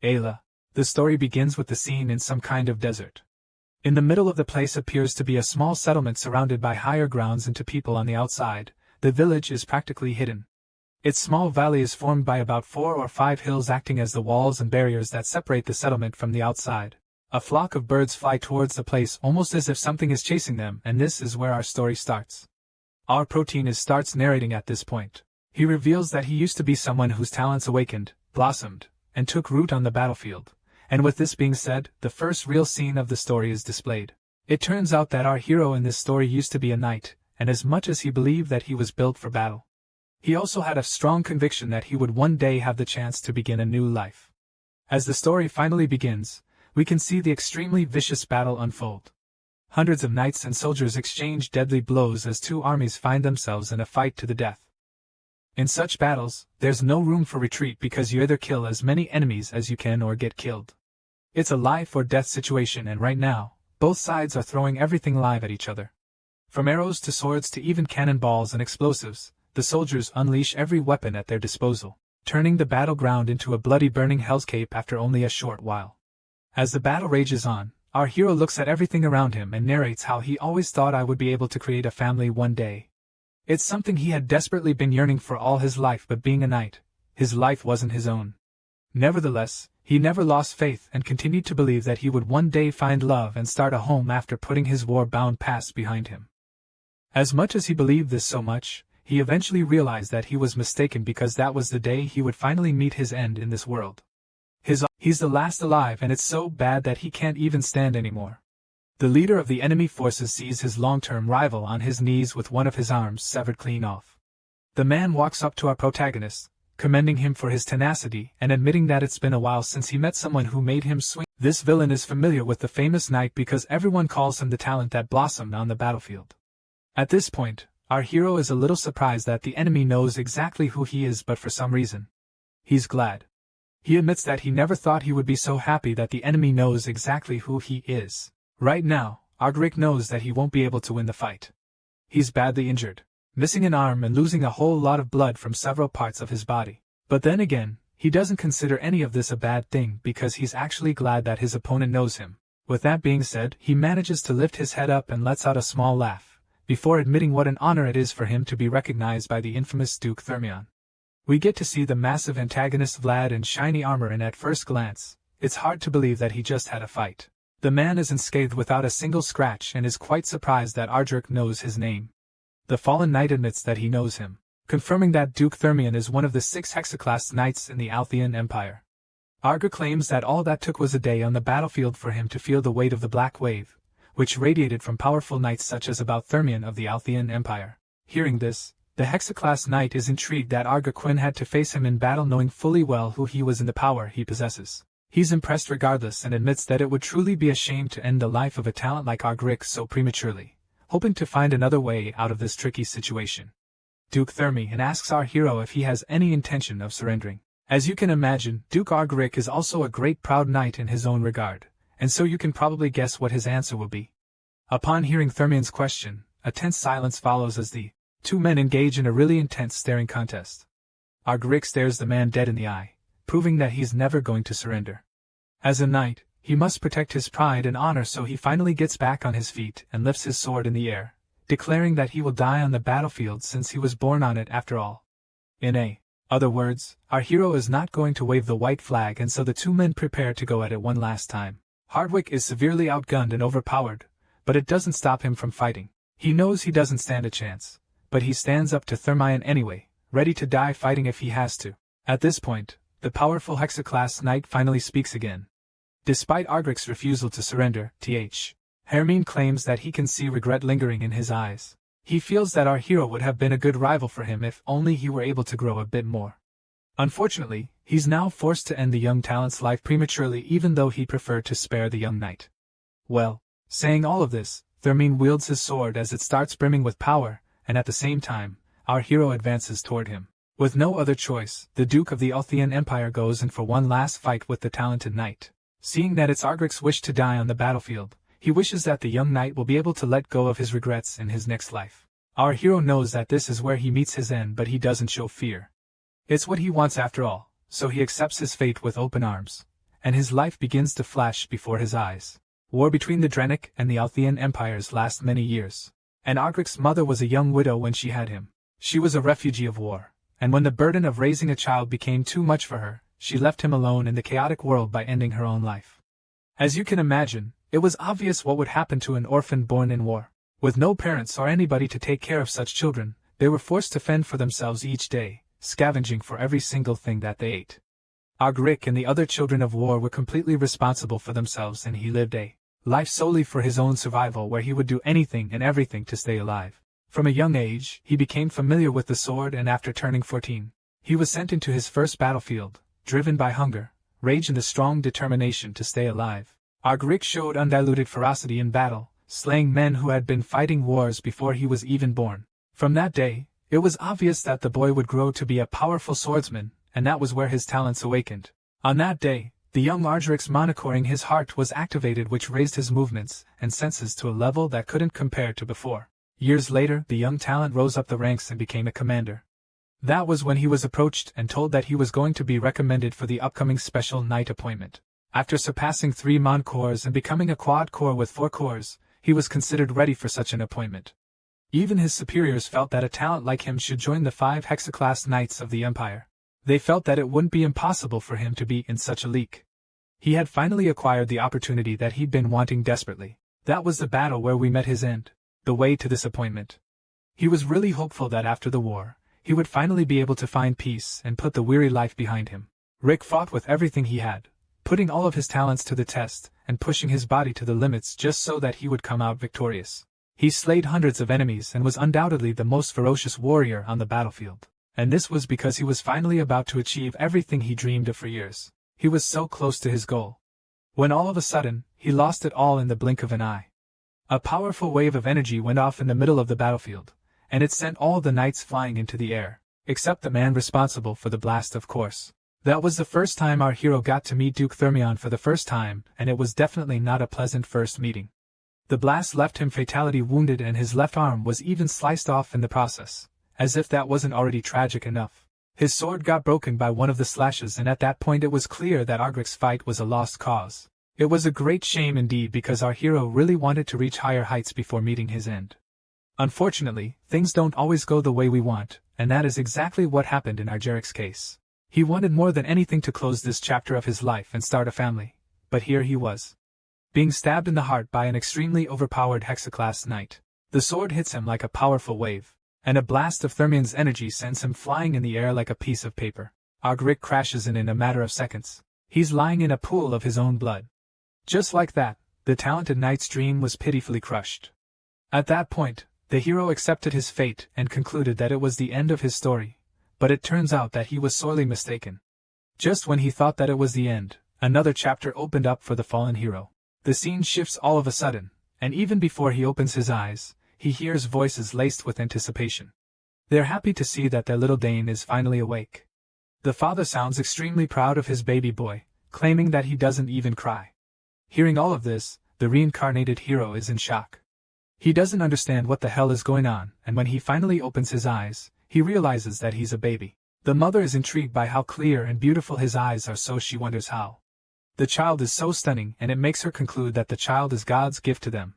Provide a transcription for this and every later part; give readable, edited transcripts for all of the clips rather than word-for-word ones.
Ayla. The story begins with the scene in some kind of desert. In the middle of the place appears to be a small settlement surrounded by higher grounds and to people on the outside. The village is practically hidden. Its small valley is formed by about 4 or 5 hills acting as the walls and barriers that separate the settlement from the outside. A flock of birds fly towards the place almost as if something is chasing them, and this is where our story starts. Our protagonist starts narrating at this point. He reveals that he used to be someone whose talents awakened, blossomed, and took root on the battlefield. And with this being said, the first real scene of the story is displayed. It turns out that our hero in this story used to be a knight, and as much as he believed that he was built for battle, he also had a strong conviction that he would one day have the chance to begin a new life. As the story finally begins, we can see the extremely vicious battle unfold. Hundreds of knights and soldiers exchange deadly blows as two armies find themselves in a fight to the death. In such battles, there's no room for retreat because you either kill as many enemies as you can or get killed. It's a life or death situation, and right now, both sides are throwing everything live at each other. From arrows to swords to even cannonballs and explosives, the soldiers unleash every weapon at their disposal, turning the battleground into a bloody burning hellscape after only a short while. As the battle rages on, our hero looks at everything around him and narrates how he always thought I would be able to create a family one day. It's something he had desperately been yearning for all his life, but being a knight, his life wasn't his own. Nevertheless, he never lost faith and continued to believe that he would one day find love and start a home after putting his war-bound past behind him. As much as he believed this so much, he eventually realized that he was mistaken because that was the day he would finally meet his end in this world. He's the last alive, and it's so bad that he can't even stand anymore. The leader of the enemy forces sees his long-term rival on his knees with one of his arms severed clean off. The man walks up to our protagonist, commending him for his tenacity and admitting that it's been a while since he met someone who made him swing. This villain is familiar with the famous knight because everyone calls him the talent that blossomed on the battlefield. At this point, our hero is a little surprised that the enemy knows exactly who he is, but for some reason, he's glad. He admits that he never thought he would be so happy that the enemy knows exactly who he is. Right now, Ardrick knows that he won't be able to win the fight. He's badly injured, missing an arm and losing a whole lot of blood from several parts of his body. But then again, he doesn't consider any of this a bad thing because he's actually glad that his opponent knows him. With that being said, he manages to lift his head up and lets out a small laugh, before admitting what an honor it is for him to be recognized by the infamous Duke Thermion. We get to see the massive antagonist Vlad in shiny armor, and at first glance, it's hard to believe that he just had a fight. The man is unscathed without a single scratch and is quite surprised that Ardrick knows his name. The fallen knight admits that he knows him, confirming that Duke Thermion is one of the 6 hexaclass knights in the Althean Empire. Ardrick claims that all that took was a day on the battlefield for him to feel the weight of the Black Wave, which radiated from powerful knights such as about Thermion of the Althean Empire. Hearing this, the hexaclass knight is intrigued that Ardrick had to face him in battle, knowing fully well who he was and the power he possesses. He's impressed regardless and admits that it would truly be a shame to end the life of a talent like Ardrick so prematurely, hoping to find another way out of this tricky situation. Duke Thermion asks our hero if he has any intention of surrendering. As you can imagine, Duke Ardrick is also a great proud knight in his own regard, and so you can probably guess what his answer will be. Upon hearing Thermion's question, a tense silence follows as the two men engage in a really intense staring contest. Ardrick stares the man dead in the eye, proving that he's never going to surrender. As a knight, he must protect his pride and honor, so he finally gets back on his feet and lifts his sword in the air, declaring that he will die on the battlefield since he was born on it after all. In other words, our hero is not going to wave the white flag, and so the two men prepare to go at it one last time. Ardrick is severely outgunned and overpowered, but it doesn't stop him from fighting. He knows he doesn't stand a chance, but he stands up to Thermion anyway, ready to die fighting if he has to. At this point, the powerful hexaclass knight finally speaks again. Despite Ardrick's refusal to surrender, Hermine claims that he can see regret lingering in his eyes. He feels that our hero would have been a good rival for him if only he were able to grow a bit more. Unfortunately, he's now forced to end the young talent's life prematurely, even though he'd prefer to spare the young knight. Well, saying all of this, Thermion wields his sword as it starts brimming with power, and at the same time, our hero advances toward him. With no other choice, the Duke of the Althean Empire goes in for one last fight with the talented knight. Seeing that it's Ardrick's wish to die on the battlefield, he wishes that the young knight will be able to let go of his regrets in his next life. Our hero knows that this is where he meets his end, but he doesn't show fear. It's what he wants after all, so he accepts his fate with open arms, and his life begins to flash before his eyes. War between the Drenic and the Althian empires lasts many years, and Ogric's mother was a young widow when she had him. She was a refugee of war, and when the burden of raising a child became too much for her, she left him alone in the chaotic world by ending her own life. As you can imagine, it was obvious what would happen to an orphan born in war. With no parents or anybody to take care of such children, they were forced to fend for themselves each day, scavenging for every single thing that they ate. Ogric and the other children of war were completely responsible for themselves, and he lived a life solely for his own survival, where he would do anything and everything to stay alive. From a young age, he became familiar with the sword, and after turning 14, he was sent into his first battlefield, driven by hunger, rage and the strong determination to stay alive. Ogric showed undiluted ferocity in battle, slaying men who had been fighting wars before he was even born. From that day, it was obvious that the boy would grow to be a powerful swordsman, and that was where his talents awakened. On that day, the young Ardric's monocoring his heart was activated, which raised his movements and senses to a level that couldn't compare to before. Years later, the young talent rose up the ranks and became a commander. That was when he was approached and told that he was going to be recommended for the upcoming special knight appointment. After surpassing 3 Mon cores and becoming a quad core with 4 cores, he was considered ready for such an appointment. Even his superiors felt that a talent like him should join the 5 hexaclass knights of the Empire. They felt that it wouldn't be impossible for him to be in such a league. He had finally acquired the opportunity that he'd been wanting desperately. That was the battle where we met his end, the way to this appointment. He was really hopeful that after the war, he would finally be able to find peace and put the weary life behind him. Rick fought with everything he had, putting all of his talents to the test and pushing his body to the limits just so that he would come out victorious. He slayed hundreds of enemies and was undoubtedly the most ferocious warrior on the battlefield. And this was because he was finally about to achieve everything he dreamed of for years. He was so close to his goal. When all of a sudden, he lost it all in the blink of an eye. A powerful wave of energy went off in the middle of the battlefield, and it sent all the knights flying into the air, except the man responsible for the blast, of course. That was the first time our hero got to meet Duke Thermion for the first time, and it was definitely not a pleasant first meeting. The blast left him fatality wounded, and his left arm was even sliced off in the process. As if that wasn't already tragic enough. His sword got broken by one of the slashes, and at that point it was clear that Ogric's fight was a lost cause. It was a great shame indeed, because our hero really wanted to reach higher heights before meeting his end. Unfortunately, things don't always go the way we want, and that is exactly what happened in Argeric's case. He wanted more than anything to close this chapter of his life and start a family, but here he was, being stabbed in the heart by an extremely overpowered hexaclass knight. The sword hits him like a powerful wave, and a blast of Thermion's energy sends him flying in the air like a piece of paper. Ogric crashes in a matter of seconds. He's lying in a pool of his own blood. Just like that, the talented knight's dream was pitifully crushed. At that point, the hero accepted his fate and concluded that it was the end of his story, but it turns out that he was sorely mistaken. Just when he thought that it was the end, another chapter opened up for the fallen hero. The scene shifts all of a sudden, and even before he opens his eyes, he hears voices laced with anticipation. They're happy to see that their little Dane is finally awake. The father sounds extremely proud of his baby boy, claiming that he doesn't even cry. Hearing all of this, the reincarnated hero is in shock. He doesn't understand what the hell is going on, and when he finally opens his eyes, he realizes that he's a baby. The mother is intrigued by how clear and beautiful his eyes are, so she wonders how. The child is so stunning, and it makes her conclude that the child is God's gift to them.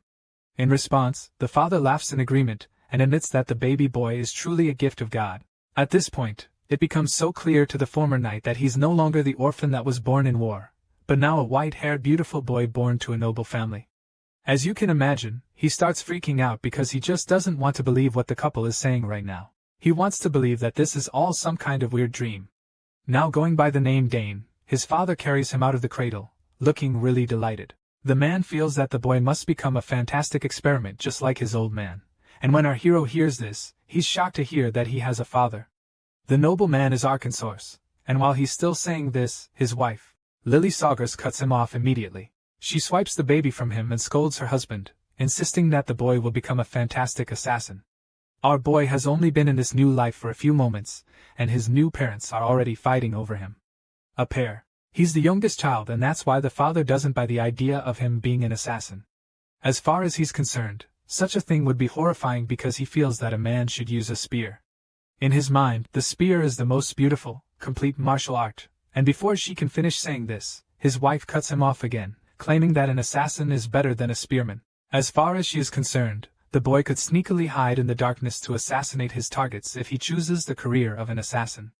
In response, the father laughs in agreement, and admits that the baby boy is truly a gift of God. At this point, it becomes so clear to the former knight that he's no longer the orphan that was born in war, but now a white-haired beautiful boy born to a noble family. As you can imagine, he starts freaking out because he just doesn't want to believe what the couple is saying right now. He wants to believe that this is all some kind of weird dream. Now going by the name Dane, his father carries him out of the cradle, looking really delighted. The man feels that the boy must become a fantastic experiment just like his old man, and when our hero hears this, he's shocked to hear that he has a father. The noble man is Arkansas, and while he's still saying this, his wife, Lily Saugers, cuts him off immediately. She swipes the baby from him and scolds her husband, insisting that the boy will become a fantastic assassin. Our boy has only been in this new life for a few moments, and his new parents are already fighting over him. A pair. He's the youngest child, and that's why the father doesn't buy the idea of him being an assassin. As far as he's concerned, such a thing would be horrifying because he feels that a man should use a spear. In his mind, the spear is the most beautiful, complete martial art, and before she can finish saying this, his wife cuts him off again, claiming that an assassin is better than a spearman. As far as she is concerned, the boy could sneakily hide in the darkness to assassinate his targets if he chooses the career of an assassin.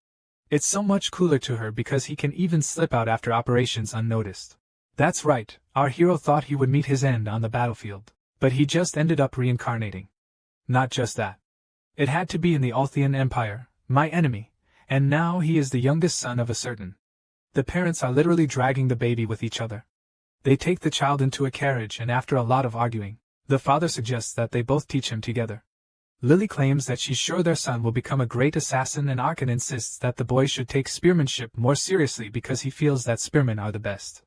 It's so much cooler to her because he can even slip out after operations unnoticed. That's right, our hero thought he would meet his end on the battlefield, but he just ended up reincarnating. Not just that. It had to be in the Althian Empire, my enemy, and now he is the youngest son of a certain. The parents are literally dragging the baby with each other. They take the child into a carriage and after a lot of arguing, the father suggests that they both teach him together. Lily claims that she's sure their son will become a great assassin and Arkan insists that the boy should take spearmanship more seriously because he feels that spearmen are the best.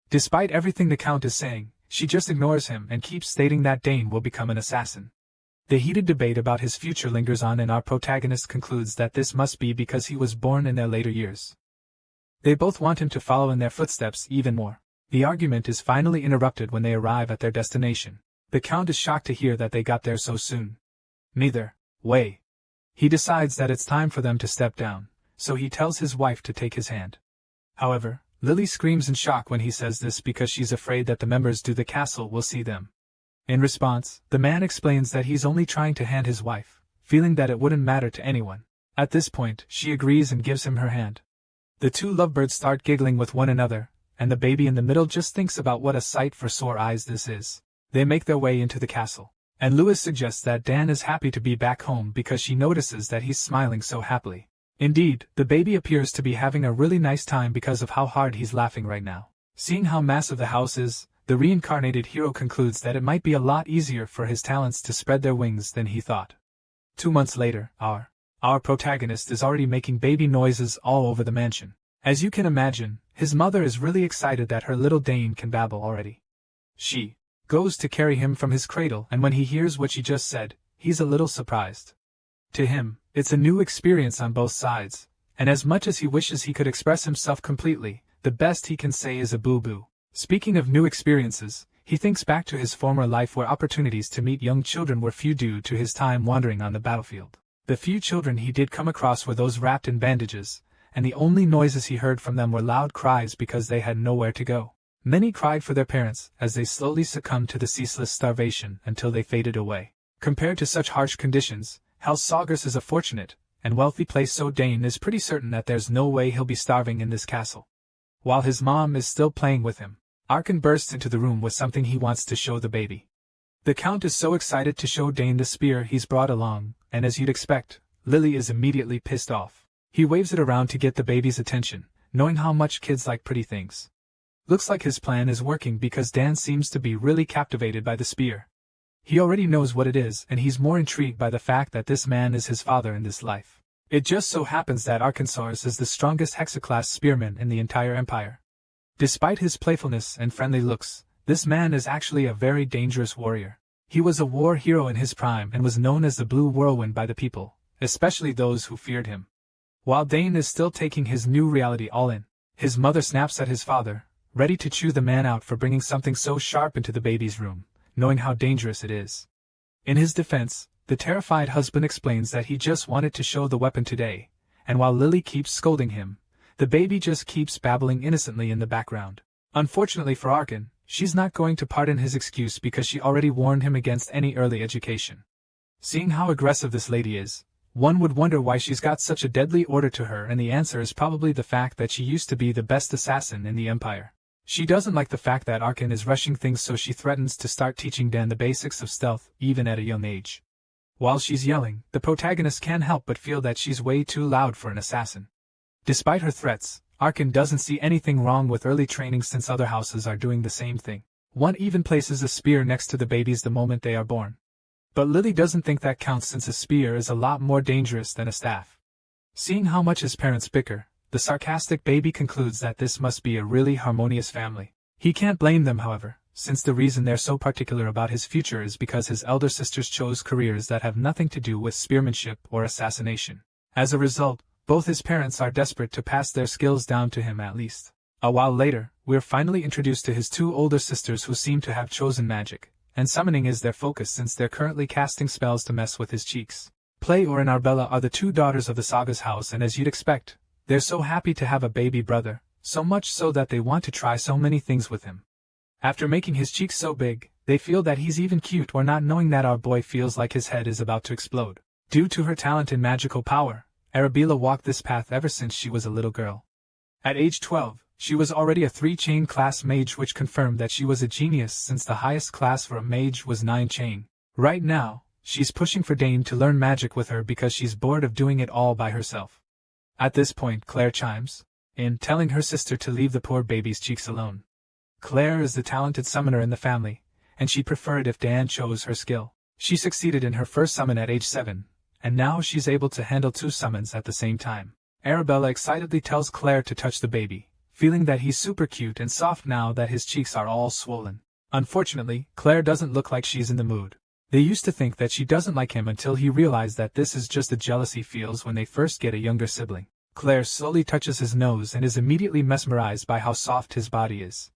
Despite everything the Count is saying, she just ignores him and keeps stating that Dane will become an assassin. The heated debate about his future lingers on and our protagonist concludes that this must be because he was born in their later years. They both want him to follow in their footsteps even more. The argument is finally interrupted when they arrive at their destination. The Count is shocked to hear that they got there so soon. Neither way. He decides that it's time for them to step down, so he tells his wife to take his hand. However, Lily screams in shock when he says this because she's afraid that the members of the castle will see them. In response, the man explains that he's only trying to hand his wife, feeling that it wouldn't matter to anyone. At this point, she agrees and gives him her hand. The two lovebirds start giggling with one another, and the baby in the middle just thinks about what a sight for sore eyes this is. They make their way into the castle, and Lewis suggests that Dan is happy to be back home because she notices that he's smiling so happily. Indeed, the baby appears to be having a really nice time because of how hard he's laughing right now. Seeing how massive the house is, the reincarnated hero concludes that it might be a lot easier for his talents to spread their wings than he thought. 2 months later, our protagonist is already making baby noises all over the mansion. As you can imagine, his mother is really excited that her little Dane can babble already. She goes to carry him from his cradle, and when he hears what she just said, he's a little surprised. To him, it's a new experience on both sides, and as much as he wishes he could express himself completely, the best he can say is a boo-boo. Speaking of new experiences, he thinks back to his former life where opportunities to meet young children were few due to his time wandering on the battlefield. The few children he did come across were those wrapped in bandages, and the only noises he heard from them were loud cries because they had nowhere to go. Many cried for their parents as they slowly succumbed to the ceaseless starvation until they faded away. Compared to such harsh conditions, Helsagris is a fortunate and wealthy place, so Dane is pretty certain that there's no way he'll be starving in this castle. While his mom is still playing with him, Arkan bursts into the room with something he wants to show the baby. The Count is so excited to show Dane the spear he's brought along, and as you'd expect, Lily is immediately pissed off. He waves it around to get the baby's attention, knowing how much kids like pretty things. Looks like his plan is working because Dan seems to be really captivated by the spear. He already knows what it is, and he's more intrigued by the fact that this man is his father in this life. It just so happens that Arkansas is the strongest hexaclass spearman in the entire empire. Despite his playfulness and friendly looks, this man is actually a very dangerous warrior. He was a war hero in his prime and was known as the Blue Whirlwind by the people, especially those who feared him. While Dane is still taking his new reality all in, his mother snaps at his father, ready to chew the man out for bringing something so sharp into the baby's room, knowing how dangerous it is. In his defense, the terrified husband explains that he just wanted to show the weapon today, and while Lily keeps scolding him, the baby just keeps babbling innocently in the background. Unfortunately for Arkan, she's not going to pardon his excuse because she already warned him against any early education. Seeing how aggressive this lady is, one would wonder why she's got such a deadly order to her, and the answer is probably the fact that she used to be the best assassin in the Empire. She doesn't like the fact that Arkan is rushing things, so she threatens to start teaching Dan the basics of stealth, even at a young age. While she's yelling, the protagonist can't help but feel that she's way too loud for an assassin. Despite her threats, Arkan doesn't see anything wrong with early training since other houses are doing the same thing. One even places a spear next to the babies the moment they are born. But Lily doesn't think that counts since a spear is a lot more dangerous than a staff. Seeing how much his parents bicker, the sarcastic baby concludes that this must be a really harmonious family. He can't blame them, however, since the reason they're so particular about his future is because his elder sisters chose careers that have nothing to do with spearmanship or assassination. As a result, both his parents are desperate to pass their skills down to him at least. A while later, we're finally introduced to his two older sisters who seem to have chosen magic, and summoning is their focus since they're currently casting spells to mess with his cheeks. Play and Arbella are the two daughters of the Saga's house, and as you'd expect, they're so happy to have a baby brother, so much so that they want to try so many things with him. After making his cheeks so big, they feel that he's even cute, or not knowing that our boy feels like his head is about to explode. Due to her talent and magical power, Arabella walked this path ever since she was a little girl. At age 12, she was already a 3-chain class mage, which confirmed that she was a genius since the highest class for a mage was 9-chain. Right now, she's pushing for Dane to learn magic with her because she's bored of doing it all by herself. At this point, Claire chimes in, telling her sister to leave the poor baby's cheeks alone. Claire is the talented summoner in the family, and she'd prefer it if Dan chose her skill. She succeeded in her first summon at age 7, and now she's able to handle 2 summons at the same time. Arabella excitedly tells Claire to touch the baby, feeling that he's super cute and soft now that his cheeks are all swollen. Unfortunately, Claire doesn't look like she's in the mood. They used to think that she doesn't like him until he realized that this is just the jealous he feels when they first get a younger sibling. Claire slowly touches his nose and is immediately mesmerized by how soft his body is.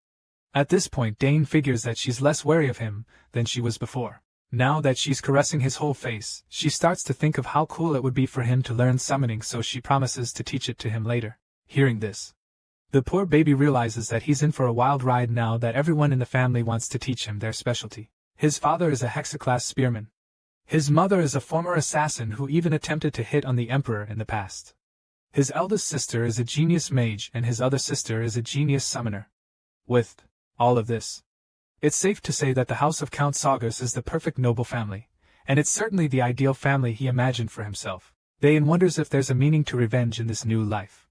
At this point, Dane figures that she's less wary of him than she was before. Now that she's caressing his whole face, she starts to think of how cool it would be for him to learn summoning, so she promises to teach it to him later. Hearing this, the poor baby realizes that he's in for a wild ride now that everyone in the family wants to teach him their specialty. His father is a hexaclass spearman. His mother is a former assassin who even attempted to hit on the emperor in the past. His eldest sister is a genius mage, and his other sister is a genius summoner. With all of this, it's safe to say that the house of Count Saugus is the perfect noble family, and it's certainly the ideal family he imagined for himself. Dane wonders if there's a meaning to revenge in this new life.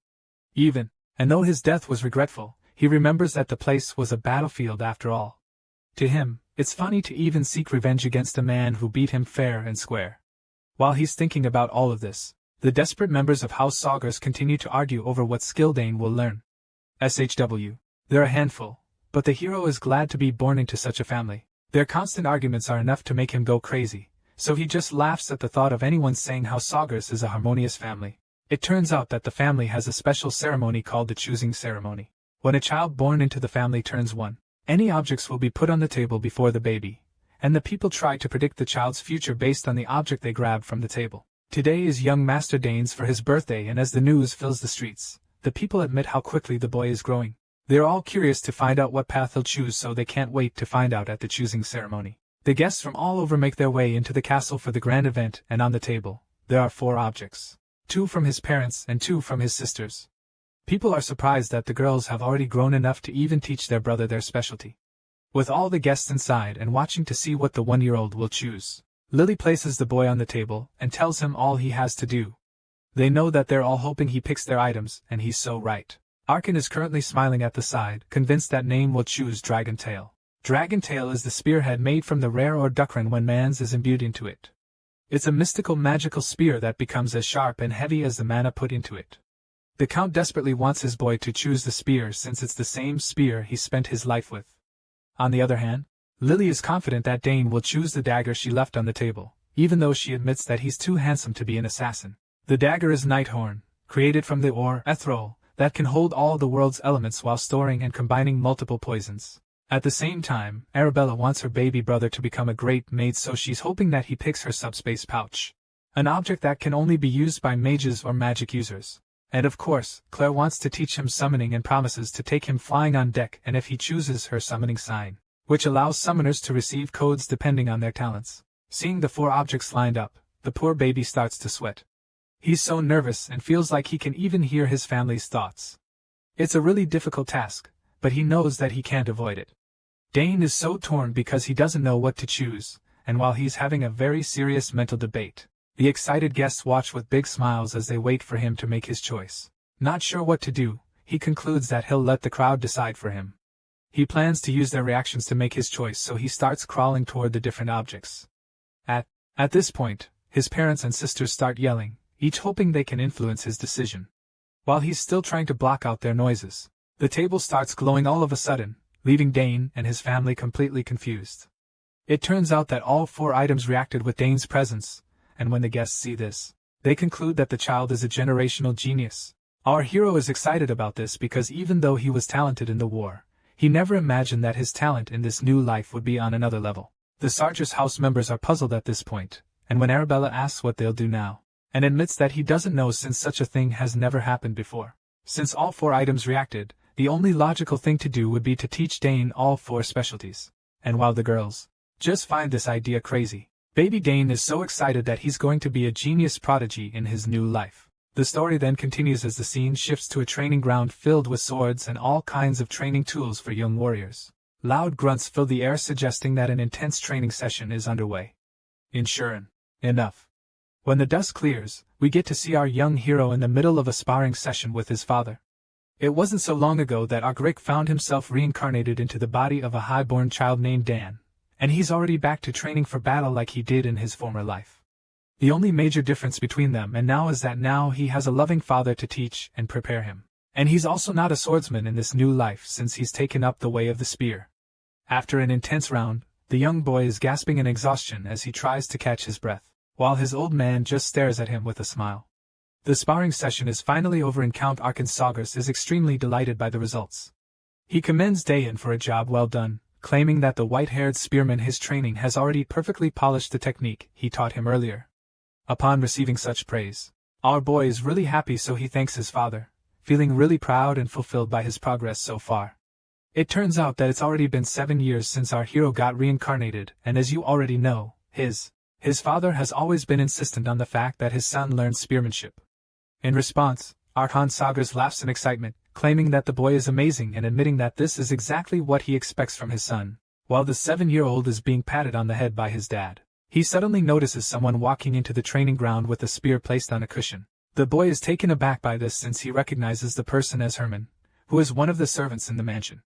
And though his death was regretful, he remembers that the place was a battlefield after all. To him, it's funny to even seek revenge against a man who beat him fair and square. While he's thinking about all of this, the desperate members of House Saugus continue to argue over what skill Dane will learn. SHW. They're a handful, but the hero is glad to be born into such a family. Their constant arguments are enough to make him go crazy, so he just laughs at the thought of anyone saying how Saugus is a harmonious family. It turns out that the family has a special ceremony called the choosing ceremony. When a child born into the family turns 1, any objects will be put on the table before the baby, and the people try to predict the child's future based on the object they grab from the table. Today is young Master Dane's for his birthday, and as the news fills the streets, the people admit how quickly the boy is growing. They're all curious to find out what path he'll choose, so they can't wait to find out at the choosing ceremony. The guests from all over make their way into the castle for the grand event, and on the table, there are 4 objects. 2 from his parents and 2 from his sisters. People are surprised that the girls have already grown enough to even teach their brother their specialty. With all the guests inside and watching to see what the 1-year-old will choose, Lily places the boy on the table and tells him all he has to do. They know that they're all hoping he picks their items, and he's so right. Arkin is currently smiling at the side, convinced that Name will choose Dragon Tail. Dragon Tail is the spearhead made from the rare Ordukran when man's is imbued into it. It's a mystical magical spear that becomes as sharp and heavy as the mana put into it. The Count desperately wants his boy to choose the spear since it's the same spear he spent his life with. On the other hand, Lily is confident that Dane will choose the dagger she left on the table, even though she admits that he's too handsome to be an assassin. The dagger is Nighthorn, created from the ore Ethrol, that can hold all the world's elements while storing and combining multiple poisons. At the same time, Arabella wants her baby brother to become a great mage, so she's hoping that he picks her subspace pouch, an object that can only be used by mages or magic users. And of course, Claire wants to teach him summoning and promises to take him flying on deck and if he chooses her summoning sign, which allows summoners to receive codes depending on their talents. Seeing the 4 objects lined up, the poor baby starts to sweat. He's so nervous and feels like he can even hear his family's thoughts. It's a really difficult task, but he knows that he can't avoid it. Dane is so torn because he doesn't know what to choose, and while he's having a very serious mental debate, the excited guests watch with big smiles as they wait for him to make his choice. Not sure what to do, he concludes that he'll let the crowd decide for him. He plans to use their reactions to make his choice, so he starts crawling toward the different objects. At this point, his parents and sisters start yelling, each hoping they can influence his decision. While he's still trying to block out their noises, the table starts glowing all of a sudden, leaving Dane and his family completely confused. It turns out that all 4 items reacted with Dane's presence, and when the guests see this, they conclude that the child is a generational genius. Our hero is excited about this because even though he was talented in the war, he never imagined that his talent in this new life would be on another level. The Sarger's house members are puzzled at this point, and when Arabella asks what they'll do now, and admits that he doesn't know since such a thing has never happened before. Since all 4 items reacted, the only logical thing to do would be to teach Dane all 4 specialties. And while the girls just find this idea crazy, baby Dane is so excited that he's going to be a genius prodigy in his new life. The story then continues as the scene shifts to a training ground filled with swords and all kinds of training tools for young warriors. Loud grunts fill the air, suggesting that an intense training session is underway. Sure enough, when the dust clears, we get to see our young hero in the middle of a sparring session with his father. It wasn't so long ago that Rick found himself reincarnated into the body of a high-born child named Dan, and he's already back to training for battle like he did in his former life. The only major difference between them and now is that now he has a loving father to teach and prepare him. And he's also not a swordsman in this new life since he's taken up the way of the spear. After an intense round, the young boy is gasping in exhaustion as he tries to catch his breath, while his old man just stares at him with a smile. The sparring session is finally over and Count Arkansaugus is extremely delighted by the results. He commends Dayan for a job well done, claiming that the white-haired spearman his training has already perfectly polished the technique he taught him earlier. Upon receiving such praise, our boy is really happy, so he thanks his father, feeling really proud and fulfilled by his progress so far. It turns out that it's already been 7 years since our hero got reincarnated, and as you already know, his father has always been insistent on the fact that his son learn spearmanship. In response, Arkansaugus laughs in excitement, claiming that the boy is amazing and admitting that this is exactly what he expects from his son. While the 7-year-old is being patted on the head by his dad, he suddenly notices someone walking into the training ground with a spear placed on a cushion. The boy is taken aback by this since he recognizes the person as Herman, who is one of the servants in the mansion.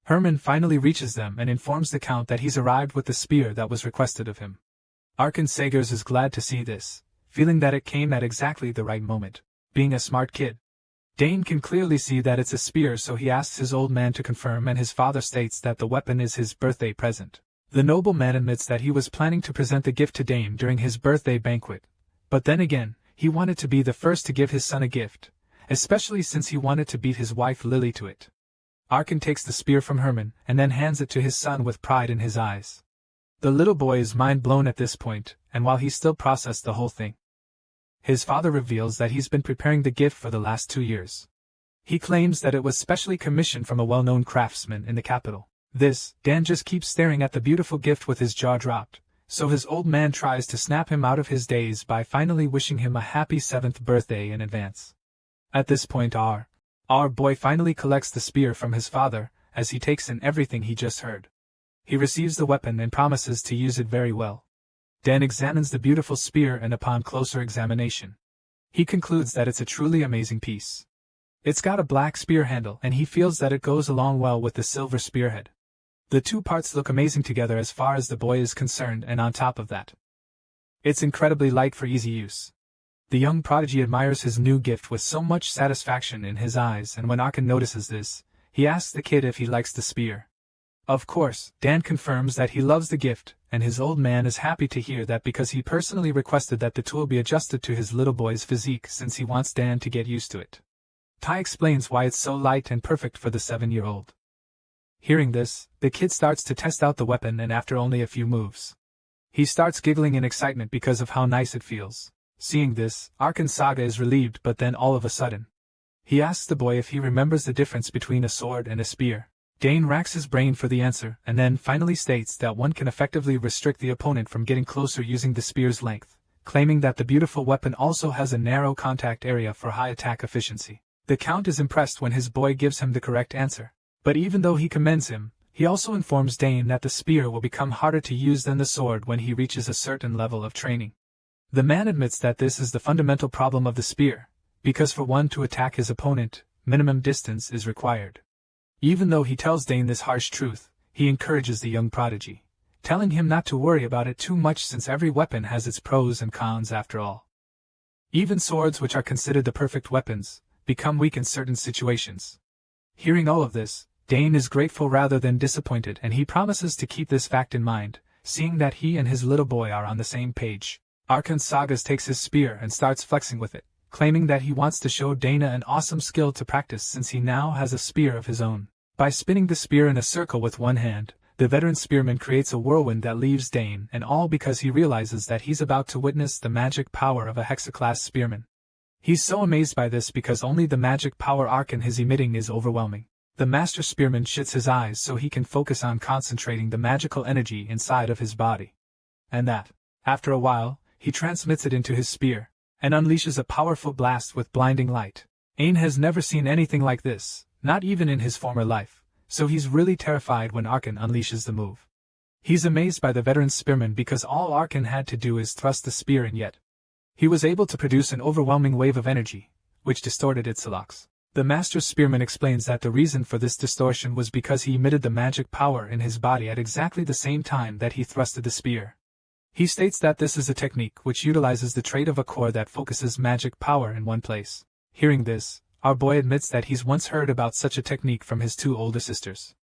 Herman finally reaches them and informs the Count that he's arrived with the spear that was requested of him. Arkansaugus is glad to see this, feeling that it came at exactly the right moment. Being a smart kid, Dane can clearly see that it's a spear, so he asks his old man to confirm, and his father states that the weapon is his birthday present. The nobleman admits that he was planning to present the gift to Dane during his birthday banquet, but then again, he wanted to be the first to give his son a gift, especially since he wanted to beat his wife Lily to it. Arkan takes the spear from Herman and then hands it to his son with pride in his eyes. The little boy is mind blown at this point, and while he still processes the whole thing, his father reveals that he's been preparing the gift for the last 2 years. He claims that it was specially commissioned from a well-known craftsman in the capital. Dan just keeps staring at the beautiful gift with his jaw dropped, so his old man tries to snap him out of his daze by finally wishing him a happy 7th birthday in advance. At this point our boy finally collects the spear from his father, as he takes in everything he just heard. He receives the weapon and promises to use it very well. Dan examines the beautiful spear, and upon closer examination, he concludes that it's a truly amazing piece. It's got a black spear handle, and he feels that it goes along well with the silver spearhead. The 2 parts look amazing together as far as the boy is concerned, and on top of that, it's incredibly light for easy use. The young prodigy admires his new gift with so much satisfaction in his eyes, and when Arkan notices this, he asks the kid if he likes the spear. Of course, Dan confirms that he loves the gift, and his old man is happy to hear that because he personally requested that the tool be adjusted to his little boy's physique since he wants Dan to get used to it. Ty explains why it's so light and perfect for the 7-year-old. Hearing this, the kid starts to test out the weapon, and after only a few moves, he starts giggling in excitement because of how nice it feels. Seeing this, Arkansaugus is relieved, but then all of a sudden, he asks the boy if he remembers the difference between a sword and a spear. Dane racks his brain for the answer, and then finally states that one can effectively restrict the opponent from getting closer using the spear's length, claiming that the beautiful weapon also has a narrow contact area for high attack efficiency. The Count is impressed when his boy gives him the correct answer, but even though he commends him, he also informs Dane that the spear will become harder to use than the sword when he reaches a certain level of training. The man admits that this is the fundamental problem of the spear, because for one to attack his opponent, minimum distance is required. Even though he tells Dane this harsh truth, he encourages the young prodigy, telling him not to worry about it too much since every weapon has its pros and cons after all. Even swords, which are considered the perfect weapons, become weak in certain situations. Hearing all of this, Dane is grateful rather than disappointed, and he promises to keep this fact in mind, seeing that he and his little boy are on the same page. Arkansaugus takes his spear and starts flexing with it, claiming that he wants to show Dana an awesome skill to practice since he now has a spear of his own. By spinning the spear in a circle with one hand, the veteran spearman creates a whirlwind that leaves Dane, and all because he realizes that he's about to witness the magic power of a hexaclass spearman. He's so amazed by this because only the magic power Arkan is emitting is overwhelming. The master spearman shuts his eyes so he can focus on concentrating the magical energy inside of his body. And that, after a while, he transmits it into his spear, and unleashes a powerful blast with blinding light. Ain has never seen anything like this, not even in his former life, so he's really terrified when Arkan unleashes the move. He's amazed by the veteran spearman because all Arkan had to do is thrust the spear in, yet he was able to produce an overwhelming wave of energy, which distorted its locks. The master spearman explains that the reason for this distortion was because he emitted the magic power in his body at exactly the same time that he thrusted the spear. He states that this is a technique which utilizes the trait of a core that focuses magic power in one place. Hearing this, our boy admits that he's once heard about such a technique from his two older sisters.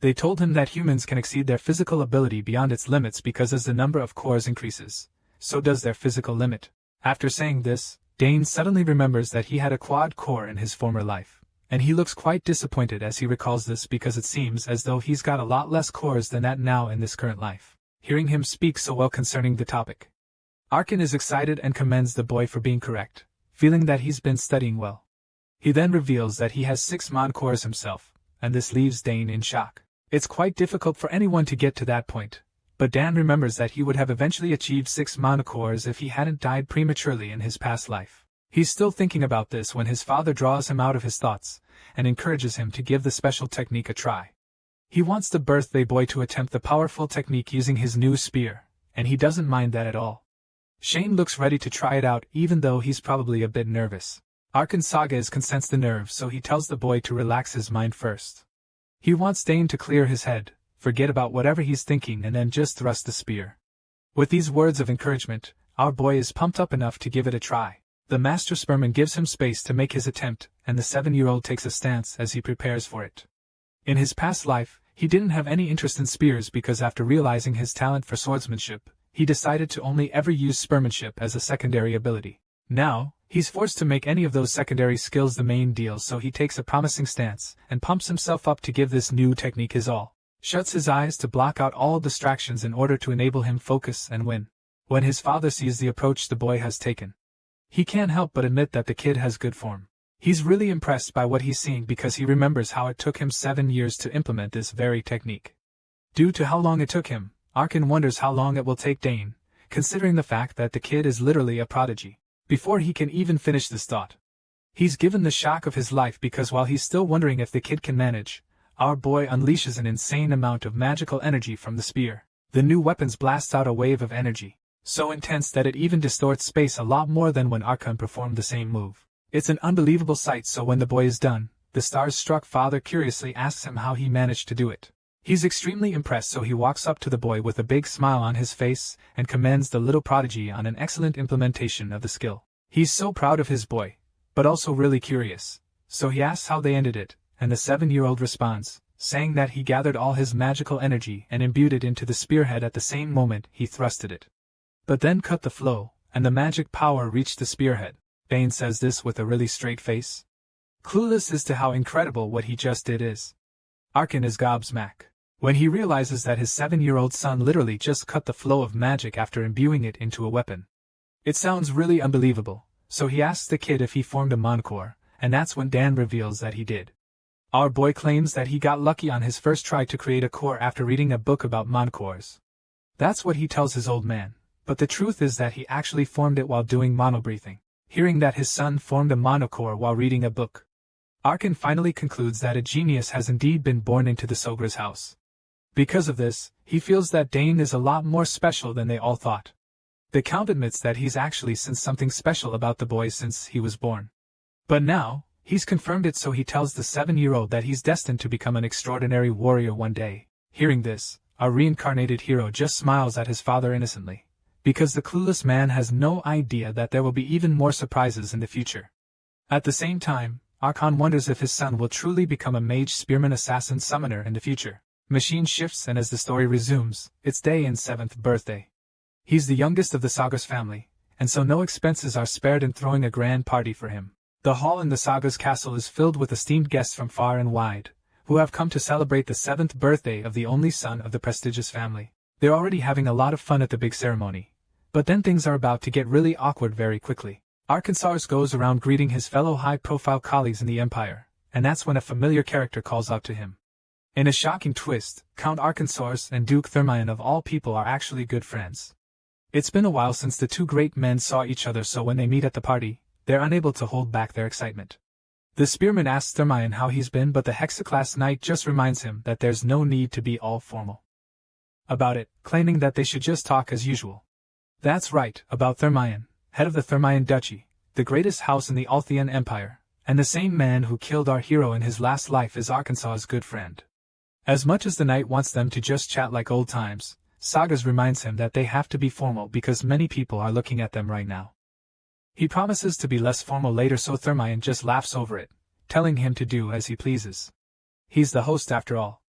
They told him that humans can exceed their physical ability beyond its limits because as the number of cores increases, so does their physical limit. After saying this, Dane suddenly remembers that he had a quad core in his former life, and he looks quite disappointed as he recalls this because it seems as though he's got a lot less cores than that now in this current life. Hearing him speak so well concerning the topic, Arkan is excited and commends the boy for being correct, feeling that he's been studying well. He then reveals that he has 6 mod cores himself, and this leaves Dane in shock. It's quite difficult for anyone to get to that point, but Dan remembers that he would have eventually achieved 6 mana cores if he hadn't died prematurely in his past life. He's still thinking about this when his father draws him out of his thoughts and encourages him to give the special technique a try. He wants the birthday boy to attempt the powerful technique using his new spear, and he doesn't mind that at all. Shane looks ready to try it out even though he's probably a bit nervous. Arkan Sagas can sense the nerves, so he tells the boy to relax his mind first. He wants Dane to clear his head, forget about whatever he's thinking and then just thrust the spear. With these words of encouragement, our boy is pumped up enough to give it a try. The master spearman gives him space to make his attempt, and the 7-year-old takes a stance as he prepares for it. In his past life, he didn't have any interest in spears because after realizing his talent for swordsmanship, he decided to only ever use spearmanship as a secondary ability. Now, he's forced to make any of those secondary skills the main deal, so he takes a promising stance and pumps himself up to give this new technique his all. Shuts his eyes to block out all distractions in order to enable him focus and win. When his father sees the approach the boy has taken, he can't help but admit that the kid has good form. He's really impressed by what he's seeing because he remembers how it took him 7 years to implement this very technique. Due to how long it took him, Arkan wonders how long it will take Dane, considering the fact that the kid is literally a prodigy. Before he can even finish this thought, he's given the shock of his life because while he's still wondering if the kid can manage, our boy unleashes an insane amount of magical energy from the spear. The new weapons blasts out a wave of energy, so intense that it even distorts space a lot more than when Arkan performed the same move. It's an unbelievable sight, so when the boy is done, the stars-struck father curiously asks him how he managed to do it. He's extremely impressed, so he walks up to the boy with a big smile on his face and commends the little prodigy on an excellent implementation of the skill. He's so proud of his boy, but also really curious, so he asks how they ended it, and the 7-year-old responds, saying that he gathered all his magical energy and imbued it into the spearhead at the same moment he thrusted it. But then cut the flow, and the magic power reached the spearhead. Dane says this with a really straight face, clueless as to how incredible what he just did is. Arkan is gobsmacked when he realizes that his 7-year-old son literally just cut the flow of magic after imbuing it into a weapon. It sounds really unbelievable, so he asks the kid if he formed a Mancore, and that's when Dan reveals that he did. Our boy claims that he got lucky on his first try to create a core after reading a book about Mancores. That's what he tells his old man, but the truth is that he actually formed it while doing monobreathing. Hearing that his son formed a monocore while reading a book, Arkan finally concludes that a genius has indeed been born into the Sogra's house. Because of this, he feels that Dane is a lot more special than they all thought. The Count admits that he's actually sensed something special about the boy since he was born. But now, he's confirmed it, so he tells the 7-year-old that he's destined to become an extraordinary warrior one day. Hearing this, our reincarnated hero just smiles at his father innocently, because the clueless man has no idea that there will be even more surprises in the future. At the same time, Arkan wonders if his son will truly become a mage spearman assassin summoner in the future. Machine shifts, and as the story resumes, it's Dane's 7th birthday. He's the youngest of the Saga's family, and so no expenses are spared in throwing a grand party for him. The hall in the Saga's castle is filled with esteemed guests from far and wide, who have come to celebrate the 7th birthday of the only son of the prestigious family. They're already having a lot of fun at the big ceremony, but then things are about to get really awkward very quickly. Arkansas goes around greeting his fellow high-profile colleagues in the Empire, and that's when a familiar character calls out to him. In a shocking twist, Count Arkansas and Duke Thermion of all people are actually good friends. It's been a while since the two great men saw each other, so when they meet at the party, they're unable to hold back their excitement. The spearman asks Thermion how he's been, but the Hexaclass Knight just reminds him that there's no need to be all formal about it, claiming that they should just talk as usual. That's right, about Thermion, head of the Thermion Duchy, the greatest house in the Althian Empire, and the same man who killed our hero in his last life is Arkansas's good friend. As much as the knight wants them to just chat like old times, Sagas reminds him that they have to be formal because many people are looking at them right now. He promises to be less formal later, so Thermion just laughs over it, telling him to do as he pleases. He's the host after all.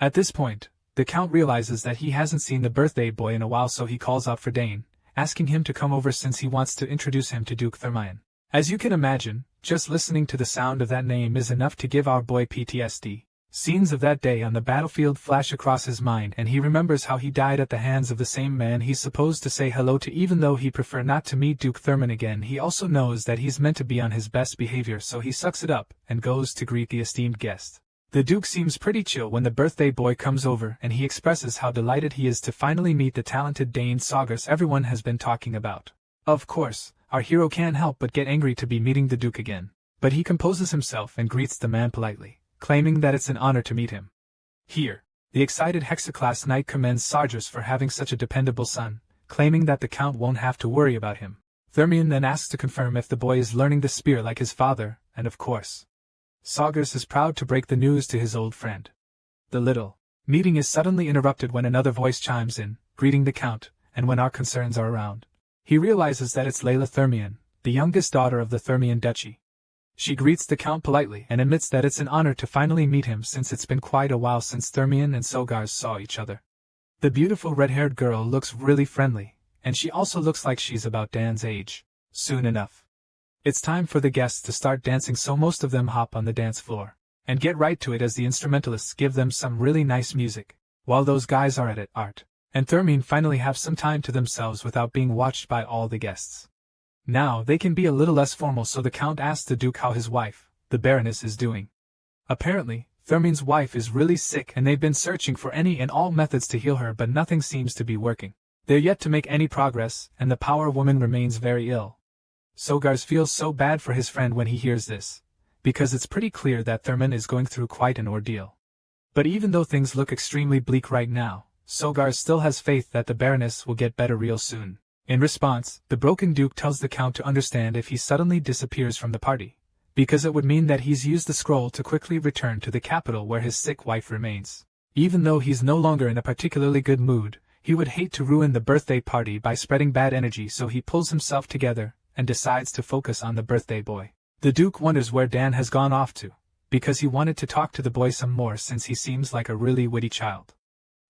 At this point, the Count realizes that he hasn't seen the birthday boy in a while, so he calls out for Dane, asking him to come over since he wants to introduce him to Duke Thermion. As you can imagine, just listening to the sound of that name is enough to give our boy PTSD. Scenes of that day on the battlefield flash across his mind, and he remembers how he died at the hands of the same man he's supposed to say hello to. Even though he prefer not to meet Duke Thermion again, he also knows that he's meant to be on his best behavior, so he sucks it up and goes to greet the esteemed guest. The Duke seems pretty chill when the birthday boy comes over, and he expresses how delighted he is to finally meet the talented Dane Sagas everyone has been talking about. Of course, our hero can't help but get angry to be meeting the Duke again, but he composes himself and greets the man politely, claiming that it's an honor to meet him. Here, the excited Hexaclass Knight commends Sargeras for having such a dependable son, claiming that the Count won't have to worry about him. Thermion then asks to confirm if the boy is learning the spear like his father, and of course, Sargeras is proud to break the news to his old friend. The little meeting is suddenly interrupted when another voice chimes in, greeting the Count, and when our concerns are around, he realizes that it's Layla Thermion, the youngest daughter of the Thermion Duchy. She greets the Count politely and admits that it's an honor to finally meet him since it's been quite a while since Thermion and Sagas saw each other. The beautiful red-haired girl looks really friendly, and she also looks like she's about Dan's age. Soon enough, it's time for the guests to start dancing, so most of them hop on the dance floor and get right to it as the instrumentalists give them some really nice music, while those guys are at it. Art and Thermion finally have some time to themselves without being watched by all the guests. Now they can be a little less formal, so the Count asks the Duke how his wife, the Baroness, is doing. Apparently, Thermion's wife is really sick and they've been searching for any and all methods to heal her, but nothing seems to be working. They're yet to make any progress, and the power woman remains very ill. Sagas feels so bad for his friend when he hears this, because it's pretty clear that Thermion is going through quite an ordeal. But even though things look extremely bleak right now, Sagas still has faith that the Baroness will get better real soon. In response, the broken Duke tells the Count to understand if he suddenly disappears from the party, because it would mean that he's used the scroll to quickly return to the capital where his sick wife remains. Even though he's no longer in a particularly good mood, he would hate to ruin the birthday party by spreading bad energy, so he pulls himself together and decides to focus on the birthday boy. The Duke wonders where Dan has gone off to, because he wanted to talk to the boy some more since he seems like a really witty child.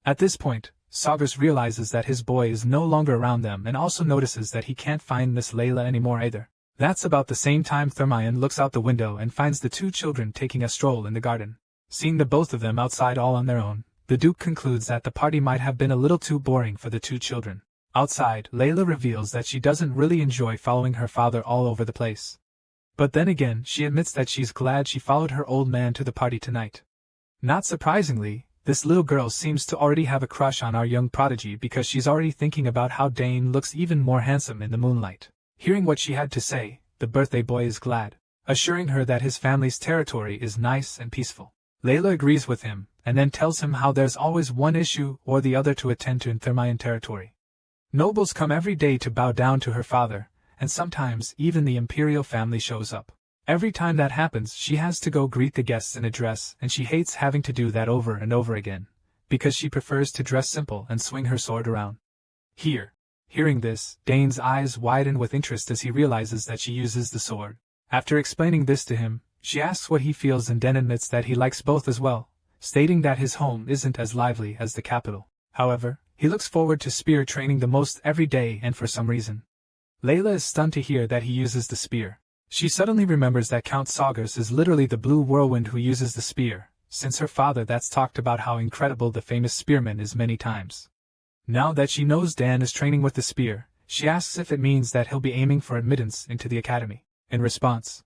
At this point, Sagas realizes that his boy is no longer around them and also notices that he can't find Miss Layla anymore either. That's about the same time Thermion looks out the window and finds the two children taking a stroll in the garden. Seeing the both of them outside all on their own, the Duke concludes that the party might have been a little too boring for the two children. Outside, Layla reveals that she doesn't really enjoy following her father all over the place. But then again, she admits that she's glad she followed her old man to the party tonight. Not surprisingly, this little girl seems to already have a crush on our young prodigy because she's already thinking about how Dane looks even more handsome in the moonlight. Hearing what she had to say, the birthday boy is glad, assuring her that his family's territory is nice and peaceful. Layla agrees with him, and then tells him how there's always one issue or the other to attend to in Thermion territory. Nobles come every day to bow down to her father, and sometimes even the imperial family shows up. Every time that happens, she has to go greet the guests in a dress, and she hates having to do that over and over again, because she prefers to dress simple and swing her sword around. Hearing this, Dane's eyes widen with interest as he realizes that she uses the sword. After explaining this to him, she asks what he feels and then admits that he likes both as well, stating that his home isn't as lively as the capital. However, he looks forward to spear training the most every day, and for some reason, Layla is stunned to hear that he uses the spear. She suddenly remembers that Count Sagas is literally the blue whirlwind who uses the spear, since her father that's talked about how incredible the famous spearman is many times. Now that she knows Dan is training with the spear, she asks if it means that he'll be aiming for admittance into the academy. In response,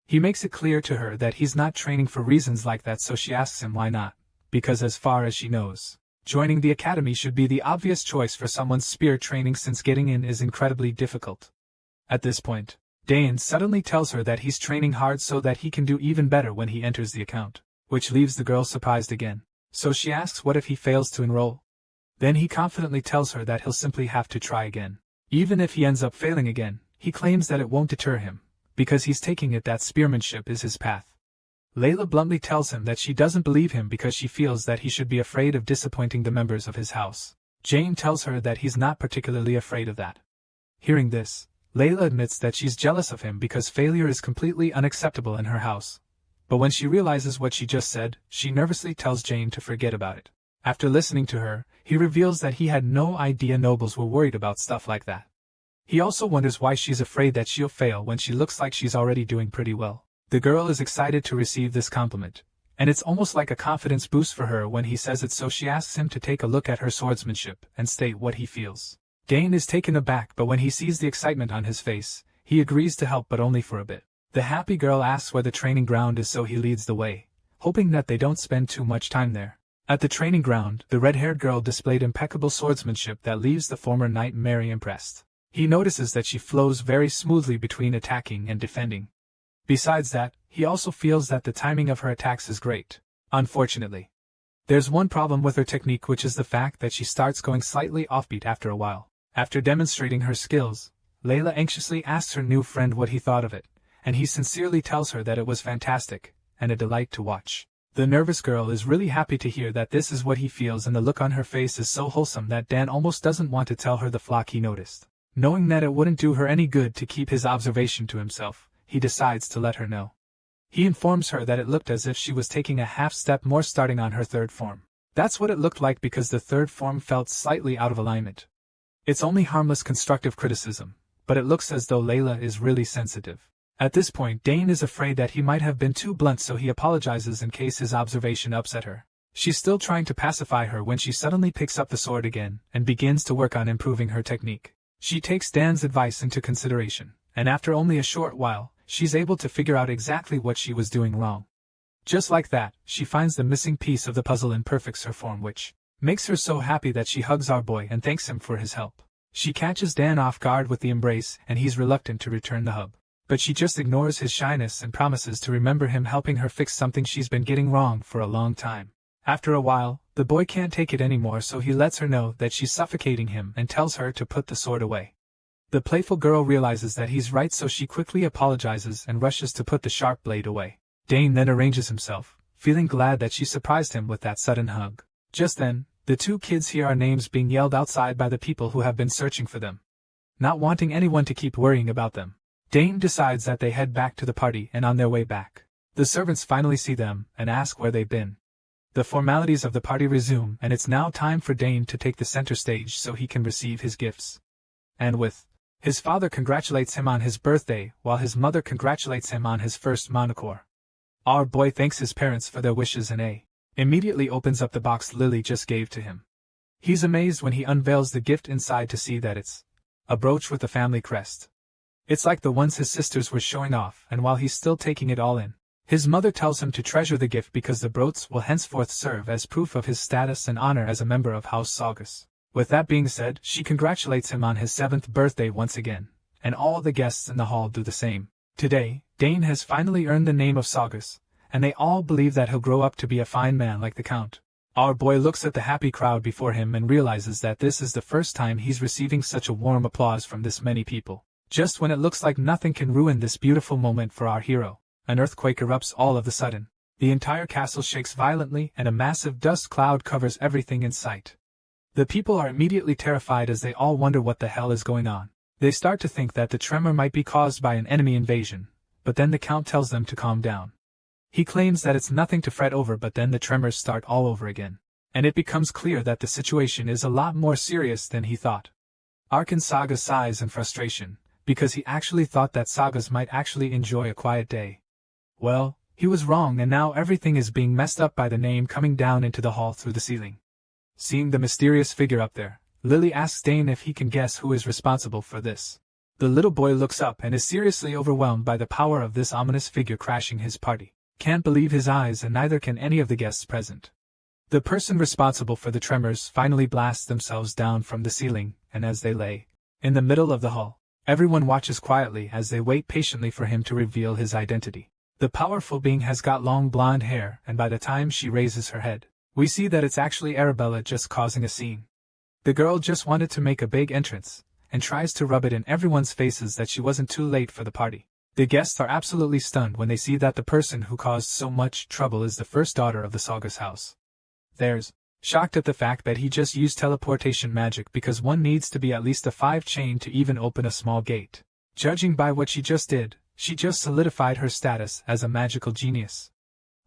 He makes it clear to her that he's not training for reasons like that, so she asks him why not, because as far as she knows, joining the academy should be the obvious choice for someone's spear training since getting in is incredibly difficult. At this point, Dane suddenly tells her that he's training hard so that he can do even better when he enters the account, which leaves the girl surprised again. So she asks what if he fails to enroll. Then he confidently tells her that he'll simply have to try again. Even if he ends up failing again, he claims that it won't deter him, because he's taking it that spearmanship is his path. Layla bluntly tells him that she doesn't believe him because she feels that he should be afraid of disappointing the members of his house. Jane tells her that he's not particularly afraid of that. Hearing this, Layla admits that she's jealous of him because failure is completely unacceptable in her house. But when she realizes what she just said, she nervously tells Jane to forget about it. After listening to her, he reveals that he had no idea nobles were worried about stuff like that. He also wonders why she's afraid that she'll fail when she looks like she's already doing pretty well. The girl is excited to receive this compliment, and it's almost like a confidence boost for her when he says it, so she asks him to take a look at her swordsmanship and state what he feels. Dane is taken aback, but when he sees the excitement on his face, he agrees to help, but only for a bit. The happy girl asks where the training ground is, so he leads the way, hoping that they don't spend too much time there. At the training ground, the red-haired girl displayed impeccable swordsmanship that leaves the former knight Mary impressed. He notices that she flows very smoothly between attacking and defending. Besides that, he also feels that the timing of her attacks is great. Unfortunately, there's one problem with her technique, which is the fact that she starts going slightly offbeat after a while. After demonstrating her skills, Layla anxiously asks her new friend what he thought of it, and he sincerely tells her that it was fantastic, and a delight to watch. The nervous girl is really happy to hear that this is what he feels, and the look on her face is so wholesome that Dan almost doesn't want to tell her the flaw he noticed. Knowing that it wouldn't do her any good to keep his observation to himself, he decides to let her know. He informs her that it looked as if she was taking a half step more starting on her third form. That's what it looked like because the third form felt slightly out of alignment. It's only harmless constructive criticism, but it looks as though Layla is really sensitive. At this point, Dane is afraid that he might have been too blunt, so he apologizes in case his observation upset her. She's still trying to pacify her when she suddenly picks up the sword again and begins to work on improving her technique. She takes Dan's advice into consideration, and after only a short while, she's able to figure out exactly what she was doing wrong. Just like that, she finds the missing piece of the puzzle and perfects her form, which makes her so happy that she hugs our boy and thanks him for his help. She catches Dan off guard with the embrace, and he's reluctant to return the hug. But she just ignores his shyness and promises to remember him helping her fix something she's been getting wrong for a long time. After a while, the boy can't take it anymore, so he lets her know that she's suffocating him and tells her to put the sword away. The playful girl realizes that he's right, so she quickly apologizes and rushes to put the sharp blade away. Dane then arranges himself, feeling glad that she surprised him with that sudden hug. Just then, the two kids hear our names being yelled outside by the people who have been searching for them. Not wanting anyone to keep worrying about them, Dane decides that they head back to the party, and on their way back, the servants finally see them and ask where they've been. The formalities of the party resume, and it's now time for Dane to take the center stage so he can receive his gifts. And his father congratulates him on his birthday, while his mother congratulates him on his first monocore. Our boy thanks his parents for their wishes and immediately opens up the box Lily just gave to him. He's amazed when he unveils the gift inside to see that it's a brooch with the family crest. It's like the ones his sisters were showing off, and while he's still taking it all in, his mother tells him to treasure the gift because the brooch will henceforth serve as proof of his status and honor as a member of House Saugus. With that being said, she congratulates him on his 7th birthday once again, and all the guests in the hall do the same. Today, Dane has finally earned the name of Saugus, and they all believe that he'll grow up to be a fine man like the Count. Our boy looks at the happy crowd before him and realizes that this is the first time he's receiving such a warm applause from this many people. Just when it looks like nothing can ruin this beautiful moment for our hero, an earthquake erupts all of a sudden. The entire castle shakes violently and a massive dust cloud covers everything in sight. The people are immediately terrified as they all wonder what the hell is going on. They start to think that the tremor might be caused by an enemy invasion, but then the Count tells them to calm down. He claims that it's nothing to fret over, but then the tremors start all over again, and it becomes clear that the situation is a lot more serious than he thought. Arkan Saga sighs in frustration, because he actually thought that Sagas might actually enjoy a quiet day. Well, he was wrong, and now everything is being messed up by the name coming down into the hall through the ceiling. Seeing the mysterious figure up there, Lily asks Dane if he can guess who is responsible for this. The little boy looks up and is seriously overwhelmed by the power of this ominous figure crashing his party. Can't believe his eyes, and neither can any of the guests present. The person responsible for the tremors finally blasts themselves down from the ceiling, and as they lay in the middle of the hall, everyone watches quietly as they wait patiently for him to reveal his identity. The powerful being has got long blonde hair, and by the time she raises her head, we see that it's actually Arabella just causing a scene. The girl just wanted to make a big entrance, and tries to rub it in everyone's faces that she wasn't too late for the party. The guests are absolutely stunned when they see that the person who caused so much trouble is the first daughter of the Saugus house. They're shocked at the fact that he just used teleportation magic, because one needs to be at least a 5 chain to even open a small gate. Judging by what she just did, she just solidified her status as a magical genius.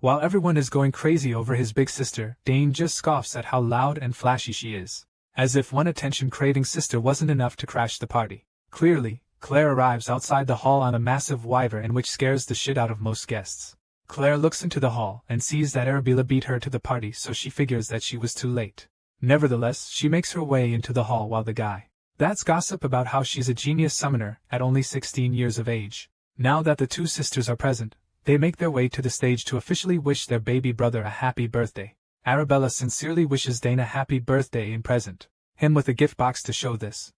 While everyone is going crazy over his big sister, Dane just scoffs at how loud and flashy she is. As if one attention-craving sister wasn't enough to crash the party. Clearly, Claire arrives outside the hall on a massive wyvern, which scares the shit out of most guests. Claire looks into the hall and sees that Arabella beat her to the party, so she figures that she was too late. Nevertheless, she makes her way into the hall while the guy that's gossip about how she's a genius summoner at only 16 years of age. Now that the two sisters are present, they make their way to the stage to officially wish their baby brother a happy birthday. Arabella sincerely wishes Dane a happy birthday and present him with a gift box to show this.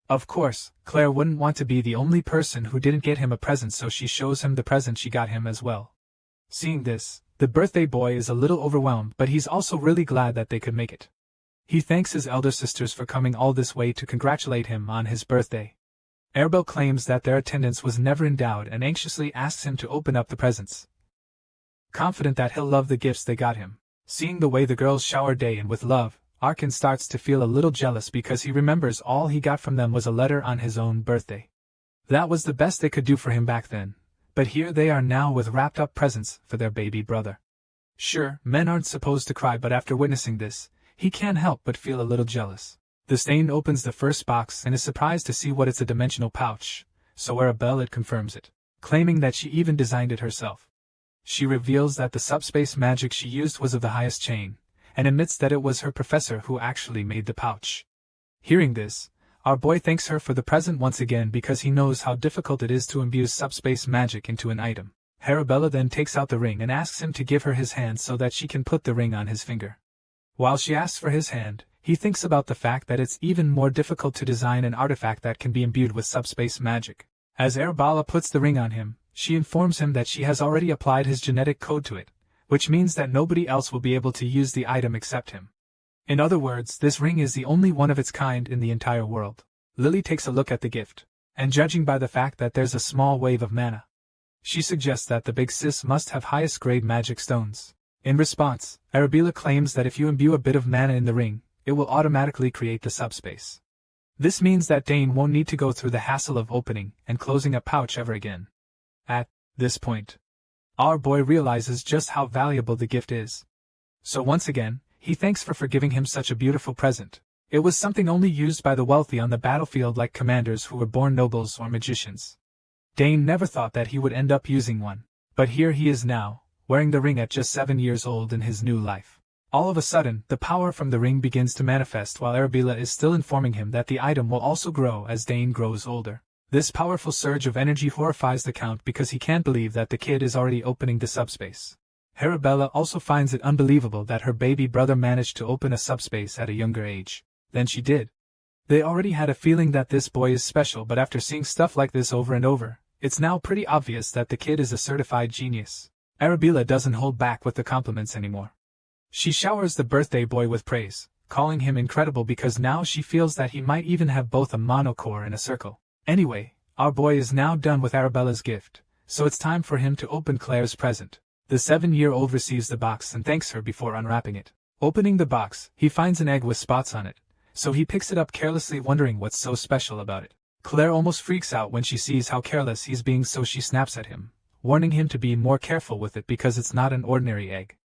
Of course, Claire wouldn't want to be the only person who didn't get him a present, so she shows him the present she got him as well. Seeing this, the birthday boy is a little overwhelmed, but he's also really glad that they could make it. He thanks his elder sisters for coming all this way to congratulate him on his birthday. Arabelle claims that their attendance was never in doubt and anxiously asks him to open up the presents, confident that he'll love the gifts they got him. Seeing the way the girls shower Dane with love, Arkin starts to feel a little jealous because he remembers all he got from them was a letter on his own birthday. That was the best they could do for him back then, but here they are now with wrapped up presents for their baby brother. Sure, men aren't supposed to cry, but after witnessing this, he can't help but feel a little jealous. The Stain opens the first box and is surprised to see what it's a dimensional pouch, so Arabella confirms it, claiming that she even designed it herself. She reveals that the subspace magic she used was of the highest chain, and admits that it was her professor who actually made the pouch. Hearing this, our boy thanks her for the present once again because he knows how difficult it is to imbue subspace magic into an item. Arabella then takes out the ring and asks him to give her his hand so that she can put the ring on his finger. While she asks for his hand, he thinks about the fact that it's even more difficult to design an artifact that can be imbued with subspace magic. As Arabella puts the ring on him, she informs him that she has already applied his genetic code to it, which means that nobody else will be able to use the item except him. In other words, this ring is the only one of its kind in the entire world. Lily takes a look at the gift, and judging by the fact that there's a small wave of mana, she suggests that the big sis must have highest grade magic stones. In response, Arabella claims that if you imbue a bit of mana in the ring, it will automatically create the subspace. This means that Dane won't need to go through the hassle of opening and closing a pouch ever again. At this point, our boy realizes just how valuable the gift is. So once again, he thanks her for giving him such a beautiful present. It was something only used by the wealthy on the battlefield, like commanders who were born nobles or magicians. Dane never thought that he would end up using one, but here he is now, wearing the ring at just 7 years old in his new life. All of a sudden, the power from the ring begins to manifest while Arabella is still informing him that the item will also grow as Dane grows older. This powerful surge of energy horrifies the Count because he can't believe that the kid is already opening the subspace. Arabella also finds it unbelievable that her baby brother managed to open a subspace at a younger age than she did. They already had a feeling that this boy is special, but after seeing stuff like this over and over, it's now pretty obvious that the kid is a certified genius. Arabella doesn't hold back with the compliments anymore. She showers the birthday boy with praise, calling him incredible because now she feels that he might even have both a monocore and a circle. Anyway, our boy is now done with Arabella's gift, so it's time for him to open Claire's present. The 7-year-old receives the box and thanks her before unwrapping it. Opening the box, he finds an egg with spots on it, so he picks it up carelessly, wondering what's so special about it. Claire almost freaks out when she sees how careless he's being, so she snaps at him, warning him to be more careful with it because it's not an ordinary egg.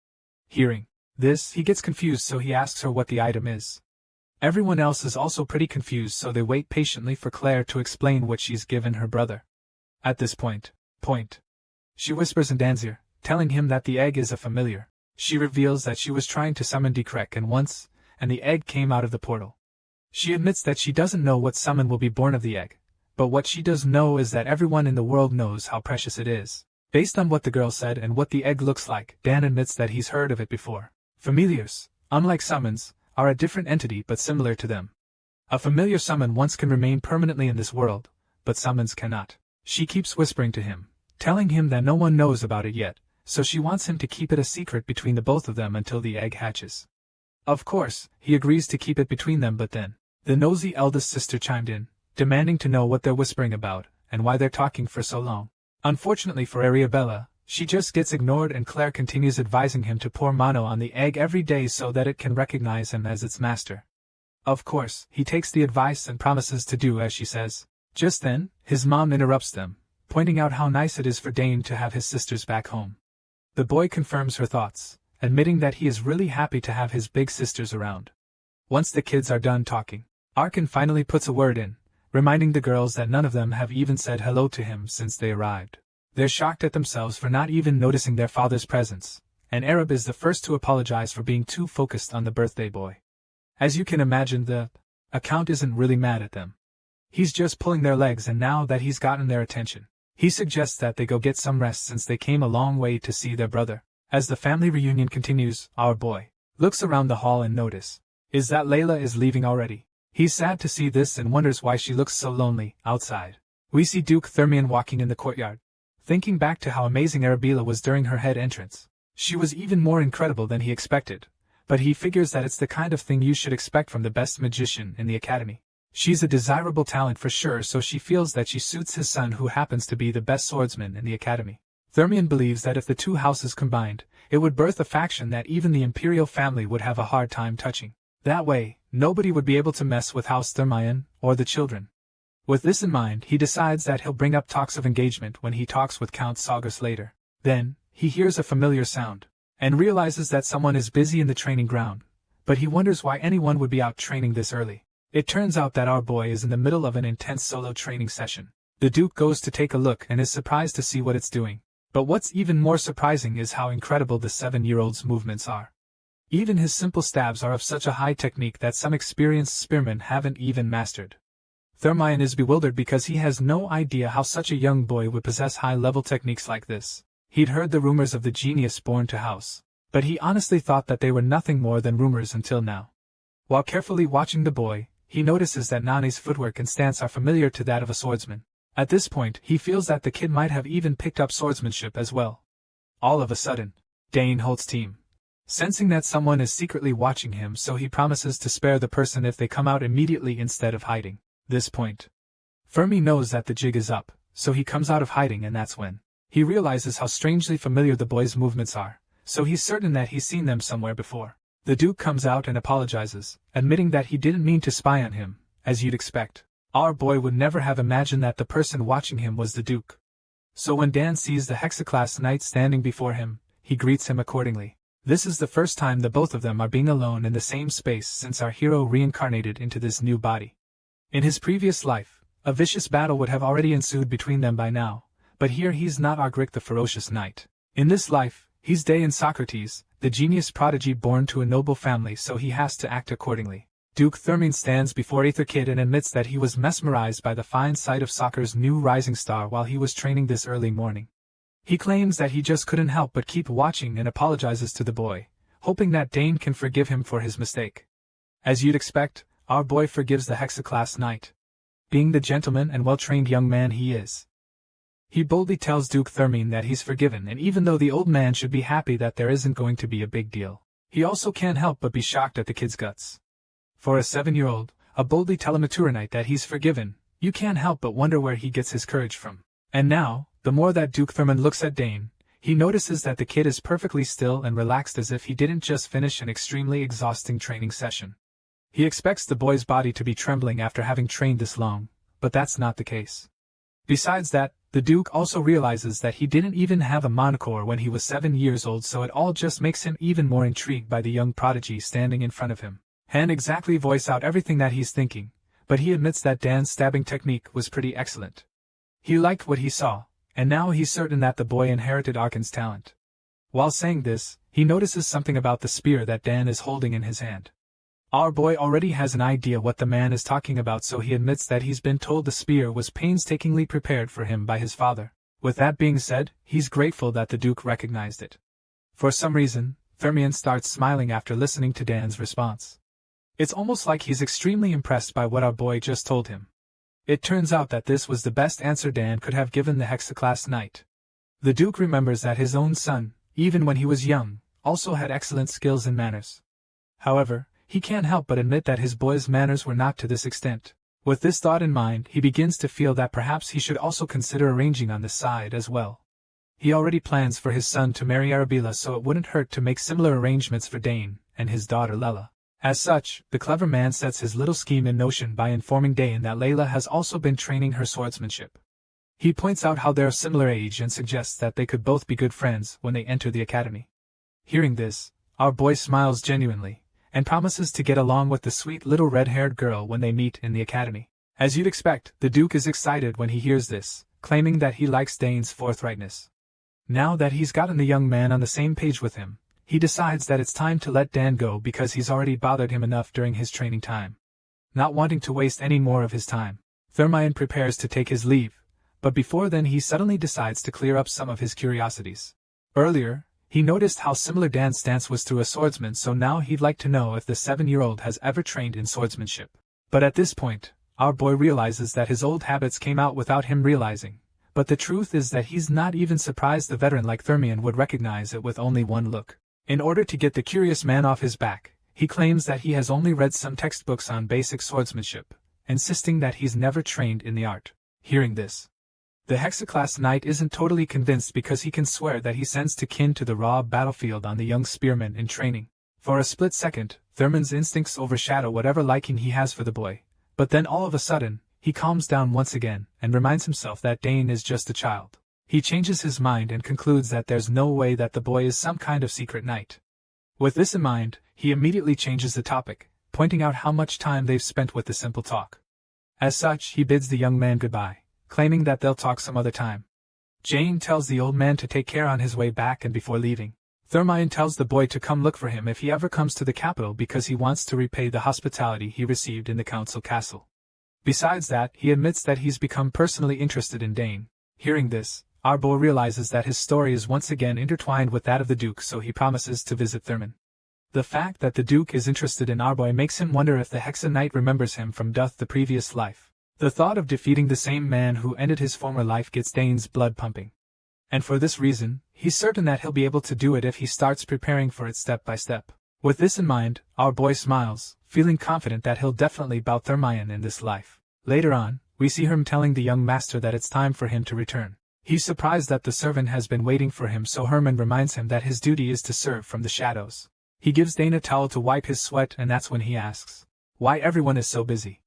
Hearing this, he gets confused, so he asks her what the item is. Everyone else is also pretty confused, so they wait patiently for Claire to explain what she's given her brother. At this point, she whispers in Dan's ear, telling him that the egg is a familiar. She reveals that she was trying to summon Decrek and the egg came out of the portal. She admits that she doesn't know what summon will be born of the egg, But what she does know is that everyone in the world knows how precious it is. Based on what the girl said and what the egg looks like, Dan admits that he's heard of it before. Familiars, unlike summons, are a different entity but similar to them. A familiar summon once can remain permanently in this world, but summons cannot. She keeps whispering to him, telling him that no one knows about it yet, so she wants him to keep it a secret between the both of them until the egg hatches. Of course, he agrees to keep it between them, but then the nosy eldest sister chimed in, demanding to know what they're whispering about, and why they're talking for so long. Unfortunately for Arabella, she just gets ignored and Claire continues advising him to pour mano on the egg every day so that it can recognize him as its master. Of course, he takes the advice and promises to do as she says. Just then, his mom interrupts them, pointing out how nice it is for Dane to have his sisters back home. The boy confirms her thoughts, admitting that he is really happy to have his big sisters around. Once the kids are done talking, Arkin finally puts a word in, reminding the girls that none of them have even said hello to him since they arrived. They're shocked at themselves for not even noticing their father's presence, and Arab is the first to apologize for being too focused on the birthday boy. As you can imagine, the account isn't really mad at them. He's just pulling their legs, and now that he's gotten their attention, he suggests that they go get some rest since they came a long way to see their brother. As the family reunion continues, our boy looks around the hall and notices that Layla is leaving already. He's sad to see this and wonders why she looks so lonely outside. We see Duke Thermion walking in the courtyard. Thinking back to how amazing Arabella was during her head entrance, she was even more incredible than he expected, but he figures that it's the kind of thing you should expect from the best magician in the academy. She's a desirable talent for sure, so she feels that she suits his son, who happens to be the best swordsman in the academy. Thermion believes that if the two houses combined, it would birth a faction that even the imperial family would have a hard time touching. That way, nobody would be able to mess with House Thermion or the children. With this in mind, he decides that he'll bring up talks of engagement when he talks with Count Saugus later. Then, he hears a familiar sound, and realizes that someone is busy in the training ground, but he wonders why anyone would be out training this early. It turns out that our boy is in the middle of an intense solo training session. The Duke goes to take a look and is surprised to see what it's doing. But what's even more surprising is how incredible the 7-year-old's movements are. Even his simple stabs are of such a high technique that some experienced spearmen haven't even mastered. Thermion is bewildered because he has no idea how such a young boy would possess high-level techniques like this. He'd heard the rumors of the genius born to House, but he honestly thought that they were nothing more than rumors until now. While carefully watching the boy, he notices that Nani's footwork and stance are familiar to that of a swordsman. At this point, he feels that the kid might have even picked up swordsmanship as well. All of a sudden, Dane holds team, sensing that someone is secretly watching him, so he promises to spare the person if they come out immediately instead of hiding. This point, Fermi knows that the jig is up, so he comes out of hiding, and that's when he realizes how strangely familiar the boy's movements are, so he's certain that he's seen them somewhere before. The Duke comes out and apologizes, admitting that he didn't mean to spy on him, as you'd expect. Our boy would never have imagined that the person watching him was the Duke. So when Dan sees the Hexaclass Knight standing before him, he greets him accordingly. This is the first time the both of them are being alone in the same space since our hero reincarnated into this new body. In his previous life, a vicious battle would have already ensued between them by now, but here he's not Argric the ferocious knight. In this life, he's Daeon Socrates, the genius prodigy born to a noble family, so he has to act accordingly. Duke Thermion stands before Aether Kid and admits that he was mesmerized by the fine sight of soccer's new rising star while he was training this early morning. He claims that he just couldn't help but keep watching and apologizes to the boy, hoping that Dane can forgive him for his mistake. As you'd expect, our boy forgives the Hexaclass Knight. Being the gentleman and well-trained young man he is, he boldly tells Duke Thermion that he's forgiven, and even though the old man should be happy that there isn't going to be a big deal, he also can't help but be shocked at the kid's guts. For a 7-year-old, a boldly tell a Maturinite that he's forgiven, you can't help but wonder where he gets his courage from. And now, the more that Duke Thermion looks at Dane, he notices that the kid is perfectly still and relaxed, as if he didn't just finish an extremely exhausting training session. He expects the boy's body to be trembling after having trained this long, but that's not the case. Besides that, the Duke also realizes that he didn't even have a Manhwa when he was 7 years old, so it all just makes him even more intrigued by the young prodigy standing in front of him. Can't exactly voice out everything that he's thinking, but he admits that Dan's stabbing technique was pretty excellent. He liked what he saw, and now he's certain that the boy inherited Arkin's talent. While saying this, he notices something about the spear that Dan is holding in his hand. Our boy already has an idea what the man is talking about, so he admits that he's been told the spear was painstakingly prepared for him by his father. With that being said, he's grateful that the Duke recognized it. For some reason, Thermion starts smiling after listening to Dan's response. It's almost like he's extremely impressed by what our boy just told him. It turns out that this was the best answer Dan could have given the Hexaclass Knight. The Duke remembers that his own son, even when he was young, also had excellent skills in manners. However, he can't help but admit that his boy's manners were not to this extent. With this thought in mind, he begins to feel that perhaps he should also consider arranging on this side as well. He already plans for his son to marry Arabella, so it wouldn't hurt to make similar arrangements for Dane and his daughter Lela. As such, the clever man sets his little scheme in motion by informing Dane that Layla has also been training her swordsmanship. He points out how they're a similar age and suggests that they could both be good friends when they enter the academy. Hearing this, our boy smiles genuinely, and promises to get along with the sweet little red-haired girl when they meet in the academy. As you'd expect, the Duke is excited when he hears this, claiming that he likes Dane's forthrightness. Now that he's gotten the young man on the same page with him, he decides that it's time to let Dan go because he's already bothered him enough during his training time. Not wanting to waste any more of his time, Thermion prepares to take his leave, but before then he suddenly decides to clear up some of his curiosities. Earlier, he noticed how similar Dan's stance was through a swordsman, so now he'd like to know if the 7-year-old has ever trained in swordsmanship. But at this point, our boy realizes that his old habits came out without him realizing, but the truth is that he's not even surprised the veteran like Thermion would recognize it with only one look. In order to get the curious man off his back, he claims that he has only read some textbooks on basic swordsmanship, insisting that he's never trained in the art. Hearing this, the Hexaclass Knight isn't totally convinced because he can swear that he sensed kin to the raw battlefield on the young spearman in training. For a split second, Thermion's instincts overshadow whatever liking he has for the boy, but then all of a sudden, he calms down once again and reminds himself that Dane is just a child. He changes his mind and concludes that there's no way that the boy is some kind of secret knight. With this in mind, he immediately changes the topic, pointing out how much time they've spent with the simple talk. As such, he bids the young man goodbye, claiming that they'll talk some other time. Jane tells the old man to take care on his way back, and before leaving, Thermion tells the boy to come look for him if he ever comes to the capital because he wants to repay the hospitality he received in the council castle. Besides that, he admits that he's become personally interested in Dane. Hearing this, our boy realizes that his story is once again intertwined with that of the Duke, so he promises to visit Thermion. The fact that the Duke is interested in our boy makes him wonder if the Hexa Knight remembers him from the previous life. The thought of defeating the same man who ended his former life gets Dane's blood pumping. And for this reason, he's certain that he'll be able to do it if he starts preparing for it step by step. With this in mind, our boy smiles, feeling confident that he'll definitely bout Thermion in this life. Later on, we see him telling the young master that it's time for him to return. He's surprised that the servant has been waiting for him, so Herman reminds him that his duty is to serve from the shadows. He gives Dane a towel to wipe his sweat, and that's when he asks why everyone is so busy.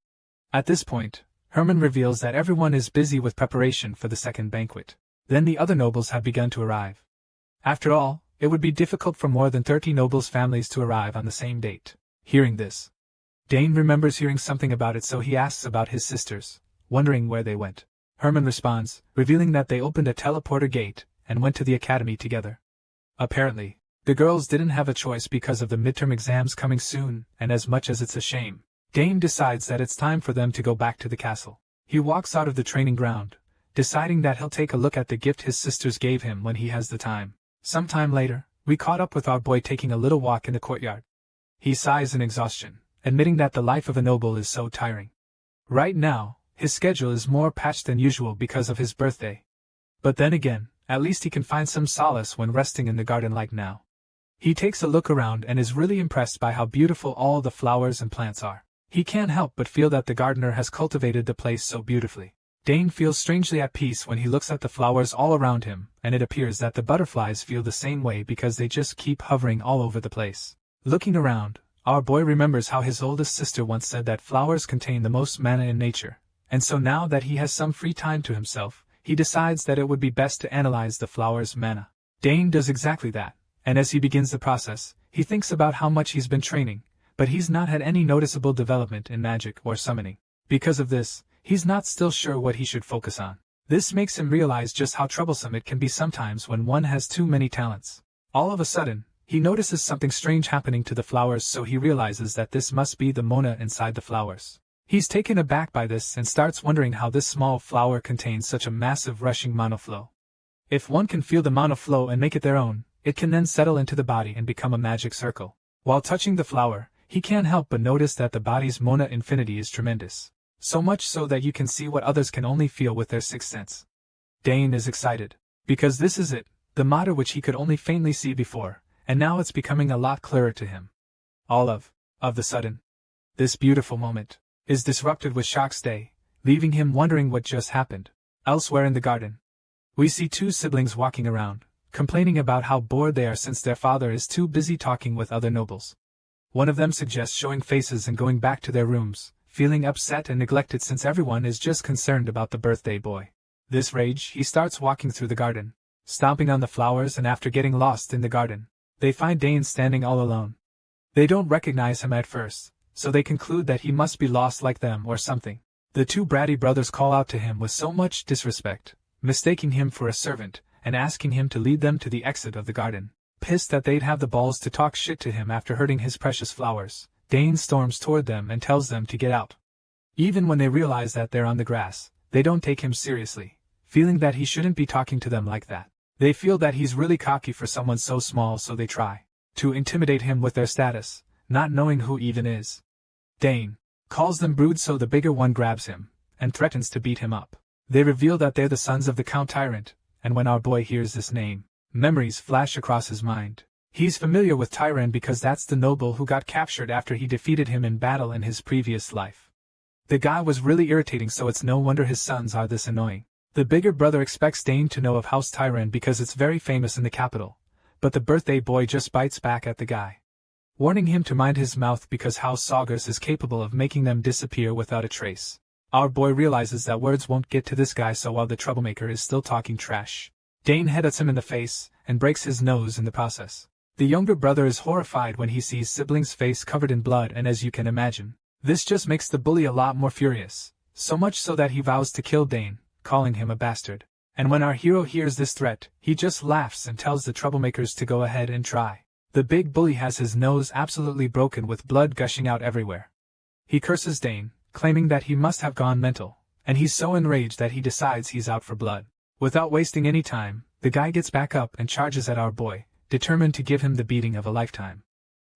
At this point, Herman reveals that everyone is busy with preparation for the second banquet. Then the other nobles have begun to arrive. After all, it would be difficult for more than 30 nobles' families to arrive on the same date. Hearing this, Dane remembers hearing something about it, so he asks about his sisters, wondering where they went. Herman responds, revealing that they opened a teleporter gate and went to the academy together. Apparently, the girls didn't have a choice because of the midterm exams coming soon, and as much as it's a shame, Dane decides that it's time for them to go back to the castle. He walks out of the training ground, deciding that he'll take a look at the gift his sisters gave him when he has the time. Sometime later, we caught up with our boy taking a little walk in the courtyard. He sighs in exhaustion, admitting that the life of a noble is so tiring. Right now, his schedule is more patched than usual because of his birthday. But then again, at least he can find some solace when resting in the garden like now. He takes a look around and is really impressed by how beautiful all the flowers and plants are. He can't help but feel that the gardener has cultivated the place so beautifully. Dane feels strangely at peace when he looks at the flowers all around him, and it appears that the butterflies feel the same way because they just keep hovering all over the place. Looking around, our boy remembers how his oldest sister once said that flowers contain the most mana in nature, and so now that he has some free time to himself, he decides that it would be best to analyze the flower's mana. Dane does exactly that, and as he begins the process, he thinks about how much he's been training, but he's not had any noticeable development in magic or summoning. Because of this, he's not still sure what he should focus on. This makes him realize just how troublesome it can be sometimes when one has too many talents. All of a sudden, He notices something strange happening to the flowers, so he realizes that this must be the Mona inside the flowers. He's taken aback by this and starts wondering how this small flower contains such a massive rushing mana flow. If one can feel the mana flow and make it their own, it can then settle into the body and become a magic circle. While touching the flower, he can't help but notice that the body's Mona infinity is tremendous. So much so that you can see what others can only feel with their sixth sense. Dane is excited. Because this is it, the Mata which he could only faintly see before, and now it's becoming a lot clearer to him. All of the sudden, this beautiful moment is disrupted with Shock's day, leaving him wondering what just happened. Elsewhere in the garden, we see two siblings walking around, complaining about how bored they are since their father is too busy talking with other nobles. One of them suggests showing faces and going back to their rooms, feeling upset and neglected since everyone is just concerned about the birthday boy. This rage, he starts walking through the garden, stomping on the flowers, and after getting lost in the garden, they find Dane standing all alone. They don't recognize him at first, so they conclude that he must be lost like them or something. The two bratty brothers call out to him with so much disrespect, mistaking him for a servant, and asking him to lead them to the exit of the garden. Pissed that they'd have the balls to talk shit to him after hurting his precious flowers, Dane storms toward them and tells them to get out. Even when they realize that they're on the grass, they don't take him seriously, feeling that he shouldn't be talking to them like that. They feel that he's really cocky for someone so small, so they try to intimidate him with their status, not knowing who he even is. Dane calls them brood, so the bigger one grabs him and threatens to beat him up. They reveal that they're the sons of the Count Tyrant, and when our boy hears this name, memories flash across his mind. He's familiar with Tyrant because that's the noble who got captured after he defeated him in battle in his previous life. The guy was really irritating, so it's no wonder his sons are this annoying. The bigger brother expects Dane to know of House Tyrant because it's very famous in the capital, but the birthday boy just bites back at the guy, warning him to mind his mouth because House Saugers is capable of making them disappear without a trace. Our boy realizes that words won't get to this guy, so while the troublemaker is still talking trash, Dane heads him in the face and breaks his nose in the process. The younger brother is horrified when he sees sibling's face covered in blood, and as you can imagine, this just makes the bully a lot more furious, so much so that he vows to kill Dane, calling him a bastard. And when our hero hears this threat, he just laughs and tells the troublemakers to go ahead and try. The big bully has his nose absolutely broken with blood gushing out everywhere. He curses Dane, claiming that he must have gone mental, and he's so enraged that he decides he's out for blood. Without wasting any time, the guy gets back up and charges at our boy, determined to give him the beating of a lifetime.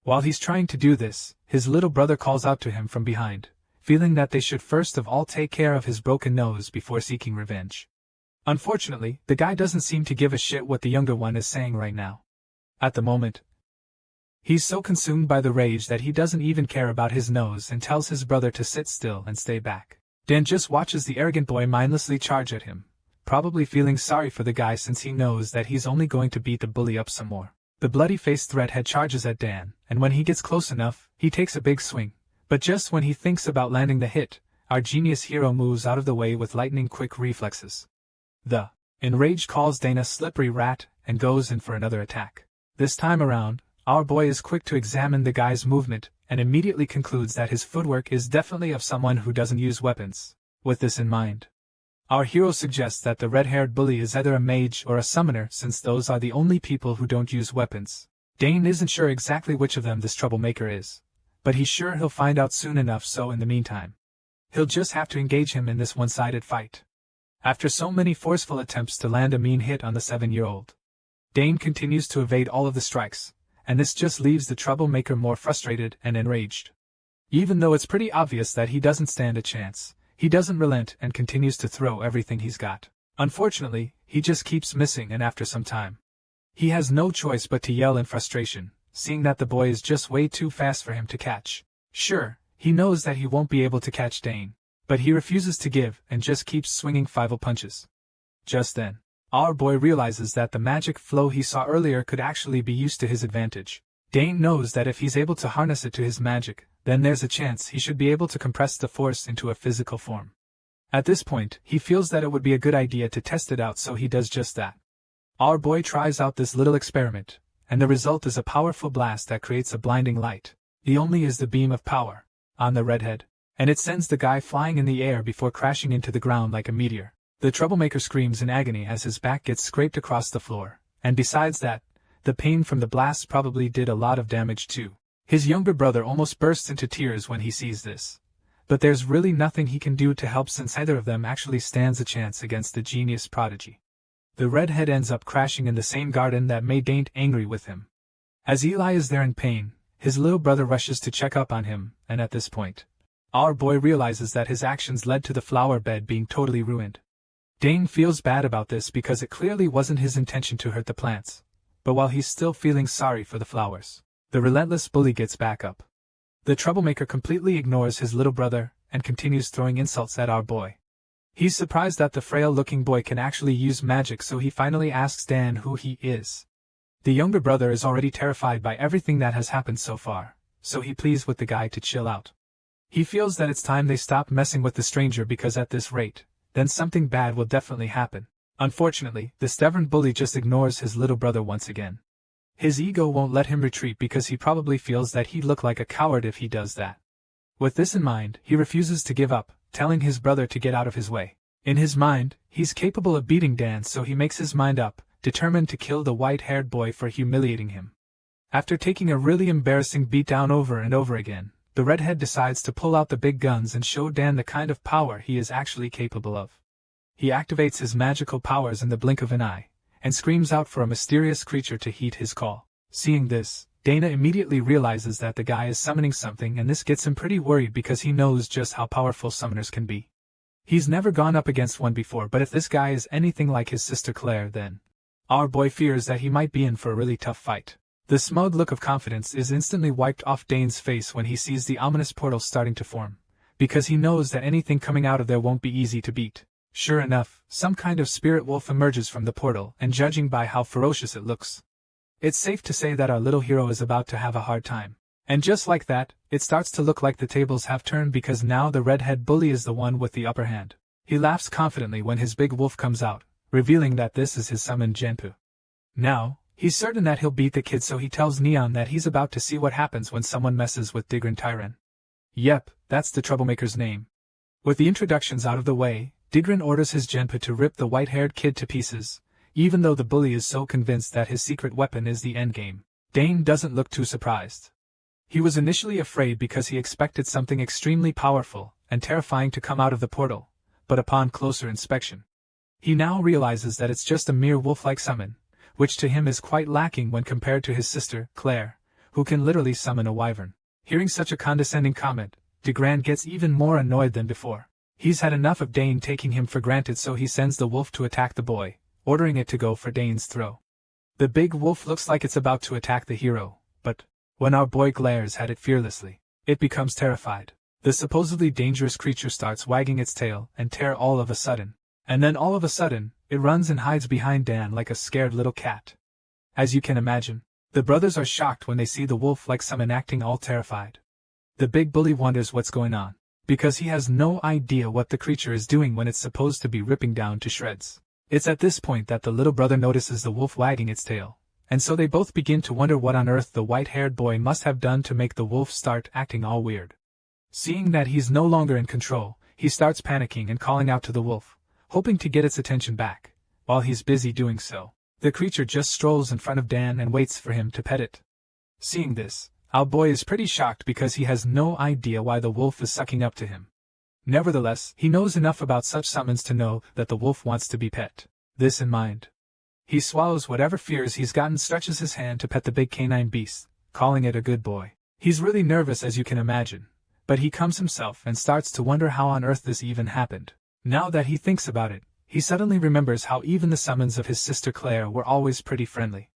While he's trying to do this, his little brother calls out to him from behind, feeling that they should first of all take care of his broken nose before seeking revenge. Unfortunately, the guy doesn't seem to give a shit what the younger one is saying right now. At the moment, he's so consumed by the rage that he doesn't even care about his nose and tells his brother to sit still and stay back. Dan just watches the arrogant boy mindlessly charge at him, probably feeling sorry for the guy since he knows that he's only going to beat the bully up some more. The bloody-faced threathead charges at Dan, and when he gets close enough, he takes a big swing. But just when he thinks about landing the hit, our genius hero moves out of the way with lightning-quick reflexes. The enraged calls Dane a slippery rat and goes in for another attack. This time around, our boy is quick to examine the guy's movement and immediately concludes that his footwork is definitely of someone who doesn't use weapons. With this in mind, our hero suggests that the red-haired bully is either a mage or a summoner, since those are the only people who don't use weapons. Dane isn't sure exactly which of them this troublemaker is, but he's sure he'll find out soon enough, so in the meantime, he'll just have to engage him in this one-sided fight. After so many forceful attempts to land a mean hit on the 7-year-old, Dane continues to evade all of the strikes, and this just leaves the troublemaker more frustrated and enraged. Even though it's pretty obvious that he doesn't stand a chance, he doesn't relent and continues to throw everything he's got. Unfortunately, he just keeps missing, and after some time, he has no choice but to yell in frustration, seeing that the boy is just way too fast for him to catch. Sure, he knows that he won't be able to catch Dane, but he refuses to give and just keeps swinging 5 punches. Just then, our boy realizes that the magic flow he saw earlier could actually be used to his advantage. Dane knows that if he's able to harness it to his magic, then there's a chance he should be able to compress the force into a physical form. At this point, he feels that it would be a good idea to test it out, so he does just that. Our boy tries out this little experiment, and the result is a powerful blast that creates a blinding light. The only is the beam of power on the redhead, and it sends the guy flying in the air before crashing into the ground like a meteor. The troublemaker screams in agony as his back gets scraped across the floor, and besides that, The pain from the blast probably did a lot of damage too. His younger brother almost bursts into tears when he sees this. But there's really nothing he can do to help since neither of them actually stands a chance against the genius prodigy. The redhead ends up crashing in the same garden that made Dane angry with him. As Eli is there in pain, his little brother rushes to check up on him, and at this point, our boy realizes that his actions led to the flower bed being totally ruined. Dane feels bad about this because it clearly wasn't his intention to hurt the plants. But while he's still feeling sorry for the flowers, the relentless bully gets back up. The troublemaker completely ignores his little brother and continues throwing insults at our boy. He's surprised that the frail-looking boy can actually use magic, so he finally asks Dan who he is. The younger brother is already terrified by everything that has happened so far, so he pleads with the guy to chill out. He feels that it's time they stop messing with the stranger because at this rate, then something bad will definitely happen. Unfortunately, the stubborn bully just ignores his little brother once again. His ego won't let him retreat because he probably feels that he'd look like a coward if he does that. With this in mind, he refuses to give up, telling his brother to get out of his way. In his mind, he's capable of beating Dan, so he makes his mind up, determined to kill the white-haired boy for humiliating him. After taking a really embarrassing beatdown over and over again, the redhead decides to pull out the big guns and show Dan the kind of power he is actually capable of. He activates his magical powers in the blink of an eye, and screams out for a mysterious creature to heed his call. Seeing this, Dana immediately realizes that the guy is summoning something, and this gets him pretty worried because he knows just how powerful summoners can be. He's never gone up against one before, but if this guy is anything like his sister Claire, then our boy fears that he might be in for a really tough fight. The smug look of confidence is instantly wiped off Dane's face when he sees the ominous portal starting to form, because he knows that anything coming out of there won't be easy to beat. Sure enough, some kind of spirit wolf emerges from the portal, and judging by how ferocious it looks, it's safe to say that our little hero is about to have a hard time. And just like that, it starts to look like the tables have turned because now the redhead bully is the one with the upper hand. He laughs confidently when his big wolf comes out, revealing that this is his summoned Genpu. Now, he's certain that he'll beat the kid, so he tells Neon that he's about to see what happens when someone messes with Digran Tyran. Yep, that's the troublemaker's name. With the introductions out of the way, Digran orders his Genpu to rip the white-haired kid to pieces, even though the bully is so convinced that his secret weapon is the endgame. Dane doesn't look too surprised. He was initially afraid because he expected something extremely powerful and terrifying to come out of the portal, but upon closer inspection, he now realizes that it's just a mere wolf-like summon, which to him is quite lacking when compared to his sister, Claire, who can literally summon a wyvern. Hearing such a condescending comment, Digran gets even more annoyed than before. He's had enough of Dane taking him for granted, so he sends the wolf to attack the boy, ordering it to go for Dane's throw. The big wolf looks like it's about to attack the hero, but when our boy glares at it fearlessly, it becomes terrified. The supposedly dangerous creature starts wagging its tail and tear all of a sudden. And then all of a sudden, it runs and hides behind Dan like a scared little cat. As you can imagine, the brothers are shocked when they see the wolf-like summon acting all terrified. The big bully wonders what's going on, because he has no idea what the creature is doing when it's supposed to be ripping down to shreds. It's at this point that the little brother notices the wolf wagging its tail, and so they both begin to wonder what on earth the white-haired boy must have done to make the wolf start acting all weird. Seeing that he's no longer in control, he starts panicking and calling out to the wolf, hoping to get its attention back. While he's busy doing so, the creature just strolls in front of Dan and waits for him to pet it. Seeing this, our boy is pretty shocked because he has no idea why the wolf is sucking up to him. Nevertheless, he knows enough about such summons to know that the wolf wants to be pet. This in mind, he swallows whatever fears he's gotten, stretches his hand to pet the big canine beast, calling it a good boy. He's really nervous, as you can imagine, but he calms himself and starts to wonder how on earth this even happened. Now that he thinks about it, he suddenly remembers how even the summons of his sister Claire were always pretty friendly.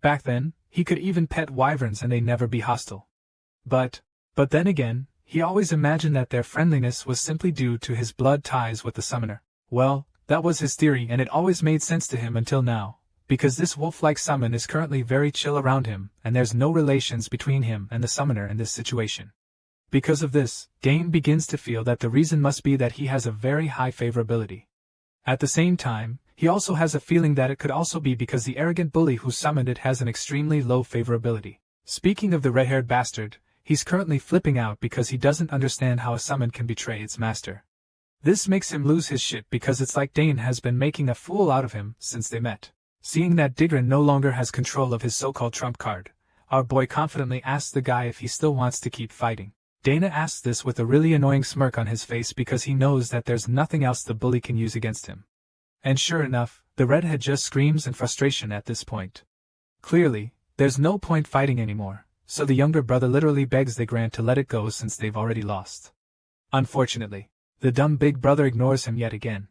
Back then, he could even pet wyverns and they'd never be hostile. But then again, he always imagined that their friendliness was simply due to his blood ties with the summoner. Well, that was his theory, and it always made sense to him until now, because this wolf-like summon is currently very chill around him, and there's no relations between him and the summoner in this situation. Because of this, Dane begins to feel that the reason must be that he has a very high favorability. At the same time, he also has a feeling that it could also be because the arrogant bully who summoned it has an extremely low favorability. Speaking of the red-haired bastard, he's currently flipping out because he doesn't understand how a summon can betray its master. This makes him lose his shit because it's like Dane has been making a fool out of him since they met. Seeing that Digran no longer has control of his so-called trump card, our boy confidently asks the guy if he still wants to keep fighting. Dana asks this with a really annoying smirk on his face because he knows that there's nothing else the bully can use against him. And sure enough, the redhead just screams in frustration at this point. Clearly, there's no point fighting anymore, so the younger brother literally begs the Grant to let it go since they've already lost. Unfortunately, the dumb big brother ignores him yet again.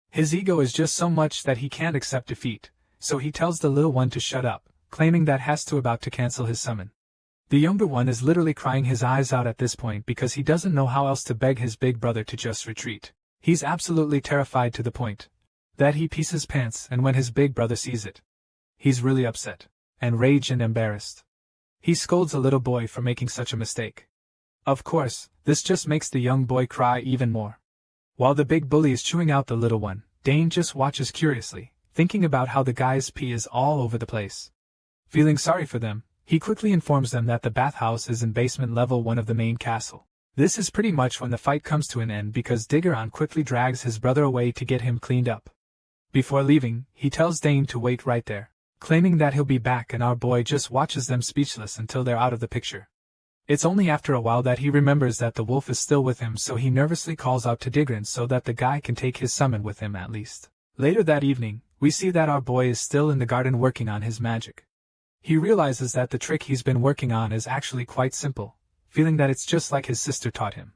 His ego is just so much that he can't accept defeat, so he tells the little one to shut up, claiming that has to about to cancel his summon. The younger one is literally crying his eyes out at this point because he doesn't know how else to beg his big brother to just retreat. He's absolutely terrified to the point that he pees his pants, and when his big brother sees it, he's really upset, enraged and embarrassed. He scolds the little boy for making such a mistake. Of course, this just makes the young boy cry even more. While the big bully is chewing out the little one, Dane just watches curiously, thinking about how the guy's pee is all over the place. Feeling sorry for them, he quickly informs them that the bathhouse is in basement level 1 of the main castle. This is pretty much when the fight comes to an end because Diggeron quickly drags his brother away to get him cleaned up. Before leaving, he tells Dane to wait right there, claiming that he'll be back, and our boy just watches them speechless until they're out of the picture. It's only after a while that he remembers that the wolf is still with him, so he nervously calls out to Digran so that the guy can take his summon with him at least. Later that evening, we see that our boy is still in the garden working on his magic. He realizes that the trick he's been working on is actually quite simple, feeling that it's just like his sister taught him.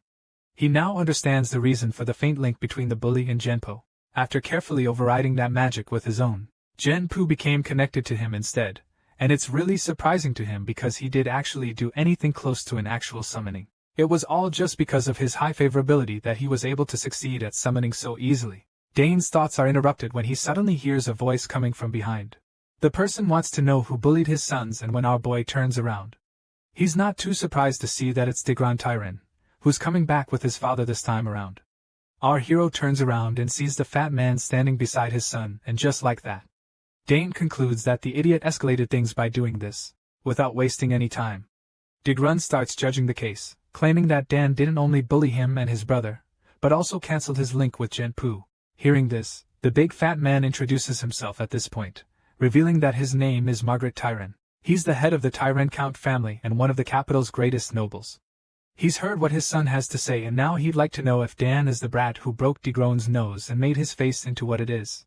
He now understands the reason for the faint link between the bully and Genpo. After carefully overriding that magic with his own, Genpo became connected to him instead, and it's really surprising to him because he did actually do anything close to an actual summoning. It was all just because of his high favorability that he was able to succeed at summoning so easily. Dane's thoughts are interrupted when he suddenly hears a voice coming from behind. The person wants to know who bullied his sons, and when our boy turns around, he's not too surprised to see that it's Digran Tyran, who's coming back with his father this time around. Our hero turns around and sees the fat man standing beside his son, and just like that, Dane concludes that the idiot escalated things by doing this, without wasting any time. Digran starts judging the case, claiming that Dan didn't only bully him and his brother, but also cancelled his link with Genpo. Hearing this, the big fat man introduces himself at this point, revealing that his name is Margaret Tyran. He's the head of the Tyran Count family and one of the capital's greatest nobles. He's heard what his son has to say, and now he'd like to know if Dan is the brat who broke Digron's nose and made his face into what it is.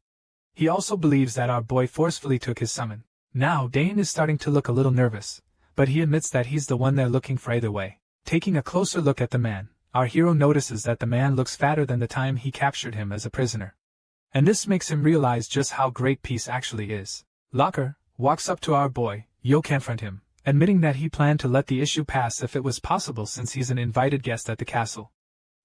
He also believes that our boy forcefully took his summon. Now Dane is starting to look a little nervous, but he admits that he's the one they're looking for either way. Taking a closer look at the man, our hero notices that the man looks fatter than the time he captured him as a prisoner. And this makes him realize just how great peace actually is. Locker walks up to our boy, Yo confront him, admitting that he planned to let the issue pass if it was possible since he's an invited guest at the castle.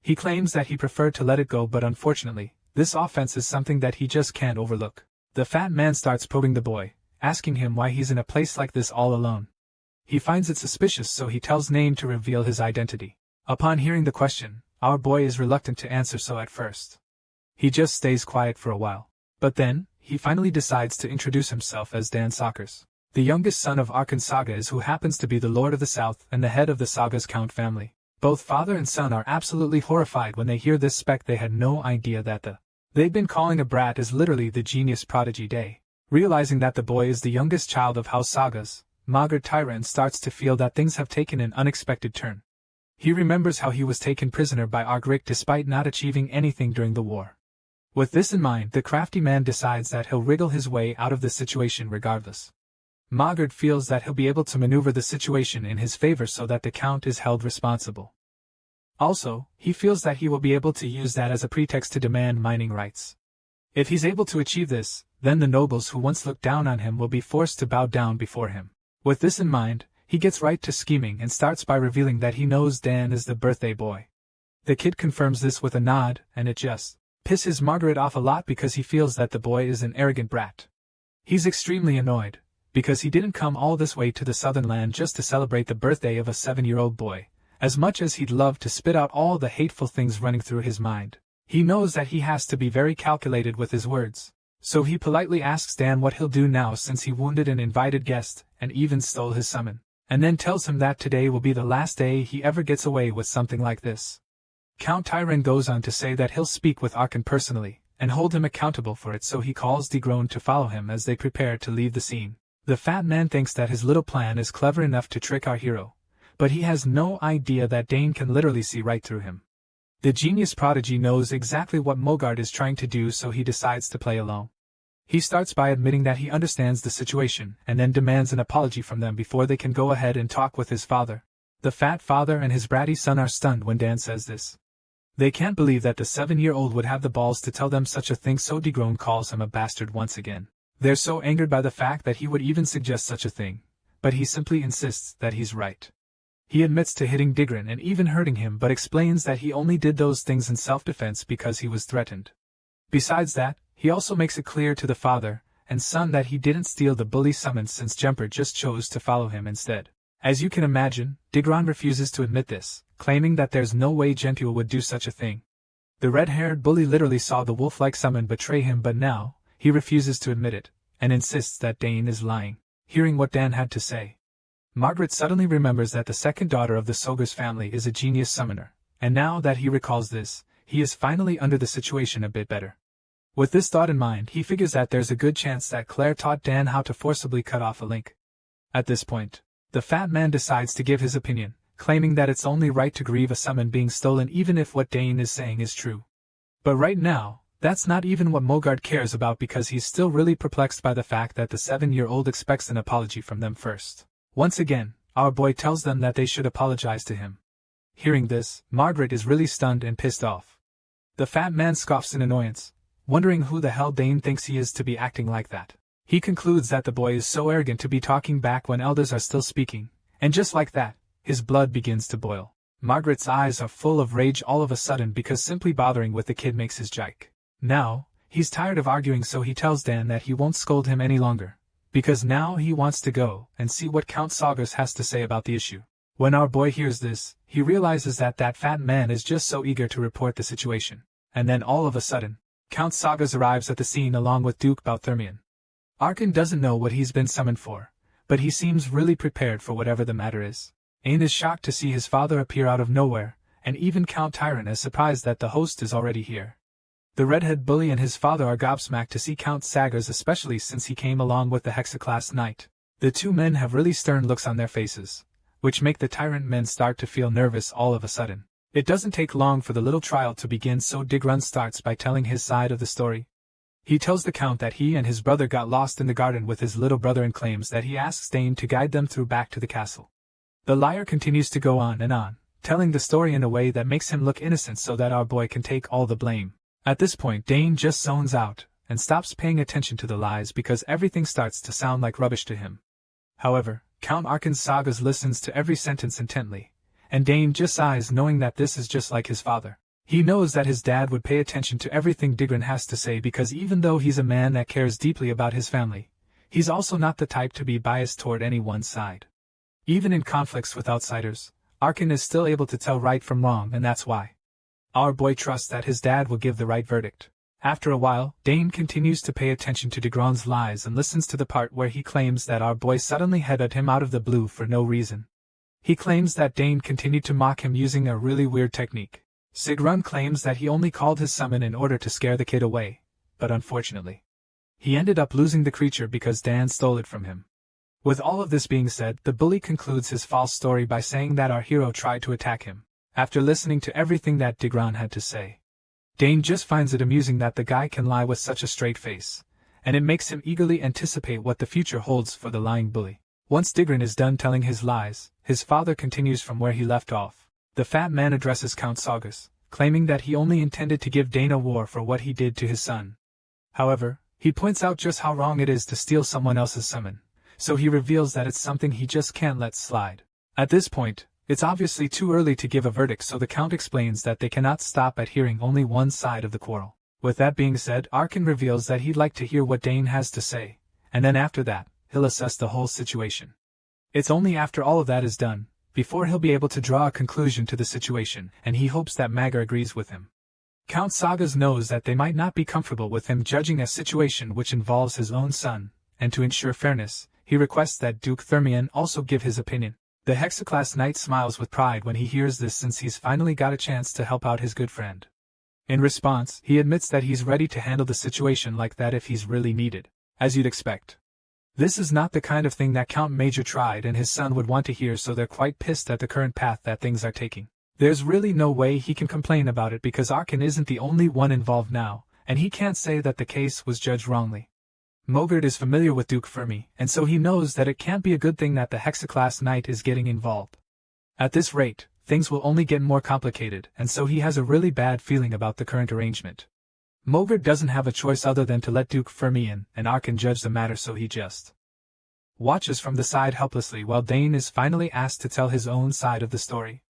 He claims that he preferred to let it go, but unfortunately, this offense is something that he just can't overlook. The fat man starts probing the boy, asking him why he's in a place like this all alone. He finds it suspicious, so he tells Name to reveal his identity. Upon hearing the question, our boy is reluctant to answer, so at first he just stays quiet for a while. But then, he finally decides to introduce himself as Dan Sockers, the youngest son of Arkan Sagas, who happens to be the Lord of the South and the head of the Sagas Count family. Both father and son are absolutely horrified when they hear this spec. They had no idea that they've been calling a brat is literally the genius prodigy day. Realizing that the boy is the youngest child of House Sagas, Margaret Tyran starts to feel that things have taken an unexpected turn. He remembers how he was taken prisoner by Argrick despite not achieving anything during the war. With this in mind, the crafty man decides that he'll wriggle his way out of the situation regardless. Margaret feels that he'll be able to maneuver the situation in his favor so that the Count is held responsible. Also, he feels that he will be able to use that as a pretext to demand mining rights. If he's able to achieve this, then the nobles who once looked down on him will be forced to bow down before him. With this in mind, he gets right to scheming and starts by revealing that he knows Dan is the birthday boy. The kid confirms this with a nod, and it just pisses Margaret off a lot because he feels that the boy is an arrogant brat. He's extremely annoyed, because he didn't come all this way to the southern land just to celebrate the birthday of a 7-year-old boy. As much as he'd love to spit out all the hateful things running through his mind, he knows that he has to be very calculated with his words. So he politely asks Dan what he'll do now since he wounded an invited guest and even stole his summon, and then tells him that today will be the last day he ever gets away with something like this. Count Tyran goes on to say that he'll speak with Arkan personally, and hold him accountable for it, so he calls Degrone to follow him as they prepare to leave the scene. The fat man thinks that his little plan is clever enough to trick our hero, but he has no idea that Dane can literally see right through him. The genius prodigy knows exactly what Mogart is trying to do, so he decides to play along. He starts by admitting that he understands the situation, and then demands an apology from them before they can go ahead and talk with his father. The fat father and his bratty son are stunned when Dan says this. They can't believe that the 7-year-old would have the balls to tell them such a thing, so Degrone calls him a bastard once again. They're so angered by the fact that he would even suggest such a thing, but he simply insists that he's right. He admits to hitting Degrone and even hurting him, but explains that he only did those things in self-defense because he was threatened. Besides that, he also makes it clear to the father and son that he didn't steal the bully summons, since Jumper just chose to follow him instead. As you can imagine, Degrone refuses to admit this, claiming that there's no way Gentua would do such a thing. The red-haired bully literally saw the wolf-like summon betray him, but now, he refuses to admit it, and insists that Dane is lying. Hearing what Dan had to say, Margaret suddenly remembers that the second daughter of the Sogers family is a genius summoner, and now that he recalls this, he is finally under the situation a bit better. With this thought in mind, he figures that there's a good chance that Claire taught Dan how to forcibly cut off a link. At this point, the fat man decides to give his opinion, claiming that it's only right to grieve a summon being stolen even if what Dane is saying is true. But right now, that's not even what Mogart cares about, because he's still really perplexed by the fact that the 7-year-old expects an apology from them first. Once again, our boy tells them that they should apologize to him. Hearing this, Margaret is really stunned and pissed off. The fat man scoffs in annoyance, wondering who the hell Dane thinks he is to be acting like that. He concludes that the boy is so arrogant to be talking back when elders are still speaking, and just like that, his blood begins to boil. Margaret's eyes are full of rage all of a sudden, because simply bothering with the kid makes his jike. Now, he's tired of arguing, so he tells Dan that he won't scold him any longer, because now he wants to go and see what Count Sogers has to say about the issue. When our boy hears this, he realizes that that fat man is just so eager to report the situation. And then all of a sudden, Count Sogers arrives at the scene along with Duke Balthermian. Arkan doesn't know what he's been summoned for, but he seems really prepared for whatever the matter is. Ain is shocked to see his father appear out of nowhere, and even Count Tyron is surprised that the host is already here. The redhead bully and his father are gobsmacked to see Count Sagers, especially since he came along with the Hexaclass Knight. The two men have really stern looks on their faces, which make the Tyrant men start to feel nervous all of a sudden. It doesn't take long for the little trial to begin, so Degrone starts by telling his side of the story. He tells the Count that he and his brother got lost in the garden with his little brother and claims that he asks Dane to guide them through back to the castle. The liar continues to go on and on, telling the story in a way that makes him look innocent so that our boy can take all the blame. At this point, Dane just zones out and stops paying attention to the lies because everything starts to sound like rubbish to him. However, Count Arkan Sagas listens to every sentence intently, and Dane just sighs, knowing that this is just like his father. He knows that his dad would pay attention to everything Degrone has to say, because even though he's a man that cares deeply about his family, he's also not the type to be biased toward any one side. Even in conflicts with outsiders, Arkan is still able to tell right from wrong, and that's why our boy trusts that his dad will give the right verdict. After a while, Dane continues to pay attention to Degrone's lies and listens to the part where he claims that our boy suddenly headbutted him out of the blue for no reason. He claims that Dane continued to mock him using a really weird technique. Sigrun claims that he only called his summon in order to scare the kid away, but unfortunately, he ended up losing the creature because Dan stole it from him. With all of this being said, the bully concludes his false story by saying that our hero tried to attack him. After listening to everything that Degrone had to say, Dane just finds it amusing that the guy can lie with such a straight face, and it makes him eagerly anticipate what the future holds for the lying bully. Once Degrone is done telling his lies, his father continues from where he left off. The fat man addresses Count Saugus, claiming that he only intended to give Dane a war for what he did to his son. However, he points out just how wrong it is to steal someone else's summon, so he reveals that it's something he just can't let slide. At this point, it's obviously too early to give a verdict, so the Count explains that they cannot stop at hearing only one side of the quarrel. With that being said, Arkan reveals that he'd like to hear what Dane has to say, and then after that, he'll assess the whole situation. It's only after all of that is done before he'll be able to draw a conclusion to the situation, and he hopes that Maga agrees with him. Count Sagas knows that they might not be comfortable with him judging a situation which involves his own son, and to ensure fairness, he requests that Duke Thermian also give his opinion. The Hexaclass Knight smiles with pride when he hears this, since he's finally got a chance to help out his good friend. In response, he admits that he's ready to handle the situation like that if he's really needed. As you'd expect. This is not the kind of thing that Count Major tried and his son would want to hear, so they're quite pissed at the current path that things are taking. There's really no way he can complain about it because Arkan isn't the only one involved now, and he can't say that the case was judged wrongly. Mogert is familiar with Duke Fermi, and so he knows that it can't be a good thing that the Hexaclass Knight is getting involved. At this rate, things will only get more complicated, and so he has a really bad feeling about the current arrangement. Mogert doesn't have a choice other than to let Duke Fermi in, and Arkan judge the matter, so he just watches from the side helplessly while Dane is finally asked to tell his own side of the story.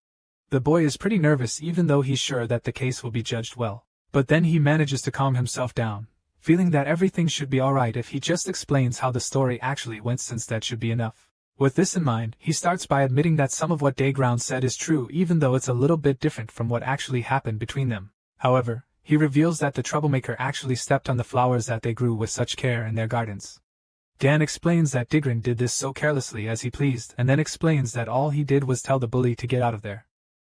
The boy is pretty nervous even though he's sure that the case will be judged well, but then he manages to calm himself down, feeling that everything should be alright if he just explains how the story actually went, since that should be enough. With this in mind, he starts by admitting that some of what Dayground said is true even though it's a little bit different from what actually happened between them. However, he reveals that the troublemaker actually stepped on the flowers that they grew with such care in their gardens. Dan explains that Digran did this so carelessly as he pleased, and then explains that all he did was tell the bully to get out of there.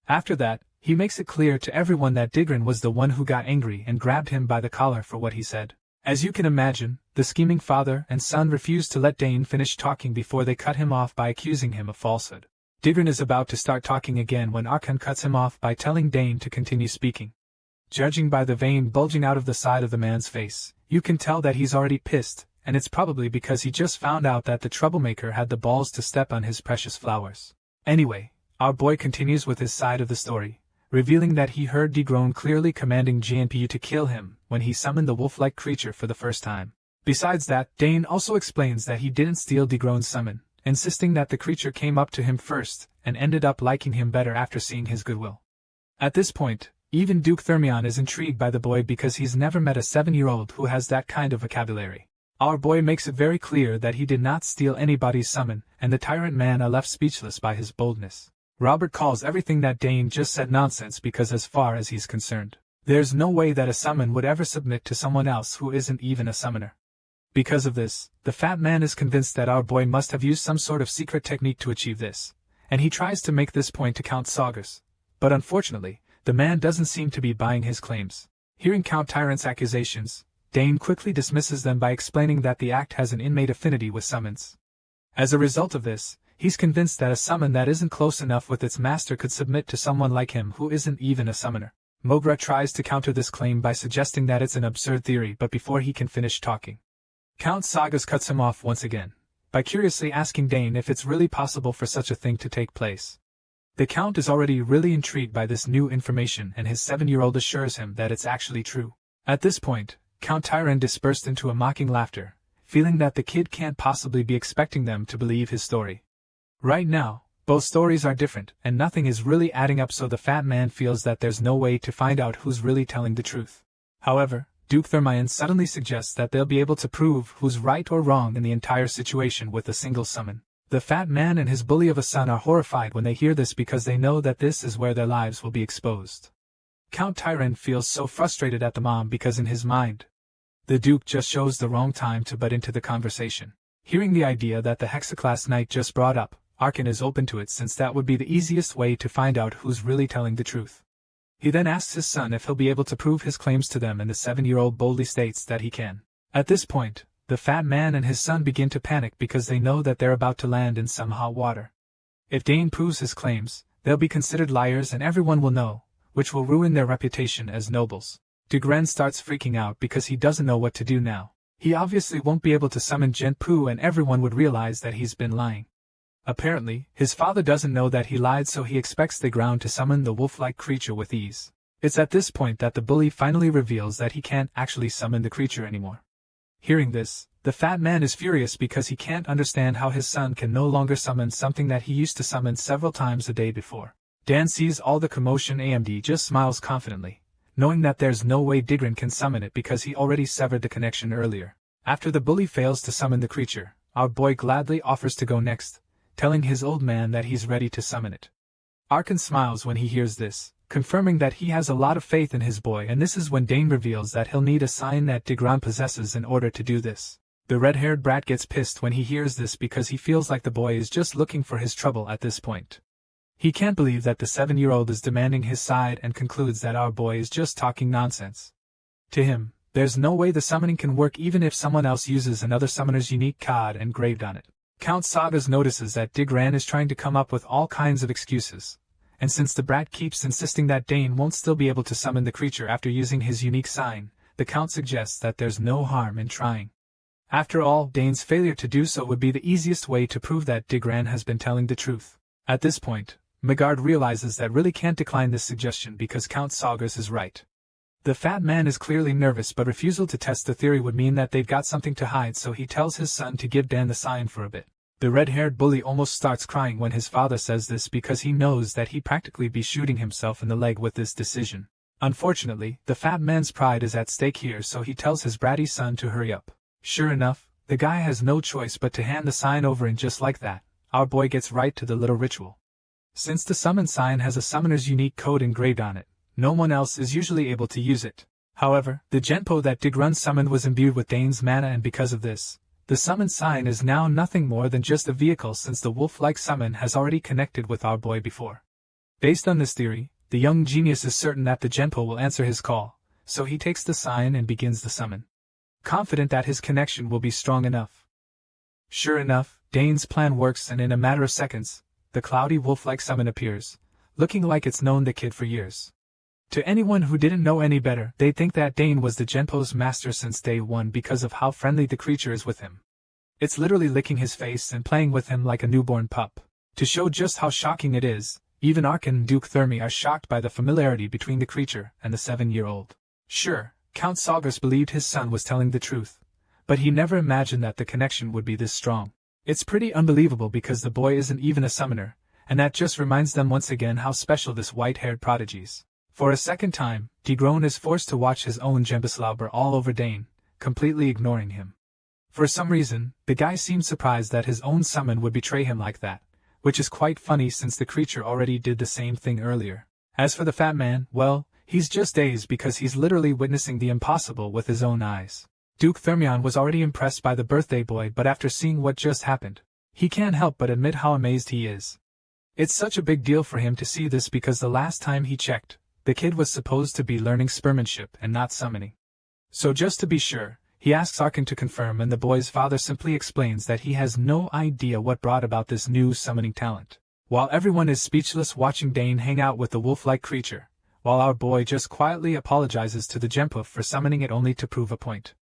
After that, he makes it clear to everyone that Digran was the one who got angry and grabbed him by the collar for what he said. As you can imagine, the scheming father and son refuse to let Dane finish talking before they cut him off by accusing him of falsehood. Digran is about to start talking again when Arkan cuts him off by telling Dane to continue speaking. Judging by the vein bulging out of the side of the man's face, you can tell that he's already pissed, and it's probably because he just found out that the troublemaker had the balls to step on his precious flowers. Anyway, our boy continues with his side of the story, revealing that he heard Degron clearly commanding GNPU to kill him when he summoned the wolf-like creature for the first time. Besides that, Dane also explains that he didn't steal Degron's summon, insisting that the creature came up to him first and ended up liking him better after seeing his goodwill. At this point, even Duke Thermion is intrigued by the boy because he's never met a 7-year-old who has that kind of vocabulary. Our boy makes it very clear that he did not steal anybody's summon, and the tyrant man are left speechless by his boldness. Robert calls everything that Dane just said nonsense because as far as he's concerned, there's no way that a summon would ever submit to someone else who isn't even a summoner. Because of this, the fat man is convinced that our boy must have used some sort of secret technique to achieve this, and he tries to make this point to Count Saugus. But unfortunately, the man doesn't seem to be buying his claims. Hearing Count Tyrant's accusations, Dane quickly dismisses them by explaining that the act has an innate affinity with summons. As a result of this, he's convinced that a summon that isn't close enough with its master could submit to someone like him who isn't even a summoner. Mogra tries to counter this claim by suggesting that it's an absurd theory, but before he can finish talking, Count Saugus cuts him off once again, by curiously asking Dane if it's really possible for such a thing to take place. The Count is already really intrigued by this new information, and his 7-year-old assures him that it's actually true. At this point, Count Tyrant dispersed into a mocking laughter, feeling that the kid can't possibly be expecting them to believe his story. Right now, both stories are different, and nothing is really adding up, so the fat man feels that there's no way to find out who's really telling the truth. However, Duke Thermion suddenly suggests that they'll be able to prove who's right or wrong in the entire situation with a single summon. The fat man and his bully of a son are horrified when they hear this because they know that this is where their lives will be exposed. Count Tyrant feels so frustrated at the mom because in his mind, the Duke just chose the wrong time to butt into the conversation. Hearing the idea that the Hexaclass Knight just brought up, Arkan is open to it since that would be the easiest way to find out who's really telling the truth. He then asks his son if he'll be able to prove his claims to them, and the 7-year-old boldly states that he can. At this point, the fat man and his son begin to panic because they know that they're about to land in some hot water. If Dane proves his claims, they'll be considered liars and everyone will know, which will ruin their reputation as nobles. Degren starts freaking out because he doesn't know what to do now. He obviously won't be able to summon Genpu and everyone would realize that he's been lying. Apparently, his father doesn't know that he lied, so he expects Degron to summon the wolf-like creature with ease. It's at this point that the bully finally reveals that he can't actually summon the creature anymore. Hearing this, the fat man is furious because he can't understand how his son can no longer summon something that he used to summon several times a day before. Dan sees all the commotion. AMD just smiles confidently, knowing that there's no way Digran can summon it because he already severed the connection earlier. After the bully fails to summon the creature, our boy gladly offers to go next, telling his old man that he's ready to summon it. Arkan smiles when he hears this, confirming that he has a lot of faith in his boy, and this is when Dane reveals that he'll need a sign that Digran possesses in order to do this. The red-haired brat gets pissed when he hears this because he feels like the boy is just looking for his trouble at this point. He can't believe that the 7-year-old is demanding his side and concludes that our boy is just talking nonsense. To him, there's no way the summoning can work even if someone else uses another summoner's unique card engraved on it. Count Sagas notices that Digran is trying to come up with all kinds of excuses, and since the brat keeps insisting that Dane won't still be able to summon the creature after using his unique sign, the Count suggests that there's no harm in trying. After all, Dane's failure to do so would be the easiest way to prove that Digran has been telling the truth. At this point, Megard realizes that really can't decline this suggestion because Count Sagas is right. The fat man is clearly nervous, but refusal to test the theory would mean that they've got something to hide, so he tells his son to give Dan the sign for a bit. The red-haired bully almost starts crying when his father says this because he knows that he'd practically be shooting himself in the leg with this decision. Unfortunately, the fat man's pride is at stake here, so he tells his bratty son to hurry up. Sure enough, the guy has no choice but to hand the sign over, and just like that, our boy gets right to the little ritual. Since the summon sign has a summoner's unique code engraved on it, no one else is usually able to use it. However, the Genpo that Digrun summoned was imbued with Dane's mana, and because of this, the summon sign is now nothing more than just a vehicle, since the wolf-like summon has already connected with our boy before. Based on this theory, the young genius is certain that the Genpo will answer his call, so he takes the sign and begins the summon, confident that his connection will be strong enough. Sure enough, Dane's plan works, and in a matter of seconds, the cloudy wolf-like summon appears, looking like it's known the kid for years. To anyone who didn't know any better, they'd think that Dane was the Genpo's master since day one because of how friendly the creature is with him. It's literally licking his face and playing with him like a newborn pup. To show just how shocking it is, even Arkan and Duke Thermi are shocked by the familiarity between the creature and the 7-year-old. Sure, Count Sagas believed his son was telling the truth, but he never imagined that the connection would be this strong. It's pretty unbelievable because the boy isn't even a summoner, and that just reminds them once again how special this white-haired prodigy is. For a second time, Digron is forced to watch his own Gembislauber all over Dane, completely ignoring him. For some reason, the guy seems surprised that his own summon would betray him like that, which is quite funny since the creature already did the same thing earlier. As for the fat man, well, he's just dazed because he's literally witnessing the impossible with his own eyes. Duke Thermion was already impressed by the birthday boy, but after seeing what just happened, he can't help but admit how amazed he is. It's such a big deal for him to see this because the last time he checked, the kid was supposed to be learning spearmanship and not summoning. So just to be sure, he asks Arkan to confirm, and the boy's father simply explains that he has no idea what brought about this new summoning talent. While everyone is speechless watching Dane hang out with the wolf-like creature, while our boy just quietly apologizes to the Gempa for summoning it only to prove a point.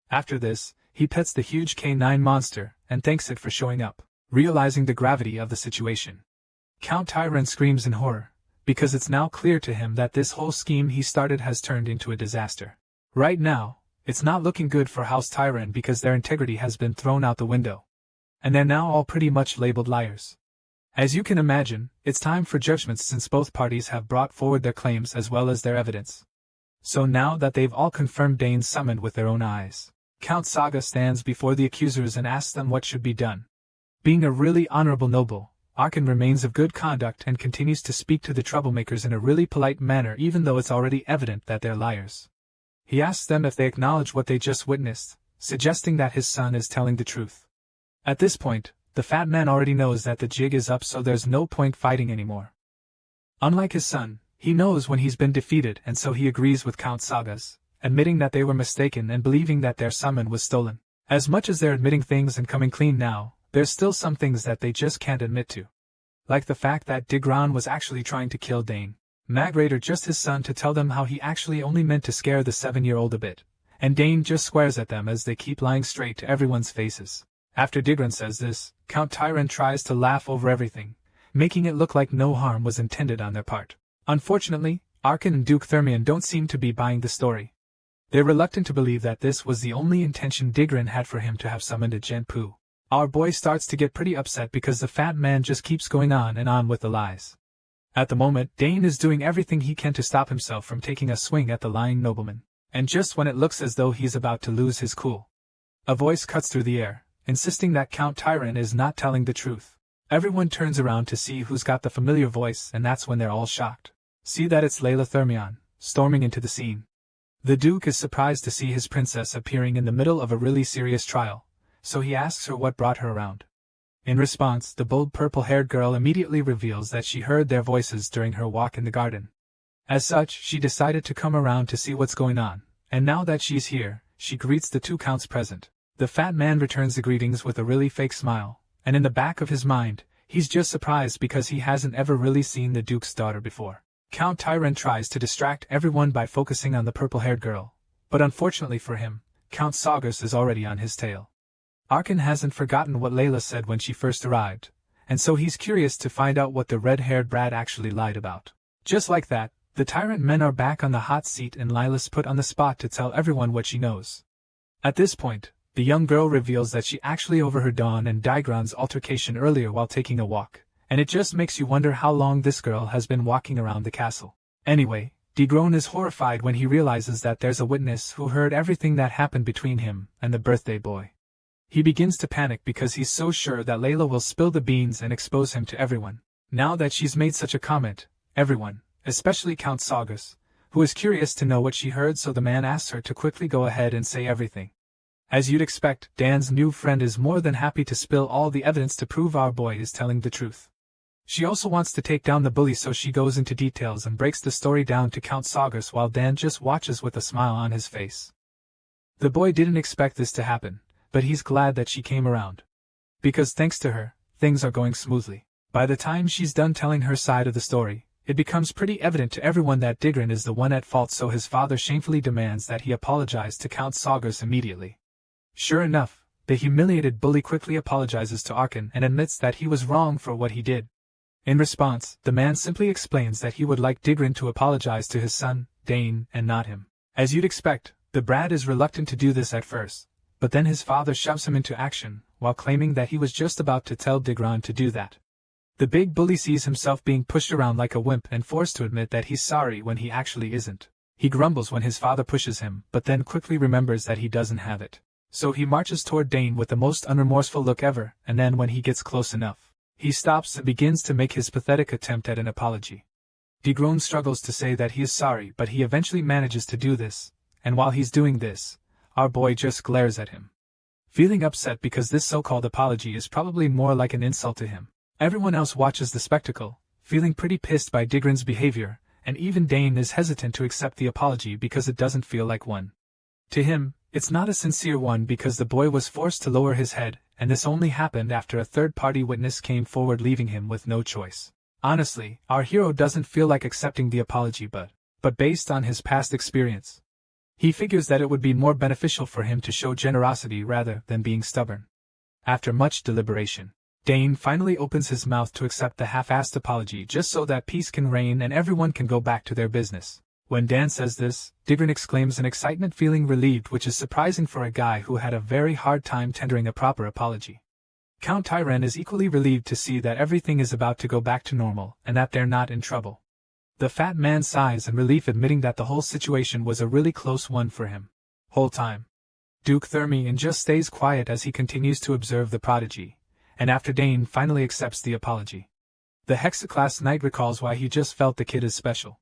After this, he pets the huge K9 monster and thanks it for showing up, realizing the gravity of the situation. Count Tyran screams in horror, because it's now clear to him that this whole scheme he started has turned into a disaster. Right now, it's not looking good for House Tyran because their integrity has been thrown out the window, and they're now all pretty much labeled liars. As you can imagine, it's time for judgments since both parties have brought forward their claims as well as their evidence. So now that they've all confirmed Dane's summoned with their own eyes, Count Saga stands before the accusers and asks them what should be done. Being a really honorable noble, Arkan remains of good conduct and continues to speak to the troublemakers in a really polite manner even though it's already evident that they're liars. He asks them if they acknowledge what they just witnessed, suggesting that his son is telling the truth. At this point, the fat man already knows that the jig is up, so there's no point fighting anymore. Unlike his son, he knows when he's been defeated, and so he agrees with Count Sagas, admitting that they were mistaken and believing that their summon was stolen. As much as they're admitting things and coming clean now, there's still some things that they just can't admit to. Like the fact that Digran was actually trying to kill Dane, Magrat or just his son to tell them how he actually only meant to scare the 7-year-old a bit, and Dane just squares at them as they keep lying straight to everyone's faces. After Digran says this, Count Tyran tries to laugh over everything, making it look like no harm was intended on their part. Unfortunately, Arkan and Duke Thermion don't seem to be buying the story. They're reluctant to believe that this was the only intention Digran had for him to have summoned a Genpu. Our boy starts to get pretty upset because the fat man just keeps going on and on with the lies. At the moment, Dane is doing everything he can to stop himself from taking a swing at the lying nobleman, and just when it looks as though he's about to lose his cool, a voice cuts through the air, insisting that Count Tyran is not telling the truth. Everyone turns around to see who's got the familiar voice, and that's when they're all shocked. See that it's Layla Thermion, storming into the scene. The Duke is surprised to see his princess appearing in the middle of a really serious trial, so he asks her what brought her around. In response, the bold purple-haired girl immediately reveals that she heard their voices during her walk in the garden. As such, she decided to come around to see what's going on, and now that she's here, she greets the two counts present. The fat man returns the greetings with a really fake smile, and in the back of his mind, he's just surprised because he hasn't ever really seen the Duke's daughter before. Count Tyrant tries to distract everyone by focusing on the purple-haired girl, but unfortunately for him, Count Saugus is already on his tail. Arkan hasn't forgotten what Layla said when she first arrived, and so he's curious to find out what the red-haired brat actually lied about. Just like that, the tyrant men are back on the hot seat and Lila's put on the spot to tell everyone what she knows. At this point, the young girl reveals that she actually overheard Dawn and Digron's altercation earlier while taking a walk, and it just makes you wonder how long this girl has been walking around the castle. Anyway, Digron is horrified when he realizes that there's a witness who heard everything that happened between him and the birthday boy. He begins to panic because he's so sure that Layla will spill the beans and expose him to everyone. Now that she's made such a comment, everyone, especially Count Saugus, who is curious to know what she heard, so the man asks her to quickly go ahead and say everything. As you'd expect, Dan's new friend is more than happy to spill all the evidence to prove our boy is telling the truth. She also wants to take down the bully, so she goes into details and breaks the story down to Count Saugus while Dan just watches with a smile on his face. The boy didn't expect this to happen, but he's glad that she came around. Because thanks to her, things are going smoothly. By the time she's done telling her side of the story, it becomes pretty evident to everyone that Digron is the one at fault, so his father shamefully demands that he apologize to Count Saugus immediately. Sure enough, the humiliated bully quickly apologizes to Arkan and admits that he was wrong for what he did. In response, the man simply explains that he would like Digron to apologize to his son, Dane, and not him. As you'd expect, the brat is reluctant to do this at first, but then his father shoves him into action, while claiming that he was just about to tell Digron to do that. The big bully sees himself being pushed around like a wimp and forced to admit that he's sorry when he actually isn't. He grumbles when his father pushes him, but then quickly remembers that he doesn't have it. So he marches toward Dane with the most unremorseful look ever, and then when he gets close enough, he stops and begins to make his pathetic attempt at an apology. Digron struggles to say that he is sorry, but he eventually manages to do this, and while he's doing this, our boy just glares at him. Feeling upset because this so-called apology is probably more like an insult to him. Everyone else watches the spectacle, feeling pretty pissed by Digron's behavior, and even Dane is hesitant to accept the apology because it doesn't feel like one. To him, it's not a sincere one because the boy was forced to lower his head, and this only happened after a third-party witness came forward, leaving him with no choice. Honestly, our hero doesn't feel like accepting the apology, but based on his past experience, he figures that it would be more beneficial for him to show generosity rather than being stubborn. After much deliberation, Dane finally opens his mouth to accept the half-assed apology just so that peace can reign and everyone can go back to their business. When Dan says this, Digron exclaims in excitement, feeling relieved, which is surprising for a guy who had a very hard time tendering a proper apology. Count Tyrant is equally relieved to see that everything is about to go back to normal and that they're not in trouble. The fat man sighs in relief, admitting that the whole situation was a really close one for him. Whole time, Duke Thermion just stays quiet as he continues to observe the prodigy, and after Dane finally accepts the apology, the Hexaclass Knight recalls why he just felt the kid is special.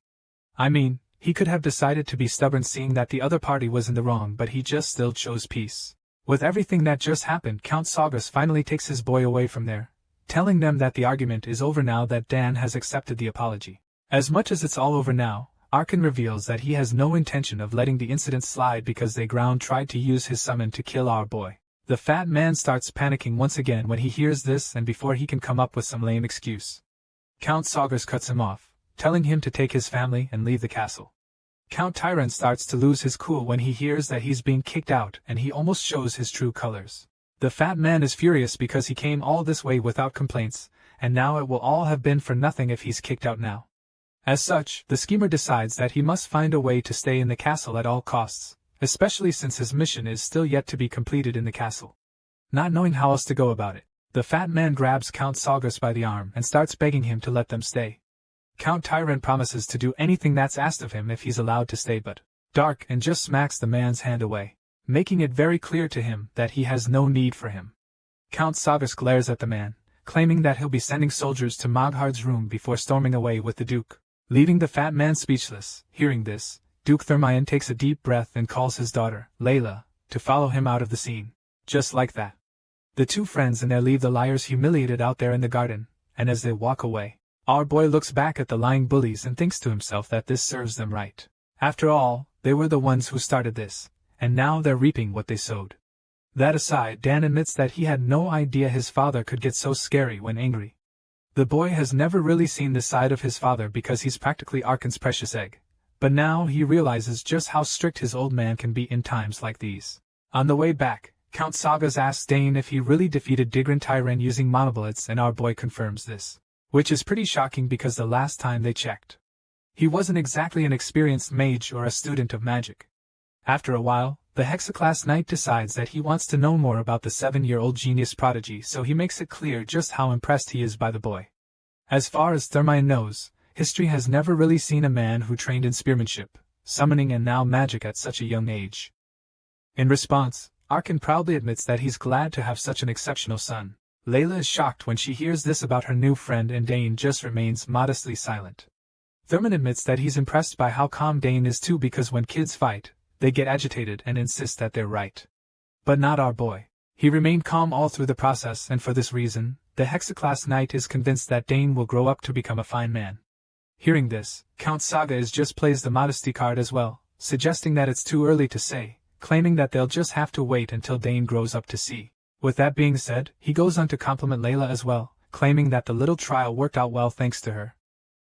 I mean, he could have decided to be stubborn seeing that the other party was in the wrong, but he just still chose peace. With everything that just happened, Count Saugus finally takes his boy away from there, telling them that the argument is over now that Dan has accepted the apology. As much as it's all over now, Arkan reveals that he has no intention of letting the incident slide because Ground tried to use his summon to kill our boy. The fat man starts panicking once again when he hears this, and before he can come up with some lame excuse, Count Saugus cuts him off, telling him to take his family and leave the castle. Count Tyrant starts to lose his cool when he hears that he's being kicked out, and he almost shows his true colors. The fat man is furious because he came all this way without complaints, and now it will all have been for nothing if he's kicked out now. As such, the schemer decides that he must find a way to stay in the castle at all costs, especially since his mission is still yet to be completed in the castle. Not knowing how else to go about it, the fat man grabs Count Saugus by the arm and starts begging him to let them stay. Count Tyrant promises to do anything that's asked of him if he's allowed to stay, but Dark and just smacks the man's hand away, making it very clear to him that he has no need for him. Count Saugus glares at the man, claiming that he'll be sending soldiers to Moghard's room before storming away with the Duke, leaving the fat man speechless. Hearing this, Duke Thermion takes a deep breath and calls his daughter, Layla, to follow him out of the scene. Just like that, The two friends and they leave the liars humiliated out there in the garden, and as they walk away, our boy looks back at the lying bullies and thinks to himself that this serves them right. After all, they were the ones who started this, and now they're reaping what they sowed. That aside, Dan admits that he had no idea his father could get so scary when angry. The boy has never really seen this side of his father because he's practically Arkan's precious egg, but now he realizes just how strict his old man can be in times like these. On the way back, Count Sagas asks Dane if he really defeated Digran Tyran using monobullets, and our boy confirms this, which is pretty shocking because the last time they checked, he wasn't exactly an experienced mage or a student of magic. After a while, the Hexaclass Knight decides that he wants to know more about the 7-year-old genius prodigy, so he makes it clear just how impressed he is by the boy. As far as Thermine knows, history has never really seen a man who trained in spearmanship, summoning and now magic at such a young age. In response, Arkan proudly admits that he's glad to have such an exceptional son. Layla is shocked when she hears this about her new friend, and Dane just remains modestly silent. Thurman admits that he's impressed by how calm Dane is too, because when kids fight, they get agitated and insist that they're right. But not our boy. He remained calm all through the process, and for this reason, the Hexaclass Knight is convinced that Dane will grow up to become a fine man. Hearing this, Count Saga just plays the modesty card as well, suggesting that it's too early to say, claiming that they'll just have to wait until Dane grows up to see. With that being said, he goes on to compliment Layla as well, claiming that the little trial worked out well thanks to her.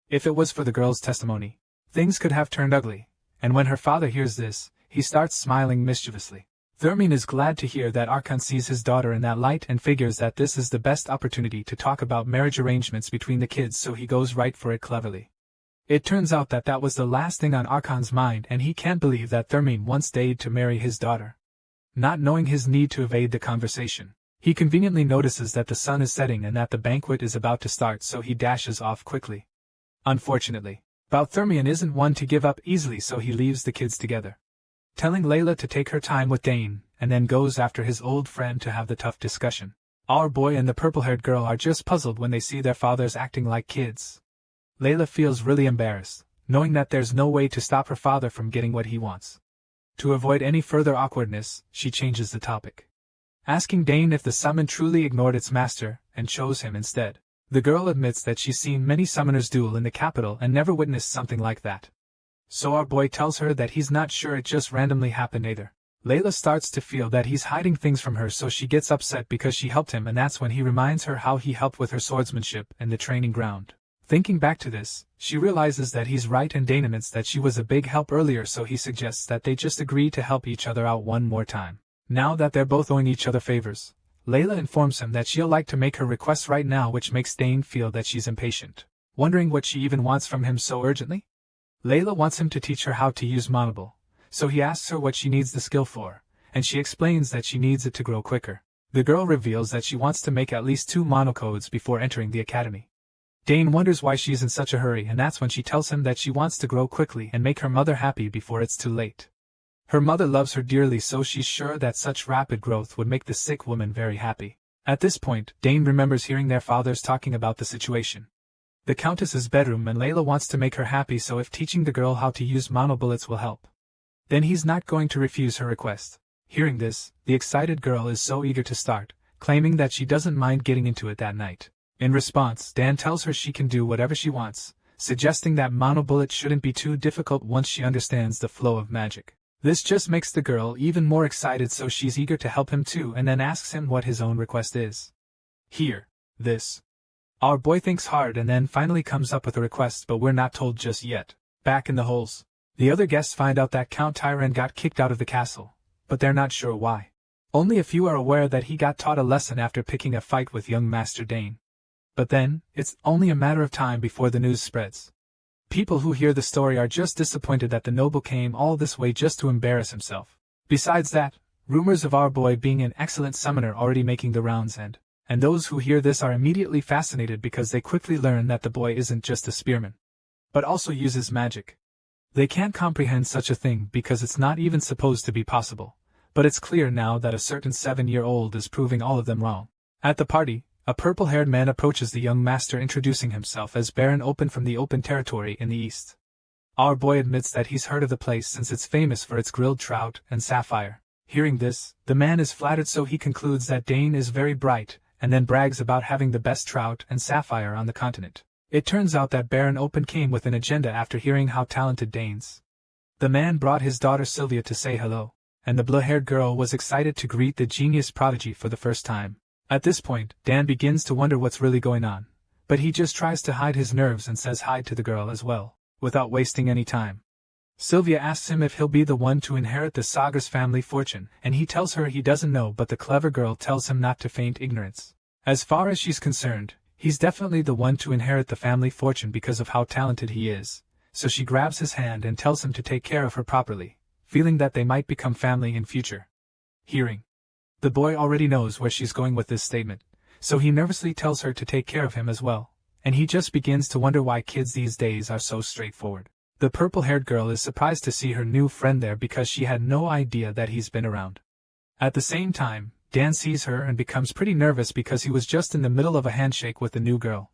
If it was for the girl's testimony, things could have turned ugly, and when her father hears this, he starts smiling mischievously. Thermine is glad to hear that Arkan sees his daughter in that light and figures that this is the best opportunity to talk about marriage arrangements between the kids, so he goes right for it cleverly. It turns out that that was the last thing on Arkan's mind, and he can't believe that Thermine once dared to marry his daughter. Not knowing his need to evade the conversation, he conveniently notices that the sun is setting and that the banquet is about to start, so he dashes off quickly. Unfortunately, Balthermion isn't one to give up easily, so he leaves the kids together, telling Layla to take her time with Dane, and then goes after his old friend to have the tough discussion. Our boy and the purple-haired girl are just puzzled when they see their fathers acting like kids. Layla feels really embarrassed, knowing that there's no way to stop her father from getting what he wants. To avoid any further awkwardness, she changes the topic, asking Dane if the summon truly ignored its master and chose him instead. The girl admits that she's seen many summoners duel in the capital and never witnessed something like that. So our boy tells her that he's not sure it just randomly happened either. Layla starts to feel that he's hiding things from her, so she gets upset because she helped him, and that's when he reminds her how he helped with her swordsmanship and the training ground. Thinking back to this, she realizes that he's right, and Dane admits that she was a big help earlier, so he suggests that they just agree to help each other out one more time. Now that they're both owing each other favors, Layla informs him that she'll like to make her request right now, which makes Dane feel that she's impatient, wondering what she even wants from him so urgently. Layla wants him to teach her how to use Monobull, so he asks her what she needs the skill for, and she explains that she needs it to grow quicker. The girl reveals that she wants to make at least 2 monocodes before entering the academy. Dane wonders why she's in such a hurry, and that's when she tells him that she wants to grow quickly and make her mother happy before it's too late. Her mother loves her dearly, so she's sure that such rapid growth would make the sick woman very happy. At this point, Dane remembers hearing their fathers talking about the situation. The Countess's bedroom, and Layla wants to make her happy, so if teaching the girl how to use monobullets will help, then he's not going to refuse her request. Hearing this, the excited girl is so eager to start, claiming that she doesn't mind getting into it that night. In response, Dan tells her she can do whatever she wants, suggesting that monobullet shouldn't be too difficult once she understands the flow of magic. This just makes the girl even more excited, so she's eager to help him too, and then asks him what his own request is. Here, this. Our boy thinks hard and then finally comes up with a request, but we're not told just yet. Back in the holes, the other guests find out that Count Tyran got kicked out of the castle, but they're not sure why. Only a few are aware that he got taught a lesson after picking a fight with young Master Dane. But then, it's only a matter of time before the news spreads. People who hear the story are just disappointed that the noble came all this way just to embarrass himself. Besides that, rumors of our boy being an excellent summoner already making the rounds, and those who hear this are immediately fascinated because they quickly learn that the boy isn't just a spearman, but also uses magic. They can't comprehend such a thing because it's not even supposed to be possible, but it's clear now that a certain 7-year-old is proving all of them wrong. At the party, a purple-haired man approaches the young master, introducing himself as Baron Open from the Open Territory in the east. Our boy admits that he's heard of the place since it's famous for its grilled trout and sapphire. Hearing this, the man is flattered, so he concludes that Dane is very bright, and then brags about having the best trout and sapphire on the continent. It turns out that Baron Open came with an agenda after hearing how talented Dane's. The man brought his daughter Sylvia to say hello, and the blue-haired girl was excited to greet the genius prodigy for the first time. At this point, Dan begins to wonder what's really going on, but he just tries to hide his nerves and says hi to the girl as well, without wasting any time. Sylvia asks him if he'll be the one to inherit the Sagar's family fortune, and he tells her he doesn't know, but the clever girl tells him not to feign ignorance. As far as she's concerned, he's definitely the one to inherit the family fortune because of how talented he is, so she grabs his hand and tells him to take care of her properly, feeling that they might become family in future. Hearing. The boy already knows where she's going with this statement, so he nervously tells her to take care of him as well, and he just begins to wonder why kids these days are so straightforward. The purple-haired girl is surprised to see her new friend there because she had no idea that he's been around. At the same time, Dan sees her and becomes pretty nervous because he was just in the middle of a handshake with the new girl.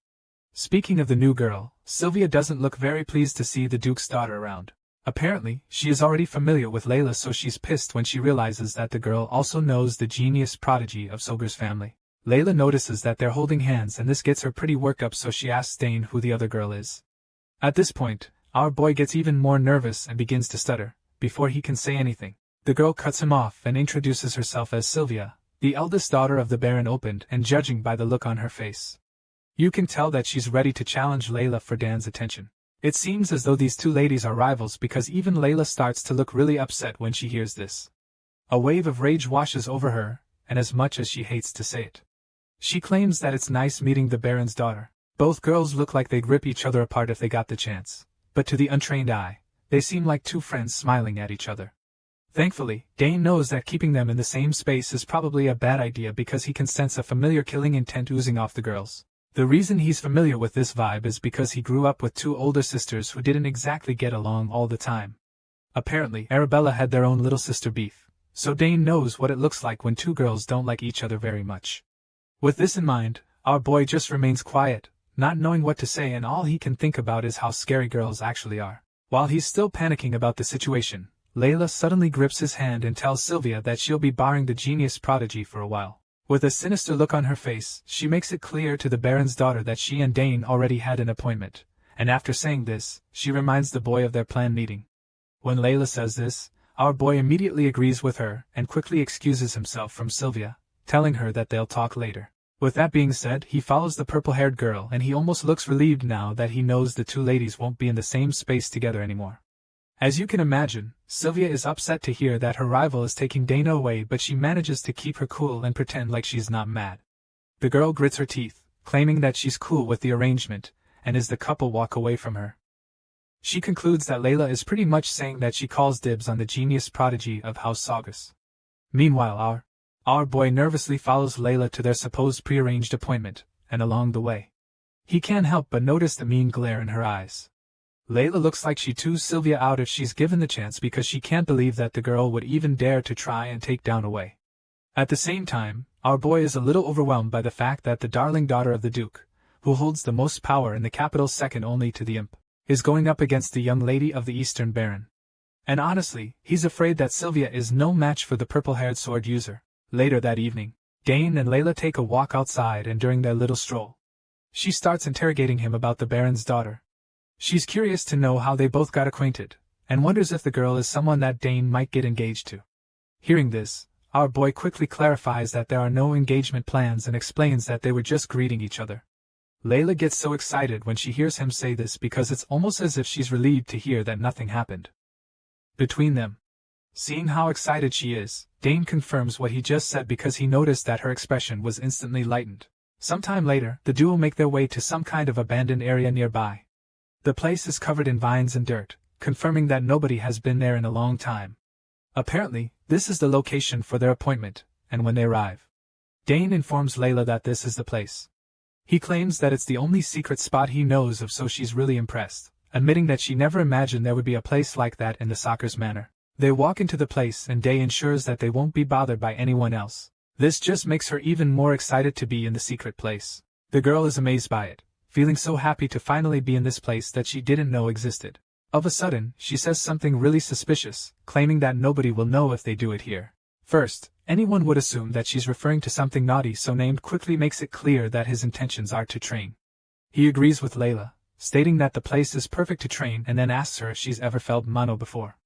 Speaking of the new girl, Sylvia doesn't look very pleased to see the Duke's daughter around. Apparently, she is already familiar with Layla, so she's pissed when she realizes that the girl also knows the genius prodigy of Sagar's family. Layla notices that they're holding hands, and this gets her pretty worked up, so she asks Dane who the other girl is. At this point, our boy gets even more nervous and begins to stutter. Before he can say anything, the girl cuts him off and introduces herself as Sylvia, the eldest daughter of the Baron Opened, and judging by the look on her face, you can tell that she's ready to challenge Layla for Dan's attention. It seems as though these two ladies are rivals because even Layla starts to look really upset when she hears this. A wave of rage washes over her, and as much as she hates to say it, she claims that it's nice meeting the Baron's daughter. Both girls look like they'd rip each other apart if they got the chance, but to the untrained eye, they seem like two friends smiling at each other. Thankfully, Dane knows that keeping them in the same space is probably a bad idea because he can sense a familiar killing intent oozing off the girls. The reason he's familiar with this vibe is because he grew up with two older sisters who didn't exactly get along all the time. Apparently, Arabella had their own little sister beef, so Dane knows what it looks like when two girls don't like each other very much. With this in mind, our boy just remains quiet, not knowing what to say, and all he can think about is how scary girls actually are. While he's still panicking about the situation, Layla suddenly grips his hand and tells Sylvia that she'll be barring the genius prodigy for a while. With a sinister look on her face, she makes it clear to the Baron's daughter that she and Dane already had an appointment, and after saying this, she reminds the boy of their planned meeting. When Layla says this, our boy immediately agrees with her and quickly excuses himself from Sylvia, telling her that they'll talk later. With that being said, he follows the purple-haired girl, and he almost looks relieved now that he knows the two ladies won't be in the same space together anymore. As you can imagine, Sylvia is upset to hear that her rival is taking Dana away, but she manages to keep her cool and pretend like she's not mad. The girl grits her teeth, claiming that she's cool with the arrangement, and as the couple walk away from her, she concludes that Layla is pretty much saying that she calls dibs on the genius prodigy of House Sagas. Meanwhile, our boy nervously follows Layla to their supposed prearranged appointment, and along the way, he can't help but notice the mean glare in her eyes. Layla looks like she chews Sylvia out if she's given the chance because she can't believe that the girl would even dare to try and take down away. At the same time, our boy is a little overwhelmed by the fact that the darling daughter of the Duke, who holds the most power in the capital second only to the imp, is going up against the young lady of the Eastern Baron. And honestly, he's afraid that Sylvia is no match for the purple-haired sword user. Later that evening, Dane and Layla take a walk outside, and during their little stroll, she starts interrogating him about the Baron's daughter. She's curious to know how they both got acquainted, and wonders if the girl is someone that Dane might get engaged to. Hearing this, our boy quickly clarifies that there are no engagement plans and explains that they were just greeting each other. Layla gets so excited when she hears him say this because it's almost as if she's relieved to hear that nothing happened between them. Seeing how excited she is, Dane confirms what he just said because he noticed that her expression was instantly lightened. Sometime later, the duo make their way to some kind of abandoned area nearby. The place is covered in vines and dirt, confirming that nobody has been there in a long time. Apparently, this is the location for their appointment, and when they arrive, Dane informs Layla that this is the place. He claims that it's the only secret spot he knows of, so she's really impressed, admitting that she never imagined there would be a place like that in the Sagar's manor. They walk into the place and Dane ensures that they won't be bothered by anyone else. This just makes her even more excited to be in the secret place. The girl is amazed by it, feeling so happy to finally be in this place that she didn't know existed. Of a sudden, she says something really suspicious, claiming that nobody will know if they do it here. First, anyone would assume that she's referring to something naughty, so named quickly makes it clear that his intentions are to train. He agrees with Layla, stating that the place is perfect to train, and then asks her if she's ever felt mono before.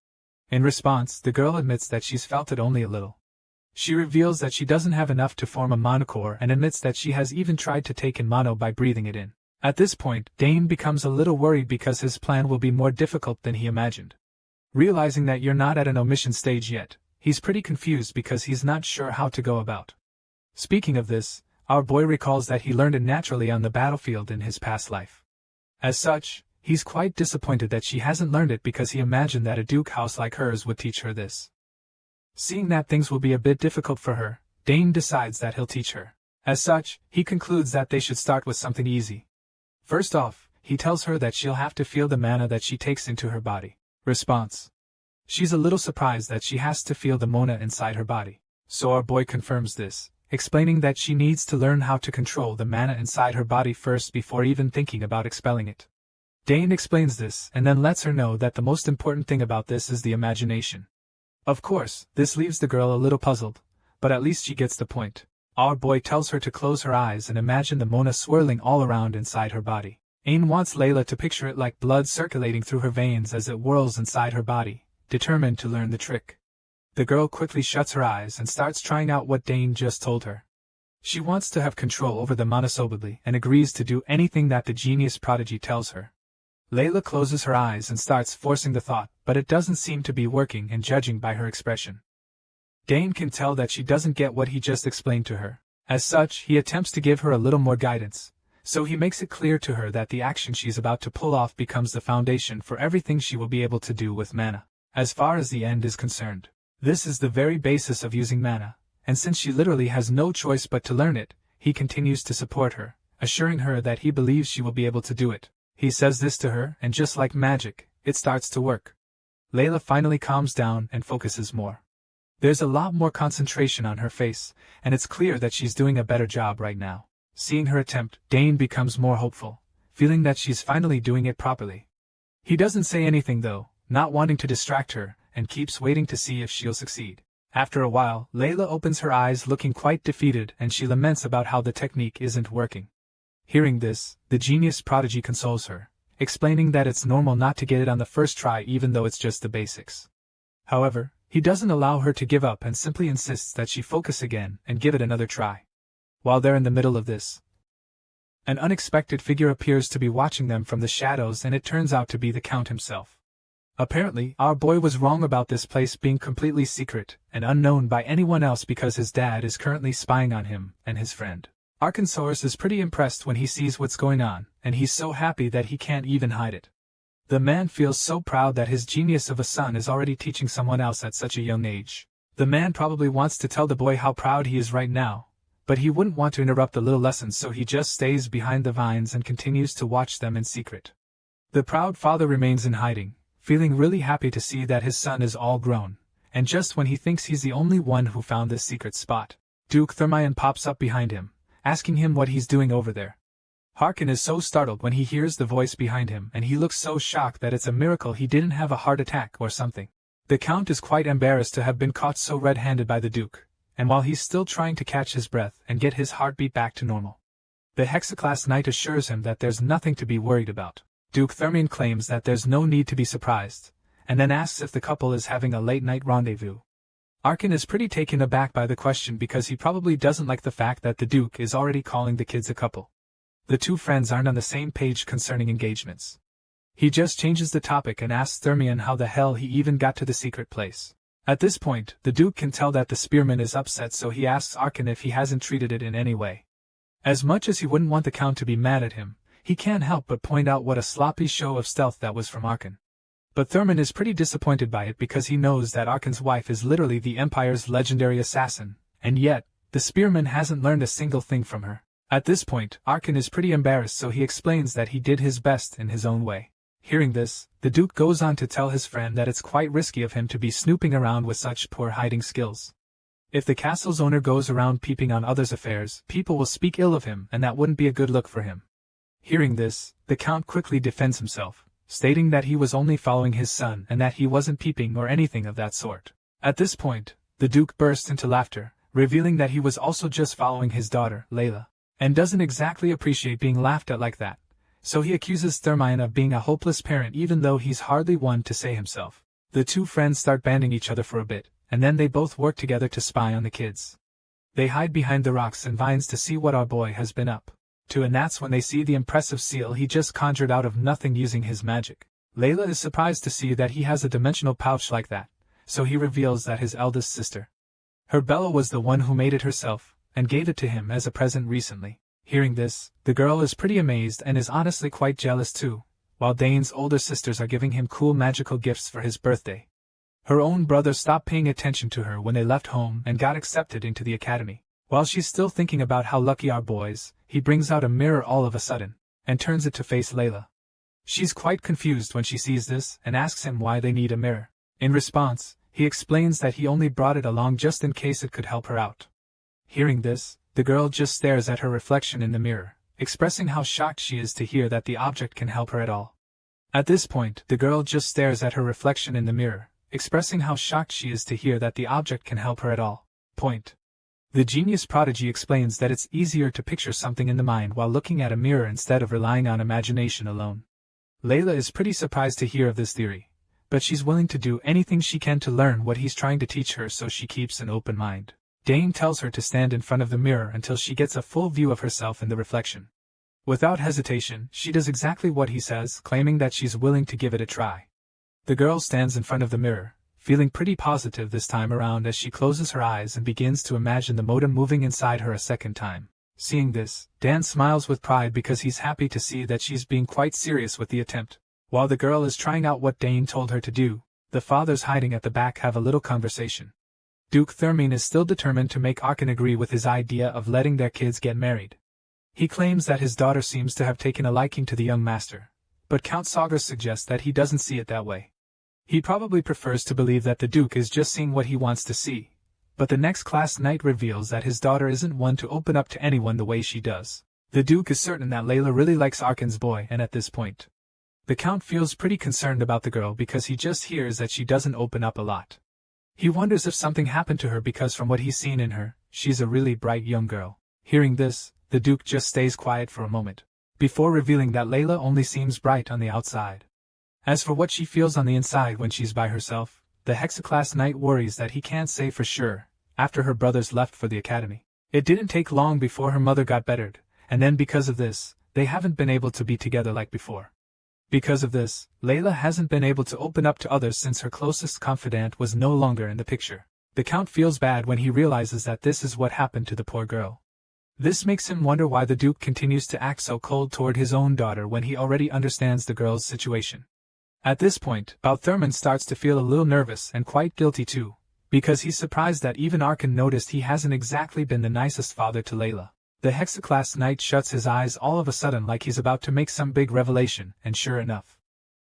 In response, the girl admits that she's felt it only a little. She reveals that she doesn't have enough to form a monocore and admits that she has even tried to take in mono by breathing it in. At this point, Dane becomes a little worried because his plan will be more difficult than he imagined. Realizing that you're not at an omission stage yet, he's pretty confused because he's not sure how to go about. Speaking of this, our boy recalls that he learned it naturally on the battlefield in his past life. As such, he's quite disappointed that she hasn't learned it because he imagined that a Duke house like hers would teach her this. Seeing that things will be a bit difficult for her, Dane decides that he'll teach her. As such, he concludes that they should start with something easy. First off, he tells her that she'll have to feel the mana that she takes into her body. Response. She's a little surprised that she has to feel the mana inside her body. So our boy confirms this, explaining that she needs to learn how to control the mana inside her body first before even thinking about expelling it. Dane explains this and then lets her know that the most important thing about this is the imagination. Of course, this leaves the girl a little puzzled, but at least she gets the point. Our boy tells her to close her eyes and imagine the mana swirling all around inside her body. Ain wants Layla to picture it like blood circulating through her veins as it whirls inside her body, determined to learn the trick. The girl quickly shuts her eyes and starts trying out what Dane just told her. She wants to have control over the mana solidly and agrees to do anything that the genius prodigy tells her. Layla closes her eyes and starts forcing the thought, but it doesn't seem to be working, and judging by her expression, Dane can tell that she doesn't get what he just explained to her. As such, he attempts to give her a little more guidance, so he makes it clear to her that the action she's about to pull off becomes the foundation for everything she will be able to do with mana. As far as the end is concerned, this is the very basis of using mana, and since she literally has no choice but to learn it, he continues to support her, assuring her that he believes she will be able to do it. He says this to her, and just like magic, it starts to work. Layla finally calms down and focuses more. There's a lot more concentration on her face, and it's clear that she's doing a better job right now. Seeing her attempt, Dane becomes more hopeful, feeling that she's finally doing it properly. He doesn't say anything though, not wanting to distract her, and keeps waiting to see if she'll succeed. After a while, Layla opens her eyes looking quite defeated, and she laments about how the technique isn't working. Hearing this, the genius prodigy consoles her, explaining that it's normal not to get it on the first try even though it's just the basics. However, he doesn't allow her to give up and simply insists that she focus again and give it another try. While they're in the middle of this, an unexpected figure appears to be watching them from the shadows, and it turns out to be the Count himself. Apparently, our boy was wrong about this place being completely secret and unknown by anyone else because his dad is currently spying on him and his friend. Arkansas is pretty impressed when he sees what's going on, and he's so happy that he can't even hide it. The man feels so proud that his genius of a son is already teaching someone else at such a young age. The man probably wants to tell the boy how proud he is right now, but he wouldn't want to interrupt the little lesson, so he just stays behind the vines and continues to watch them in secret. The proud father remains in hiding, feeling really happy to see that his son is all grown, and just when he thinks he's the only one who found this secret spot, Duke Thermion pops up behind him, asking him what he's doing over there. Harkin is so startled when he hears the voice behind him, and he looks so shocked that it's a miracle he didn't have a heart attack or something. The Count is quite embarrassed to have been caught so red-handed by the Duke, and while he's still trying to catch his breath and get his heartbeat back to normal, the Hexaclass Knight assures him that there's nothing to be worried about. Duke Thermion claims that there's no need to be surprised, and then asks if the couple is having a late-night rendezvous. Arkin is pretty taken aback by the question because he probably doesn't like the fact that the Duke is already calling the kids a couple. The two friends aren't on the same page concerning engagements. He just changes the topic and asks Thermion how the hell he even got to the secret place. At this point, the Duke can tell that the spearman is upset, so he asks Arkin if he hasn't treated it in any way. As much as he wouldn't want the Count to be mad at him, he can't help but point out what a sloppy show of stealth that was from Arkin. But Thermion is pretty disappointed by it because he knows that Arkin's wife is literally the Empire's legendary assassin, and yet, the spearman hasn't learned a single thing from her. At this point, Arkin is pretty embarrassed, so he explains that he did his best in his own way. Hearing this, the Duke goes on to tell his friend that it's quite risky of him to be snooping around with such poor hiding skills. If the castle's owner goes around peeping on others' affairs, people will speak ill of him, and that wouldn't be a good look for him. Hearing this, the Count quickly defends himself, stating that he was only following his son and that he wasn't peeping or anything of that sort. At this point, The Duke burst into laughter, revealing that he was also just following his daughter, Layla, and doesn't exactly appreciate being laughed at like that, so he accuses Thermion of being a hopeless parent even though he's hardly one to say himself. The two friends start banding each other for a bit, and then they both work together to spy on the kids. They hide behind the rocks and vines to see what our boy has been up to, and that's when they see the impressive seal he just conjured out of nothing using his magic. Layla is surprised to see that he has a dimensional pouch like that, so he reveals that his eldest sister, her Bella, was the one who made it herself, and gave it to him as a present recently. Hearing this, the girl is pretty amazed and is honestly quite jealous too, while Dane's older sisters are giving him cool magical gifts for his birthday. Her own brother stopped paying attention to her when they left home and got accepted into the academy. While she's still thinking about how lucky our boys, he brings out a mirror all of a sudden, and turns it to face Layla. She's quite confused when she sees this and asks him why they need a mirror. In response, he explains that he only brought it along just in case it could help her out. Hearing this, the girl just stares at her reflection in the mirror, expressing how shocked she is to hear that the object can help her at all. At this point, the girl just stares at her reflection in the mirror, expressing how shocked she is to hear that the object can help her at all. The genius prodigy explains that it's easier to picture something in the mind while looking at a mirror instead of relying on imagination alone. Layla is pretty surprised to hear of this theory, but she's willing to do anything she can to learn what he's trying to teach her, so she keeps an open mind. Dane tells her to stand in front of the mirror until she gets a full view of herself in the reflection. Without hesitation, she does exactly what he says, claiming that she's willing to give it a try. The girl stands in front of the mirror, feeling pretty positive this time around as she closes her eyes and begins to imagine the modem moving inside her a second time. Seeing this, Dan smiles with pride because he's happy to see that she's being quite serious with the attempt. While the girl is trying out what Dane told her to do, the fathers hiding at the back have a little conversation. Duke Thermion is still determined to make Arkan agree with his idea of letting their kids get married. He claims that his daughter seems to have taken a liking to the young master, but Count Sagar suggests that he doesn't see it that way. He probably prefers to believe that the Duke is just seeing what he wants to see, but the next class night reveals that his daughter isn't one to open up to anyone the way she does. The Duke is certain that Layla really likes Arkan's boy, and at this point, the Count feels pretty concerned about the girl because he just hears that she doesn't open up a lot. He wonders if something happened to her because from what he's seen in her, she's a really bright young girl. Hearing this, the Duke just stays quiet for a moment, before revealing that Layla only seems bright on the outside. As for what she feels on the inside when she's by herself, the Hexaclass Knight worries that he can't say for sure, after her brothers left for the academy. It didn't take long before her mother got bettered, and then because of this, they haven't been able to be together like before. Because of this, Layla hasn't been able to open up to others since her closest confidant was no longer in the picture. The Count feels bad when he realizes that this is what happened to the poor girl. This makes him wonder why the Duke continues to act so cold toward his own daughter when he already understands the girl's situation. At this point, Baltherman starts to feel a little nervous and quite guilty too, because he's surprised that even Arkan noticed he hasn't exactly been the nicest father to Layla. The Hexaclass Knight shuts his eyes all of a sudden like he's about to make some big revelation, and sure enough,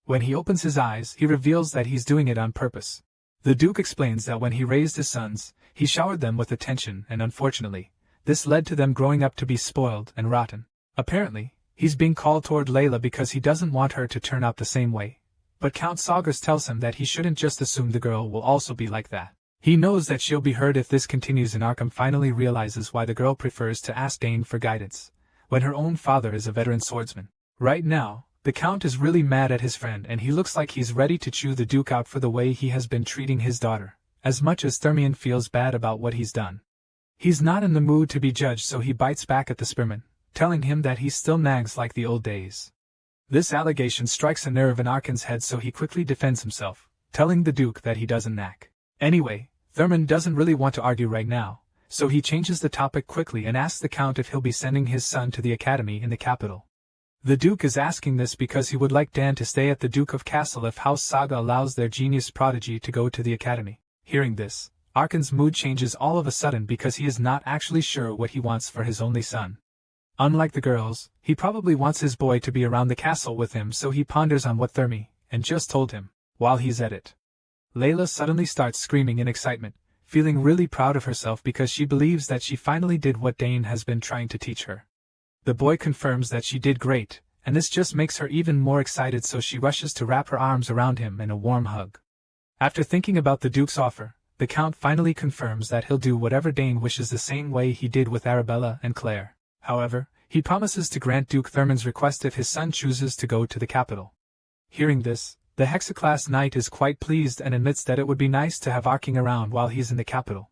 when he opens his eyes, he reveals that he's doing it on purpose. The Duke explains that when he raised his sons, he showered them with attention, and unfortunately, this led to them growing up to be spoiled and rotten. Apparently, he's being called toward Layla because he doesn't want her to turn out the same way. But Count Sagars tells him that he shouldn't just assume the girl will also be like that. He knows that she'll be hurt if this continues, and Arkham finally realizes why the girl prefers to ask Dane for guidance, when her own father is a veteran swordsman. Right now, the Count is really mad at his friend, and he looks like he's ready to chew the Duke out for the way he has been treating his daughter, as much as Thermion feels bad about what he's done. He's not in the mood to be judged, so he bites back at the spearman, telling him that he still nags like the old days. This allegation strikes a nerve in Arkan's head, so he quickly defends himself, telling the Duke that he doesn't nag. Anyway, Thermion doesn't really want to argue right now, so he changes the topic quickly and asks the Count if he'll be sending his son to the academy in the capital. The Duke is asking this because he would like Dan to stay at the Duke of Castle if House Saga allows their genius prodigy to go to the academy. Hearing this, Arkan's mood changes all of a sudden because he is not actually sure what he wants for his only son. Unlike the girls, he probably wants his boy to be around the castle with him, so he ponders on what Thermi and just told him. While he's at it, Layla suddenly starts screaming in excitement, feeling really proud of herself because she believes that she finally did what Dane has been trying to teach her. The boy confirms that she did great, and this just makes her even more excited, so she rushes to wrap her arms around him in a warm hug. After thinking about the Duke's offer, the Count finally confirms that he'll do whatever Dane wishes the same way he did with Arabella and Claire. However, he promises to grant Duke Thurman's request if his son chooses to go to the capital. Hearing this, the Hexaclass Knight is quite pleased and admits that it would be nice to have arcing around while he's in the capital.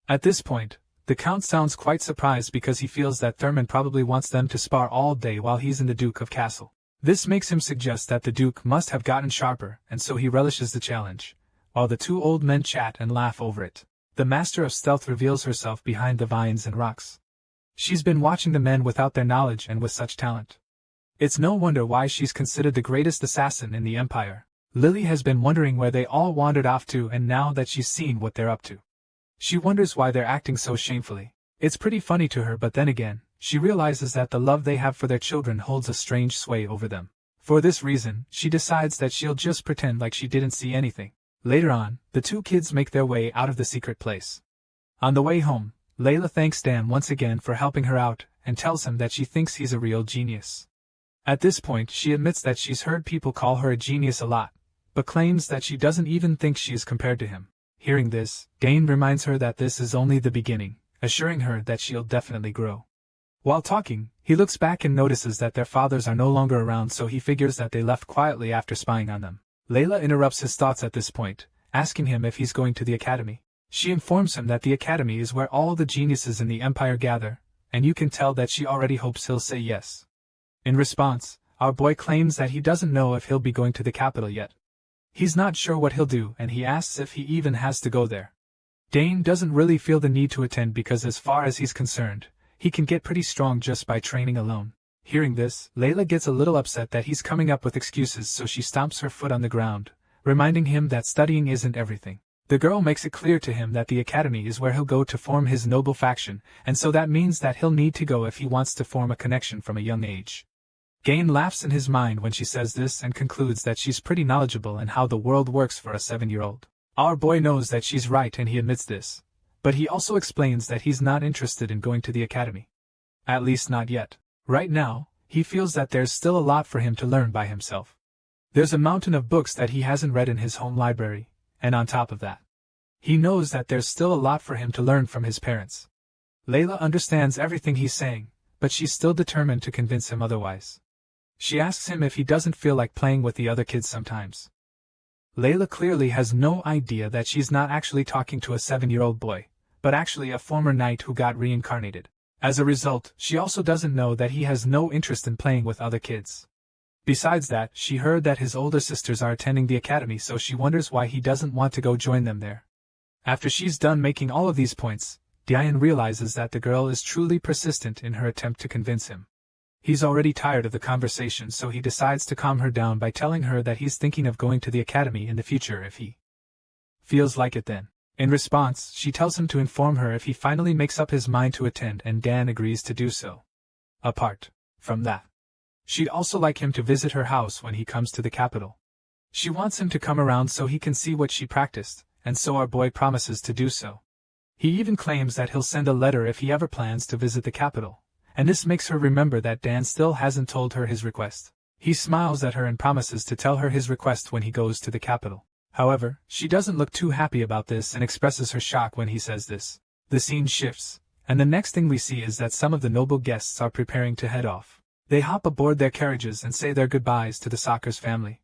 At this point, the Count sounds quite surprised because he feels that Thurman probably wants them to spar all day while he's in the Duke of Castle. This makes him suggest that the Duke must have gotten sharper, and so he relishes the challenge, while the two old men chat and laugh over it. The Master of Stealth reveals herself behind the vines and rocks. She's been watching the men without their knowledge and with such talent. It's no wonder why she's considered the greatest assassin in the Empire. Lily has been wondering where they all wandered off to, and now that she's seen what they're up to, she wonders why they're acting so shamefully. It's pretty funny to her, but then again, she realizes that the love they have for their children holds a strange sway over them. For this reason, she decides that she'll just pretend like she didn't see anything. Later on, the two kids make their way out of the secret place. On the way home, Layla thanks Dan once again for helping her out, and tells him that she thinks he's a real genius. At this point, she admits that she's heard people call her a genius a lot, but claims that she doesn't even think she is compared to him. Hearing this, Dane reminds her that this is only the beginning, assuring her that she'll definitely grow. While talking, he looks back and notices that their fathers are no longer around, so he figures that they left quietly after spying on them. Layla interrupts his thoughts at this point, asking him if he's going to the academy. She informs him that the academy is where all the geniuses in the Empire gather, and you can tell that she already hopes he'll say yes. In response, our boy claims that he doesn't know if he'll be going to the capital yet. He's not sure what he'll do, and he asks if he even has to go there. Dane doesn't really feel the need to attend because as far as he's concerned, he can get pretty strong just by training alone. Hearing this, Layla gets a little upset that he's coming up with excuses, so she stomps her foot on the ground, reminding him that studying isn't everything. The girl makes it clear to him that the academy is where he'll go to form his noble faction, and so that means that he'll need to go if he wants to form a connection from a young age. Dane laughs in his mind when she says this and concludes that she's pretty knowledgeable in how the world works for a 7-year-old. Our boy knows that she's right and he admits this, but he also explains that he's not interested in going to the academy. At least not yet. Right now, he feels that there's still a lot for him to learn by himself. There's a mountain of books that he hasn't read in his home library, and on top of that, he knows that there's still a lot for him to learn from his parents. Layla understands everything he's saying, but she's still determined to convince him otherwise. She asks him if he doesn't feel like playing with the other kids sometimes. Layla clearly has no idea that she's not actually talking to a 7-year-old boy, but actually a former knight who got reincarnated. As a result, she also doesn't know that he has no interest in playing with other kids. Besides that, she heard that his older sisters are attending the academy, so she wonders why he doesn't want to go join them there. After she's done making all of these points, Diane realizes that the girl is truly persistent in her attempt to convince him. He's already tired of the conversation, so he decides to calm her down by telling her that he's thinking of going to the academy in the future if he feels like it then. In response, she tells him to inform her if he finally makes up his mind to attend, and Dan agrees to do so. Apart from that, she'd also like him to visit her house when he comes to the capital. She wants him to come around so he can see what she practiced, and so our boy promises to do so. He even claims that he'll send a letter if he ever plans to visit the capital, and this makes her remember that Dan still hasn't told her his request. He smiles at her and promises to tell her his request when he goes to the capital. However, she doesn't look too happy about this and expresses her shock when he says this. The scene shifts, and the next thing we see is that some of the noble guests are preparing to head off. They hop aboard their carriages and say their goodbyes to the Sockers family.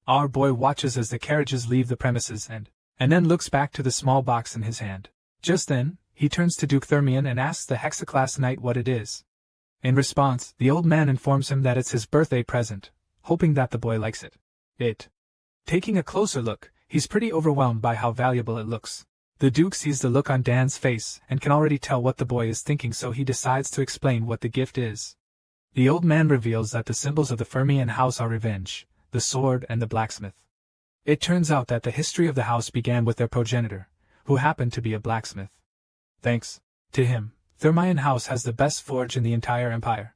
Our boy watches as the carriages leave the premises and then looks back to the small box in his hand. Just then, he turns to Duke Thermion and asks the Hexaclass Knight what it is. In response, the old man informs him that it's his birthday present, hoping that the boy likes it. Taking a closer look, he's pretty overwhelmed by how valuable it looks. The Duke sees the look on Dan's face and can already tell what the boy is thinking, so he decides to explain what the gift is. The old man reveals that the symbols of the Thermion house are revenge, the sword, and the blacksmith. It turns out that the history of the house began with their progenitor, who happened to be a blacksmith. Thanks to him, Thermion house has the best forge in the entire empire.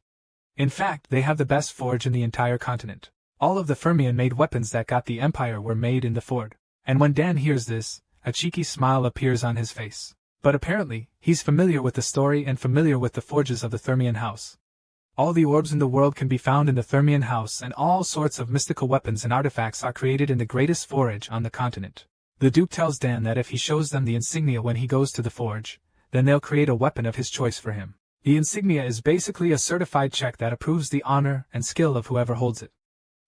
In fact, they have the best forge in the entire continent. All of the Thermion-made weapons that got the Empire were made in the Ford. And when Dan hears this, a cheeky smile appears on his face. But apparently, he's familiar with the story and familiar with the forges of the Thermion house. All the orbs in the world can be found in the Thermion house, and all sorts of mystical weapons and artifacts are created in the greatest forge on the continent. The Duke tells Dan that if he shows them the insignia when he goes to the forge, then they'll create a weapon of his choice for him. The insignia is basically a certified check that approves the honor and skill of whoever holds it.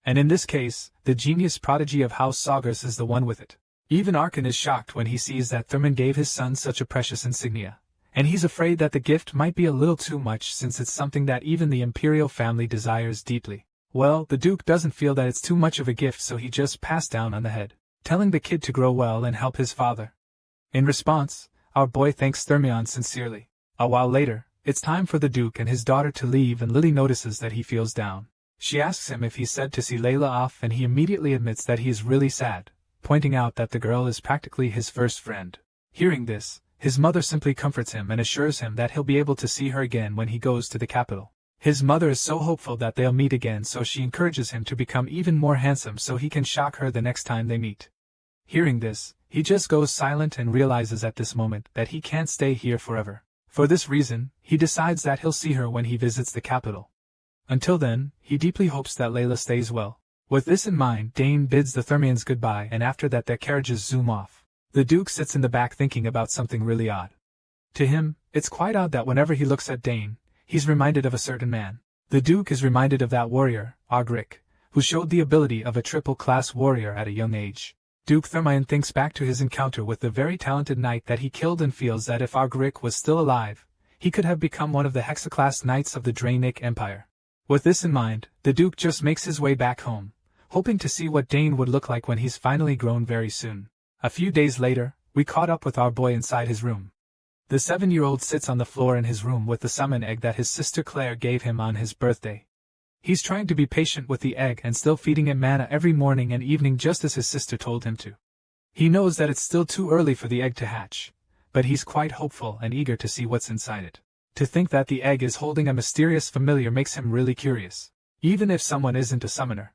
And in this case, the genius prodigy of House Saugers is the one with it. Even Arkan is shocked when he sees that Thurman gave his son such a precious insignia, and he's afraid that the gift might be a little too much since it's something that even the imperial family desires deeply. Well, the Duke doesn't feel that it's too much of a gift, so he just passed down on the head, telling the kid to grow well and help his father. In response, our boy thanks Thermion sincerely. A while later, it's time for the Duke and his daughter to leave, and Lily notices that he feels down. She asks him if he's sad to see Layla off, and he immediately admits that he is really sad, pointing out that the girl is practically his first friend. Hearing this, his mother simply comforts him and assures him that he'll be able to see her again when he goes to the capital. His mother is so hopeful that they'll meet again, so she encourages him to become even more handsome so he can shock her the next time they meet. Hearing this, he just goes silent and realizes at this moment that he can't stay here forever. For this reason, he decides that he'll see her when he visits the capital. Until then, he deeply hopes that Layla stays well. With this in mind, Dane bids the Thermians goodbye, and after that their carriages zoom off. The Duke sits in the back thinking about something really odd. To him, it's quite odd that whenever he looks at Dane, he's reminded of a certain man. The Duke is reminded of that warrior, Argrick, who showed the ability of a triple-class warrior at a young age. Duke Thermion thinks back to his encounter with the very talented knight that he killed and feels that if Argrick was still alive, he could have become one of the hexaclass knights of the Draenic Empire. With this in mind, the Duke just makes his way back home, hoping to see what Dane would look like when he's finally grown very soon. A few days later, we caught up with our boy inside his room. The 7-year-old sits on the floor in his room with the summon egg that his sister Claire gave him on his birthday. He's trying to be patient with the egg and still feeding it mana every morning and evening just as his sister told him to. He knows that it's still too early for the egg to hatch, but he's quite hopeful and eager to see what's inside it. To think that the egg is holding a mysterious familiar makes him really curious, even if someone isn't a summoner.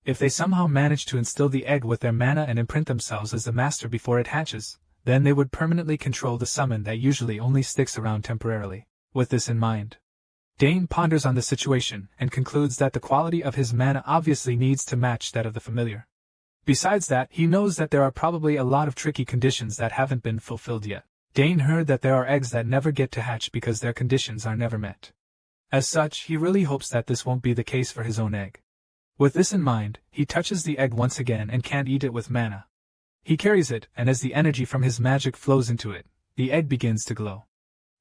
If they somehow manage to instill the egg with their mana and imprint themselves as the master before it hatches, then they would permanently control the summon that usually only sticks around temporarily. With this in mind, Dane ponders on the situation and concludes that the quality of his mana obviously needs to match that of the familiar. Besides that, he knows that there are probably a lot of tricky conditions that haven't been fulfilled yet. Dane heard that there are eggs that never get to hatch because their conditions are never met. As such, he really hopes that this won't be the case for his own egg. With this in mind, he touches the egg once again and can't eat it with mana. He carries it, and as the energy from his magic flows into it, the egg begins to glow.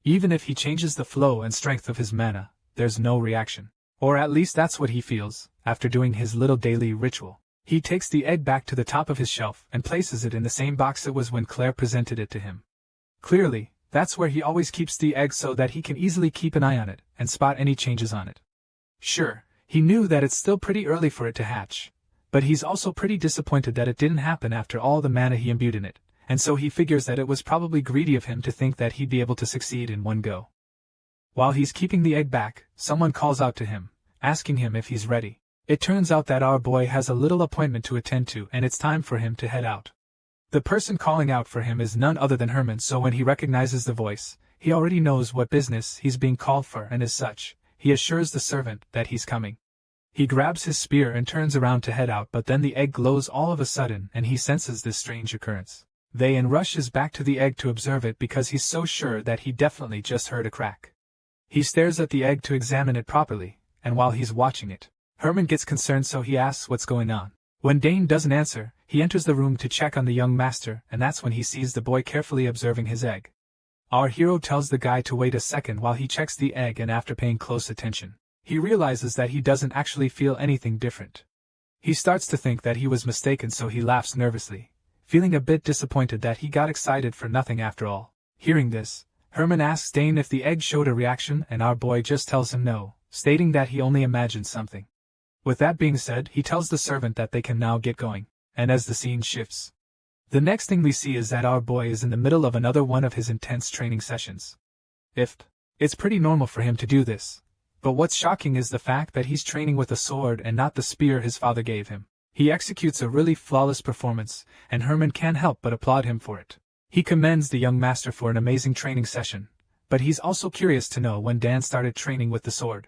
Even if he changes the flow and strength of his mana, there's no reaction. Or at least that's what he feels, after doing his little daily ritual. He takes the egg back to the top of his shelf and places it in the same box it was when Claire presented it to him. Clearly, that's where he always keeps the egg so that he can easily keep an eye on it and spot any changes on it. Sure, he knew that it's still pretty early for it to hatch, but he's also pretty disappointed that it didn't happen after all the mana he imbued in it, and so he figures that it was probably greedy of him to think that he'd be able to succeed in one go. While he's keeping the egg back, someone calls out to him, asking him if he's ready. It turns out that our boy has a little appointment to attend to and it's time for him to head out. The person calling out for him is none other than Herman, so when he recognizes the voice, he already knows what business he's being called for, and as such, he assures the servant that he's coming. He grabs his spear and turns around to head out, but then the egg glows all of a sudden and he senses this strange occurrence. Then rushes back to the egg to observe it because he's so sure that he definitely just heard a crack. He stares at the egg to examine it properly, and while he's watching it, Herman gets concerned, so he asks what's going on. When Dane doesn't answer, he enters the room to check on the young master, and that's when he sees the boy carefully observing his egg. Our hero tells the guy to wait a second while he checks the egg, and after paying close attention, he realizes that he doesn't actually feel anything different. He starts to think that he was mistaken, so he laughs nervously, feeling a bit disappointed that he got excited for nothing after all. Hearing this, Herman asks Dane if the egg showed a reaction, and our boy just tells him no, stating that he only imagined something. With that being said, he tells the servant that they can now get going, and as the scene shifts, the next thing we see is that our boy is in the middle of another one of his intense training sessions. It's pretty normal for him to do this, but what's shocking is the fact that he's training with a sword and not the spear his father gave him. He executes a really flawless performance, and Herman can't help but applaud him for it. He commends the young master for an amazing training session, but he's also curious to know when Dan started training with the sword.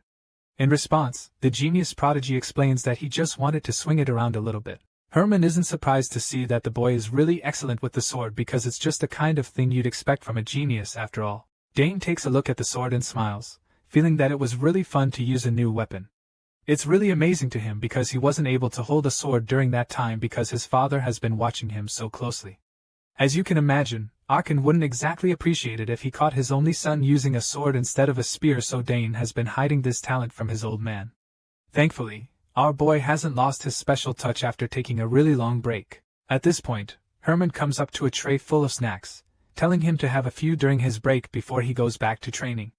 In response, the genius prodigy explains that he just wanted to swing it around a little bit. Herman isn't surprised to see that the boy is really excellent with the sword because it's just the kind of thing you'd expect from a genius after all. Dane takes a look at the sword and smiles, feeling that it was really fun to use a new weapon. It's really amazing to him because he wasn't able to hold a sword during that time because his father has been watching him so closely. As you can imagine, Arkin wouldn't exactly appreciate it if he caught his only son using a sword instead of a spear, so Dane has been hiding this talent from his old man. Thankfully, our boy hasn't lost his special touch after taking a really long break. At this point, Herman comes up to a tray full of snacks, telling him to have a few during his break before he goes back to training.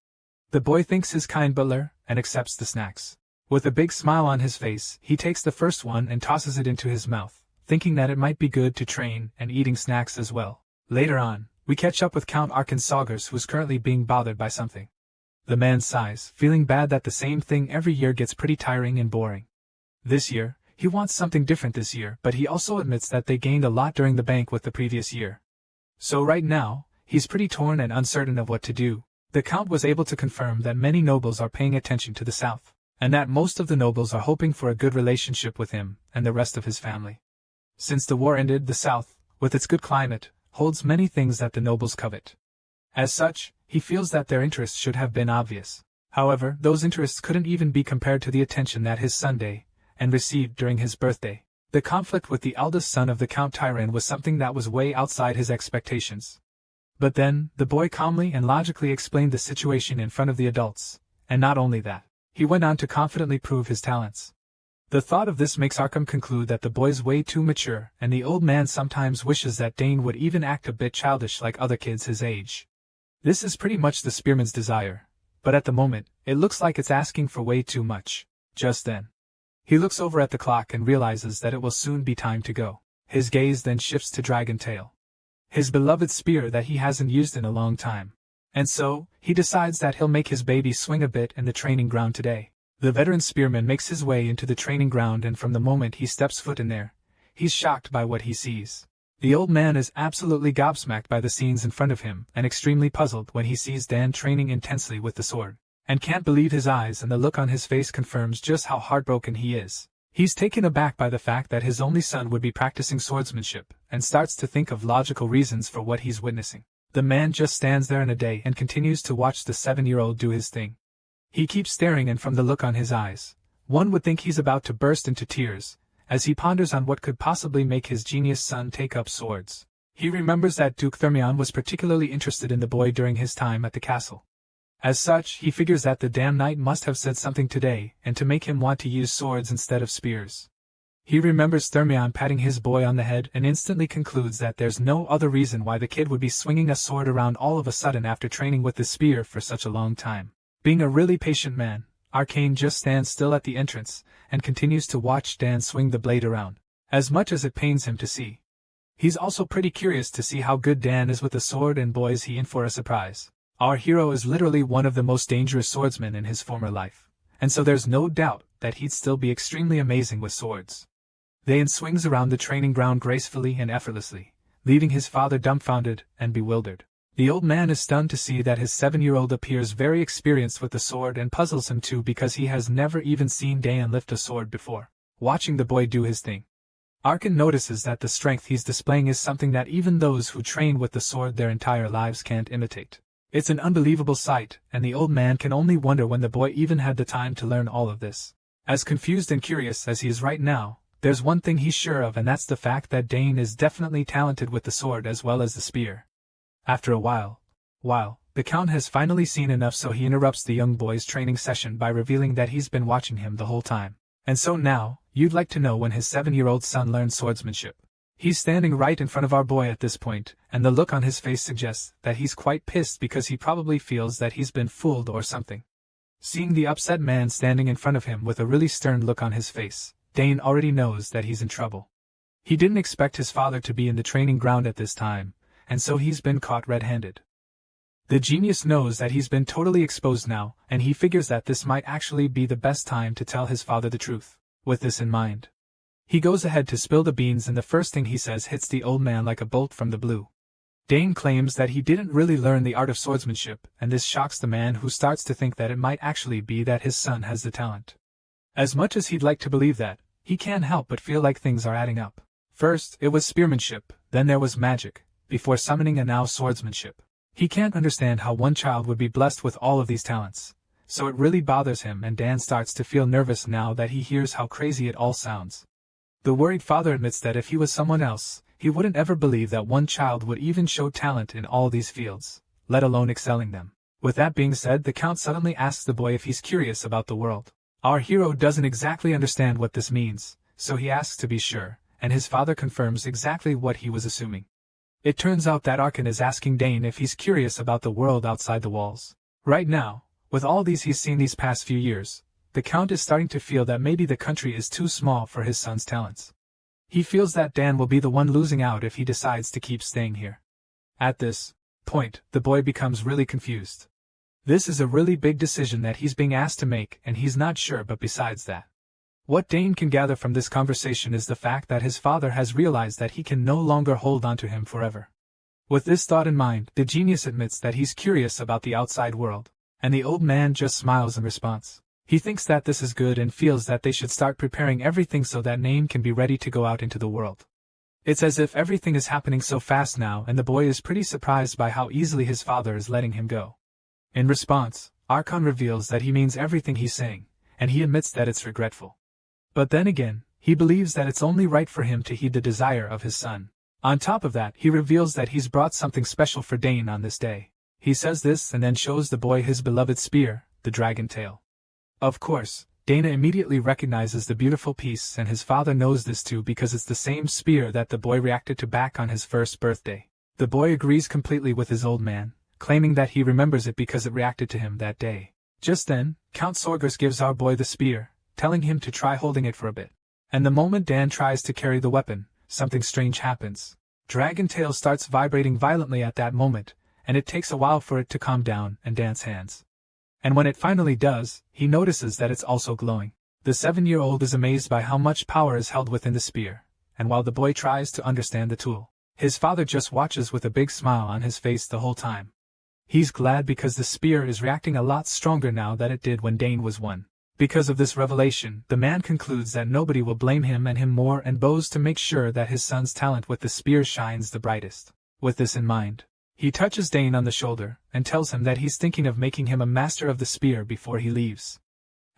The boy thanks his kind butler and accepts the snacks. With a big smile on his face, he takes the first one and tosses it into his mouth, thinking that it might be good to train and eating snacks as well. Later on, we catch up with Count Arkin Saugers, who's currently being bothered by something. The man sighs, feeling bad that the same thing every year gets pretty tiring and boring. This year, he wants something different this year, but he also admits that they gained a lot during the banquet the previous year. So right now, he's pretty torn and uncertain of what to do. The Count was able to confirm that many nobles are paying attention to the south, and that most of the nobles are hoping for a good relationship with him and the rest of his family. Since the war ended, the south, with its good climate, holds many things that the nobles covet. As such, he feels that their interests should have been obvious. However, those interests couldn't even be compared to the attention that his son and received during his birthday. The conflict with the eldest son of the Count Tyran was something that was way outside his expectations. But then, the boy calmly and logically explained the situation in front of the adults, and not only that, he went on to confidently prove his talents. The thought of this makes Arkham conclude that the boy's way too mature, and the old man sometimes wishes that Dane would even act a bit childish like other kids his age. This is pretty much the spearman's desire, but at the moment, it looks like it's asking for way too much. Just then, he looks over at the clock and realizes that it will soon be time to go. His gaze then shifts to Dragon Tail, his beloved spear that he hasn't used in a long time. And so, he decides that he'll make his baby swing a bit in the training ground today. The veteran spearman makes his way into the training ground, and from the moment he steps foot in there, he's shocked by what he sees. The old man is absolutely gobsmacked by the scenes in front of him and extremely puzzled when he sees Dan training intensely with the sword, and can't believe his eyes, and the look on his face confirms just how heartbroken he is. He's taken aback by the fact that his only son would be practicing swordsmanship, and starts to think of logical reasons for what he's witnessing. The man just stands there in a day and continues to watch the 7-year-old do his thing. He keeps staring, and from the look on his eyes, one would think he's about to burst into tears, as he ponders on what could possibly make his genius son take up swords. He remembers that Duke Thermion was particularly interested in the boy during his time at the castle. As such, he figures that the damn knight must have said something today, and to make him want to use swords instead of spears. He remembers Thermion patting his boy on the head and instantly concludes that there's no other reason why the kid would be swinging a sword around all of a sudden after training with the spear for such a long time. Being a really patient man, Arcane just stands still at the entrance and continues to watch Dan swing the blade around, as much as it pains him to see. He's also pretty curious to see how good Dan is with the sword, and boy is he in for a surprise. Our hero is literally one of the most dangerous swordsmen in his former life, and so there's no doubt that he'd still be extremely amazing with swords. Dan swings around the training ground gracefully and effortlessly, leaving his father dumbfounded and bewildered. The old man is stunned to see that his 7-year-old appears very experienced with the sword, and puzzles him too because he has never even seen Dan lift a sword before. Watching the boy do his thing, Arkin notices that the strength he's displaying is something that even those who train with the sword their entire lives can't imitate. It's an unbelievable sight, and the old man can only wonder when the boy even had the time to learn all of this. As confused and curious as he is right now, there's one thing he's sure of, and that's the fact that Dane is definitely talented with the sword as well as the spear. After a while, the Count has finally seen enough, so he interrupts the young boy's training session by revealing that he's been watching him the whole time. And so now, you'd like to know when his 7-year-old son learned swordsmanship. He's standing right in front of our boy at this point, and the look on his face suggests that he's quite pissed because he probably feels that he's been fooled or something. Seeing the upset man standing in front of him with a really stern look on his face, Dane already knows that he's in trouble. He didn't expect his father to be in the training ground at this time, and so he's been caught red-handed. The genius knows that he's been totally exposed now, and he figures that this might actually be the best time to tell his father the truth. With this in mind, he goes ahead to spill the beans, and the first thing he says hits the old man like a bolt from the blue. Dane claims that he didn't really learn the art of swordsmanship, and this shocks the man, who starts to think that it might actually be that his son has the talent. As much as he'd like to believe that, he can't help but feel like things are adding up. First, it was spearmanship, then there was magic, before summoning, and now swordsmanship. He can't understand how one child would be blessed with all of these talents. So it really bothers him, and Dan starts to feel nervous now that he hears how crazy it all sounds. The worried father admits that if he was someone else, he wouldn't ever believe that one child would even show talent in all these fields, let alone excelling them. With that being said, the Count suddenly asks the boy if he's curious about the world. Our hero doesn't exactly understand what this means, so he asks to be sure, and his father confirms exactly what he was assuming. It turns out that Arkin is asking Dane if he's curious about the world outside the walls. Right now, with all these he's seen these past few years, the Count is starting to feel that maybe the country is too small for his son's talents. He feels that Dan will be the one losing out if he decides to keep staying here. At this point, the boy becomes really confused. This is a really big decision that he's being asked to make, and he's not sure. But besides that, what Dane can gather from this conversation is the fact that his father has realized that he can no longer hold on to him forever. With this thought in mind, the genius admits that he's curious about the outside world, and the old man just smiles in response. He thinks that this is good and feels that they should start preparing everything so that Nain can be ready to go out into the world. It's as if everything is happening so fast now, and the boy is pretty surprised by how easily his father is letting him go. In response, Archon reveals that he means everything he's saying, and he admits that it's regretful. But then again, he believes that it's only right for him to heed the desire of his son. On top of that, he reveals that he's brought something special for Dane on this day. He says this and then shows the boy his beloved spear, the dragon tail. Of course, Dana immediately recognizes the beautiful piece, and his father knows this too because it's the same spear that the boy reacted to back on his first birthday. The boy agrees completely with his old man, claiming that he remembers it because it reacted to him that day. Just then, Count Sorgers gives our boy the spear, telling him to try holding it for a bit. And the moment Dan tries to carry the weapon, something strange happens. Dragon Tail starts vibrating violently at that moment, and it takes a while for it to calm down and Dan's hands. And when it finally does, he notices that it's also glowing. The 7-year-old is amazed by how much power is held within the spear, and while the boy tries to understand the tool, his father just watches with a big smile on his face the whole time. He's glad because the spear is reacting a lot stronger now than it did when Dane was 1. Because of this revelation, the man concludes that nobody will blame him and him more, and bows to make sure that his son's talent with the spear shines the brightest. With this in mind, he touches Dane on the shoulder, and tells him that he's thinking of making him a master of the spear before he leaves.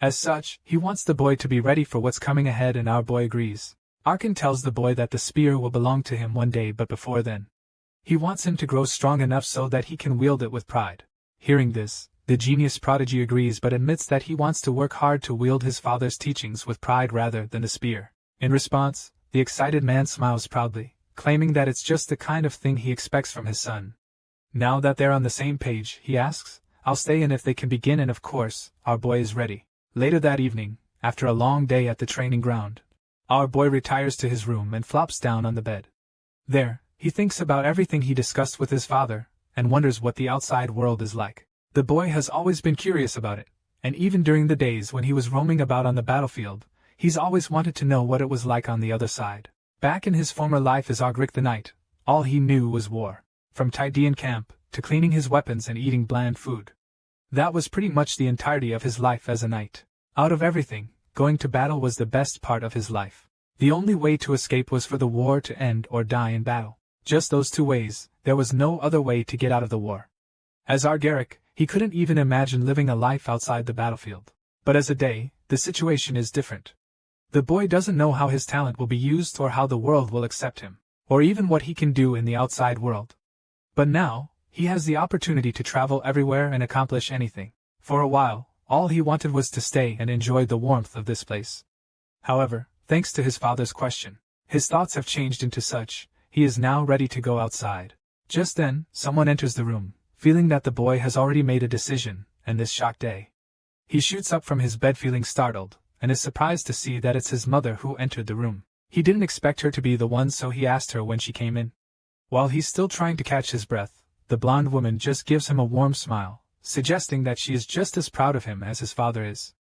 As such, he wants the boy to be ready for what's coming ahead, and our boy agrees. Arkin tells the boy that the spear will belong to him one day, but before then, he wants him to grow strong enough so that he can wield it with pride. Hearing this, the genius prodigy agrees but admits that he wants to work hard to wield his father's teachings with pride rather than the spear. In response, the excited man smiles proudly, claiming that it's just the kind of thing he expects from his son. Now that they're on the same page, he asks, "I'll stay in if they can begin," and of course, our boy is ready. Later that evening, after a long day at the training ground, our boy retires to his room and flops down on the bed. There, he thinks about everything he discussed with his father, and wonders what the outside world is like. The boy has always been curious about it, and even during the days when he was roaming about on the battlefield, he's always wanted to know what it was like on the other side. Back in his former life as Ogric the Knight, all he knew was war. From Tydean camp, to cleaning his weapons and eating bland food. That was pretty much the entirety of his life as a knight. Out of everything, going to battle was the best part of his life. The only way to escape was for the war to end or die in battle. Just those two ways, there was no other way to get out of the war. As Argaric, he couldn't even imagine living a life outside the battlefield. But as a Day, the situation is different. The boy doesn't know how his talent will be used or how the world will accept him, or even what he can do in the outside world. But now, he has the opportunity to travel everywhere and accomplish anything. For a while, all he wanted was to stay and enjoy the warmth of this place. However, thanks to his father's question, his thoughts have changed into such, he is now ready to go outside. Just then, someone enters the room, feeling that the boy has already made a decision, and this shocked Day. He shoots up from his bed feeling startled, and is surprised to see that it's his mother who entered the room. He didn't expect her to be the one, so he asked her when she came in. While he's still trying to catch his breath, the blonde woman just gives him a warm smile, suggesting that she is just as proud of him as his father is.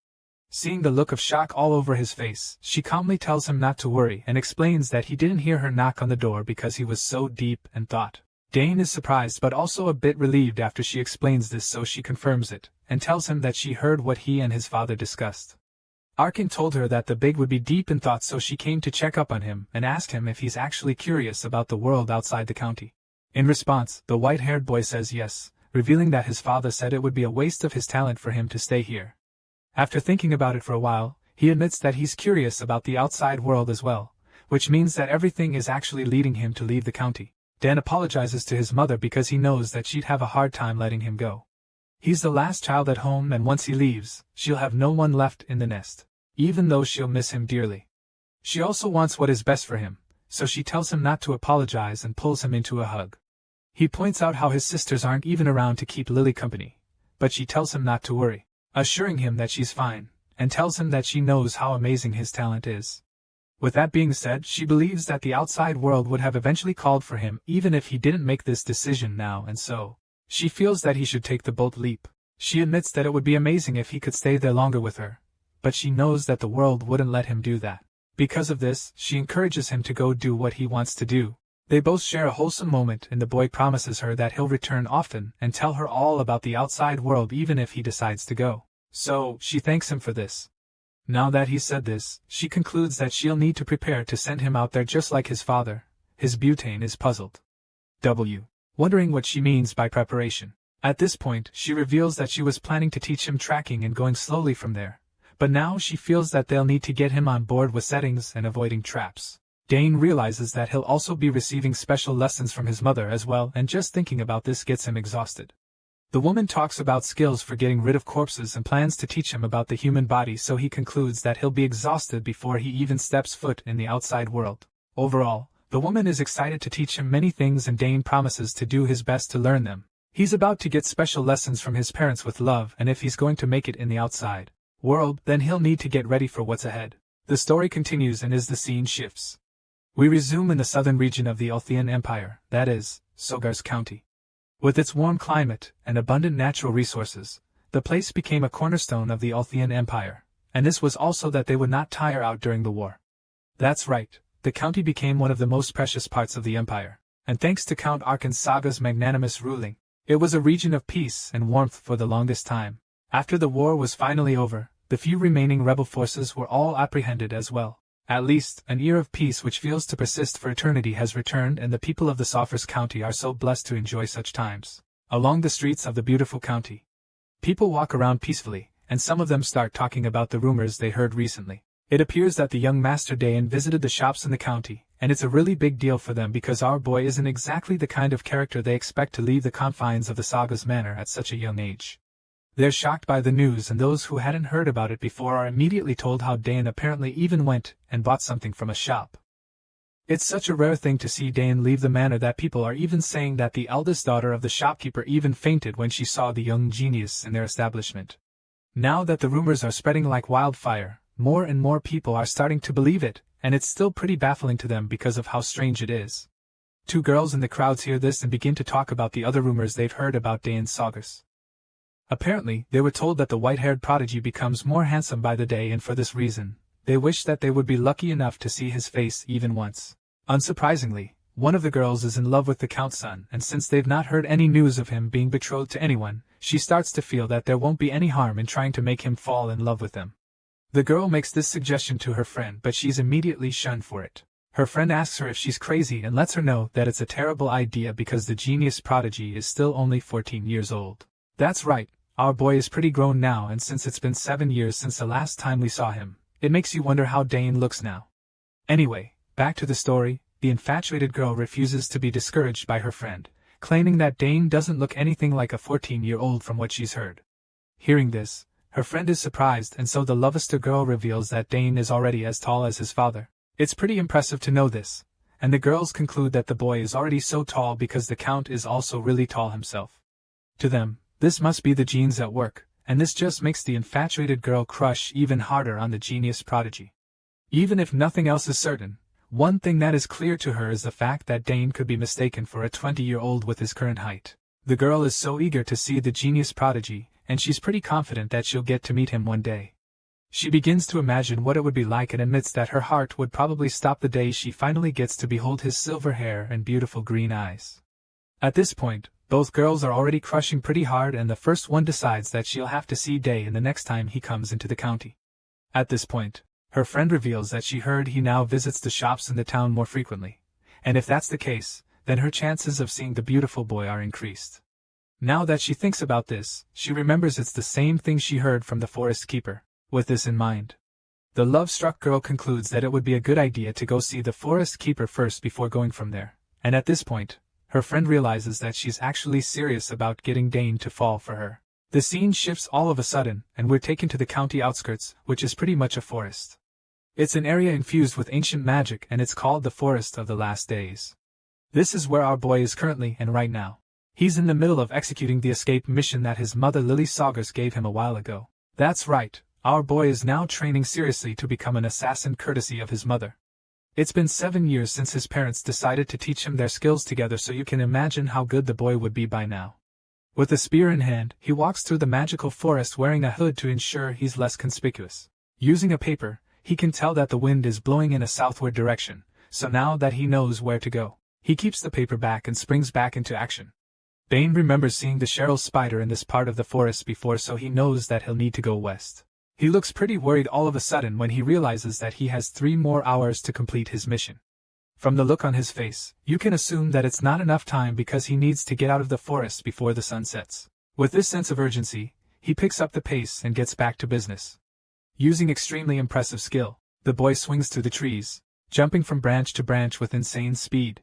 Seeing the look of shock all over his face, she calmly tells him not to worry and explains that he didn't hear her knock on the door because he was so deep in thought. Dane is surprised but also a bit relieved after she explains this, so she confirms it, and tells him that she heard what he and his father discussed. Arkin told her that the big would be deep in thought, so she came to check up on him and asked him if he's actually curious about the world outside the county. In response, the white-haired boy says yes, revealing that his father said it would be a waste of his talent for him to stay here. After thinking about it for a while, he admits that he's curious about the outside world as well, which means that everything is actually leading him to leave the county. Dan apologizes to his mother because he knows that she'd have a hard time letting him go. He's the last child at home, and once he leaves, she'll have no one left in the nest, even though she'll miss him dearly. She also wants what is best for him, so she tells him not to apologize and pulls him into a hug. He points out how his sisters aren't even around to keep Lily company, but she tells him not to worry, assuring him that she's fine, and tells him that she knows how amazing his talent is. With that being said, she believes that the outside world would have eventually called for him even if he didn't make this decision now, and so she feels that he should take the bold leap. She admits that it would be amazing if he could stay there longer with her, but she knows that the world wouldn't let him do that. Because of this, she encourages him to go do what he wants to do. They both share a wholesome moment, and the boy promises her that he'll return often and tell her all about the outside world even if he decides to go. So, she thanks him for this. Now that he's said this, she concludes that she'll need to prepare to send him out there just like his father. His butane is puzzled. Wondering what she means by preparation. At this point, she reveals that she was planning to teach him tracking and going slowly from there. But now she feels that they'll need to get him on board with settings and avoiding traps. Dane realizes that he'll also be receiving special lessons from his mother as well, and just thinking about this gets him exhausted. The woman talks about skills for getting rid of corpses and plans to teach him about the human body, so he concludes that he'll be exhausted before he even steps foot in the outside world. Overall, the woman is excited to teach him many things, and Dane promises to do his best to learn them. He's about to get special lessons from his parents with love, and if he's going to make it in the outside world, then he'll need to get ready for what's ahead. The story continues, and as the scene shifts, we resume in the southern region of the Althian Empire, that is, Sogars County. With its warm climate and abundant natural resources, the place became a cornerstone of the Althian Empire, and this was also that they would not tire out during the war. That's right, the county became one of the most precious parts of the empire, and thanks to Count Arkin Saga's magnanimous ruling, it was a region of peace and warmth for the longest time. After the war was finally over, the few remaining rebel forces were all apprehended as well. At least, an era of peace which feels to persist for eternity has returned, and the people of the Sogars County are so blessed to enjoy such times. Along the streets of the beautiful county, people walk around peacefully, and some of them start talking about the rumors they heard recently. It appears that the young Master Dayan visited the shops in the county, and it's a really big deal for them because our boy isn't exactly the kind of character they expect to leave the confines of the Saga's manor at such a young age. They're shocked by the news, and those who hadn't heard about it before are immediately told how Dayan apparently even went and bought something from a shop. It's such a rare thing to see Dayan leave the manor that people are even saying that the eldest daughter of the shopkeeper even fainted when she saw the young genius in their establishment. Now that the rumors are spreading like wildfire, more and more people are starting to believe it, and it's still pretty baffling to them because of how strange it is. Two girls in the crowds hear this and begin to talk about the other rumors they've heard about Dayan Sogars. Apparently, they were told that the white-haired prodigy becomes more handsome by the day, and for this reason, they wish that they would be lucky enough to see his face even once. Unsurprisingly, one of the girls is in love with the Count's son, and since they've not heard any news of him being betrothed to anyone, she starts to feel that there won't be any harm in trying to make him fall in love with them. The girl makes this suggestion to her friend, but she's immediately shunned for it. Her friend asks her if she's crazy and lets her know that it's a terrible idea because the genius prodigy is still only 14 years old. That's right. Our boy is pretty grown now, and since it's been 7 years since the last time we saw him, it makes you wonder how Dayan looks now. Anyway, back to the story, the infatuated girl refuses to be discouraged by her friend, claiming that Dayan doesn't look anything like a 14-year-old from what she's heard. Hearing this, her friend is surprised, and so the Lovester girl reveals that Dayan is already as tall as his father. It's pretty impressive to know this, and the girls conclude that the boy is already so tall because the Count is also really tall himself. To them, this must be the genes at work, and this just makes the infatuated girl crush even harder on the genius prodigy. Even if nothing else is certain, one thing that is clear to her is the fact that Dayan could be mistaken for a 20-year-old with his current height. The girl is so eager to see the genius prodigy, and she's pretty confident that she'll get to meet him one day. She begins to imagine what it would be like and admits that her heart would probably stop the day she finally gets to behold his silver hair and beautiful green eyes. At this point, both girls are already crushing pretty hard, and the first one decides that she'll have to see Dayan the next time he comes into the county. At this point, her friend reveals that she heard he now visits the shops in the town more frequently, and if that's the case, then her chances of seeing the beautiful boy are increased. Now that she thinks about this, she remembers it's the same thing she heard from the forest keeper. With this in mind, the love-struck girl concludes that it would be a good idea to go see the forest keeper first before going from there, and at this point, her friend realizes that she's actually serious about getting Dane to fall for her. The scene shifts all of a sudden, and we're taken to the county outskirts, which is pretty much a forest. It's an area infused with ancient magic, and it's called the Forest of the Last Days. This is where our boy is currently and right now. He's in the middle of executing the escape mission that his mother Lily Saugers gave him a while ago. That's right, our boy is now training seriously to become an assassin courtesy of his mother. It's been 7 years since his parents decided to teach him their skills together, so you can imagine how good the boy would be by now. With a spear in hand, he walks through the magical forest wearing a hood to ensure he's less conspicuous. Using a paper, he can tell that the wind is blowing in a southward direction, so now that he knows where to go, he keeps the paper back and springs back into action. Dane remembers seeing the Cheryl spider in this part of the forest before, so he knows that he'll need to go west. He looks pretty worried all of a sudden when he realizes that he has 3 more hours to complete his mission. From the look on his face, you can assume that it's not enough time because he needs to get out of the forest before the sun sets. With this sense of urgency, he picks up the pace and gets back to business. Using extremely impressive skill, the boy swings through the trees, jumping from branch to branch with insane speed.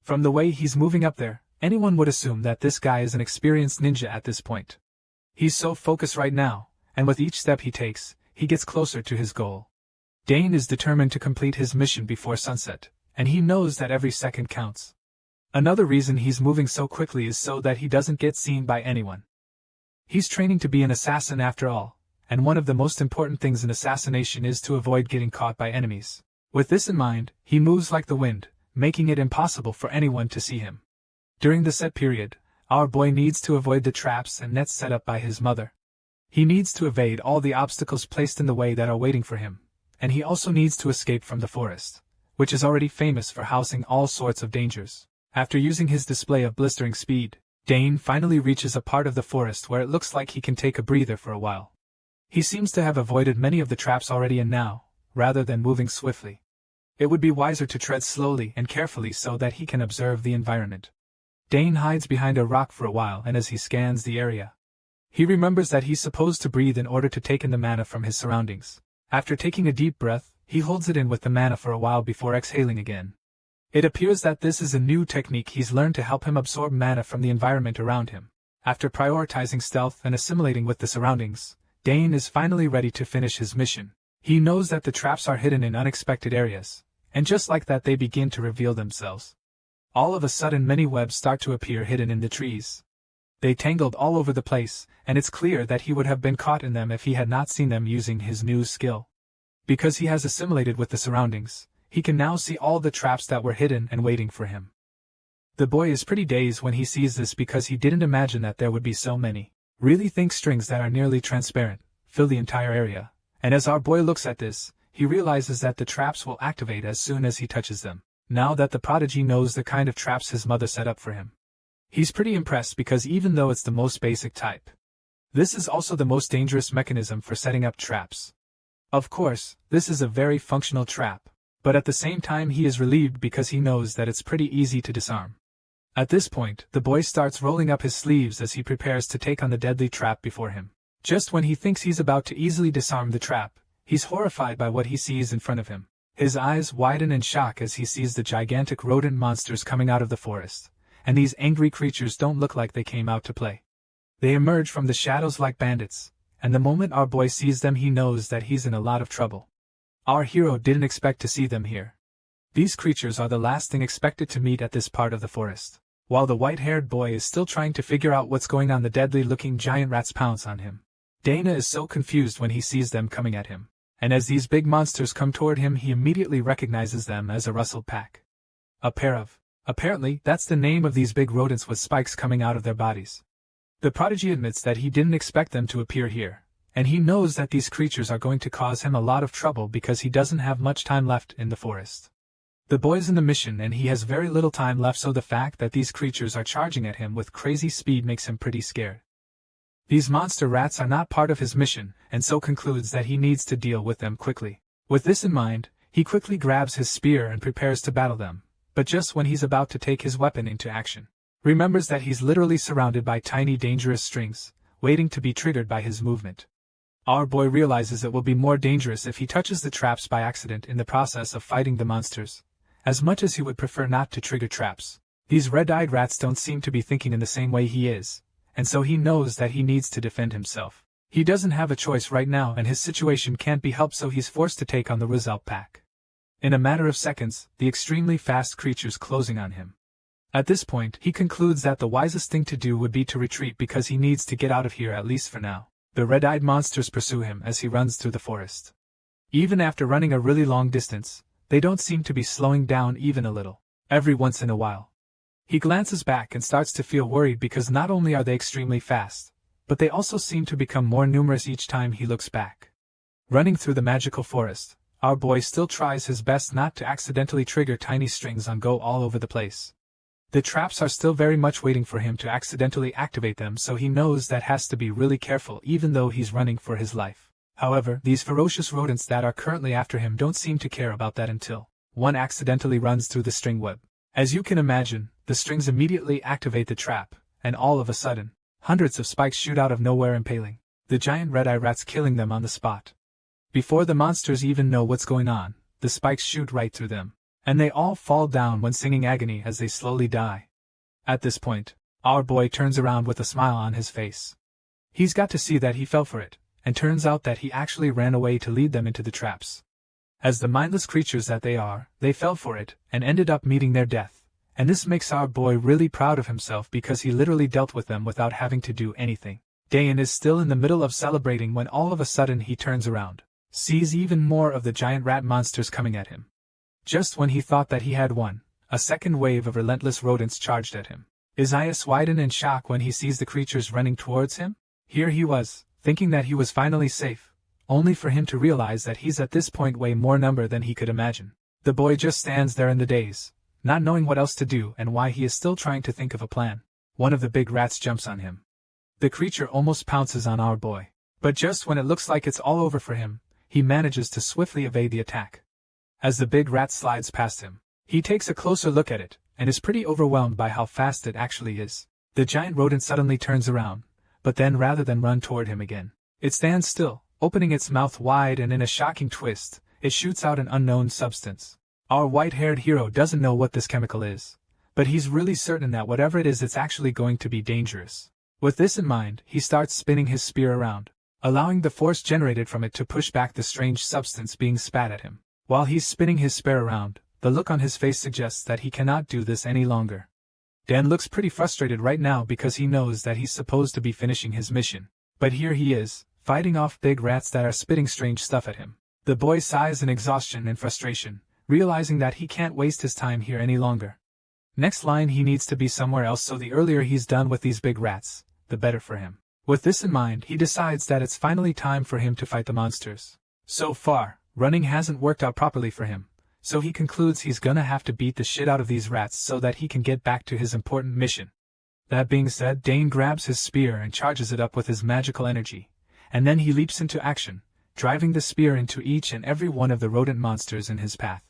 From the way he's moving up there, anyone would assume that this guy is an experienced ninja at this point. He's so focused right now, and with each step he takes, he gets closer to his goal. Dane is determined to complete his mission before sunset, and he knows that every second counts. Another reason he's moving so quickly is so that he doesn't get seen by anyone. He's training to be an assassin after all, and one of the most important things in assassination is to avoid getting caught by enemies. With this in mind, he moves like the wind, making it impossible for anyone to see him. During the set period, our boy needs to avoid the traps and nets set up by his mother. He needs to evade all the obstacles placed in the way that are waiting for him, and he also needs to escape from the forest, which is already famous for housing all sorts of dangers. After using his display of blistering speed, Dane finally reaches a part of the forest where it looks like he can take a breather for a while. He seems to have avoided many of the traps already, and now, rather than moving swiftly, it would be wiser to tread slowly and carefully so that he can observe the environment. Dane hides behind a rock for a while, and as he scans the area, he remembers that he's supposed to breathe in order to take in the mana from his surroundings. After taking a deep breath, he holds it in with the mana for a while before exhaling again. It appears that this is a new technique he's learned to help him absorb mana from the environment around him. After prioritizing stealth and assimilating with the surroundings, Dane is finally ready to finish his mission. He knows that the traps are hidden in unexpected areas, and just like that they begin to reveal themselves. All of a sudden many webs start to appear hidden in the trees. They tangled all over the place, and it's clear that he would have been caught in them if he had not seen them using his new skill. Because he has assimilated with the surroundings, he can now see all the traps that were hidden and waiting for him. The boy is pretty dazed when he sees this because he didn't imagine that there would be so many. Really think strings that are nearly transparent fill the entire area, and as our boy looks at this, he realizes that the traps will activate as soon as he touches them. Now that the prodigy knows the kind of traps his mother set up for him, he's pretty impressed because even though it's the most basic type, this is also the most dangerous mechanism for setting up traps. Of course, this is a very functional trap, but at the same time he is relieved because he knows that it's pretty easy to disarm. At this point, the boy starts rolling up his sleeves as he prepares to take on the deadly trap before him. Just when he thinks he's about to easily disarm the trap, he's horrified by what he sees in front of him. His eyes widen in shock as he sees the gigantic rodent monsters coming out of the forest, and these angry creatures don't look like they came out to play. They emerge from the shadows like bandits, and the moment our boy sees them he knows that he's in a lot of trouble. Our hero didn't expect to see them here. These creatures are the last thing expected to meet at this part of the forest. While the white-haired boy is still trying to figure out what's going on, the deadly-looking giant rats pounce on him. Dana is so confused when he sees them coming at him, and as these big monsters come toward him he immediately recognizes them as a rustled pack. A pair of. Apparently, that's the name of these big rodents with spikes coming out of their bodies. The prodigy admits that he didn't expect them to appear here, and he knows that these creatures are going to cause him a lot of trouble because he doesn't have much time left in the forest. The boy's in the mission and he has very little time left, so the fact that these creatures are charging at him with crazy speed makes him pretty scared. These monster rats are not part of his mission, and so concludes that he needs to deal with them quickly. With this in mind, he quickly grabs his spear and prepares to battle them, but just when he's about to take his weapon into action, remembers that he's literally surrounded by tiny dangerous strings, waiting to be triggered by his movement. Our boy realizes it will be more dangerous if he touches the traps by accident in the process of fighting the monsters. As much as he would prefer not to trigger traps, these red-eyed rats don't seem to be thinking in the same way he is, and so he knows that he needs to defend himself. He doesn't have a choice right now and his situation can't be helped, so he's forced to take on the result pack. In a matter of seconds, the extremely fast creatures closing on him. At this point, he concludes that the wisest thing to do would be to retreat because he needs to get out of here at least for now. The red-eyed monsters pursue him as he runs through the forest. Even after running a really long distance, they don't seem to be slowing down even a little. Every once in a while, he glances back and starts to feel worried because not only are they extremely fast, but they also seem to become more numerous each time he looks back. Running through the magical forest, our boy still tries his best not to accidentally trigger tiny strings on go all over the place. The traps are still very much waiting for him to accidentally activate them, so he knows that has to be really careful even though he's running for his life. However, these ferocious rodents that are currently after him don't seem to care about that until one accidentally runs through the string web. As you can imagine, the strings immediately activate the trap, and all of a sudden, hundreds of spikes shoot out of nowhere, impaling the giant red-eye rats, killing them on the spot. Before the monsters even know what's going on, the spikes shoot right through them, and they all fall down when singing agony as they slowly die. At this point, our boy turns around with a smile on his face. He's got to see that he fell for it, and turns out that he actually ran away to lead them into the traps. As the mindless creatures that they are, they fell for it, and ended up meeting their death, and this makes our boy really proud of himself because he literally dealt with them without having to do anything. Dayan is still in the middle of celebrating when all of a sudden he turns around, sees even more of the giant rat monsters coming at him. Just when he thought that he had won, a second wave of relentless rodents charged at him. His eyes widen in shock when he sees the creatures running towards him. Here he was, thinking that he was finally safe, only for him to realize that he's at this point way more number than he could imagine. The boy just stands there in the daze, not knowing what else to do and why he is still trying to think of a plan. One of the big rats jumps on him. The creature almost pounces on our boy, but just when it looks like it's all over for him, he manages to swiftly evade the attack. As the big rat slides past him, he takes a closer look at it, and is pretty overwhelmed by how fast it actually is. The giant rodent suddenly turns around, but then rather than run toward him again, it stands still, opening its mouth wide, and in a shocking twist, it shoots out an unknown substance. Our white-haired hero doesn't know what this chemical is, but he's really certain that whatever it is, it's actually going to be dangerous. With this in mind, he starts spinning his spear around, allowing the force generated from it to push back the strange substance being spat at him. While he's spinning his spear around, the look on his face suggests that he cannot do this any longer. Dan looks pretty frustrated right now because he knows that he's supposed to be finishing his mission, but here he is, fighting off big rats that are spitting strange stuff at him. The boy sighs in exhaustion and frustration, realizing that he can't waste his time here any longer. Next line, he needs to be somewhere else, so the earlier he's done with these big rats, the better for him. With this in mind, he decides that it's finally time for him to fight the monsters. So far, running hasn't worked out properly for him, so he concludes he's gonna have to beat the shit out of these rats so that he can get back to his important mission. That being said, Dane grabs his spear and charges it up with his magical energy, and then he leaps into action, driving the spear into each and every one of the rodent monsters in his path.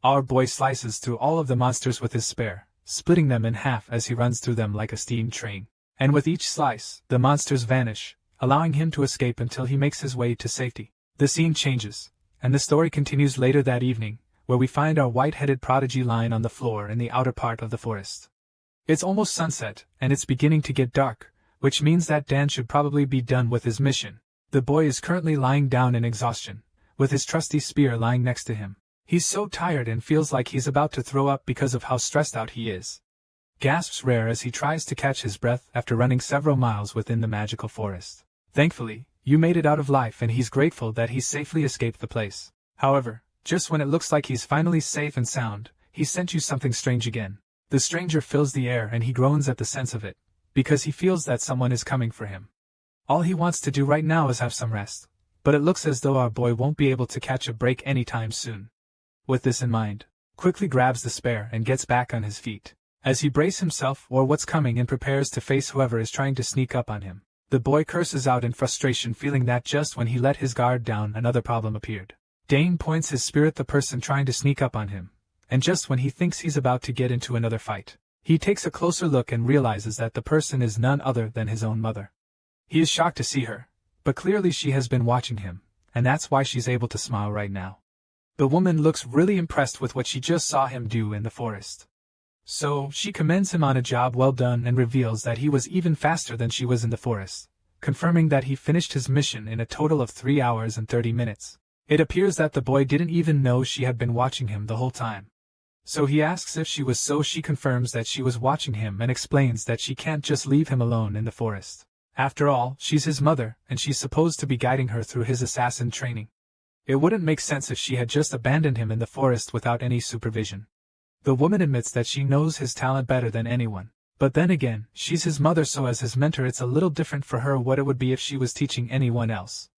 Our boy slices through all of the monsters with his spear, splitting them in half as he runs through them like a steam train, and with each slice, the monsters vanish, allowing him to escape until he makes his way to safety. The scene changes, and the story continues later that evening, where we find our white-headed prodigy lying on the floor in the outer part of the forest. It's almost sunset, and it's beginning to get dark, which means that Dan should probably be done with his mission. The boy is currently lying down in exhaustion, with his trusty spear lying next to him. He's so tired and feels like he's about to throw up because of how stressed out he is. Gasps rare as he tries to catch his breath after running several miles within the magical forest. Thankfully, you made it out of life, and he's grateful that he safely escaped the place. However, just when it looks like he's finally safe and sound, he sent you something strange again. The stranger fills the air and he groans at the sense of it, because he feels that someone is coming for him. All he wants to do right now is have some rest, but it looks as though our boy won't be able to catch a break anytime soon. With this in mind, quickly grabs the spear and gets back on his feet. As he braces himself for what's coming and prepares to face whoever is trying to sneak up on him, The boy curses out in frustration, feeling that just when he let his guard down, another problem appeared. Dane points his spirit at the person trying to sneak up on him, and just when he thinks he's about to get into another fight, he takes a closer look and realizes that the person is none other than his own mother. He is shocked to see her, but clearly she has been watching him, and that's why she's able to smile right now. The woman looks really impressed with what she just saw him do in the forest. So, she commends him on a job well done and reveals that he was even faster than she was in the forest, confirming that he finished his mission in a total of 3 hours and 30 minutes. It appears that the boy didn't even know she had been watching him the whole time. So he asks if she was, so she confirms that she was watching him and explains that she can't just leave him alone in the forest. After all, she's his mother, and she's supposed to be guiding her through his assassin training. It wouldn't make sense if she had just abandoned him in the forest without any supervision. The woman admits that she knows his talent better than anyone, but then again, she's his mother, so as his mentor it's a little different for her what it would be if she was teaching anyone else.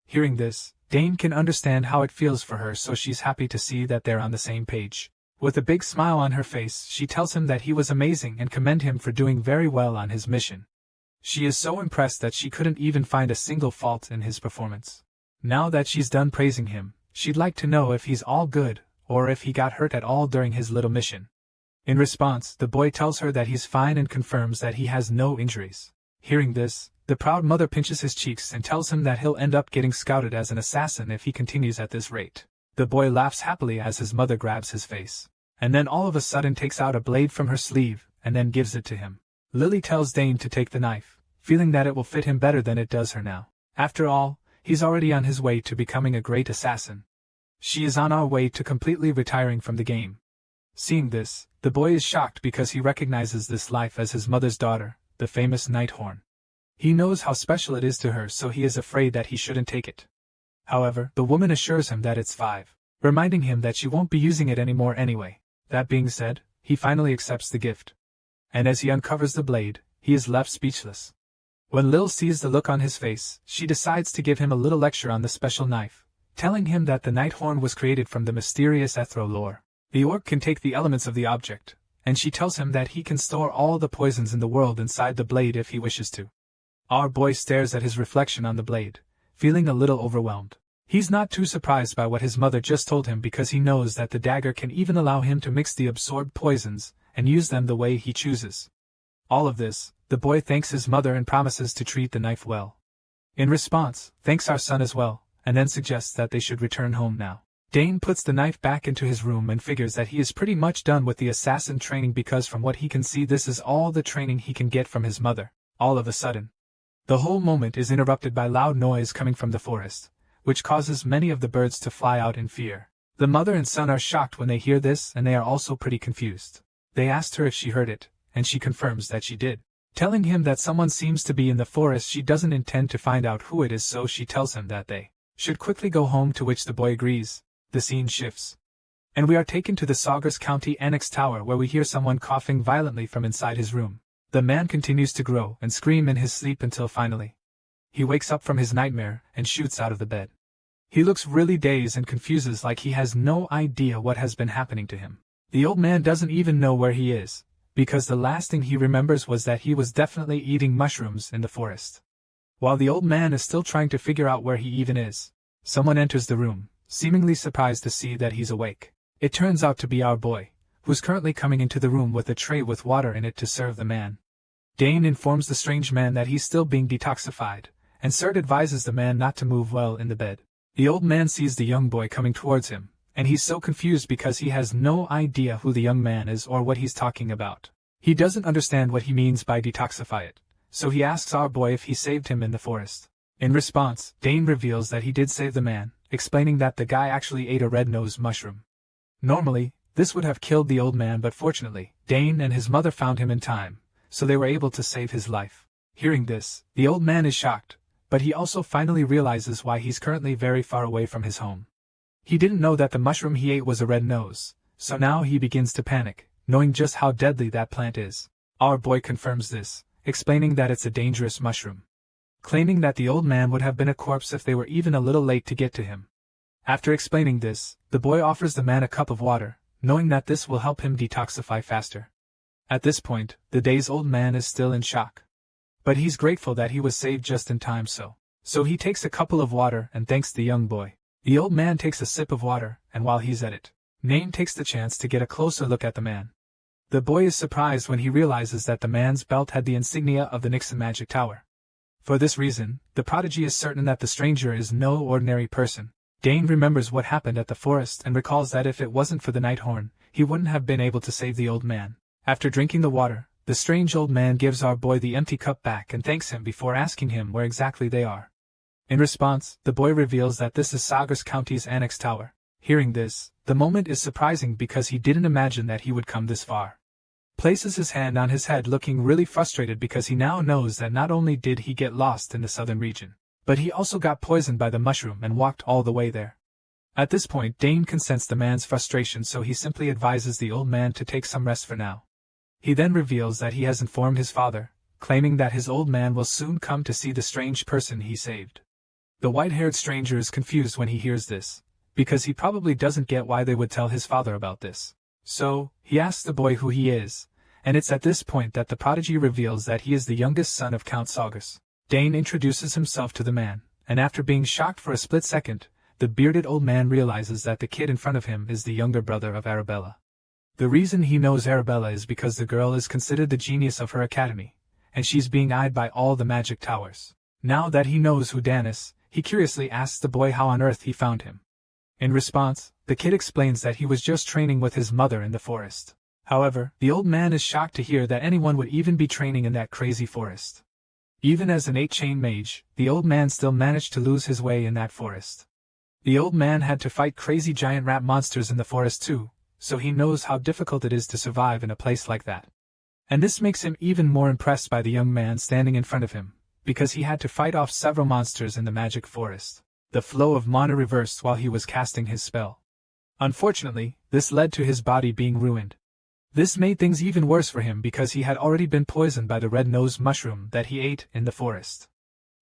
Hearing this, Dane can understand how it feels for her, so she's happy to see that they're on the same page. With a big smile on her face, she tells him that he was amazing and commend him for doing very well on his mission. She is so impressed that she couldn't even find a single fault in his performance. Now that she's done praising him, she'd like to know if he's all good, or if he got hurt at all during his little mission. In response, the boy tells her that he's fine and confirms that he has no injuries. Hearing this, the proud mother pinches his cheeks and tells him that he'll end up getting scouted as an assassin if he continues at this rate. The boy laughs happily as his mother grabs his face, and then all of a sudden takes out a blade from her sleeve, and then gives it to him. Lily tells Dane to take the knife, feeling that it will fit him better than it does her now. After all, he's already on his way to becoming a great assassin. She is on our way to completely retiring from the game. Seeing this, the boy is shocked because he recognizes this life as his mother's daughter, the famous Nighthorn. He knows how special it is to her, so he is afraid that he shouldn't take it. However, the woman assures him that it's 5, reminding him that she won't be using it anymore anyway. That being said, he finally accepts the gift. And as he uncovers the blade, he is left speechless. When Lil sees the look on his face, she decides to give him a little lecture on the special knife, telling him that the Nighthorn was created from the mysterious Ethro lore. The orc can take the elements of the object, and she tells him that he can store all the poisons in the world inside the blade if he wishes to. Our boy stares at his reflection on the blade, feeling a little overwhelmed. He's not too surprised by what his mother just told him because he knows that the dagger can even allow him to mix the absorbed poisons and use them the way he chooses. All of this, the boy thanks his mother and promises to treat the knife well. In response, thanks our son as well, and then suggests that they should return home now. Dane puts the knife back into his room and figures that he is pretty much done with the assassin training because from what he can see this is all the training he can get from his mother. All of a sudden, the whole moment is interrupted by loud noise coming from the forest, which causes many of the birds to fly out in fear. The mother and son are shocked when they hear this, and they are also pretty confused. They asked her if she heard it, and she confirms that she did. Telling him that someone seems to be in the forest, she doesn't intend to find out who it is, so she tells him that they should quickly go home, to which the boy agrees. The scene shifts, and we are taken to the Saugus County Annex Tower where we hear someone coughing violently from inside his room. The man continues to grow and scream in his sleep until finally he wakes up from his nightmare and shoots out of the bed. He looks really dazed and confuses, like he has no idea what has been happening to him. The old man doesn't even know where he is, because the last thing he remembers was that he was definitely eating mushrooms in the forest. While the old man is still trying to figure out where he even is, someone enters the room, seemingly surprised to see that he's awake. It turns out to be our boy, who's currently coming into the room with a tray with water in it to serve the man. Dane informs the strange man that he's still being detoxified, and Surt advises the man not to move well in the bed. The old man sees the young boy coming towards him, and he's so confused because he has no idea who the young man is or what he's talking about. He doesn't understand what he means by detoxify it, so he asks our boy if he saved him in the forest. In response, Dane reveals that he did save the man, explaining that the guy actually ate a red-nosed mushroom. Normally, this would have killed the old man, but fortunately, Dane and his mother found him in time, so they were able to save his life. Hearing this, the old man is shocked, but he also finally realizes why he's currently very far away from his home. He didn't know that the mushroom he ate was a red nose, so now he begins to panic, knowing just how deadly that plant is. Our boy confirms this, explaining that it's a dangerous mushroom, claiming that the old man would have been a corpse if they were even a little late to get to him. After explaining this, the boy offers the man a cup of water, knowing that this will help him detoxify faster. At this point, the dazed old man is still in shock. But he's grateful that he was saved just in time so he takes a couple of water and thanks the young boy. The old man takes a sip of water, and while he's at it, Nain takes the chance to get a closer look at the man. The boy is surprised when he realizes that the man's belt had the insignia of the Nixon Magic Tower. For this reason, the prodigy is certain that the stranger is no ordinary person. Dane remembers what happened at the forest and recalls that if it wasn't for the night horn, he wouldn't have been able to save the old man. After drinking the water, the strange old man gives our boy the empty cup back and thanks him before asking him where exactly they are. In response, the boy reveals that this is Saugus County's Annex Tower. Hearing this, the moment is surprising because he didn't imagine that he would come this far. Places his hand on his head looking really frustrated because he now knows that not only did he get lost in the southern region, but he also got poisoned by the mushroom and walked all the way there. At this point Dane can sense the man's frustration, so he simply advises the old man to take some rest for now. He then reveals that he has informed his father, claiming that his old man will soon come to see the strange person he saved. The white-haired stranger is confused when he hears this, because he probably doesn't get why they would tell his father about this. So, he asks the boy who he is, and it's at this point that the prodigy reveals that he is the youngest son of Count Saugus. Dane introduces himself to the man, and after being shocked for a split second, the bearded old man realizes that the kid in front of him is the younger brother of Arabella. The reason he knows Arabella is because the girl is considered the genius of her academy, and she's being eyed by all the magic towers. Now that he knows who Dan is, he curiously asks the boy how on earth he found him. In response, the kid explains that he was just training with his mother in the forest. However, the old man is shocked to hear that anyone would even be training in that crazy forest. Even as an 8-chain mage, the old man still managed to lose his way in that forest. The old man had to fight crazy giant rat monsters in the forest too, so he knows how difficult it is to survive in a place like that. And this makes him even more impressed by the young man standing in front of him, because he had to fight off several monsters in the magic forest. The flow of mana reversed while he was casting his spell. Unfortunately, this led to his body being ruined. This made things even worse for him because he had already been poisoned by the red-nosed mushroom that he ate in the forest.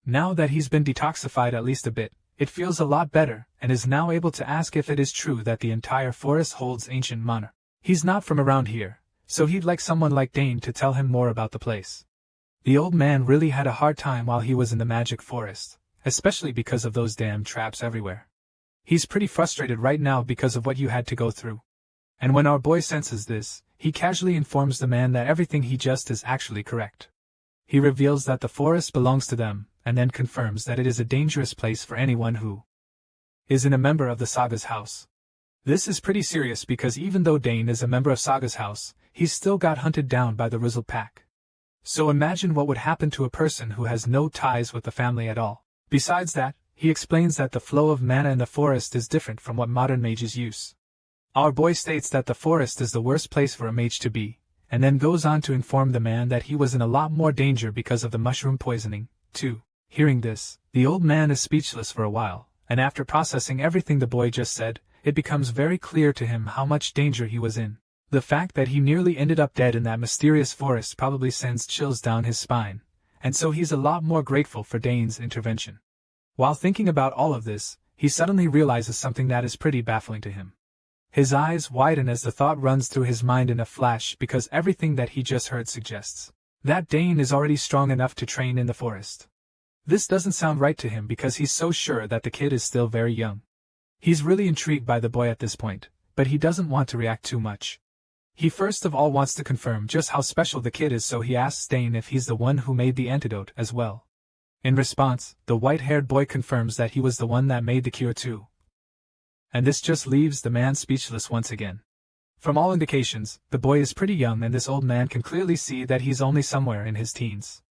Now that he's been detoxified at least a bit, it feels a lot better and is now able to ask if it is true that the entire forest holds ancient mana. He's not from around here, so he'd like someone like Dane to tell him more about the place. The old man really had a hard time while he was in the magic forest, especially because of those damn traps everywhere. He's pretty frustrated right now because of what you had to go through. And when our boy senses this, he casually informs the man that everything he just is actually correct. He reveals that the forest belongs to them, and then confirms that it is a dangerous place for anyone who isn't a member of the Saga's house. This is pretty serious because even though Dane is a member of Saga's house, he still got hunted down by the Rizzle pack. So imagine what would happen to a person who has no ties with the family at all. Besides that, he explains that the flow of mana in the forest is different from what modern mages use. Our boy states that the forest is the worst place for a mage to be, and then goes on to inform the man that he was in a lot more danger because of the mushroom poisoning, too. Hearing this, the old man is speechless for a while, and after processing everything the boy just said, it becomes very clear to him how much danger he was in. The fact that he nearly ended up dead in that mysterious forest probably sends chills down his spine, and so he's a lot more grateful for Dane's intervention. While thinking about all of this, he suddenly realizes something that is pretty baffling to him. His eyes widen as the thought runs through his mind in a flash because everything that he just heard suggests that Dane is already strong enough to train in the forest. This doesn't sound right to him because he's so sure that the kid is still very young. He's really intrigued by the boy at this point, but he doesn't want to react too much. He first of all wants to confirm just how special the kid is, so he asks Dane if he's the one who made the antidote as well. In response, the white-haired boy confirms that he was the one that made the cure too. And this just leaves the man speechless once again. From all indications, the boy is pretty young and this old man can clearly see that he's only somewhere in his teens.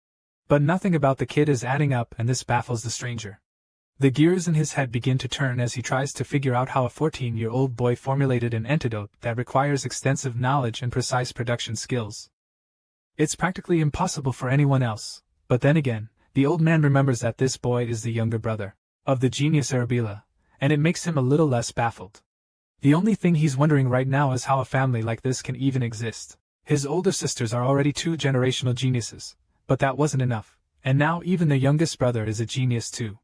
But nothing about the kid is adding up, and this baffles the stranger. The gears in his head begin to turn as he tries to figure out how a 14-year-old boy formulated an antidote that requires extensive knowledge and precise production skills. It's practically impossible for anyone else, but then again, the old man remembers that this boy is the younger brother of the genius Arabella, and it makes him a little less baffled. The only thing he's wondering right now is how a family like this can even exist. His older sisters are already 2 generational geniuses, but that wasn't enough, and now even the youngest brother is a genius too.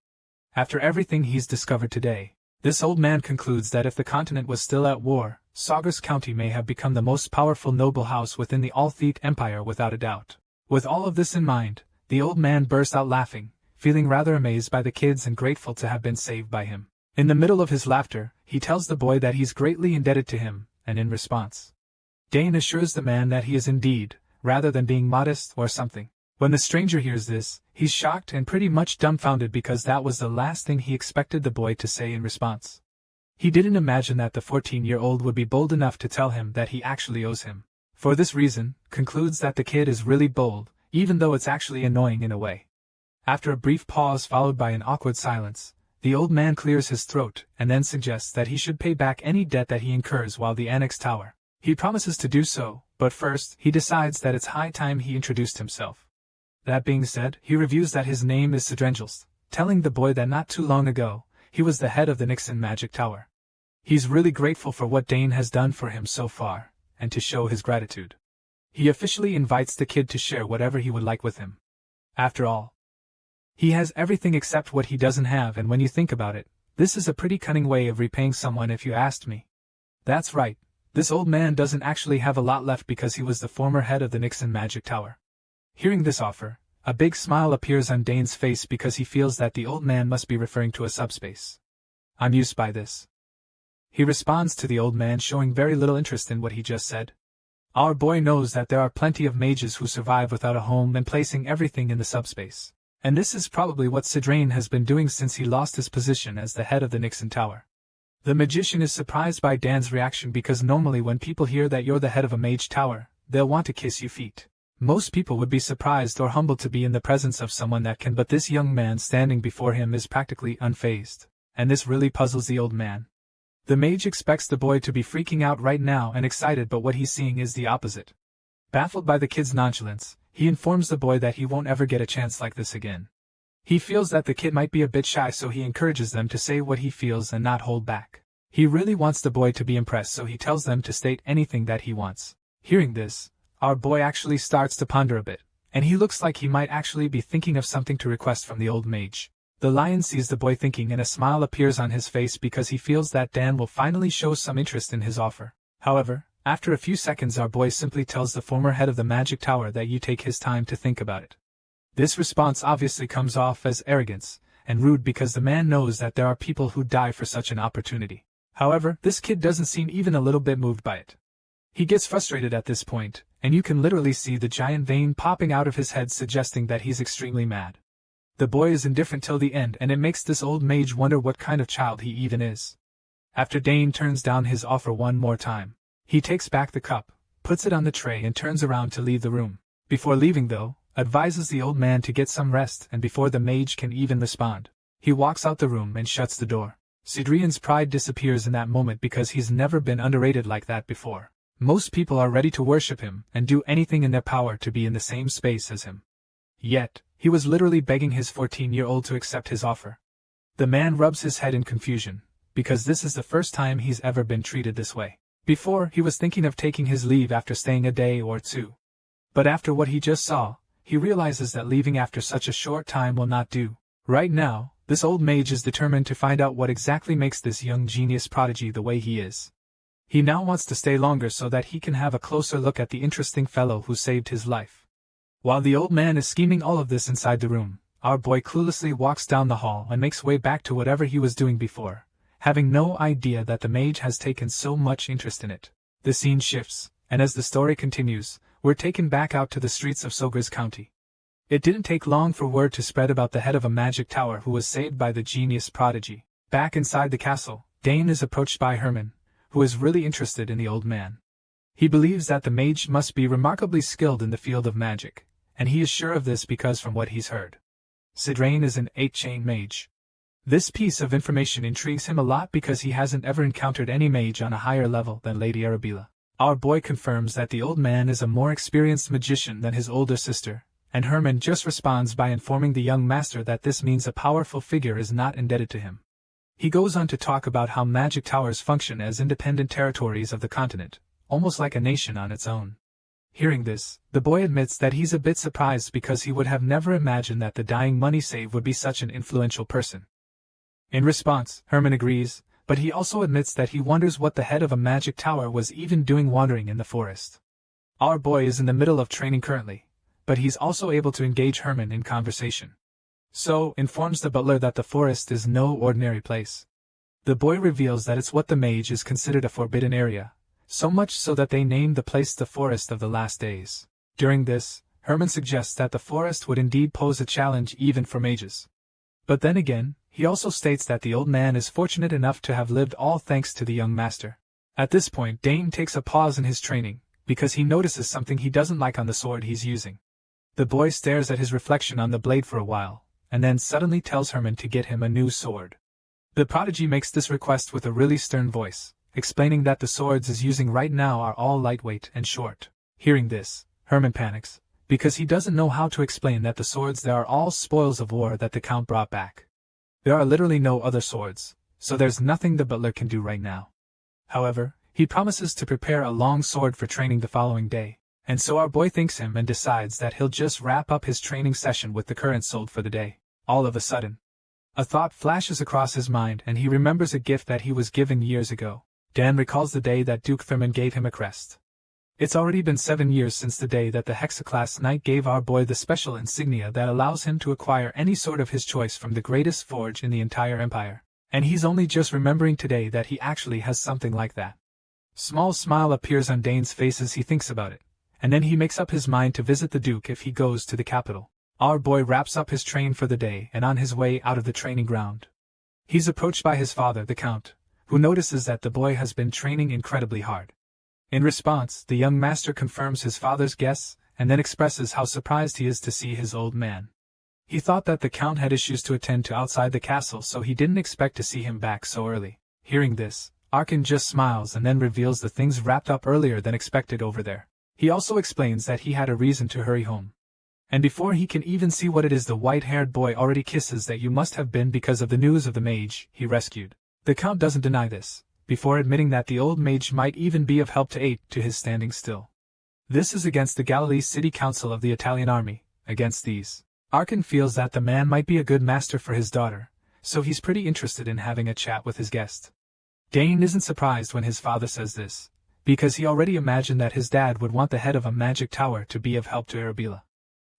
After everything he's discovered today, this old man concludes that if the continent was still at war, Saugus County may have become the most powerful noble house within the Althete Empire without a doubt. With all of this in mind, The old man burst out laughing, feeling rather amazed by the kids and grateful to have been saved by him. In the middle of his laughter, he tells the boy that he's greatly indebted to him, and in response, Dane assures the man that he is indeed, rather than being modest or something. When the stranger hears this, he's shocked and pretty much dumbfounded because that was the last thing he expected the boy to say in response. He didn't imagine that the 14-year-old would be bold enough to tell him that he actually owes him. For this reason, concludes that the kid is really bold, even though it's actually annoying in a way. After a brief pause followed by an awkward silence, the old man clears his throat and then suggests that he should pay back any debt that he incurs while the Annex Tower. He promises to do so, but first, he decides that it's high time he introduced himself. That being said, he reveals that his name is Sidrengels, telling the boy that not too long ago, he was the head of the Nixon Magic Tower. He's really grateful for what Dane has done for him so far, and to show his gratitude, he officially invites the kid to share whatever he would like with him. After all, he has everything except what he doesn't have, and when you think about it, this is a pretty cunning way of repaying someone if you asked me. That's right, this old man doesn't actually have a lot left because he was the former head of the Nixon Magic Tower. Hearing this offer, a big smile appears on Dane's face because he feels that the old man must be referring to a subspace. I'm used by this. He responds to the old man, showing very little interest in what he just said. Our boy knows that there are plenty of mages who survive without a home and placing everything in the subspace. And this is probably what Sidrain has been doing since he lost his position as the head of the Nixon Tower. The magician is surprised by Dan's reaction because normally when people hear that you're the head of a mage tower, they'll want to kiss your feet. Most people would be surprised or humbled to be in the presence of someone that can, but this young man standing before him is practically unfazed, and this really puzzles the old man. The mage expects the boy to be freaking out right now and excited, but what he's seeing is the opposite. Baffled by the kid's nonchalance, he informs the boy that he won't ever get a chance like this again. He feels that the kid might be a bit shy, so he encourages them to say what he feels and not hold back. He really wants the boy to be impressed, so he tells them to state anything that he wants. Hearing this, our boy actually starts to ponder a bit, and he looks like he might actually be thinking of something to request from the old mage. The lion sees the boy thinking and a smile appears on his face because he feels that Dan will finally show some interest in his offer. However, after a few seconds our boy simply tells the former head of the magic tower that you take his time to think about it. This response obviously comes off as arrogance and rude because the man knows that there are people who die for such an opportunity. However, this kid doesn't seem even a little bit moved by it. He gets frustrated at this point, and you can literally see the giant vein popping out of his head suggesting that he's extremely mad. The boy is indifferent till the end, and it makes this old mage wonder what kind of child he even is. After Dane turns down his offer one more time, he takes back the cup, puts it on the tray and turns around to leave the room. Before leaving though, advises the old man to get some rest, and before the mage can even respond, he walks out the room and shuts the door. Sidrian's pride disappears in that moment because he's never been underrated like that before. Most people are ready to worship him and do anything in their power to be in the same space as him. Yet, he was literally begging his 14-year-old to accept his offer. The man rubs his head in confusion, because this is the first time he's ever been treated this way. Before, he was thinking of taking his leave after staying a day or two. But after what he just saw, he realizes that leaving after such a short time will not do. Right now, this old mage is determined to find out what exactly makes this young genius prodigy the way he is. He now wants to stay longer so that he can have a closer look at the interesting fellow who saved his life. While the old man is scheming all of this inside the room, our boy cluelessly walks down the hall and makes way back to whatever he was doing before, having no idea that the mage has taken so much interest in it. The scene shifts, and as the story continues, we're taken back out to the streets of Sogres County. It didn't take long for word to spread about the head of a magic tower who was saved by the genius prodigy. Back inside the castle, Dane is approached by Herman, who is really interested in the old man. He believes that the mage must be remarkably skilled in the field of magic, and he is sure of this because from what he's heard, Sidrain is an 8-chain mage. This piece of information intrigues him a lot because he hasn't ever encountered any mage on a higher level than Lady Arabella. Our boy confirms that the old man is a more experienced magician than his older sister, and Herman just responds by informing the young master that this means a powerful figure is not indebted to him. He goes on to talk about how magic towers function as independent territories of the continent, almost like a nation on its own. Hearing this, the boy admits that he's a bit surprised because he would have never imagined that the dying money save would be such an influential person. In response, Herman agrees, but he also admits that he wonders what the head of a magic tower was even doing wandering in the forest. Our boy is in the middle of training currently, but he's also able to engage Herman in conversation. So, informs the butler that the forest is no ordinary place. The boy reveals that it's what the mage is considered a forbidden area, so much so that they named the place the Forest of the Last Days. During this, Herman suggests that the forest would indeed pose a challenge even for mages. But then again, he also states that the old man is fortunate enough to have lived all thanks to the young master. At this point, Dane takes a pause in his training, because he notices something he doesn't like on the sword he's using. The boy stares at his reflection on the blade for a while, and then suddenly tells Herman to get him a new sword. The prodigy makes this request with a really stern voice, explaining that the swords he's using right now are all lightweight and short. Hearing this, Herman panics, because he doesn't know how to explain that the swords there are all spoils of war that the Count brought back. There are literally no other swords, so there's nothing the butler can do right now. However, he promises to prepare a long sword for training the following day, and so our boy thanks him and decides that he'll just wrap up his training session with the current sword for the day. All of a sudden, a thought flashes across his mind and he remembers a gift that he was given years ago. Dan recalls the day that Duke Thurman gave him a crest. It's already been 7 years since the day that the Hexaclass Knight gave our boy the special insignia that allows him to acquire any sword of his choice from the greatest forge in the entire empire, and he's only just remembering today that he actually has something like that. Small smile appears on Dane's face as he thinks about it, and then he makes up his mind to visit the Duke if he goes to the capital. Our boy wraps up his train for the day and on his way out of the training ground. He's approached by his father, the Count, who notices that the boy has been training incredibly hard. In response, the young master confirms his father's guess, and then expresses how surprised he is to see his old man. He thought that the Count had issues to attend to outside the castle, so he didn't expect to see him back so early. Hearing this, Arkin just smiles and then reveals the things wrapped up earlier than expected over there. He also explains that he had a reason to hurry home. And before he can even see what it is, the white-haired boy already kisses that you must have been because of the news of the mage he rescued. The Count doesn't deny this, before admitting that the old mage might even be of help to aid to his standing still. This is against the Galilee City Council of the Italian army. Against these, Arkin feels that the man might be a good master for his daughter, so he's pretty interested in having a chat with his guest. Dane isn't surprised when his father says this, because he already imagined that his dad would want the head of a magic tower to be of help to Arabella.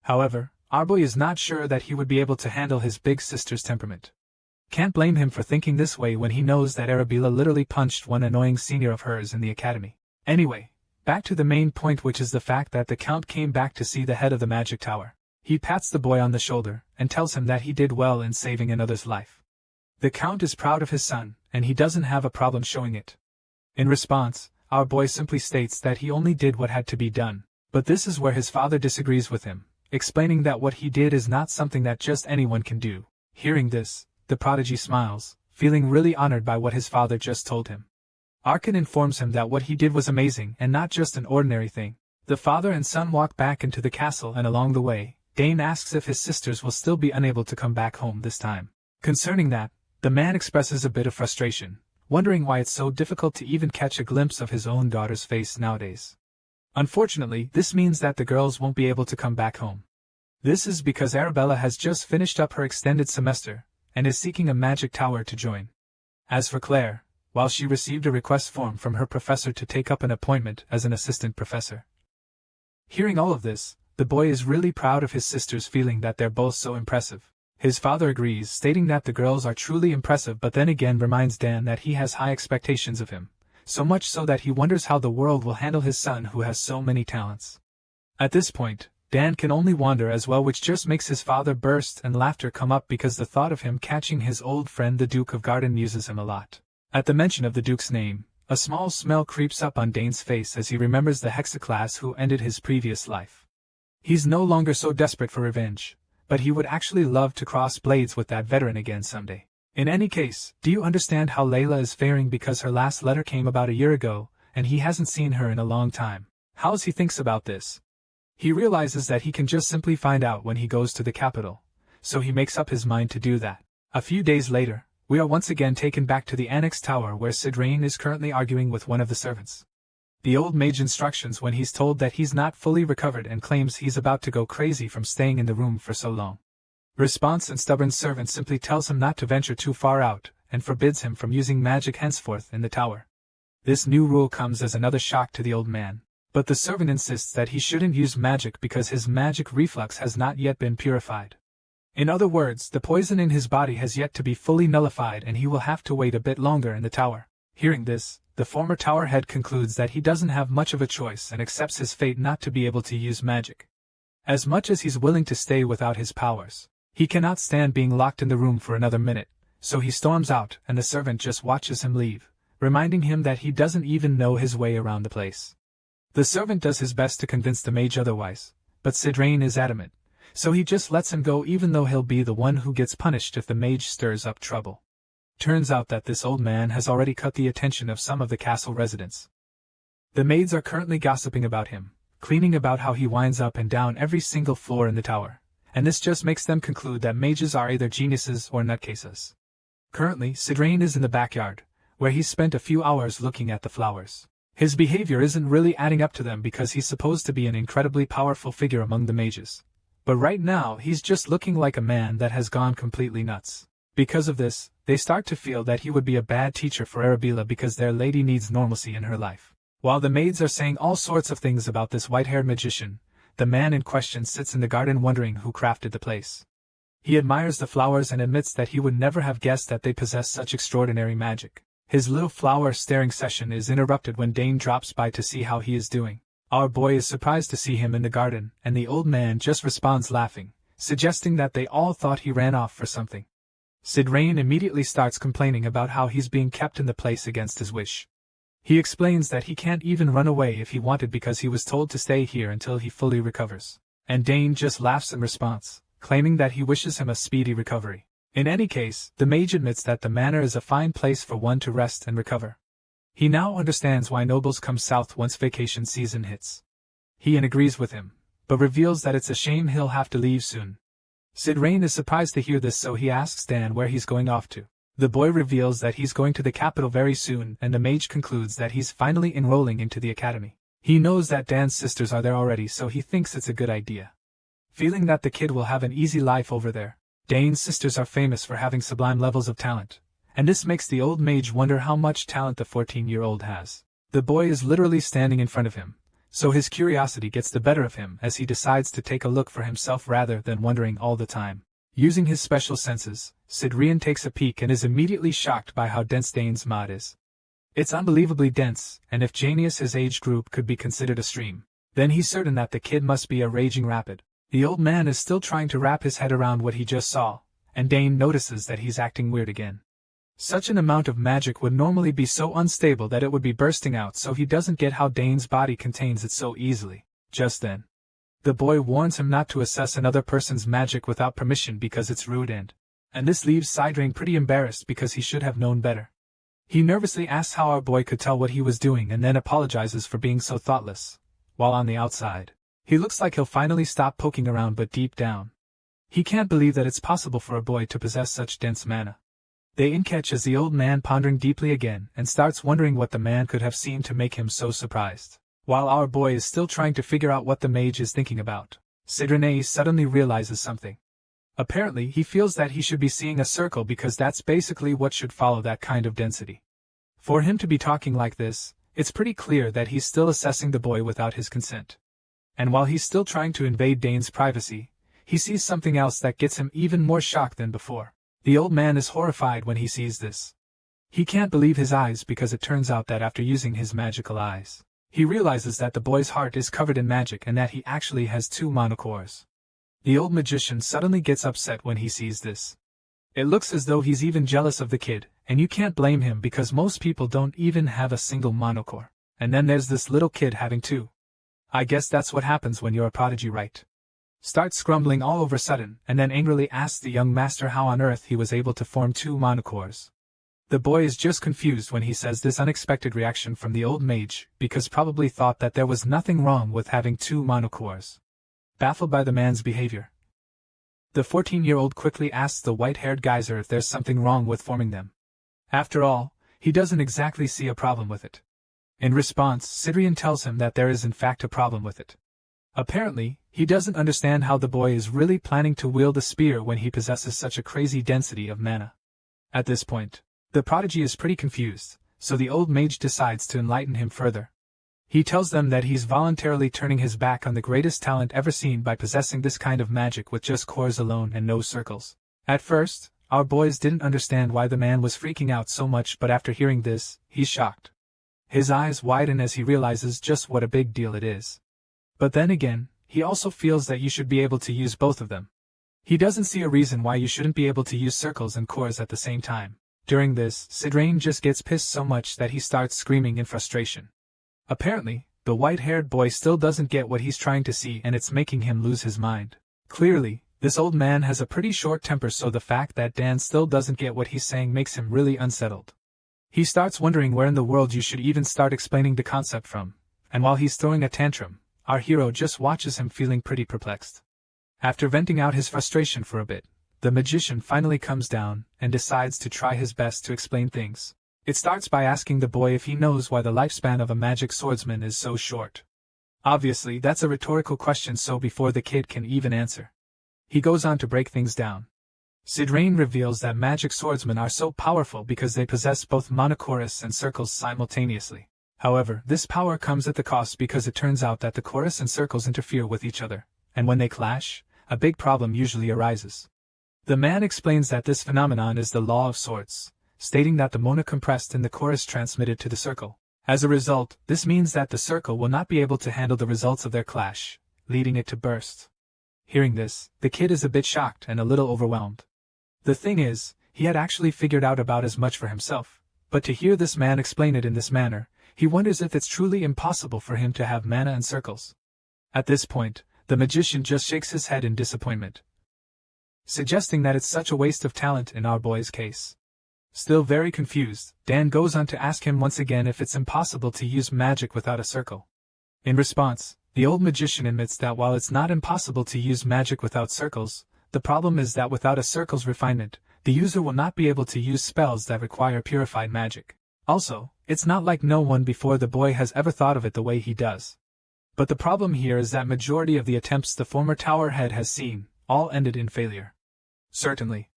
However, our boy is not sure that he would be able to handle his big sister's temperament. Can't blame him for thinking this way when he knows that Arabella literally punched one annoying senior of hers in the academy. Anyway, back to the main point, which is the fact that the Count came back to see the head of the magic tower. He pats the boy on the shoulder and tells him that he did well in saving another's life. The Count is proud of his son, and he doesn't have a problem showing it. In response, our boy simply states that he only did what had to be done, but this is where his father disagrees with him, explaining that what he did is not something that just anyone can do. Hearing this, the prodigy smiles, feeling really honored by what his father just told him. Arkin informs him that what he did was amazing and not just an ordinary thing. The father and son walk back into the castle, and along the way, Dane asks if his sisters will still be unable to come back home this time. Concerning that, the man expresses a bit of frustration, wondering why it's so difficult to even catch a glimpse of his own daughter's face nowadays. Unfortunately, this means that the girls won't be able to come back home. This is because Arabella has just finished up her extended semester, and is seeking a magic tower to join. As for Claire, while she received a request form from her professor to take up an appointment as an assistant professor. Hearing all of this, the boy is really proud of his sisters, feeling that they're both so impressive. His father agrees, stating that the girls are truly impressive, but then again reminds Dan that he has high expectations of him, so much so that he wonders how the world will handle his son who has so many talents. At this point, Dan can only wonder as well, which just makes his father burst and laughter come up because the thought of him catching his old friend the Duke of Garden amuses him a lot. At the mention of the Duke's name, a small smile creeps up on Dane's face as he remembers the Hexaclass who ended his previous life. He's no longer so desperate for revenge, but he would actually love to cross blades with that veteran again someday. In any case, do you understand how Layla is faring, because her last letter came about a year ago, and he hasn't seen her in a long time? How's he thinks about this? He realizes that he can just simply find out when he goes to the capital, so he makes up his mind to do that. A few days later, we are once again taken back to the Annex Tower, where Sidrain is currently arguing with one of the servants. The old mage instructions when he's told that he's not fully recovered and claims he's about to go crazy from staying in the room for so long. Response, and stubborn servant simply tells him not to venture too far out, and forbids him from using magic henceforth in the tower. This new rule comes as another shock to the old man, But the servant insists that he shouldn't use magic because his magic reflux has not yet been purified. In other words, the poison in his body has yet to be fully nullified and he will have to wait a bit longer in the tower. Hearing this, the former tower head concludes that he doesn't have much of a choice and accepts his fate not to be able to use magic. As much as he's willing to stay without his powers, he cannot stand being locked in the room for another minute, so he storms out and the servant just watches him leave, reminding him that he doesn't even know his way around the place. The servant does his best to convince the mage otherwise, but Sidrain is adamant, so he just lets him go even though he'll be the one who gets punished if the mage stirs up trouble. Turns out that this old man has already caught the attention of some of the castle residents. The maids are currently gossiping about him, cleaning about how he winds up and down every single floor in the tower, and this just makes them conclude that mages are either geniuses or nutcases. Currently, Sidrain is in the backyard, where he's spent a few hours looking at the flowers. His behavior isn't really adding up to them because he's supposed to be an incredibly powerful figure among the mages. But right now he's just looking like a man that has gone completely nuts. Because of this, they start to feel that he would be a bad teacher for Arabella because their lady needs normalcy in her life. While the maids are saying all sorts of things about this white-haired magician, the man in question sits in the garden wondering who crafted the place. He admires the flowers and admits that he would never have guessed that they possess such extraordinary magic. His little flower staring session is interrupted when Dane drops by to see how he is doing. Our boy is surprised to see him in the garden, and the old man just responds laughing, suggesting that they all thought he ran off for something. Sidrain immediately starts complaining about how he's being kept in the place against his wish. He explains that he can't even run away if he wanted because he was told to stay here until he fully recovers. And Dane just laughs in response, claiming that he wishes him a speedy recovery. In any case, the mage admits that the manor is a fine place for one to rest and recover. He now understands why nobles come south once vacation season hits. He agrees with him, but reveals that it's a shame he'll have to leave soon. Sidrain is surprised to hear this, so he asks Dan where he's going off to. The boy reveals that he's going to the capital very soon, and the mage concludes that he's finally enrolling into the academy. He knows that Dan's sisters are there already, so he thinks it's a good idea. Feeling that the kid will have an easy life over there, Dane's sisters are famous for having sublime levels of talent, and this makes the old mage wonder how much talent the 14-year-old has. The boy is literally standing in front of him, so his curiosity gets the better of him as he decides to take a look for himself rather than wondering all the time. Using his special senses, Sidrain takes a peek and is immediately shocked by how dense Dane's mod is. It's unbelievably dense, and if Janius, his age group, could be considered a stream, then he's certain that the kid must be a raging rapid. The old man is still trying to wrap his head around what he just saw, and Dane notices that he's acting weird again. Such an amount of magic would normally be so unstable that it would be bursting out, so he doesn't get how Dane's body contains it so easily. Just then, the boy warns him not to assess another person's magic without permission because it's rude and this leaves Sidrain pretty embarrassed because he should have known better. He nervously asks how our boy could tell what he was doing and then apologizes for being so thoughtless, while on the outside, he looks like he'll finally stop poking around, but deep down, he can't believe that it's possible for a boy to possess such dense mana. They catch as the old man pondering deeply again and starts wondering what the man could have seen to make him so surprised. While our boy is still trying to figure out what the mage is thinking about, Sidrain suddenly realizes something. Apparently he feels that he should be seeing a circle because that's basically what should follow that kind of density. For him to be talking like this, it's pretty clear that he's still assessing the boy without his consent. And while he's still trying to invade Dane's privacy, he sees something else that gets him even more shocked than before. The old man is horrified when he sees this. He can't believe his eyes because it turns out that after using his magical eyes, he realizes that the boy's heart is covered in magic and that he actually has 2 monocores. The old magician suddenly gets upset when he sees this. It looks as though he's even jealous of the kid, and you can't blame him because most people don't even have a single monocore. And then there's this little kid having 2. I guess that's what happens when you're a prodigy, right? Starts grumbling all of a sudden, and then angrily asks the young master how on earth he was able to form 2 monocores. The boy is just confused when he says this unexpected reaction from the old mage, because probably thought that there was nothing wrong with having 2 monocores. Baffled by the man's behavior, the 14-year-old quickly asks the white-haired geyser if there's something wrong with forming them. After all, he doesn't exactly see a problem with it. In response, Sidrain tells him that there is in fact a problem with it. Apparently, he doesn't understand how the boy is really planning to wield a spear when he possesses such a crazy density of mana. At this point, the prodigy is pretty confused, so the old mage decides to enlighten him further. He tells them that he's voluntarily turning his back on the greatest talent ever seen by possessing this kind of magic with just cores alone and no circles. At first, our boys didn't understand why the man was freaking out so much, but after hearing this, he's shocked. His eyes widen as he realizes just what a big deal it is. But then again, he also feels that you should be able to use both of them. He doesn't see a reason why you shouldn't be able to use circles and cores at the same time. During this, Sidrain just gets pissed so much that he starts screaming in frustration. Apparently, the white-haired boy still doesn't get what he's trying to see, and it's making him lose his mind. Clearly, this old man has a pretty short temper, so the fact that Dan still doesn't get what he's saying makes him really unsettled. He starts wondering where in the world you should even start explaining the concept from, and while he's throwing a tantrum, our hero just watches him feeling pretty perplexed. After venting out his frustration for a bit, the magician finally comes down and decides to try his best to explain things. It starts by asking the boy if he knows why the lifespan of a magic swordsman is so short. Obviously, that's a rhetorical question, so before the kid can even answer, he goes on to break things down. Sidrain reveals that magic swordsmen are so powerful because they possess both monochorus and circles simultaneously. However, this power comes at the cost because it turns out that the chorus and circles interfere with each other, and when they clash, a big problem usually arises. The man explains that this phenomenon is the law of swords, stating that the mona compressed in the chorus transmitted to the circle. As a result, this means that the circle will not be able to handle the results of their clash, leading it to burst. Hearing this, the kid is a bit shocked and a little overwhelmed. The thing is, he had actually figured out about as much for himself, but to hear this man explain it in this manner, he wonders if it's truly impossible for him to have mana and circles. At this point, the magician just shakes his head in disappointment, suggesting that it's such a waste of talent in our boy's case. Still very confused, Dan goes on to ask him once again if it's impossible to use magic without a circle. In response, the old magician admits that while it's not impossible to use magic without circles, the problem is that without a circle's refinement, the user will not be able to use spells that require purified magic. Also, it's not like no one before the boy has ever thought of it the way he does. But the problem here is that majority of the attempts the former tower head has seen, all ended in failure. Certainly,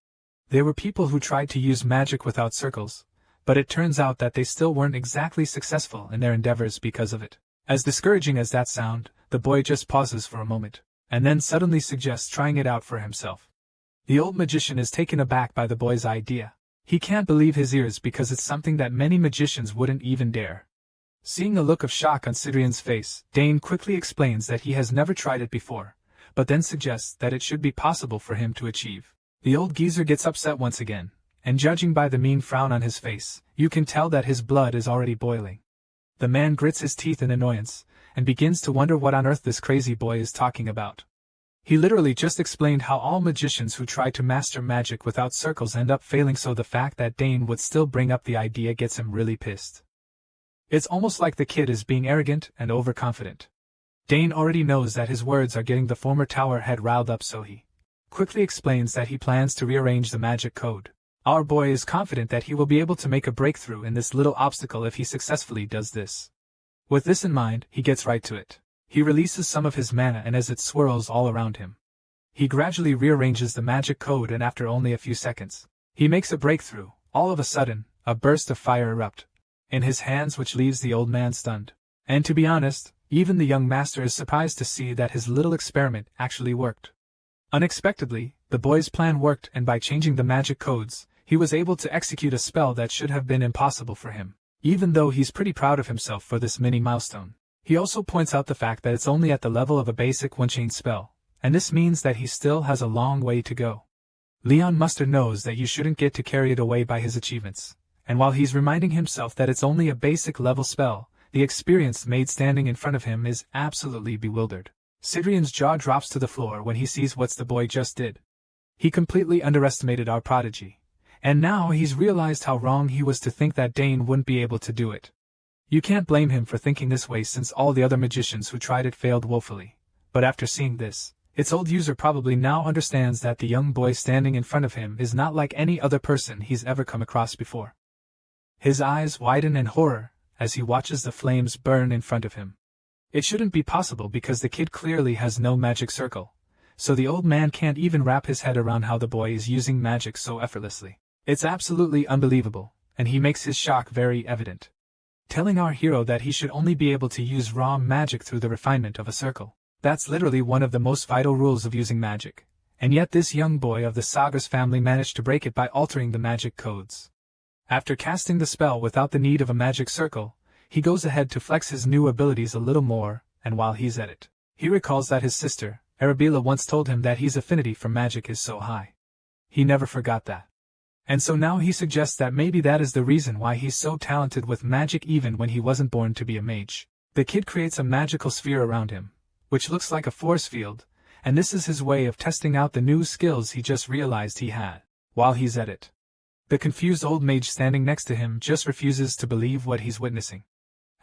there were people who tried to use magic without circles, but it turns out that they still weren't exactly successful in their endeavors because of it. As discouraging as that sounds, the boy just pauses for a moment, and then suddenly suggests trying it out for himself. The old magician is taken aback by the boy's idea. He can't believe his ears because it's something that many magicians wouldn't even dare. Seeing a look of shock on Sidrain's face, Dane quickly explains that he has never tried it before, but then suggests that it should be possible for him to achieve. The old geezer gets upset once again, and judging by the mean frown on his face, you can tell that his blood is already boiling. The man grits his teeth in annoyance, and begins to wonder what on earth this crazy boy is talking about. He literally just explained how all magicians who try to master magic without circles end up failing, so the fact that Dane would still bring up the idea gets him really pissed. It's almost like the kid is being arrogant and overconfident. Dane already knows that his words are getting the former tower head riled up, so he quickly explains that he plans to rearrange the magic code. Our boy is confident that he will be able to make a breakthrough in this little obstacle if he successfully does this. With this in mind, he gets right to it. He releases some of his mana, and as it swirls all around him, he gradually rearranges the magic code, and after only a few seconds, he makes a breakthrough. All of a sudden, a burst of fire erupts in his hands, which leaves the old man stunned. And to be honest, even the young master is surprised to see that his little experiment actually worked. Unexpectedly, the boy's plan worked, and by changing the magic codes, he was able to execute a spell that should have been impossible for him. Even though he's pretty proud of himself for this mini milestone, he also points out the fact that it's only at the level of a basic one-chain spell, and this means that he still has a long way to go. Leon Mustard knows that you shouldn't get too carried away by his achievements, and while he's reminding himself that it's only a basic level spell, the experienced maid standing in front of him is absolutely bewildered. Sidrain's jaw drops to the floor when he sees what the boy just did. He completely underestimated our prodigy, and now he's realized how wrong he was to think that Dane wouldn't be able to do it. You can't blame him for thinking this way, since all the other magicians who tried it failed woefully, but after seeing this, its old user probably now understands that the young boy standing in front of him is not like any other person he's ever come across before. His eyes widen in horror as he watches the flames burn in front of him. It shouldn't be possible because the kid clearly has no magic circle, so the old man can't even wrap his head around how the boy is using magic so effortlessly. It's absolutely unbelievable, and he makes his shock very evident. telling our hero that he should only be able to use raw magic through the refinement of a circle. That's literally one of the most vital rules of using magic, and yet this young boy of the Saga's family managed to break it by altering the magic codes. After casting the spell without the need of a magic circle, he goes ahead to flex his new abilities a little more, and while he's at it, he recalls that his sister, Arabella, once told him that his affinity for magic is so high. He never forgot that. And so now he suggests that maybe that is the reason why he's so talented with magic even when he wasn't born to be a mage. The kid creates a magical sphere around him, which looks like a force field, and this is his way of testing out the new skills he just realized he had. While he's at it, the confused old mage standing next to him just refuses to believe what he's witnessing.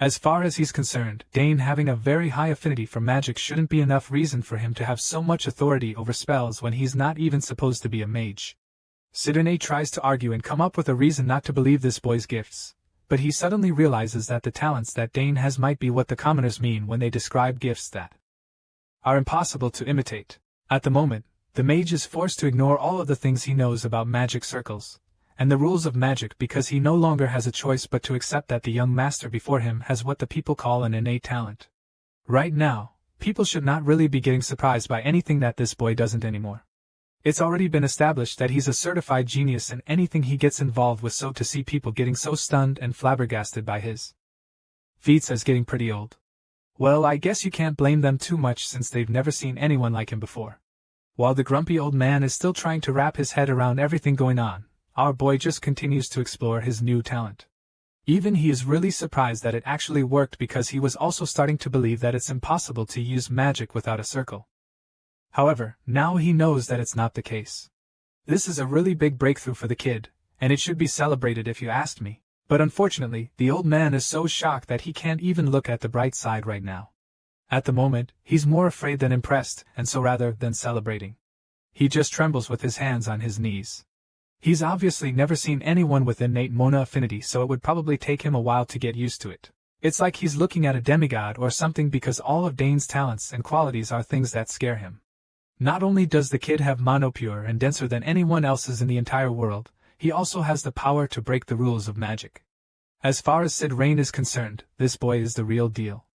As far as he's concerned, Dane having a very high affinity for magic shouldn't be enough reason for him to have so much authority over spells when he's not even supposed to be a mage. Sidney tries to argue and come up with a reason not to believe this boy's gifts, but he suddenly realizes that the talents that Dane has might be what the commoners mean when they describe gifts that are impossible to imitate. At the moment, the mage is forced to ignore all of the things he knows about magic circles and the rules of magic because he no longer has a choice but to accept that the young master before him has what the people call an innate talent. Right now, people should not really be getting surprised by anything that this boy doesn't anymore. It's already been established that he's a certified genius in anything he gets involved with, so to see people getting so stunned and flabbergasted by his feats as getting pretty old, well, I guess you can't blame them too much since they've never seen anyone like him before. While the grumpy old man is still trying to wrap his head around everything going on, our boy just continues to explore his new talent. Even he is really surprised that it actually worked because he was also starting to believe that it's impossible to use magic without a circle. However, now he knows that it's not the case. This is a really big breakthrough for the kid, and it should be celebrated if you asked me. But unfortunately, the old man is so shocked that he can't even look at the bright side right now. At the moment, he's more afraid than impressed, and so rather than celebrating, he just trembles with his hands on his knees. He's obviously never seen anyone with innate Mona affinity, so it would probably take him a while to get used to it. It's like he's looking at a demigod or something because all of Dane's talents and qualities are things that scare him. Not only does the kid have mono pure and denser than anyone else's in the entire world, he also has the power to break the rules of magic. As far as Sid Rain is concerned, this boy is the real deal.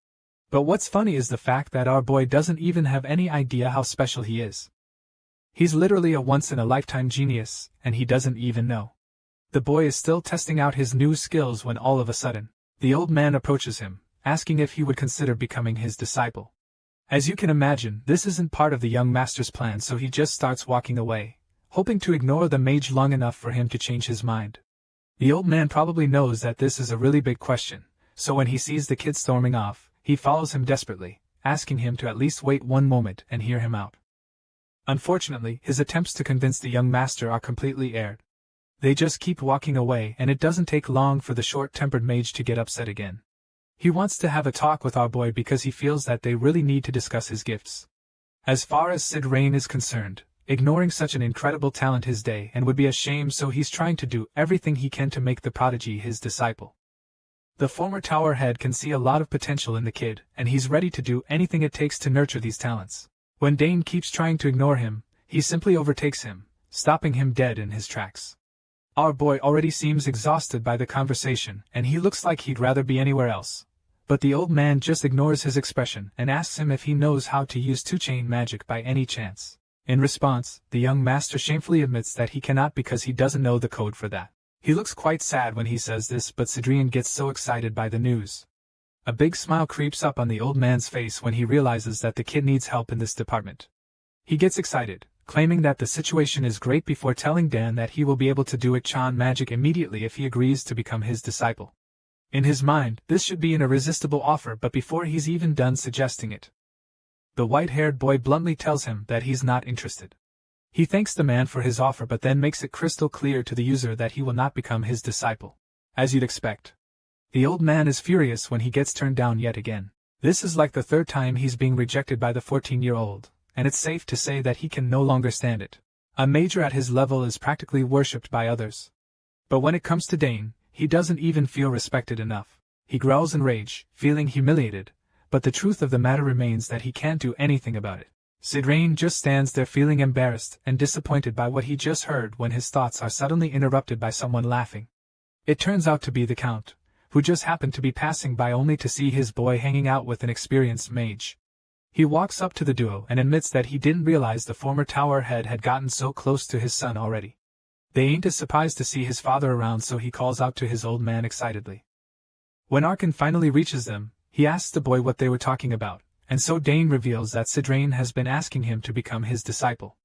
But what's funny is the fact that our boy doesn't even have any idea how special he is. He's literally a once-in-a-lifetime genius, and he doesn't even know. The boy is still testing out his new skills when all of a sudden, the old man approaches him, asking if he would consider becoming his disciple. As you can imagine, this isn't part of the young master's plan, so he just starts walking away, hoping to ignore the mage long enough for him to change his mind. The old man probably knows that this is a really big question, so when he sees the kid storming off, he follows him desperately, asking him to at least wait one moment and hear him out. Unfortunately, his attempts to convince the young master are completely aired. They just keep walking away, and it doesn't take long for the short-tempered mage to get upset again. He wants to have a talk with our boy because he feels that they really need to discuss his gifts. As far as Sid Rain is concerned, ignoring such an incredible talent his day and would be a shame, so he's trying to do everything he can to make the prodigy his disciple. The former tower head can see a lot of potential in the kid, and he's ready to do anything it takes to nurture these talents. When Dane keeps trying to ignore him, he simply overtakes him, stopping him dead in his tracks. Our boy already seems exhausted by the conversation, and he looks like he'd rather be anywhere else. But the old man just ignores his expression and asks him if he knows how to use two-chain magic by any chance. In response, the young master shamefully admits that he cannot because he doesn't know the code for that. He looks quite sad when he says this, but Sidrian gets so excited by the news. A big smile creeps up on the old man's face when he realizes that the kid needs help in this department. He gets excited, claiming that the situation is great before telling Dan that he will be able to do Chan magic immediately if he agrees to become his disciple. In his mind, this should be an irresistible offer, but before he's even done suggesting it, the white-haired boy bluntly tells him that he's not interested. He thanks the man for his offer but then makes it crystal clear to the user that he will not become his disciple. As you'd expect, the old man is furious when he gets turned down yet again. This is like the third time he's being rejected by the 14-year-old, and it's safe to say that he can no longer stand it. A major at his level is practically worshipped by others. But when it comes to Dane, he doesn't even feel respected enough. He growls in rage, feeling humiliated, but the truth of the matter remains that he can't do anything about it. Sid Rain just stands there feeling embarrassed and disappointed by what he just heard when his thoughts are suddenly interrupted by someone laughing. It turns out to be the Count, who just happened to be passing by only to see his boy hanging out with an experienced mage. He walks up to the duo and admits that he didn't realize the former tower head had gotten so close to his son already. They ain't as surprised to see his father around, so he calls out to his old man excitedly. When Arkan finally reaches them, he asks the boy what they were talking about, and so Dane reveals that Sidrain has been asking him to become his disciple.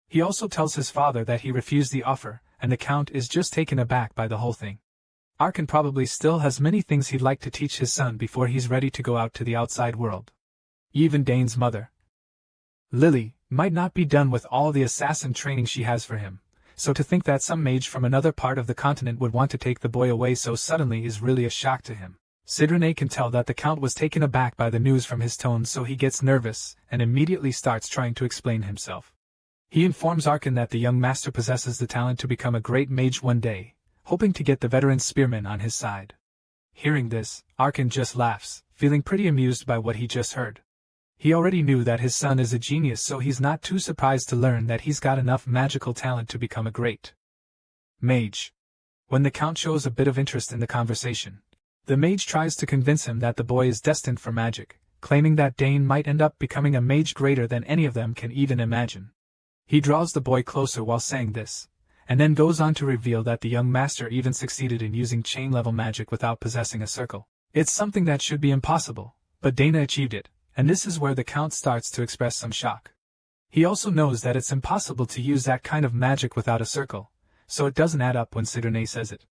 He also tells his father that he refused the offer, and the Count is just taken aback by the whole thing. Arkan probably still has many things he'd like to teach his son before he's ready to go out to the outside world. Even Dane's mother, Lily, might not be done with all the assassin training she has for him, so to think that some mage from another part of the continent would want to take the boy away so suddenly is really a shock to him. Sidrain can tell that the Count was taken aback by the news from his tone, so he gets nervous and immediately starts trying to explain himself. He informs Arkan that the young master possesses the talent to become a great mage one day, hoping to get the veteran spearman on his side. Hearing this, Arkan just laughs, feeling pretty amused by what he just heard. He already knew that his son is a genius, so he's not too surprised to learn that he's got enough magical talent to become a great mage. When the Count shows a bit of interest in the conversation, the mage tries to convince him that the boy is destined for magic, claiming that Dane might end up becoming a mage greater than any of them can even imagine. He draws the boy closer while saying this, and then goes on to reveal that the young master even succeeded in using chain-level magic without possessing a circle. It's something that should be impossible, but Dana achieved it, and this is where the Count starts to express some shock. He also knows that it's impossible to use that kind of magic without a circle, so it doesn't add up when Sidrain says it.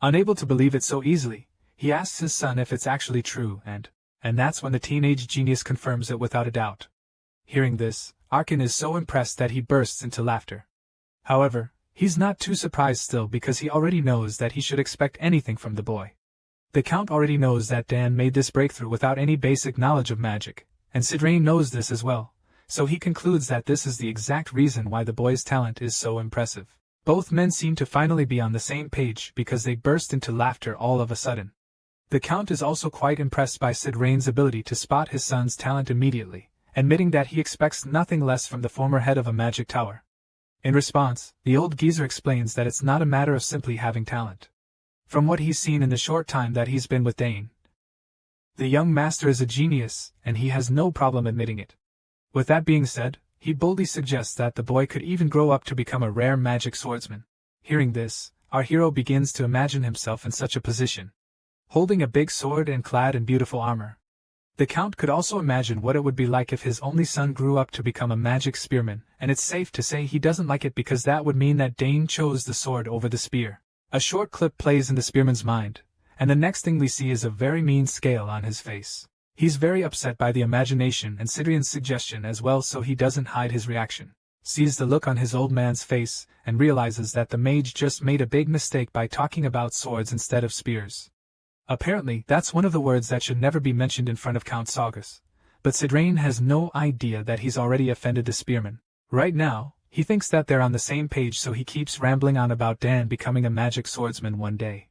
Unable to believe it so easily, he asks his son if it's actually true, and that's when the teenage genius confirms it without a doubt. Hearing this, Arkan is so impressed that he bursts into laughter. However, he's not too surprised still because he already knows that he should expect anything from the boy. The Count already knows that Dan made this breakthrough without any basic knowledge of magic, and Sidrain knows this as well, so he concludes that this is the exact reason why the boy's talent is so impressive. Both men seem to finally be on the same page because they burst into laughter all of a sudden. The Count is also quite impressed by Sidrain's ability to spot his son's talent immediately, admitting that he expects nothing less from the former head of a magic tower. In response, the old geezer explains that it's not a matter of simply having talent. From what he's seen in the short time that he's been with Dane, the young master is a genius, and he has no problem admitting it. With that being said, he boldly suggests that the boy could even grow up to become a rare magic swordsman. Hearing this, our hero begins to imagine himself in such a position, holding a big sword and clad in beautiful armor. The Count could also imagine what it would be like if his only son grew up to become a magic spearman, and it's safe to say he doesn't like it because that would mean that Dane chose the sword over the spear. A short clip plays in the spearman's mind, and the next thing we see is a very mean scale on his face. He's very upset by the imagination and Sidrain's suggestion as well, so he doesn't hide his reaction, sees the look on his old man's face, and realizes that the mage just made a big mistake by talking about swords instead of spears. Apparently, that's one of the words that should never be mentioned in front of Count Saugus, but Sidrain has no idea that he's already offended the spearman. Right now, he thinks that they're on the same page, so he keeps rambling on about Dan becoming a magic swordsman one day.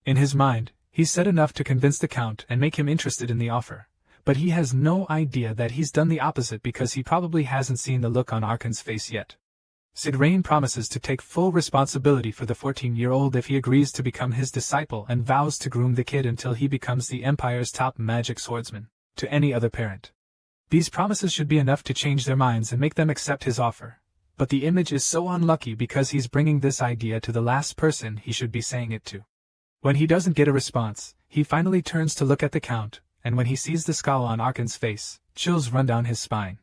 In his mind, he's said enough to convince the Count and make him interested in the offer, but he has no idea that he's done the opposite because he probably hasn't seen the look on Arkan's face yet. Sidrain promises to take full responsibility for the 14-year-old if he agrees to become his disciple and vows to groom the kid until he becomes the Empire's top magic swordsman, to any other parent. These promises should be enough to change their minds and make them accept his offer. But the image is so unlucky because he's bringing this idea to the last person he should be saying it to. When he doesn't get a response, he finally turns to look at the Count, and when he sees the scowl on Arkan's face, chills run down his spine.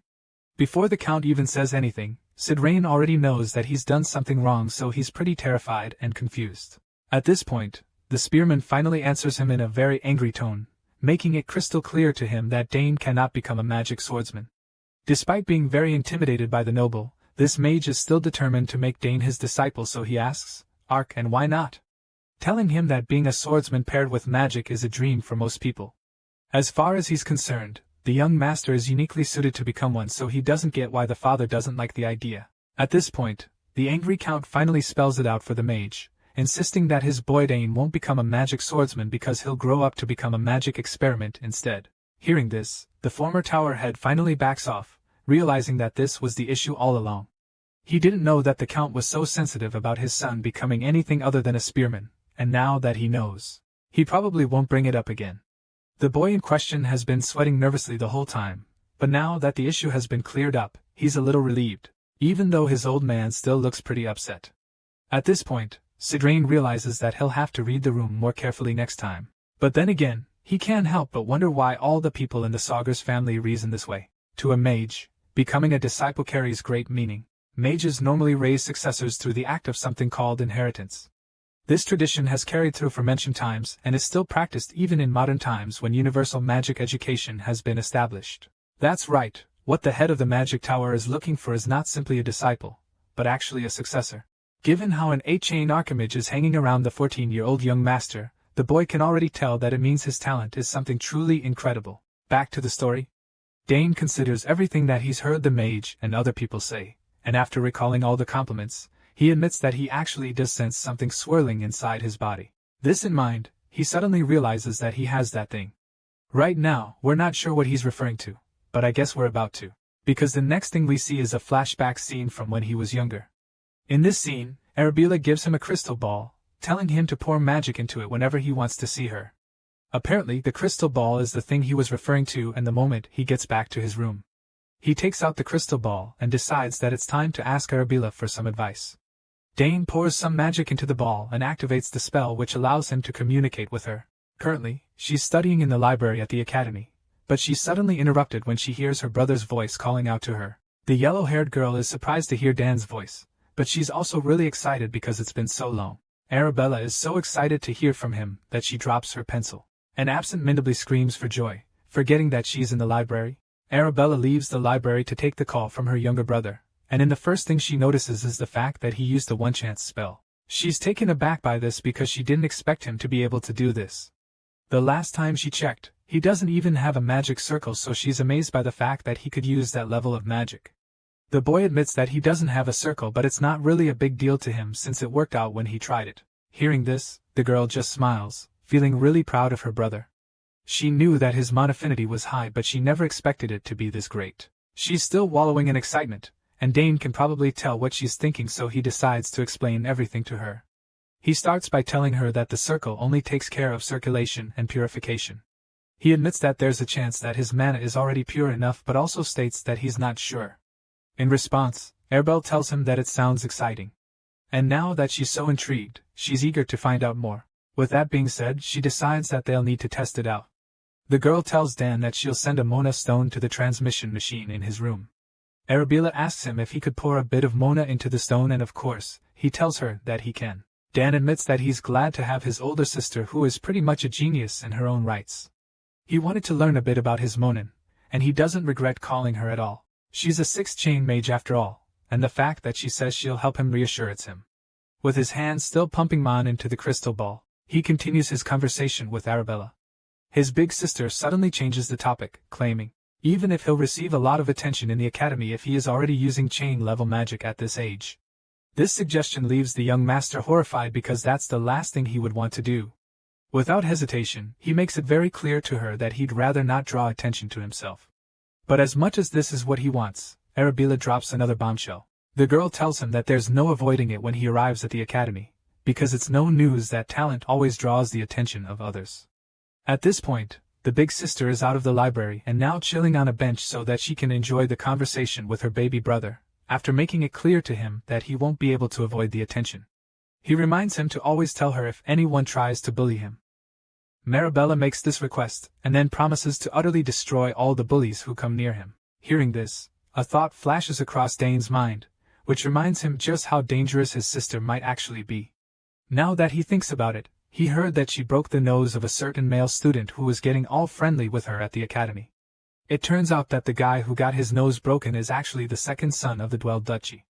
Before the Count even says anything, Sidrain already knows that he's done something wrong, so he's pretty terrified and confused. At this point, the spearman finally answers him in a very angry tone, making it crystal clear to him that Dane cannot become a magic swordsman. Despite being very intimidated by the noble, this mage is still determined to make Dane his disciple, so he asks, "Ark, and why not?" telling him that being a swordsman paired with magic is a dream for most people. As far as he's concerned, the young master is uniquely suited to become one, so he doesn't get why the father doesn't like the idea. At this point, the angry Count finally spells it out for the mage, insisting that his boy Dane won't become a magic swordsman because he'll grow up to become a magic experiment instead. Hearing this, the former tower head finally backs off, realizing that this was the issue all along. He didn't know that the Count was so sensitive about his son becoming anything other than a spearman, and now that he knows, He probably won't bring it up again. The boy in question has been sweating nervously the whole time, but now that the issue has been cleared up, he's a little relieved, even though his old man still looks pretty upset. At this point, Sidrain realizes that he'll have to read the room more carefully next time. But then again, he can't help but wonder why all the people in the Sagar's family reason this way. To a mage, becoming a disciple carries great meaning. Mages normally raise successors through the act of something called inheritance. This tradition has carried through from ancient times and is still practiced even in modern times when universal magic education has been established. That's right, what the head of the magic tower is looking for is not simply a disciple, but actually a successor. Given how an 8-chain archimage is hanging around the 14-year-old young master, the boy can already tell that it means his talent is something truly incredible. Back to the story. Dane considers everything that he's heard the mage and other people say, and after recalling all the compliments, he admits that he actually does sense something swirling inside his body. This in mind, he suddenly realizes that he has that thing. Right now, we're not sure what he's referring to, but I guess we're about to. Because the next thing we see is a flashback scene from when he was younger. In this scene, Arabella gives him a crystal ball, telling him to pour magic into it whenever he wants to see her. Apparently, the crystal ball is the thing he was referring to, and the moment he gets back to his room, he takes out the crystal ball and decides that it's time to ask Arabella for some advice. Dane pours some magic into the ball and activates the spell which allows him to communicate with her. Currently, she's studying in the library at the academy, but she's suddenly interrupted when she hears her brother's voice calling out to her. The yellow-haired girl is surprised to hear Dan's voice, but she's also really excited because it's been so long. Arabella is so excited to hear from him that she drops her pencil and absent-mindedly screams for joy, forgetting that she's in the library. Arabella leaves the library to take the call from her younger brother, and the first thing she notices is the fact that he used a one-chance spell. She's taken aback by this because she didn't expect him to be able to do this. The last time she checked, he doesn't even have a magic circle, so she's amazed by the fact that he could use that level of magic. The boy admits that he doesn't have a circle, but it's not really a big deal to him since it worked out when he tried it. Hearing this, the girl just smiles, feeling really proud of her brother. She knew that his mon affinity was high, but she never expected it to be this great. She's still wallowing in excitement, and Dane can probably tell what she's thinking, so he decides to explain everything to her. He starts by telling her that the circle only takes care of circulation and purification. He admits that there's a chance that his mana is already pure enough, but also states that he's not sure. In response, Arabelle tells him that it sounds exciting. And now that she's so intrigued, she's eager to find out more. With that being said, she decides that they'll need to test it out. The girl tells Dan that she'll send a Mona stone to the transmission machine in his room. Arabella asks him if he could pour a bit of Mona into the stone, and of course, he tells her that he can. Dan admits that he's glad to have his older sister, who is pretty much a genius in her own rights. He wanted to learn a bit about his Monin, and he doesn't regret calling her at all. She's a 6-chain mage after all, and the fact that she says she'll help him reassures him. With his hands still pumping Mon into the crystal ball, he continues his conversation with Arabella. His big sister suddenly changes the topic, claiming, even if he'll receive a lot of attention in the academy if he is already using chain-level magic at this age. This suggestion leaves the young master horrified because that's the last thing he would want to do. Without hesitation, he makes it very clear to her that he'd rather not draw attention to himself. But as much as this is what he wants, Arabella drops another bombshell. The girl tells him that there's no avoiding it when he arrives at the academy, because it's no news that talent always draws the attention of others. At this point, the big sister is out of the library and now chilling on a bench so that she can enjoy the conversation with her baby brother, after making it clear to him that he won't be able to avoid the attention. He reminds him to always tell her if anyone tries to bully him. Marabella makes this request, and then promises to utterly destroy all the bullies who come near him. Hearing this, a thought flashes across Dane's mind, which reminds him just how dangerous his sister might actually be. Now that he thinks about it, he heard that she broke the nose of a certain male student who was getting all friendly with her at the academy. It turns out that the guy who got his nose broken is actually the second son of the Dwell Duchy.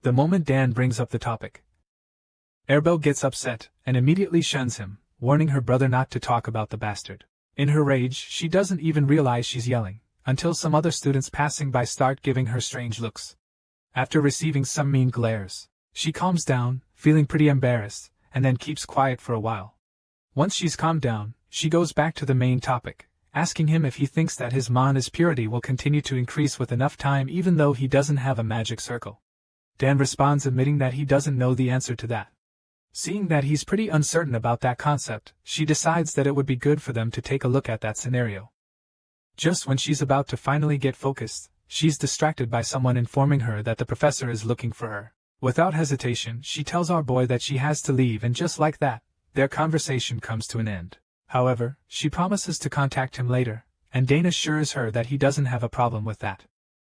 The moment Dan brings up the topic, Arabelle gets upset and immediately shuns him, warning her brother not to talk about the bastard. In her rage, she doesn't even realize she's yelling, until some other students passing by start giving her strange looks. After receiving some mean glares, she calms down, feeling pretty embarrassed, and then keeps quiet for a while. Once she's calmed down, she goes back to the main topic, asking him if he thinks that his Man's purity will continue to increase with enough time even though he doesn't have a magic circle. Dan responds admitting that he doesn't know the answer to that. Seeing that he's pretty uncertain about that concept, she decides that it would be good for them to take a look at that scenario. Just when she's about to finally get focused, she's distracted by someone informing her that the professor is looking for her. Without hesitation, she tells our boy that she has to leave, and just like that, their conversation comes to an end. However, she promises to contact him later, and Dane assures her that he doesn't have a problem with that.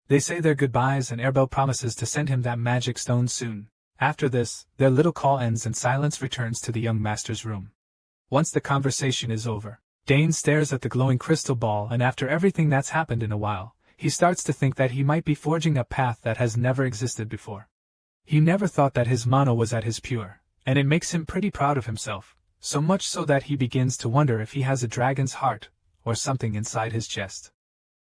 They say their goodbyes and Airbell promises to send him that magic stone soon. After this, their little call ends and silence returns to the young master's room. Once the conversation is over, Dane stares at the glowing crystal ball, and after everything that's happened in a while, he starts to think that he might be forging a path that has never existed before. He never thought that his MANHWA was at his pure, and it makes him pretty proud of himself, so much so that he begins to wonder if he has a dragon's heart, or something inside his chest.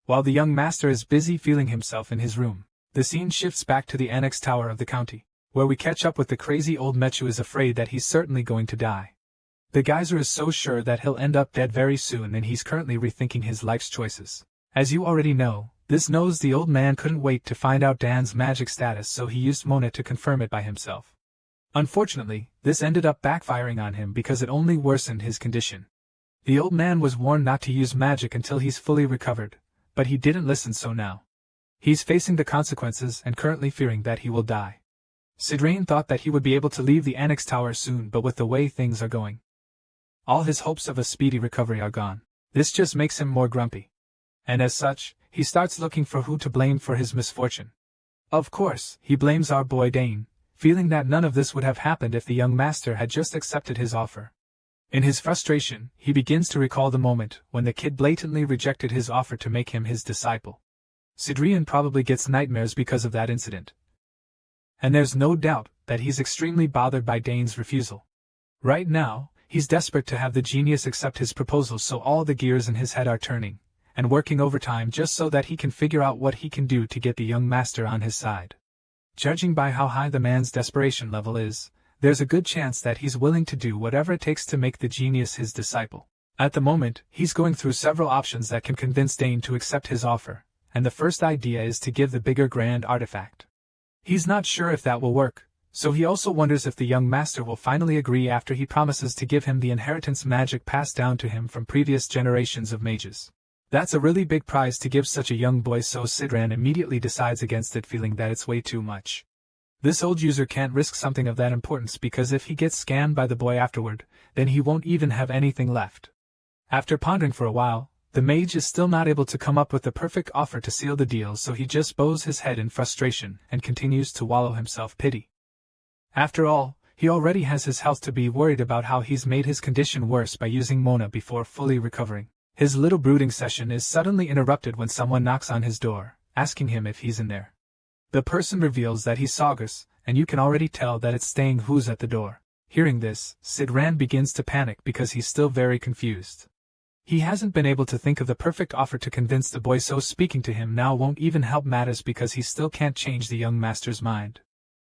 While the young master is busy feeling himself in his room, the scene shifts back to the annex tower of the county, where we catch up with the crazy old Mechu who is afraid that he's certainly going to die. The geyser is so sure that he'll end up dead very soon, and he's currently rethinking his life's choices. As you already know, this knows the old man couldn't wait to find out Dan's magic status, so he used Mona to confirm it by himself. Unfortunately, this ended up backfiring on him because it only worsened his condition. The old man was warned not to use magic until he's fully recovered, but he didn't listen, so now he's facing the consequences and currently fearing that he will die. Sidrain thought that he would be able to leave the annex tower soon, but with the way things are going, all his hopes of a speedy recovery are gone. This just makes him more grumpy. And as such, he starts looking for who to blame for his misfortune. Of course, he blames our boy Dane, feeling that none of this would have happened if the young master had just accepted his offer. In his frustration, he begins to recall the moment when the kid blatantly rejected his offer to make him his disciple. Sidrian probably gets nightmares because of that incident. And there's no doubt that he's extremely bothered by Dane's refusal. Right now, he's desperate to have the genius accept his proposal, so all the gears in his head are turning, and working overtime just so that he can figure out what he can do to get the young master on his side. Judging by how high the man's desperation level is, there's a good chance that he's willing to do whatever it takes to make the genius his disciple. At the moment, he's going through several options that can convince Dane to accept his offer, and the first idea is to give the bigger grand artifact. He's not sure if that will work, so he also wonders if the young master will finally agree after he promises to give him the inheritance magic passed down to him from previous generations of mages. That's a really big prize to give such a young boy, so Sidran immediately decides against it, feeling that it's way too much. This old user can't risk something of that importance, because if he gets scammed by the boy afterward, then he won't even have anything left. After pondering for a while, the mage is still not able to come up with the perfect offer to seal the deal, so he just bows his head in frustration and continues to wallow himself pity. After all, he already has his health to be worried about how he's made his condition worse by using Mona before fully recovering. His little brooding session is suddenly interrupted when someone knocks on his door, asking him if he's in there. The person reveals that he's Saugus, and you can already tell that it's Stang who's at the door. Hearing this, Sidran begins to panic because he's still very confused. He hasn't been able to think of the perfect offer to convince the boy, so speaking to him now won't even help matters because he still can't change the young master's mind.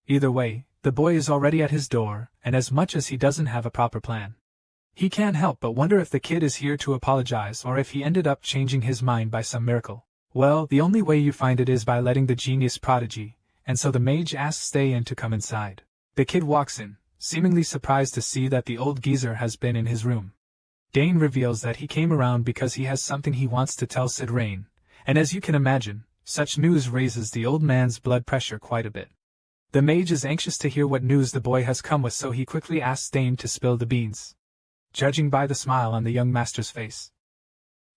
Either way, the boy is already at his door, and as much as he doesn't have a proper plan, he can't help but wonder if the kid is here to apologize or if he ended up changing his mind by some miracle. Well, the only way you find it is by letting the genius prodigy, and so the mage asks Stay-In to come inside. The kid walks in, seemingly surprised to see that the old geezer has been in his room. Dane reveals that he came around because he has something he wants to tell Sidrain, and as you can imagine, such news raises the old man's blood pressure quite a bit. The mage is anxious to hear what news the boy has come with, so he quickly asks Dane to spill the beans. Judging by the smile on the young master's face,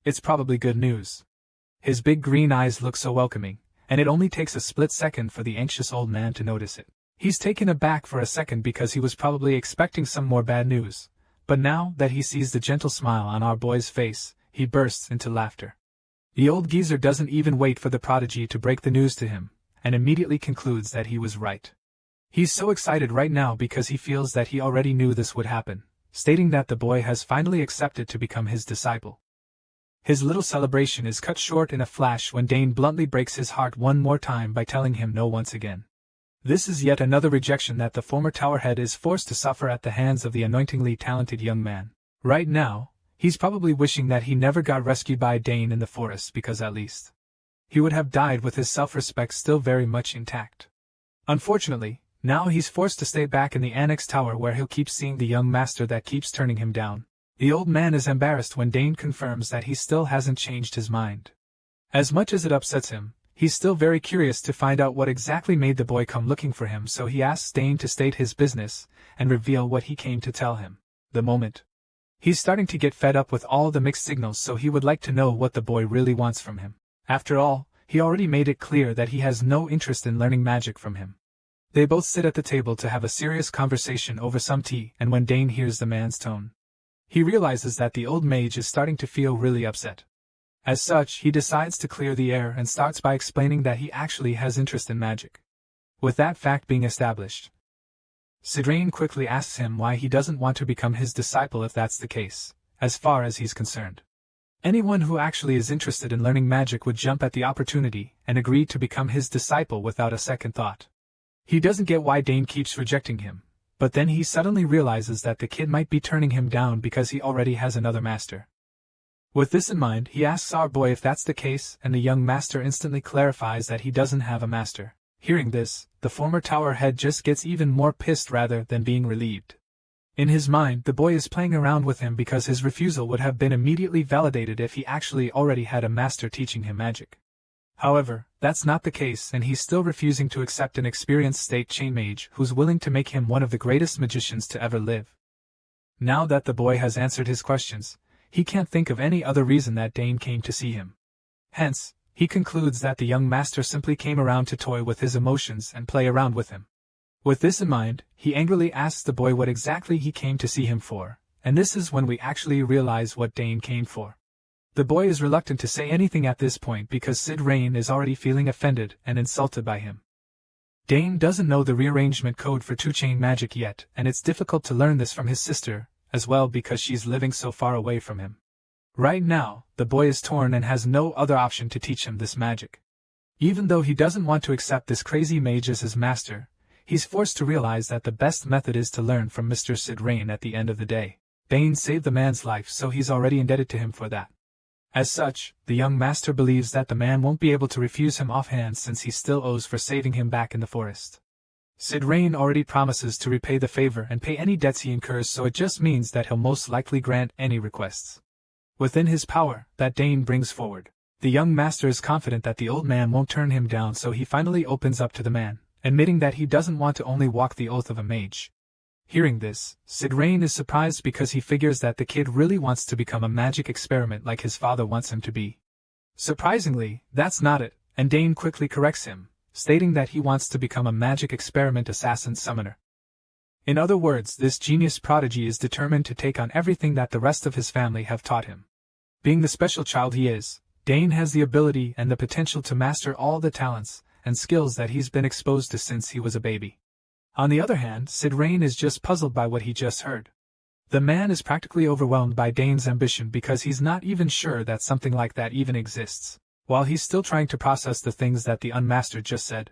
it's probably good news. His big green eyes look so welcoming, and it only takes a split second for the anxious old man to notice it. He's taken aback for a second because he was probably expecting some more bad news. But now that he sees the gentle smile on our boy's face, he bursts into laughter. The old geezer doesn't even wait for the prodigy to break the news to him, and immediately concludes that he was right. He's so excited right now because he feels that he already knew this would happen, stating that the boy has finally accepted to become his disciple. His little celebration is cut short in a flash when Dane bluntly breaks his heart one more time by telling him no once again. This is yet another rejection that the former towerhead is forced to suffer at the hands of the anointingly talented young man. Right now, he's probably wishing that he never got rescued by Dane in the forest, because at least he would have died with his self-respect still very much intact. Unfortunately, Now he's forced to stay back in the annex tower where he'll keep seeing the young master that keeps turning him down. The old man is embarrassed when Dane confirms that he still hasn't changed his mind. As much as it upsets him, he's still very curious to find out what exactly made the boy come looking for him, so he asks Dane to state his business and reveal what he came to tell him. The moment. He's starting to get fed up with all the mixed signals, so he would like to know what the boy really wants from him. After all, he already made it clear that he has no interest in learning magic from him. They both sit at the table to have a serious conversation over some tea, and when Dane hears the man's tone, he realizes that the old mage is starting to feel really upset. As such, he decides to clear the air and starts by explaining that he actually has interest in magic. With that fact being established, Sidrain quickly asks him why he doesn't want to become his disciple if that's the case, as far as he's concerned. Anyone who actually is interested in learning magic would jump at the opportunity and agree to become his disciple without a second thought. He doesn't get why Dane keeps rejecting him, but then he suddenly realizes that the kid might be turning him down because he already has another master. With this in mind, he asks our boy if that's the case, and the young master instantly clarifies that he doesn't have a master. Hearing this, the former tower head just gets even more pissed rather than being relieved. In his mind, the boy is playing around with him because his refusal would have been immediately validated if he actually already had a master teaching him magic. However, that's not the case, and he's still refusing to accept an experienced state chain mage who's willing to make him one of the greatest magicians to ever live. Now that the boy has answered his questions, he can't think of any other reason that Dane came to see him. Hence, he concludes that the young master simply came around to toy with his emotions and play around with him. With this in mind, he angrily asks the boy what exactly he came to see him for, and this is when we actually realize what Dane came for. The boy is reluctant to say anything at this point because Sidrain is already feeling offended and insulted by him. Dane doesn't know the rearrangement code for two-chain magic yet, and it's difficult to learn this from his sister, as well because she's living so far away from him. Right now, the boy is torn and has no other option to teach him this magic. Even though he doesn't want to accept this crazy mage as his master, he's forced to realize that the best method is to learn from Mr. Sidrain at the end of the day. Dane saved the man's life, so he's already indebted to him for that. As such, the young master believes that the man won't be able to refuse him offhand since he still owes for saving him back in the forest. Sidrain already promises to repay the favor and pay any debts he incurs, so it just means that he'll most likely grant any requests within his power that Dane brings forward. The young master is confident that the old man won't turn him down, so he finally opens up to the man, admitting that he doesn't want to only walk the oath of a mage. Hearing this, Sidrain is surprised because he figures that the kid really wants to become a magic experiment like his father wants him to be. Surprisingly, that's not it, and Dane quickly corrects him, stating that he wants to become a magic experiment assassin summoner. In other words, this genius prodigy is determined to take on everything that the rest of his family have taught him. Being the special child he is, Dane has the ability and the potential to master all the talents and skills that he's been exposed to since he was a baby. On the other hand, Sidrain is just puzzled by what he just heard. The man is practically overwhelmed by Dane's ambition because he's not even sure that something like that even exists, while he's still trying to process the things that the unmastered just said.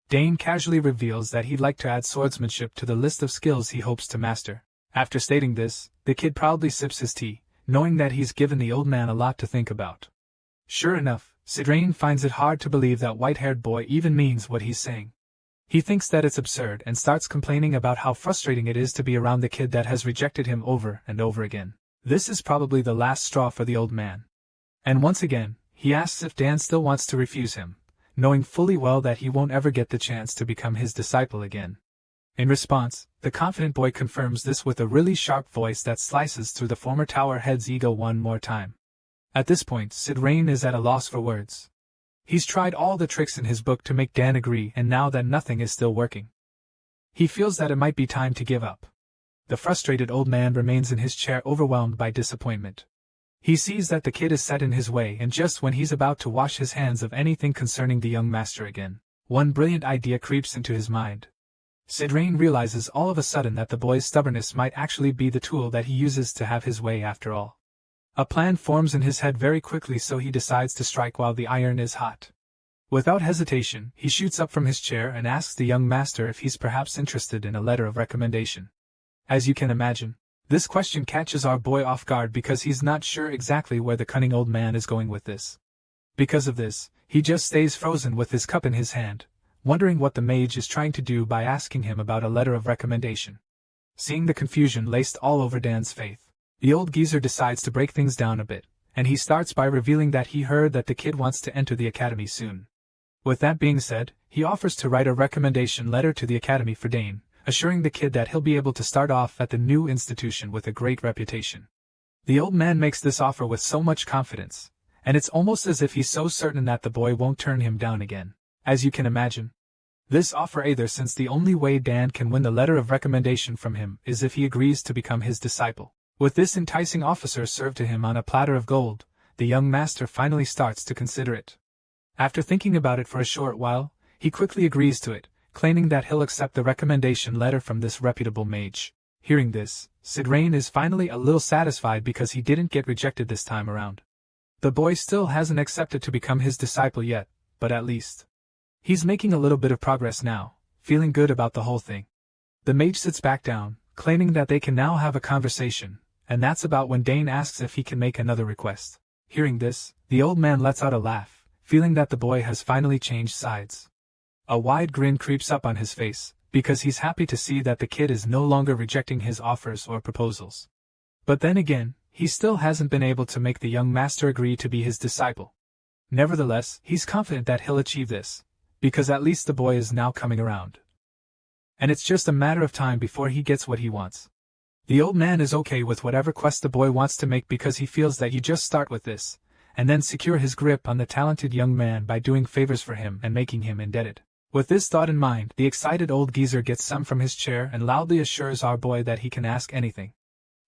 Dane casually reveals that he'd like to add swordsmanship to the list of skills he hopes to master. After stating this, the kid proudly sips his tea, knowing that he's given the old man a lot to think about. Sure enough, Sidrain finds it hard to believe that white-haired boy even means what he's saying. He thinks that it's absurd and starts complaining about how frustrating it is to be around the kid that has rejected him over and over again. This is probably the last straw for the old man. And once again, he asks if Dan still wants to refuse him, knowing fully well that he won't ever get the chance to become his disciple again. In response, the confident boy confirms this with a really sharp voice that slices through the former tower head's ego one more time. At this point, Sidrain is at a loss for words. He's tried all the tricks in his book to make Dan agree, and now that nothing is still working, he feels that it might be time to give up. The frustrated old man remains in his chair, overwhelmed by disappointment. He sees that the kid is set in his way, and just when he's about to wash his hands of anything concerning the young master again, one brilliant idea creeps into his mind. Sidrain realizes all of a sudden that the boy's stubbornness might actually be the tool that he uses to have his way after all. A plan forms in his head very quickly, so he decides to strike while the iron is hot. Without hesitation, he shoots up from his chair and asks the young master if he's perhaps interested in a letter of recommendation. As you can imagine, this question catches our boy off guard because he's not sure exactly where the cunning old man is going with this. Because of this, he just stays frozen with his cup in his hand, wondering what the mage is trying to do by asking him about a letter of recommendation. Seeing the confusion laced all over Dan's face, the old geezer decides to break things down a bit, and he starts by revealing that he heard that the kid wants to enter the academy soon. With that being said, he offers to write a recommendation letter to the academy for Dane, assuring the kid that he'll be able to start off at the new institution with a great reputation. The old man makes this offer with so much confidence, and it's almost as if he's so certain that the boy won't turn him down again, as you can imagine. This offer either since the only way Dan can win the letter of recommendation from him is if he agrees to become his disciple. With this enticing offer served to him on a platter of gold, the young master finally starts to consider it. After thinking about it for a short while, he quickly agrees to it, claiming that he'll accept the recommendation letter from this reputable mage. Hearing this, Sidrain is finally a little satisfied because he didn't get rejected this time around. The boy still hasn't accepted to become his disciple yet, but at least he's making a little bit of progress now, feeling good about the whole thing. The mage sits back down, claiming that they can now have a conversation, and that's about when Dane asks if he can make another request. Hearing this, the old man lets out a laugh, feeling that the boy has finally changed sides. A wide grin creeps up on his face, because he's happy to see that the kid is no longer rejecting his offers or proposals. But then again, he still hasn't been able to make the young master agree to be his disciple. Nevertheless, he's confident that he'll achieve this, because at least the boy is now coming around. And it's just a matter of time before he gets what he wants. The old man is okay with whatever quest the boy wants to make because he feels that you just start with this, and then secure his grip on the talented young man by doing favors for him and making him indebted. With this thought in mind, the excited old geezer gets some from his chair and loudly assures our boy that he can ask anything.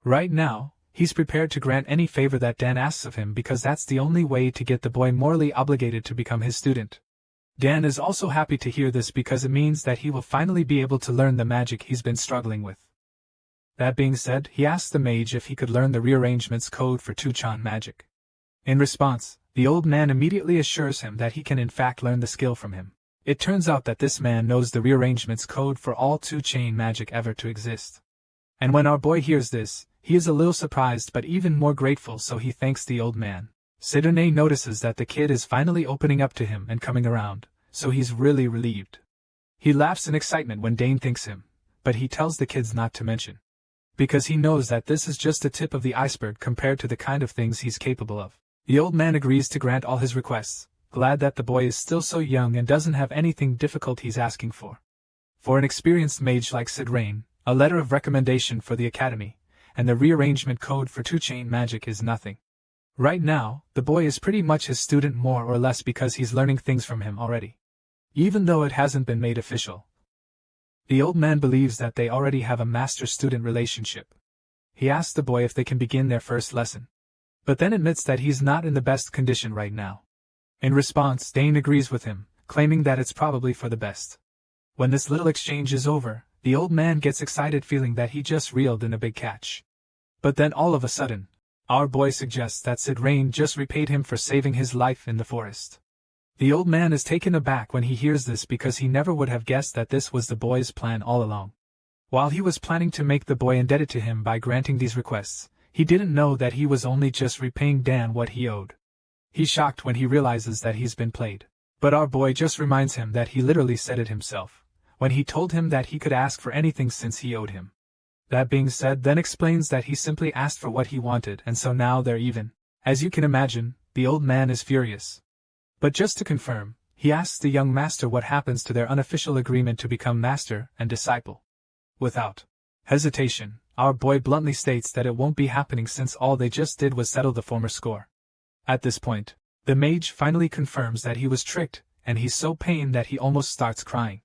Right now, he's prepared to grant any favor that Dan asks of him because that's the only way to get the boy morally obligated to become his student. Dan is also happy to hear this because it means that he will finally be able to learn the magic he's been struggling with. That being said, he asks the mage if he could learn the rearrangements code for Tuchan magic. In response, the old man immediately assures him that he can in fact learn the skill from him. It turns out that this man knows the rearrangements code for all two-chain magic ever to exist. And when our boy hears this, he is a little surprised but even more grateful, so he thanks the old man. Sidney notices that the kid is finally opening up to him and coming around, so he's really relieved. He laughs in excitement when Dane thanks him, but he tells the kids not to mention, because he knows that this is just the tip of the iceberg compared to the kind of things he's capable of. The old man agrees to grant all his requests, glad that the boy is still so young and doesn't have anything difficult he's asking for. For an experienced mage like Sidrain, a letter of recommendation for the academy, and the rearrangement code for two-chain magic is nothing. Right now, the boy is pretty much his student more or less because he's learning things from him already. Even though it hasn't been made official. The old man believes that they already have a master-student relationship. He asks the boy if they can begin their first lesson, but then admits that he's not in the best condition right now. In response, Dane agrees with him, claiming that it's probably for the best. When this little exchange is over, the old man gets excited, feeling that he just reeled in a big catch. But then all of a sudden, our boy suggests that Sidrain just repaid him for saving his life in the forest. The old man is taken aback when he hears this because he never would have guessed that this was the boy's plan all along. While he was planning to make the boy indebted to him by granting these requests, he didn't know that he was only just repaying Dan what he owed. He's shocked when he realizes that he's been played. But our boy just reminds him that he literally said it himself, when he told him that he could ask for anything since he owed him. That being said, then explains that he simply asked for what he wanted, and so now they're even. As you can imagine, the old man is furious. But just to confirm, he asks the young master what happens to their unofficial agreement to become master and disciple. Without hesitation, our boy bluntly states that it won't be happening since all they just did was settle the former score. At this point, the mage finally confirms that he was tricked, and he's so pained that he almost starts crying.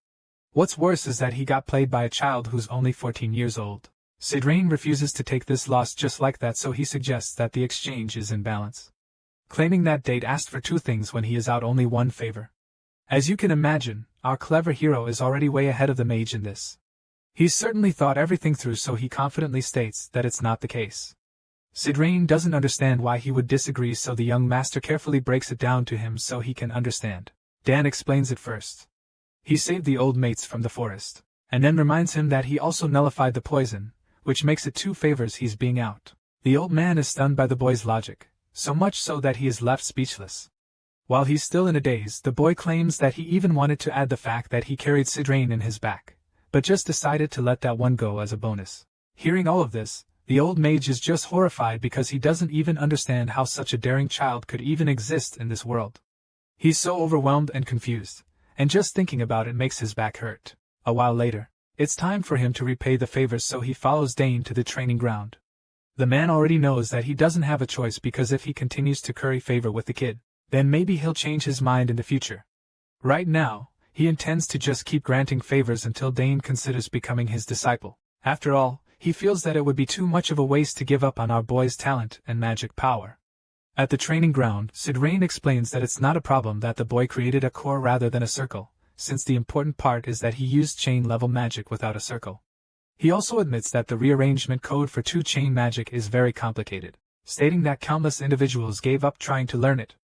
What's worse is that he got played by a child who's only 14 years old. Sidrain refuses to take this loss just like that, so he suggests that the exchange is in balance, claiming that Date asked for two things when he is out only one favor. As you can imagine, our clever hero is already way ahead of the mage in this. He's certainly thought everything through, so he confidently states that it's not the case. Sidrain doesn't understand why he would disagree, so the young master carefully breaks it down to him so he can understand. Dan explains it first. He saved the old mates from the forest, and then reminds him that he also nullified the poison, which makes it two favors he's being out. The old man is stunned by the boy's logic, so much so that he is left speechless. While he's still in a daze, the boy claims that he even wanted to add the fact that he carried Sidrain in his back, but just decided to let that one go as a bonus. Hearing all of this, the old mage is just horrified because he doesn't even understand how such a daring child could even exist in this world. He's so overwhelmed and confused, and just thinking about it makes his back hurt. A while later, it's time for him to repay the favors, so he follows Dane to the training ground. The man already knows that he doesn't have a choice, because if he continues to curry favor with the kid, then maybe he'll change his mind in the future. Right now, he intends to just keep granting favors until Dane considers becoming his disciple. After all, he feels that it would be too much of a waste to give up on our boy's talent and magic power. At the training ground, Sidrain explains that it's not a problem that the boy created a core rather than a circle, since the important part is that he used chain-level magic without a circle. He also admits that the rearrangement code for 2-chain magic is very complicated, stating that countless individuals gave up trying to learn it.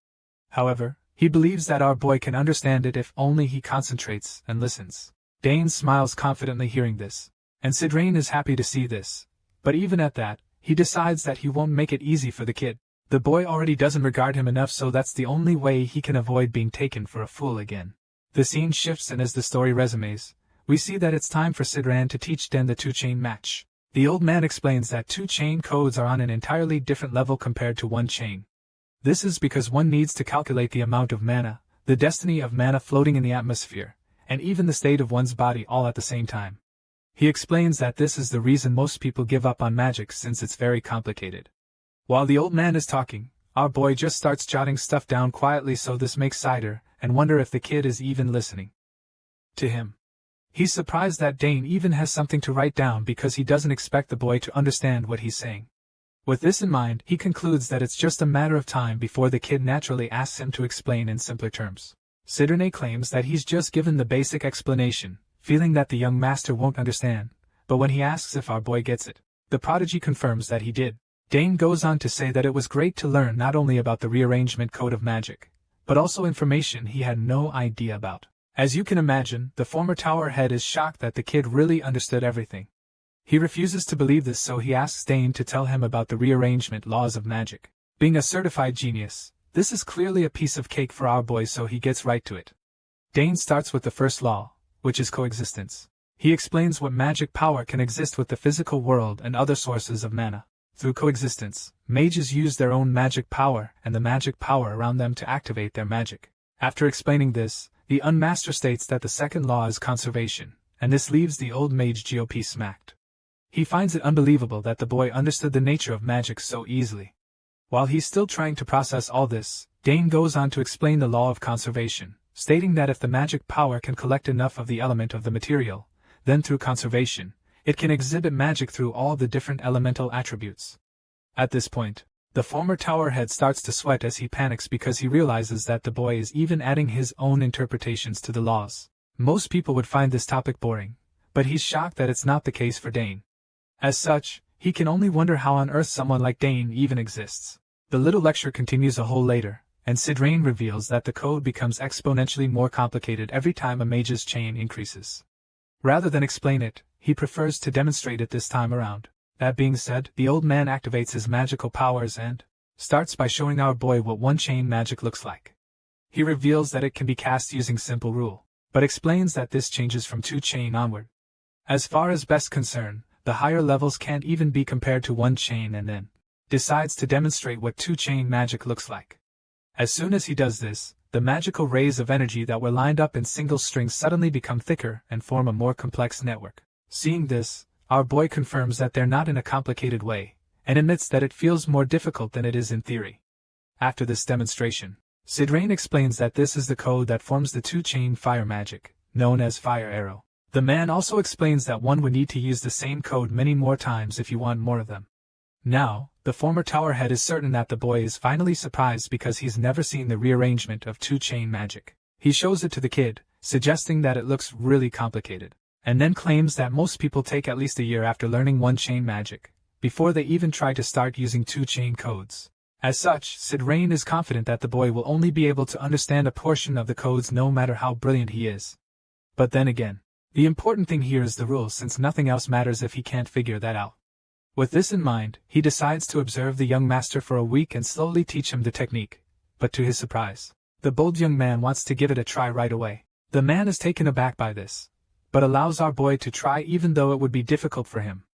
However, he believes that our boy can understand it if only he concentrates and listens. Dane smiles confidently hearing this, and Sidrain is happy to see this, but even at that, he decides that he won't make it easy for the kid. The boy already doesn't regard him enough, so that's the only way he can avoid being taken for a fool again. The scene shifts, and as the story resumes, we see that it's time for Sidrain to teach Den the 2-chain match. The old man explains that 2-chain codes are on an entirely different level compared to 1-chain. This is because one needs to calculate the amount of mana, the destiny of mana floating in the atmosphere, and even the state of one's body all at the same time. He explains that this is the reason most people give up on magic, since it's very complicated. While the old man is talking, our boy just starts jotting stuff down quietly, so this makes Cider and wonder if the kid is even listening to him. He's surprised that Dane even has something to write down, because he doesn't expect the boy to understand what he's saying. With this in mind, he concludes that it's just a matter of time before the kid naturally asks him to explain in simpler terms. Sidrain claims that he's just given the basic explanation, feeling that the young master won't understand, but when he asks if our boy gets it, the prodigy confirms that he did. Dane goes on to say that it was great to learn not only about the rearrangement code of magic, but also information he had no idea about. As you can imagine, the former tower head is shocked that the kid really understood everything. He refuses to believe this, so he asks Dane to tell him about the rearrangement laws of magic. Being a certified genius, this is clearly a piece of cake for our boy, so he gets right to it. Dane starts with the first law, which is coexistence. He explains what magic power can exist with the physical world and other sources of mana. Through coexistence, mages use their own magic power and the magic power around them to activate their magic. After explaining this, the unmaster states that the second law is conservation, and this leaves the old mage GOP smacked. He finds it unbelievable that the boy understood the nature of magic so easily. While he's still trying to process all this, Dane goes on to explain the law of conservation, stating that if the magic power can collect enough of the element of the material, then through conservation, it can exhibit magic through all the different elemental attributes. At this point, the former tower head starts to sweat as he panics, because he realizes that the boy is even adding his own interpretations to the laws. Most people would find this topic boring, but he's shocked that it's not the case for Dane. As such, he can only wonder how on earth someone like Dane even exists. The little lecture continues a whole later, and Sidrain reveals that the code becomes exponentially more complicated every time a mage's chain increases. Rather than explain it, he prefers to demonstrate it this time around. That being said, the old man activates his magical powers and starts by showing our boy what 1-chain magic looks like. He reveals that it can be cast using simple rule, but explains that this changes from 2-chain onward. As far as best concern, the higher levels can't even be compared to 1-chain, and then decides to demonstrate what 2-chain magic looks like. As soon as he does this, the magical rays of energy that were lined up in single strings suddenly become thicker and form a more complex network. Seeing this, our boy confirms that they're not in a complicated way, and admits that it feels more difficult than it is in theory. After this demonstration, Sidrain explains that this is the code that forms the 2-chain fire magic, known as Fire Arrow. The man also explains that one would need to use the same code many more times if you want more of them. Now, the former tower head is certain that the boy is finally surprised, because he's never seen the rearrangement of 2-chain magic. He shows it to the kid, suggesting that it looks really complicated, and then claims that most people take at least a year after learning 1-chain magic, before they even try to start using 2-chain codes. As such, Sidrain is confident that the boy will only be able to understand a portion of the codes no matter how brilliant he is. But then again, the important thing here is the rules, since nothing else matters if he can't figure that out. With this in mind, he decides to observe the young master for a week and slowly teach him the technique, but to his surprise, The bold young man wants to give it a try right away. The man is taken aback by this, but allows our boy to try even though it would be difficult for him.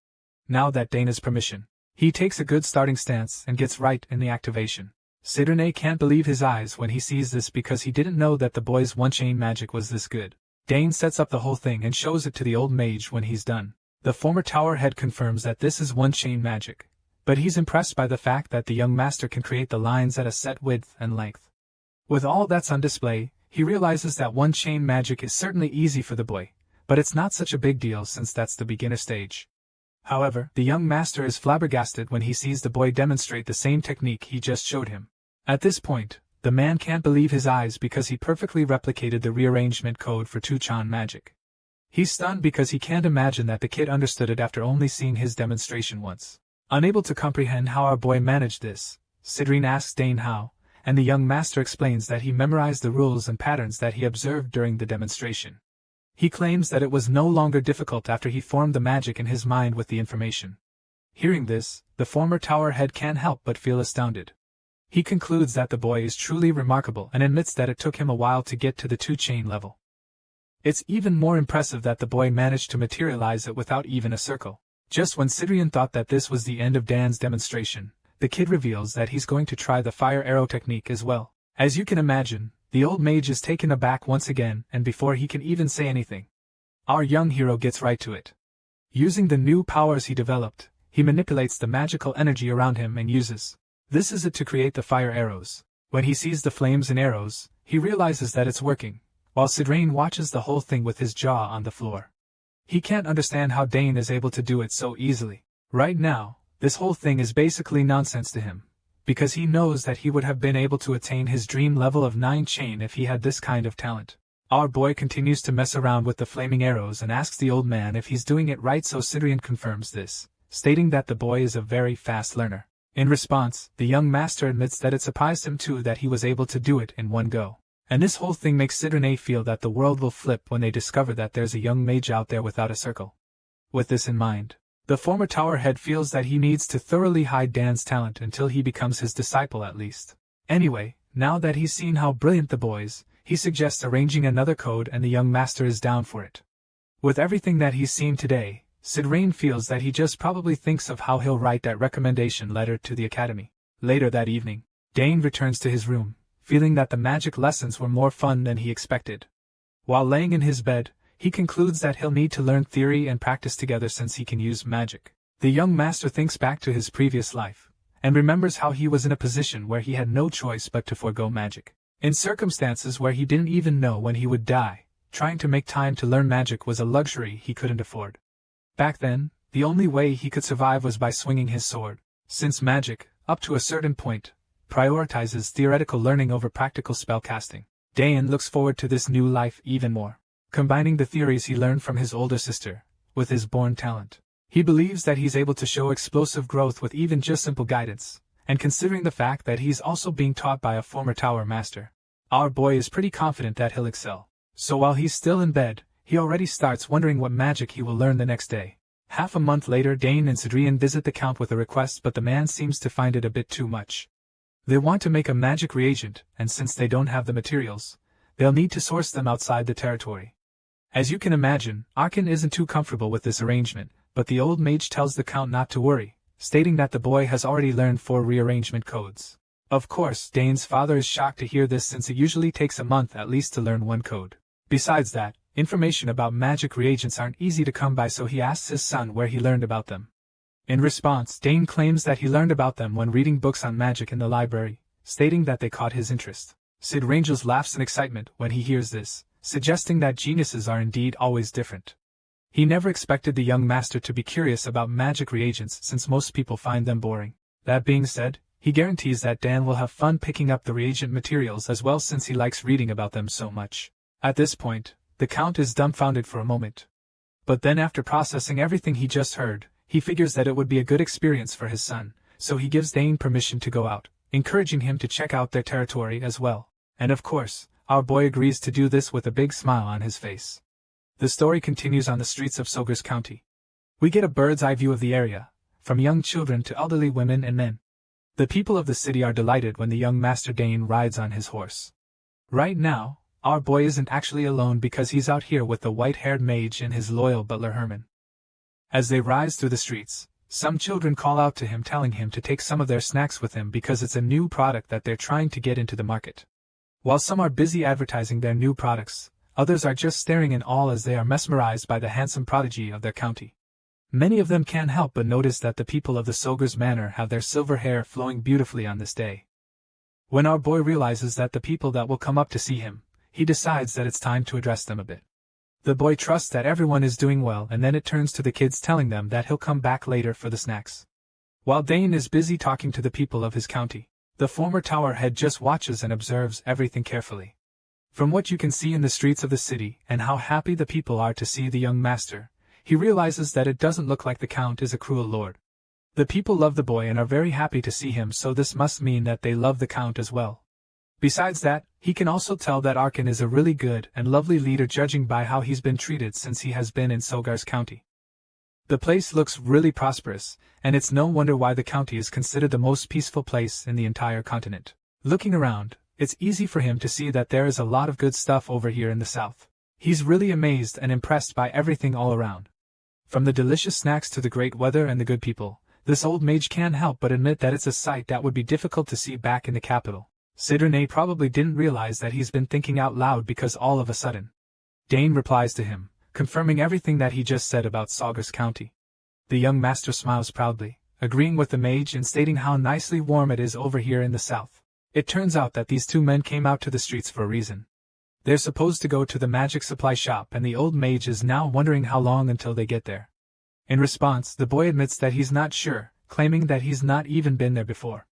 Now that Dane has permission, he takes a good starting stance and gets right in the activation. Sidrene can't believe his eyes when he sees this because he didn't know that the boy's one-chain magic was this good. Dane sets up the whole thing and shows it to the old mage when he's done. The former tower head confirms that this is one-chain magic, but he's impressed by the fact that the young master can create the lines at a set width and length. With all that's on display, he realizes that one-chain magic is certainly easy for the boy, but it's not such a big deal since that's the beginner stage. However, the young master is flabbergasted when he sees the boy demonstrate the same technique he just showed him. At this point, the man can't believe his eyes because he perfectly replicated the rearrangement code for two-chan magic. He's stunned because he can't imagine that the kid understood it after only seeing his demonstration once. Unable to comprehend how our boy managed this, Sidrine asks Dane how, and the young master explains that he memorized the rules and patterns that he observed during the demonstration. He claims that it was no longer difficult after he formed the magic in his mind with the information. Hearing this, the former tower head can't help but feel astounded. He concludes that the boy is truly remarkable and admits that it took him a while to get to the two-chain level. It's even more impressive that the boy managed to materialize it without even a circle. Just when Sidrian thought that this was the end of Dan's demonstration, the kid reveals that he's going to try the fire arrow technique as well. As you can imagine, the old mage is taken aback once again, and before he can even say anything, our young hero gets right to it. Using the new powers he developed, he manipulates the magical energy around him and uses this is it to create the fire arrows. When he sees the flames and arrows, he realizes that it's working, while Sidrain watches the whole thing with his jaw on the floor. He can't understand how Dane is able to do it so easily. Right now, this whole thing is basically nonsense to him, because he knows that he would have been able to attain his dream level of 9-chain if he had this kind of talent. Our boy continues to mess around with the flaming arrows and asks the old man if he's doing it right, so Sidrian confirms this, stating that the boy is a very fast learner. In response, the young master admits that it surprised him too that he was able to do it in one go. And this whole thing makes Sidrine feel that the world will flip when they discover that there's a young mage out there without a circle. With this in mind, the former tower head feels that he needs to thoroughly hide Dan's talent until he becomes his disciple at least. Anyway, now that he's seen how brilliant the boy is, he suggests arranging another code and the young master is down for it. With everything that he's seen today, Sidrain feels that he just probably thinks of how he'll write that recommendation letter to the academy. Later that evening, Dane returns to his room, feeling that the magic lessons were more fun than he expected. While laying in his bed, he concludes that he'll need to learn theory and practice together since he can use magic. The young master thinks back to his previous life, and remembers how he was in a position where he had no choice but to forego magic. In circumstances where he didn't even know when he would die, trying to make time to learn magic was a luxury he couldn't afford. Back then, the only way he could survive was by swinging his sword. Since magic, up to a certain point, prioritizes theoretical learning over practical spellcasting, Dane looks forward to this new life even more. Combining the theories he learned from his older sister, with his born talent, he believes that he's able to show explosive growth with even just simple guidance, and considering the fact that he's also being taught by a former tower master, our boy is pretty confident that he'll excel. So while he's still in bed, he already starts wondering what magic he will learn the next day. Half a month later, Dane and Sidrian visit the Count with a request, but the man seems to find it a bit too much. They want to make a magic reagent, and since they don't have the materials, they'll need to source them outside the territory. As you can imagine, Arkin isn't too comfortable with this arrangement, but the old mage tells the Count not to worry, stating that the boy has already learned 4 rearrangement codes. Of course, Dane's father is shocked to hear this since it usually takes a month at least to learn 1 code. Besides that, information about magic reagents aren't easy to come by, so he asks his son where he learned about them. In response, Dane claims that he learned about them when reading books on magic in the library, stating that they caught his interest. Sid Rangels laughs in excitement when he hears this, suggesting that geniuses are indeed always different. He never expected the young master to be curious about magic reagents since most people find them boring. That being said, he guarantees that Dan will have fun picking up the reagent materials as well since he likes reading about them so much. At this point, the Count is dumbfounded for a moment. But then after processing everything he just heard, he figures that it would be a good experience for his son, so he gives Dane permission to go out, encouraging him to check out their territory as well. And of course, our boy agrees to do this with a big smile on his face. The story continues on the streets of Sogers County. We get a bird's-eye view of the area, from young children to elderly women and men. The people of the city are delighted when the young Master Dane rides on his horse. Right now, our boy isn't actually alone because he's out here with the white-haired mage and his loyal butler Herman. As they rise through the streets, some children call out to him telling him to take some of their snacks with him because it's a new product that they're trying to get into the market. While some are busy advertising their new products, others are just staring in awe as they are mesmerized by the handsome prodigy of their county. Many of them can't help but notice that the people of the Soldiers' Manor have their silver hair flowing beautifully on this day. When our boy realizes that the people that will come up to see him, he decides that it's time to address them a bit. The boy trusts that everyone is doing well, and then it turns to the kids telling them that he'll come back later for the snacks. While Dane is busy talking to the people of his county, the former tower head just watches and observes everything carefully. From what you can see in the streets of the city and how happy the people are to see the young master, he realizes that it doesn't look like the Count is a cruel lord. The people love the boy and are very happy to see him, so this must mean that they love the Count as well. Besides that, he can also tell that Arkin is a really good and lovely leader judging by how he's been treated since he has been in Solgar's county. The place looks really prosperous, and it's no wonder why the county is considered the most peaceful place in the entire continent. Looking around, it's easy for him to see that there is a lot of good stuff over here in the south. He's really amazed and impressed by everything all around. From the delicious snacks to the great weather and the good people, this old mage can't help but admit that it's a sight that would be difficult to see back in the capital. Sidney probably didn't realize that he's been thinking out loud because all of a sudden, Dane replies to him, confirming everything that he just said about Solgar's county. The young master smiles proudly, agreeing with the mage and stating how nicely warm it is over here in the south. It turns out that these two men came out to the streets for a reason. They're supposed to go to the magic supply shop, and the old mage is now wondering how long until they get there. In response, the boy admits that he's not sure, claiming that he's not even been there before.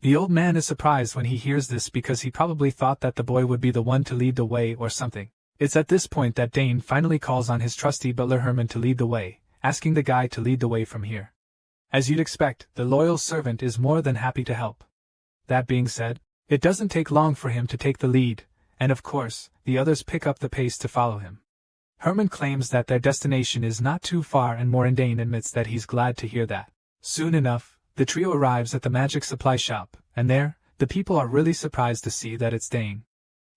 The old man is surprised when he hears this because he probably thought that the boy would be the one to lead the way or something. It's at this point that Dane finally calls on his trusty butler Herman to lead the way, asking the guy to lead the way from here. As you'd expect, the loyal servant is more than happy to help. That being said, it doesn't take long for him to take the lead, and of course, the others pick up the pace to follow him. Herman claims that their destination is not too far, and Dane admits that he's glad to hear that. Soon enough, the trio arrives at the magic supply shop, and there, the people are really surprised to see that it's Dane.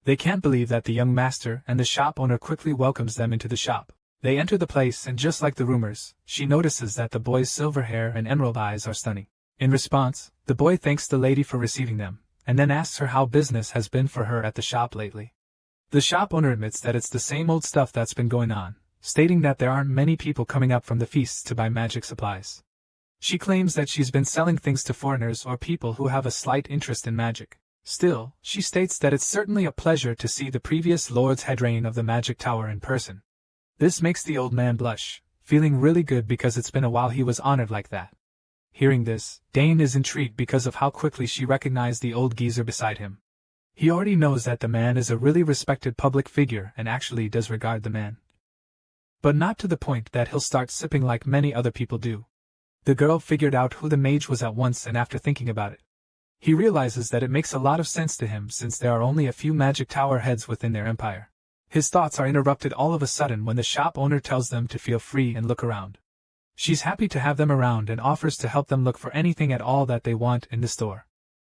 They can't believe that the young master and the shop owner quickly welcomes them into the shop. They enter the place, and just like the rumors, she notices that the boy's silver hair and emerald eyes are stunning. In response, the boy thanks the lady for receiving them, and then asks her how business has been for her at the shop lately. The shop owner admits that it's the same old stuff that's been going on, stating that there aren't many people coming up from the feasts to buy magic supplies. She claims that she's been selling things to foreigners or people who have a slight interest in magic. Still, she states that it's certainly a pleasure to see the previous Lord's head reign of the magic tower in person. This makes the old man blush, feeling really good because it's been a while he was honored like that. Hearing this, Dane is intrigued because of how quickly she recognized the old geezer beside him. He already knows that the man is a really respected public figure and actually does regard the man. But not to the point that he'll start sipping like many other people do. The girl figured out who the mage was at once, and after thinking about it, he realizes that it makes a lot of sense to him since there are only a few magic tower heads within their empire. His thoughts are interrupted all of a sudden when the shop owner tells them to feel free and look around. She's happy to have them around and offers to help them look for anything at all that they want in the store.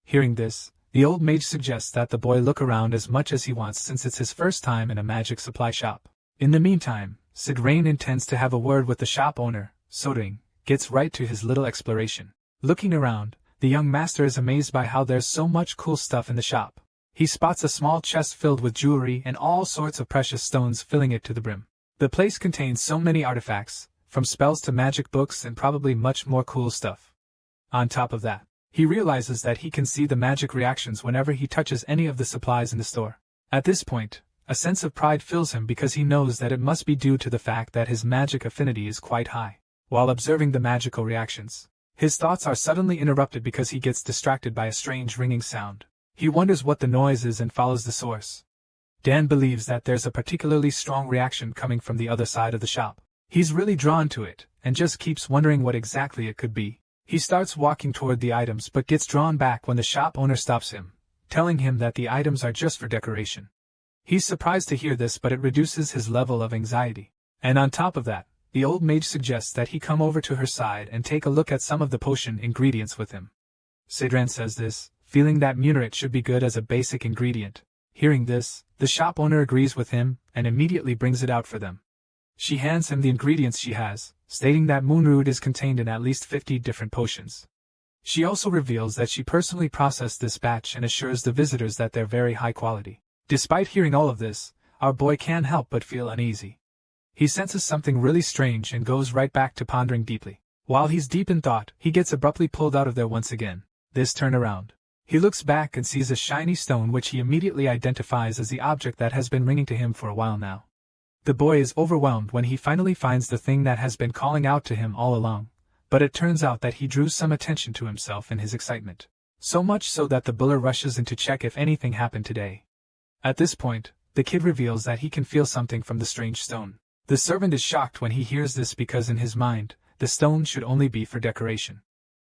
Hearing this, the old mage suggests that the boy look around as much as he wants since it's his first time in a magic supply shop. In the meantime, Sidrain intends to have a word with the shop owner, Sodring gets right to his little exploration. Looking around, the young master is amazed by how there's so much cool stuff in the shop. He spots a small chest filled with jewelry and all sorts of precious stones filling it to the brim. The place contains so many artifacts, from spells to magic books and probably much more cool stuff. On top of that, he realizes that he can see the magic reactions whenever he touches any of the supplies in the store. At this point, a sense of pride fills him because he knows that it must be due to the fact that his magic affinity is quite high. While observing the magical reactions, his thoughts are suddenly interrupted because he gets distracted by a strange ringing sound. He wonders what the noise is and follows the source. Dan believes that there's a particularly strong reaction coming from the other side of the shop. He's really drawn to it, and just keeps wondering what exactly it could be. He starts walking toward the items but gets drawn back when the shop owner stops him, telling him that the items are just for decoration. He's surprised to hear this, but it reduces his level of anxiety. And on top of that, the old mage suggests that he come over to her side and take a look at some of the potion ingredients with him. Sidran says this, feeling that Muneret should be good as a basic ingredient. Hearing this, the shop owner agrees with him and immediately brings it out for them. She hands him the ingredients she has, stating that moonroot is contained in at least 50 different potions. She also reveals that she personally processed this batch and assures the visitors that they're very high quality. Despite hearing all of this, our boy can't help but feel uneasy. He senses something really strange and goes right back to pondering deeply. While he's deep in thought, he gets abruptly pulled out of there once again, this turn around. He looks back and sees a shiny stone which he immediately identifies as the object that has been ringing to him for a while now. The boy is overwhelmed when he finally finds the thing that has been calling out to him all along, but it turns out that he drew some attention to himself in his excitement. So much so that the buller rushes in to check if anything happened today. At this point, the kid reveals that he can feel something from the strange stone. The servant is shocked when he hears this because in his mind, the stone should only be for decoration.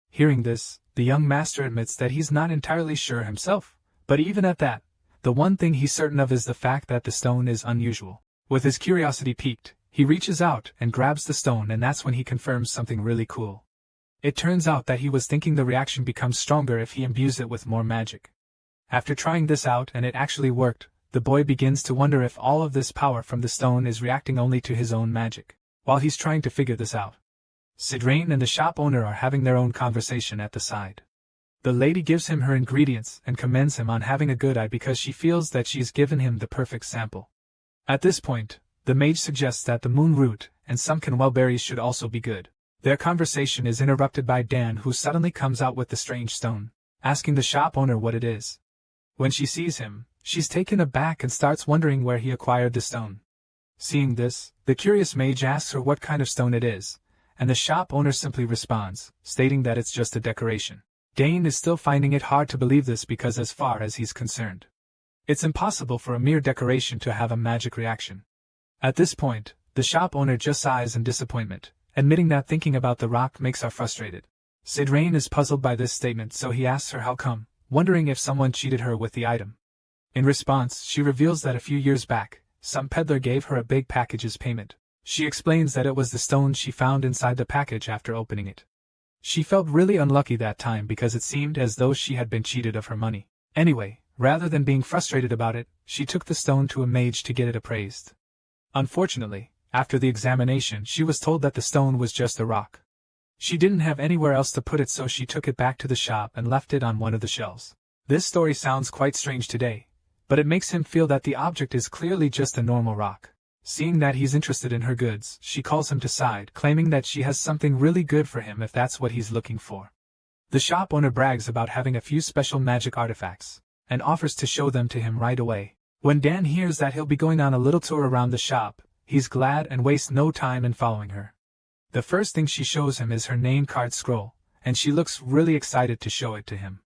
Hearing this, the young master admits that he's not entirely sure himself, but even at that, the one thing he's certain of is the fact that the stone is unusual. With his curiosity piqued, he reaches out and grabs the stone, and that's when he confirms something really cool. It turns out that he was thinking the reaction becomes stronger if he imbues it with more magic. After trying this out and it actually worked, the boy begins to wonder if all of this power from the stone is reacting only to his own magic. While he's trying to figure this out, Sidrain and the shop owner are having their own conversation at the side. The lady gives him her ingredients and commends him on having a good eye because she feels that she's given him the perfect sample. At this point, the mage suggests that the moon root and some canwell berries should also be good. Their conversation is interrupted by Dan, who suddenly comes out with the strange stone, asking the shop owner what it is. When she sees him, she's taken aback and starts wondering where he acquired the stone. Seeing this, the curious mage asks her what kind of stone it is, and the shop owner simply responds, stating that it's just a decoration. Dane is still finding it hard to believe this because as far as he's concerned, it's impossible for a mere decoration to have a magic reaction. At this point, the shop owner just sighs in disappointment, admitting that thinking about the rock makes her frustrated. Sidrain is puzzled by this statement, so he asks her how come, wondering if someone cheated her with the item. In response, she reveals that a few years back, some peddler gave her a big package as payment. She explains that it was the stone she found inside the package after opening it. She felt really unlucky that time because it seemed as though she had been cheated of her money. Anyway, rather than being frustrated about it, she took the stone to a mage to get it appraised. Unfortunately, after the examination, she was told that the stone was just a rock. She didn't have anywhere else to put it, so she took it back to the shop and left it on one of the shelves. This story sounds quite strange today, but it makes him feel that the object is clearly just a normal rock. Seeing that he's interested in her goods, she calls him to side, claiming that she has something really good for him if that's what he's looking for. The shop owner brags about having a few special magic artifacts, and offers to show them to him right away. When Dan hears that he'll be going on a little tour around the shop, he's glad and wastes no time in following her. The first thing she shows him is her name card scroll, and she looks really excited to show it to him.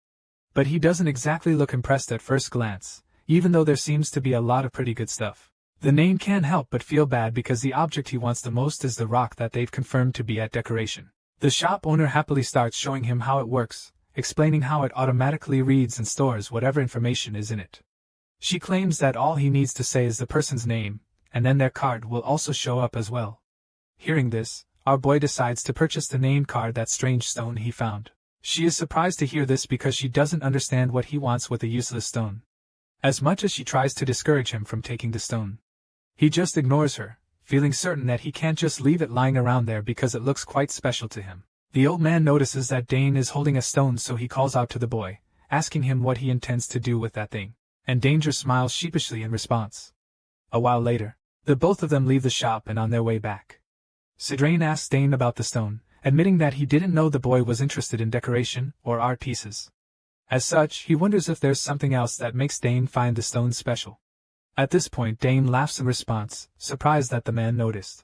But he doesn't exactly look impressed at first glance, even though there seems to be a lot of pretty good stuff. The name can't help but feel bad because the object he wants the most is the rock that they've confirmed to be at decoration. The shop owner happily starts showing him how it works, explaining how it automatically reads and stores whatever information is in it. She claims that all he needs to say is the person's name, and then their card will also show up as well. Hearing this, our boy decides to purchase the name card, that strange stone he found. She is surprised to hear this because she doesn't understand what he wants with a useless stone. As much as she tries to discourage him from taking the stone, he just ignores her, feeling certain that he can't just leave it lying around there because it looks quite special to him. The old man notices that Dane is holding a stone, so he calls out to the boy, asking him what he intends to do with that thing, and Danger smiles sheepishly in response. A while later, the both of them leave the shop and on their way back, Sidrain asks Dane about the stone, admitting that he didn't know the boy was interested in decoration or art pieces. As such, he wonders if there's something else that makes Dane find the stone special. At this point, Dane laughs in response, surprised that the man noticed.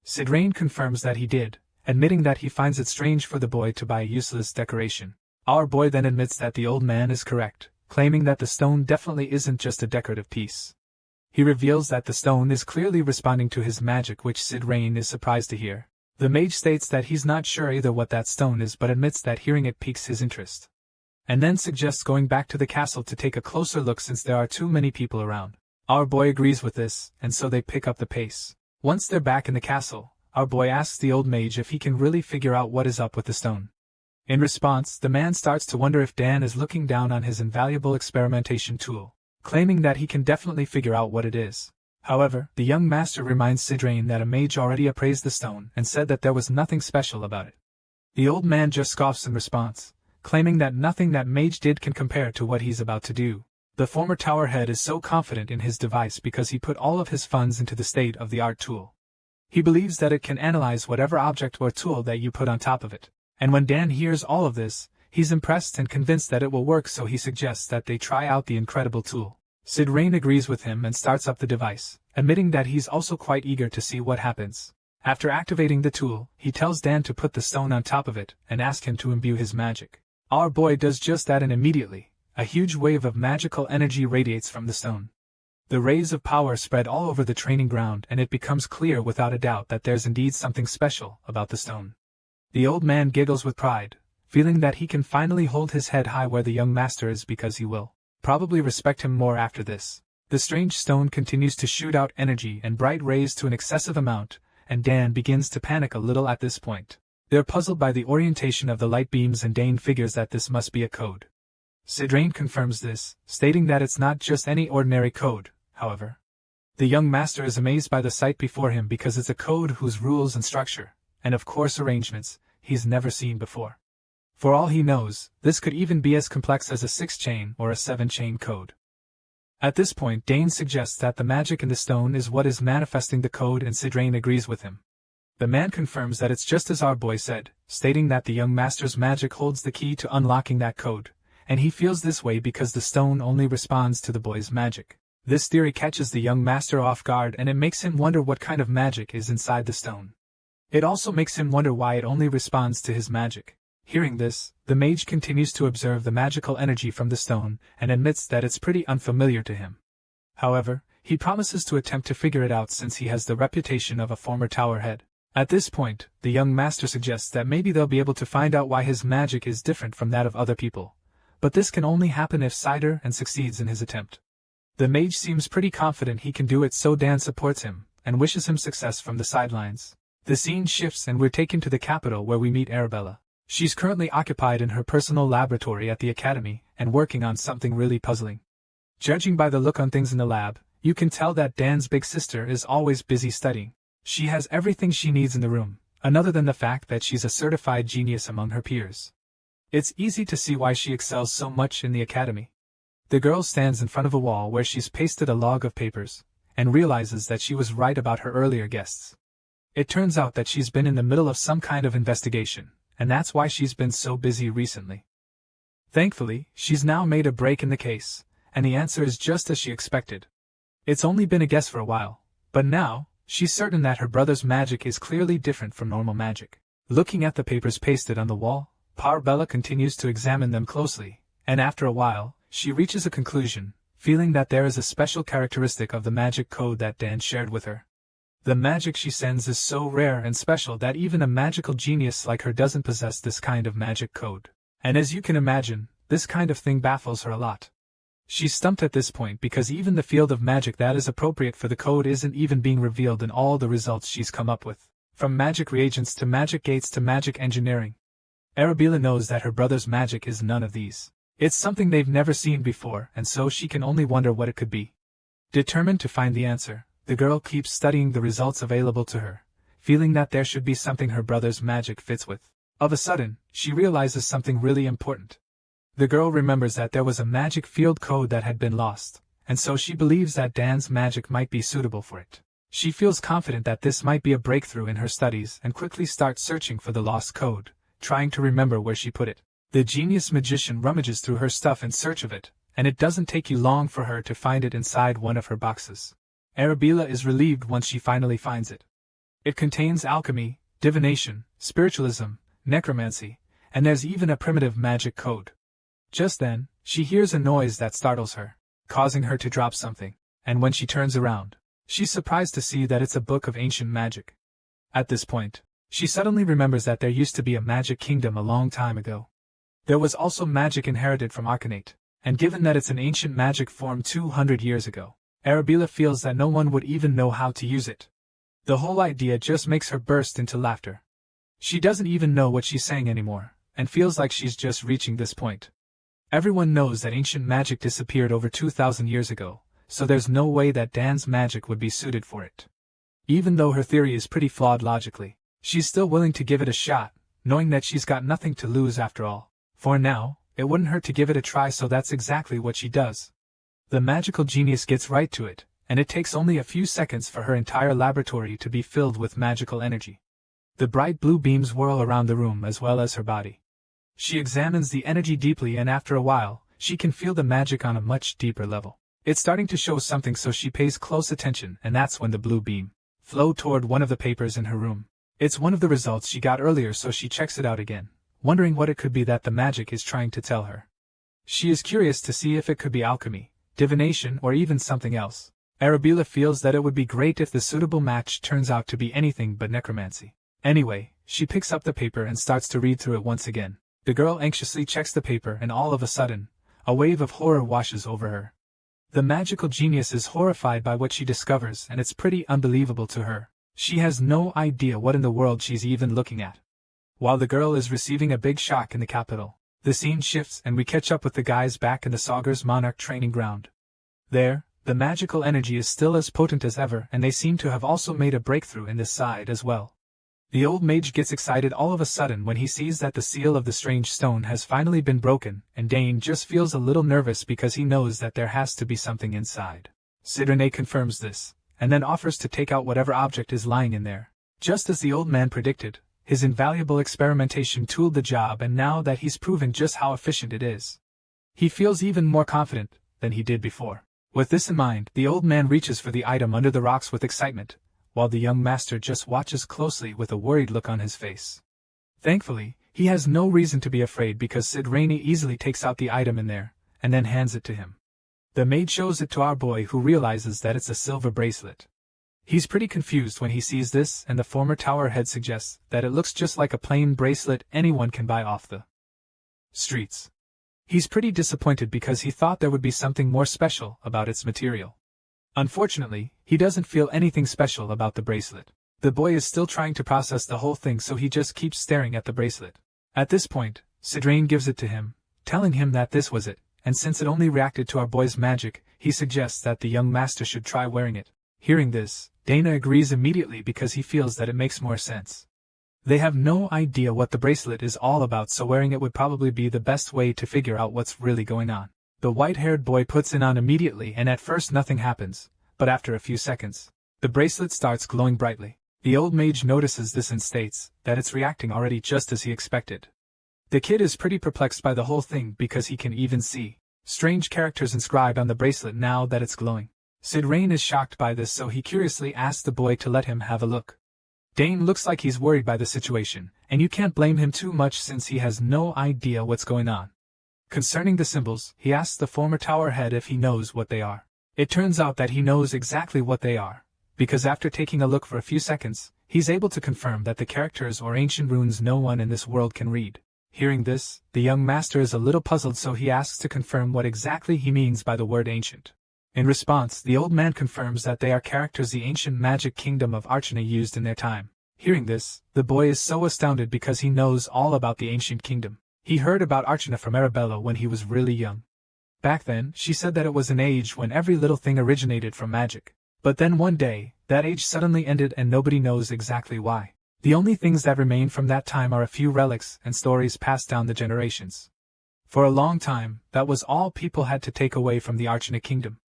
Sidrain confirms that he did, admitting that he finds it strange for the boy to buy a useless decoration. Our boy then admits that the old man is correct, claiming that the stone definitely isn't just a decorative piece. He reveals that the stone is clearly responding to his magic, which Sidrain is surprised to hear. The mage states that he's not sure either what that stone is, but admits that hearing it piques his interest, and then suggests going back to the castle to take a closer look since there are too many people around. Our boy agrees with this, and so they pick up the pace. Once they're back in the castle, our boy asks the old mage if he can really figure out what is up with the stone. In response, the man starts to wonder if Dan is looking down on his invaluable experimentation tool. claiming that he can definitely figure out what it is. However, the young master reminds Sidrain that a mage already appraised the stone and said that there was nothing special about it. The old man just scoffs in response, claiming that nothing that mage did can compare to what he's about to do. The former tower head is so confident in his device because he put all of his funds into the state-of-the-art tool. He believes that it can analyze whatever object or tool that you put on top of it. And when Dan hears all of this, he's impressed and convinced that it will work, so he suggests that they try out the incredible tool. Sidrain agrees with him and starts up the device, admitting that he's also quite eager to see what happens. After activating the tool, he tells Dan to put the stone on top of it and ask him to imbue his magic. Our boy does just that, and immediately, a huge wave of magical energy radiates from the stone. The rays of power spread all over the training ground, and it becomes clear without a doubt that there's indeed something special about the stone. The old man giggles with pride, feeling that he can finally hold his head high where the young master is, because he will probably respect him more after this. The strange stone continues to shoot out energy and bright rays to an excessive amount, and Dan begins to panic a little at this point. They're puzzled by the orientation of the light beams, and Dane figures that this must be a code. Sidrain confirms this, stating that it's not just any ordinary code, however. The young master is amazed by the sight before him because it's a code whose rules and structure, and of course arrangements, he's never seen before. For all he knows, this could even be as complex as a 6-chain or a 7-chain code. At this point, Dane suggests that the magic in the stone is what is manifesting the code, and Sidrain agrees with him. The man confirms that it's just as our boy said, stating that the young master's magic holds the key to unlocking that code, and he feels this way because the stone only responds to the boy's magic. This theory catches the young master off guard, and it makes him wonder what kind of magic is inside the stone. It also makes him wonder why it only responds to his magic. Hearing this, the mage continues to observe the magical energy from the stone and admits that it's pretty unfamiliar to him. However, he promises to attempt to figure it out since he has the reputation of a former tower head. At this point, the young master suggests that maybe they'll be able to find out why his magic is different from that of other people. But this can only happen if Sider succeeds in his attempt. The mage seems pretty confident he can do it, so Dan supports him and wishes him success from the sidelines. The scene shifts and we're taken to the capital, where we meet Arabella. She's currently occupied in her personal laboratory at the academy and working on something really puzzling. Judging by the look on things in the lab, you can tell that Dan's big sister is always busy studying. She has everything she needs in the room, other than the fact that she's a certified genius among her peers. It's easy to see why she excels so much in the academy. The girl stands in front of a wall where she's pasted a log of papers, and realizes that she was right about her earlier guests. It turns out that she's been in the middle of some kind of investigation, and that's why she's been so busy recently. Thankfully, she's now made a break in the case, and the answer is just as she expected. It's only been a guess for a while, but now, she's certain that her brother's magic is clearly different from normal magic. Looking at the papers pasted on the wall, Parabella continues to examine them closely, and after a while, she reaches a conclusion, feeling that there is a special characteristic of the magic code that Dan shared with her. The magic she sends is so rare and special that even a magical genius like her doesn't possess this kind of magic code. And as you can imagine, this kind of thing baffles her a lot. She's stumped at this point because even the field of magic that is appropriate for the code isn't even being revealed in all the results she's come up with. From magic reagents to magic gates to magic engineering. Arabella knows that her brother's magic is none of these. It's something they've never seen before, and so she can only wonder what it could be. Determined to find the answer, the girl keeps studying the results available to her, feeling that there should be something her brother's magic fits with. Of a sudden, she realizes something really important. The girl remembers that there was a magic field code that had been lost, and so she believes that Dan's magic might be suitable for it. She feels confident that this might be a breakthrough in her studies and quickly starts searching for the lost code, trying to remember where she put it. The genius magician rummages through her stuff in search of it, and it doesn't take you long for her to find it inside one of her boxes. Arabella is relieved once she finally finds it. It contains alchemy, divination, spiritualism, necromancy, and there's even a primitive magic code. Just then, she hears a noise that startles her, causing her to drop something, and when she turns around, she's surprised to see that it's a book of ancient magic. At this point, she suddenly remembers that there used to be a magic kingdom a long time ago. There was also magic inherited from Reincarnated, and given that it's an ancient magic formed 200 years ago, Arabella feels that no one would even know how to use it. The whole idea just makes her burst into laughter. She doesn't even know what she's saying anymore, and feels like she's just reaching this point. Everyone knows that ancient magic disappeared over 2,000 years ago, so there's no way that Dan's magic would be suited for it. Even though her theory is pretty flawed logically, she's still willing to give it a shot, knowing that she's got nothing to lose after all. For now, it wouldn't hurt to give it a try, so that's exactly what she does. The magical genius gets right to it, and it takes only a few seconds for her entire laboratory to be filled with magical energy. The bright blue beams whirl around the room as well as her body. She examines the energy deeply, and after a while, she can feel the magic on a much deeper level. It's starting to show something, so she pays close attention, and that's when the blue beam flows toward one of the papers in her room. It's one of the results she got earlier, so she checks it out again, wondering what it could be that the magic is trying to tell her. She is curious to see if it could be alchemy, divination, or even something else. Arabella feels that it would be great if the suitable match turns out to be anything but necromancy. Anyway, she picks up the paper and starts to read through it once again. The girl anxiously checks the paper, and all of a sudden, a wave of horror washes over her. The magical genius is horrified by what she discovers, and it's pretty unbelievable to her. She has no idea what in the world she's even looking at. While the girl is receiving a big shock in the capital, the scene shifts and we catch up with the guys back in the Sagar's Monarch training ground. There, the magical energy is still as potent as ever, and they seem to have also made a breakthrough in this side as well. The old mage gets excited all of a sudden when he sees that the seal of the strange stone has finally been broken, and Dane just feels a little nervous because he knows that there has to be something inside. Sidrene confirms this, and then offers to take out whatever object is lying in there. Just as the old man predicted, his invaluable experimentation tooled the job, and now that he's proven just how efficient it is, he feels even more confident than he did before. With this in mind, the old man reaches for the item under the rocks with excitement, while the young master just watches closely with a worried look on his face. Thankfully, he has no reason to be afraid because Sidrene easily takes out the item in there, and then hands it to him. The maid shows it to our boy, who realizes that it's a silver bracelet. He's pretty confused when he sees this, and the former tower head suggests that it looks just like a plain bracelet anyone can buy off the streets. He's pretty disappointed because he thought there would be something more special about its material. Unfortunately, he doesn't feel anything special about the bracelet. The boy is still trying to process the whole thing, so he just keeps staring at the bracelet. At this point, Sidrene gives it to him, telling him that this was it, and since it only reacted to our boy's magic, he suggests that the young master should try wearing it. Hearing this, Dana agrees immediately because he feels that it makes more sense. They have no idea what the bracelet is all about, so wearing it would probably be the best way to figure out what's really going on. The white-haired boy puts it on immediately, and at first nothing happens, but after a few seconds, the bracelet starts glowing brightly. The old mage notices this and states that it's reacting already just as he expected. The kid is pretty perplexed by the whole thing because he can even see strange characters inscribed on the bracelet now that it's glowing. Sidrene is shocked by this, so he curiously asks the boy to let him have a look. Dane looks like he's worried by the situation, and you can't blame him too much since he has no idea what's going on. Concerning the symbols, he asks the former tower head if he knows what they are. It turns out that he knows exactly what they are, because after taking a look for a few seconds, he's able to confirm that the characters or ancient runes no one in this world can read. Hearing this, the young master is a little puzzled, so he asks to confirm what exactly he means by the word ancient. In response, the old man confirms that they are characters the ancient magic kingdom of Archana used in their time. Hearing this, the boy is so astounded because he knows all about the ancient kingdom. He heard about Archana from Arabella when he was really young. Back then, she said that it was an age when every little thing originated from magic. But then one day, that age suddenly ended and nobody knows exactly why. The only things that remain from that time are a few relics and stories passed down the generations. For a long time, that was all people had to take away from the Archana kingdom.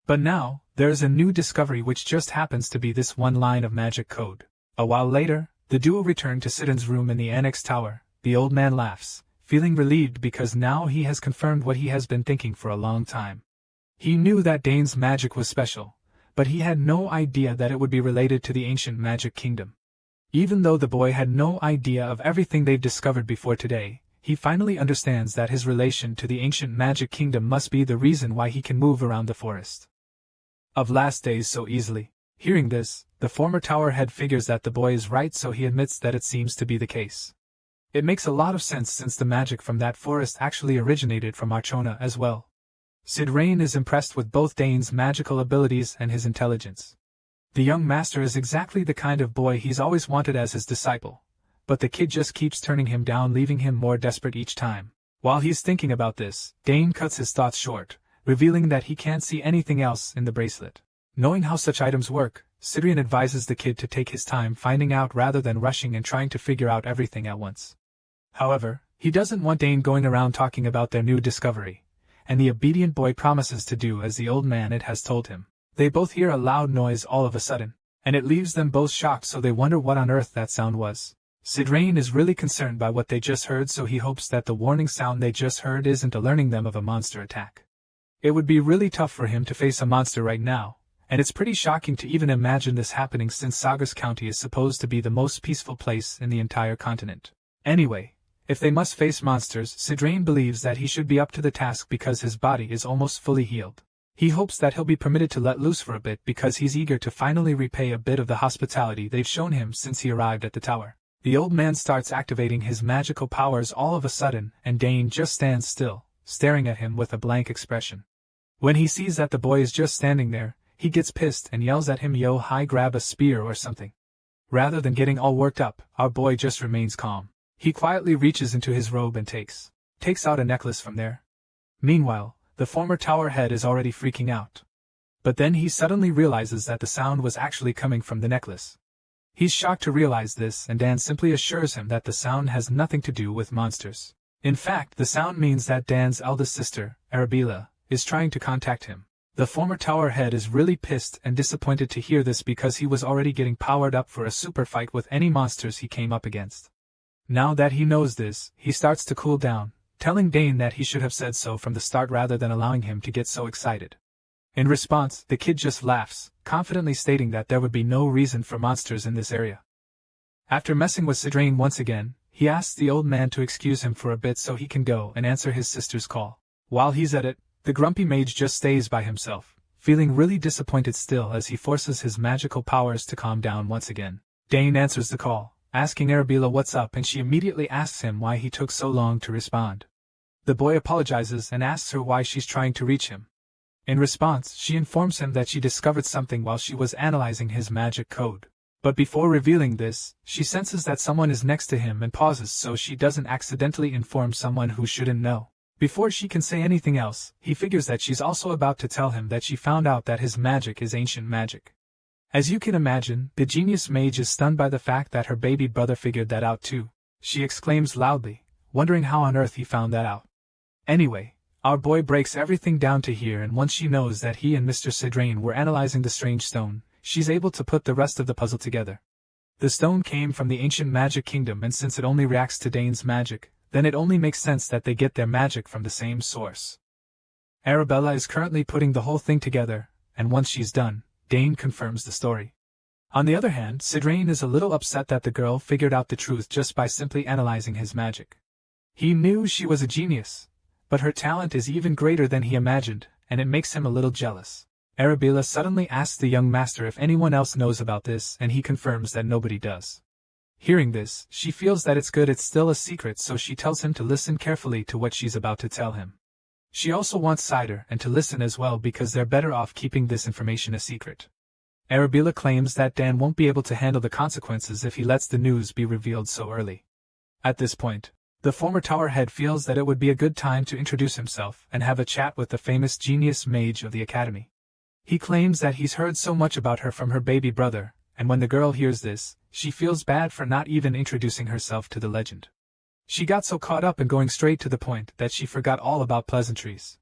But now, there is a new discovery which just happens to be this one line of magic code. A while later, the duo return to Sidon's room in the annex tower. The old man laughs, feeling relieved because now he has confirmed what he has been thinking for a long time. He knew that Dane's magic was special, but he had no idea that it would be related to the ancient magic kingdom. Even though the boy had no idea of everything they've discovered before today, he finally understands that his relation to the ancient magic kingdom must be the reason why he can move around the forest of last days so easily. Hearing this, the former tower head figures that the boy is right, so he admits that it seems to be the case. It makes a lot of sense since the magic from that forest actually originated from Archana as well. Sidrene is impressed with both Dane's magical abilities and his intelligence. The young master is exactly the kind of boy he's always wanted as his disciple, but the kid just keeps turning him down, leaving him more desperate each time. While he's thinking about this, Dane cuts his thoughts short, revealing that he can't see anything else in the bracelet. Knowing how such items work, Sidrian advises the kid to take his time finding out rather than rushing and trying to figure out everything at once. However, he doesn't want Dane going around talking about their new discovery, and the obedient boy promises to do as the old man has told him. They both hear a loud noise all of a sudden, and it leaves them both shocked, so they wonder what on earth that sound was. Sidrian is really concerned by what they just heard, so he hopes that the warning sound they just heard isn't alerting them of a monster attack. It would be really tough for him to face a monster right now, and it's pretty shocking to even imagine this happening since Saugus County is supposed to be the most peaceful place in the entire continent. Anyway, if they must face monsters, Sidrian believes that he should be up to the task because his body is almost fully healed. He hopes that he'll be permitted to let loose for a bit because he's eager to finally repay a bit of the hospitality they've shown him since he arrived at the tower. The old man starts activating his magical powers all of a sudden, and Dane just stands still, staring at him with a blank expression. When he sees that the boy is just standing there, he gets pissed and yells at him, "Yo, hi, grab a spear or something." Rather than getting all worked up, our boy just remains calm. He quietly reaches into his robe and takes out a necklace from there. Meanwhile, the former tower head is already freaking out. But then he suddenly realizes that the sound was actually coming from the necklace. He's shocked to realize this, and Dan simply assures him that the sound has nothing to do with monsters. In fact, the sound means that Dan's eldest sister, Arabella, is trying to contact him. The former tower head is really pissed and disappointed to hear this because he was already getting powered up for a super fight with any monsters he came up against. Now that he knows this, he starts to cool down, telling Dane that he should have said so from the start rather than allowing him to get so excited. In response, the kid just laughs, confidently stating that there would be no reason for monsters in this area. After messing with Sidrian once again, he asks the old man to excuse him for a bit so he can go and answer his sister's call. While he's at it, the grumpy mage just stays by himself, feeling really disappointed still as he forces his magical powers to calm down once again. Dane answers the call, asking Arabella what's up, and she immediately asks him why he took so long to respond. The boy apologizes and asks her why she's trying to reach him. In response, she informs him that she discovered something while she was analyzing his magic code. But before revealing this, she senses that someone is next to him and pauses so she doesn't accidentally inform someone who shouldn't know. Before she can say anything else, he figures that she's also about to tell him that she found out that his magic is ancient magic. As you can imagine, the genius mage is stunned by the fact that her baby brother figured that out too. She exclaims loudly, wondering how on earth he found that out. Anyway, our boy breaks everything down to here, and once she knows that he and Mr. Sidrian were analyzing the strange stone, she's able to put the rest of the puzzle together. The stone came from the ancient magic kingdom, and since it only reacts to Dane's magic, then it only makes sense that they get their magic from the same source. Arabella is currently putting the whole thing together, and once she's done, Dane confirms the story. On the other hand, Sidrian is a little upset that the girl figured out the truth just by simply analyzing his magic. He knew she was a genius, but her talent is even greater than he imagined, and it makes him a little jealous. Arabella suddenly asks the young master if anyone else knows about this, and he confirms that nobody does. Hearing this, she feels that it's good it's still a secret, so she tells him to listen carefully to what she's about to tell him. She also wants Cider and to listen as well because they're better off keeping this information a secret. Arabella claims that Dan won't be able to handle the consequences if he lets the news be revealed so early. At this point, the former tower head feels that it would be a good time to introduce himself and have a chat with the famous genius mage of the academy. He claims that he's heard so much about her from her baby brother, and when the girl hears this, she feels bad for not even introducing herself to the legend. She got so caught up in going straight to the point that she forgot all about pleasantries.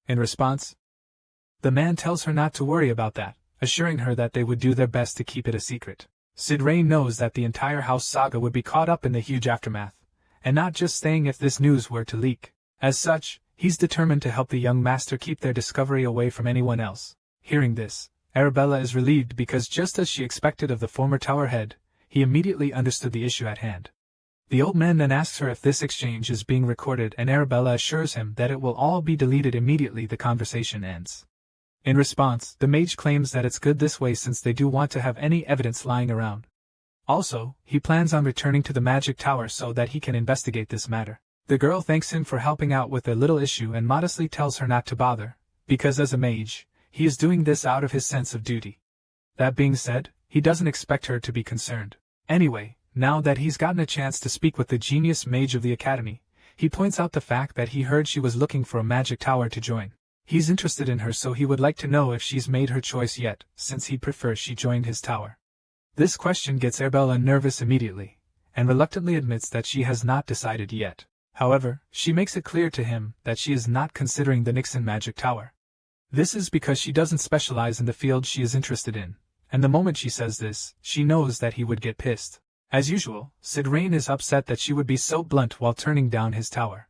In response, the man tells her not to worry about that, assuring her that they would do their best to keep it a secret. Sidrian knows that the entire house saga would be caught up in the huge aftermath, and not just staying if this news were to leak. As such, he's determined to help the young master keep their discovery away from anyone else. Hearing this, Arabella is relieved because just as she expected of the former tower head, he immediately understood the issue at hand. The old man then asks her if this exchange is being recorded, and Arabella assures him that it will all be deleted immediately the conversation ends. In response, the mage claims that it's good this way since they do want to have any evidence lying around. Also, he plans on returning to the magic tower so that he can investigate this matter. The girl thanks him for helping out with their little issue and modestly tells her not to bother, because as a mage, he is doing this out of his sense of duty. That being said, he doesn't expect her to be concerned. Anyway, now that he's gotten a chance to speak with the genius mage of the academy, He points out the fact that he heard she was looking for a magic tower to join. He's interested in her, so he would like to know if she's made her choice yet, since he'd prefer she joined his tower. This question gets Arabella nervous immediately, and reluctantly admits that she has not decided yet. However, she makes it clear to him that she is not considering the Nixon magic tower. This is because she doesn't specialize in the field she is interested in, and the moment she says this, she knows that he would get pissed. As usual, Sid Rain is upset that she would be so blunt while turning down his tower.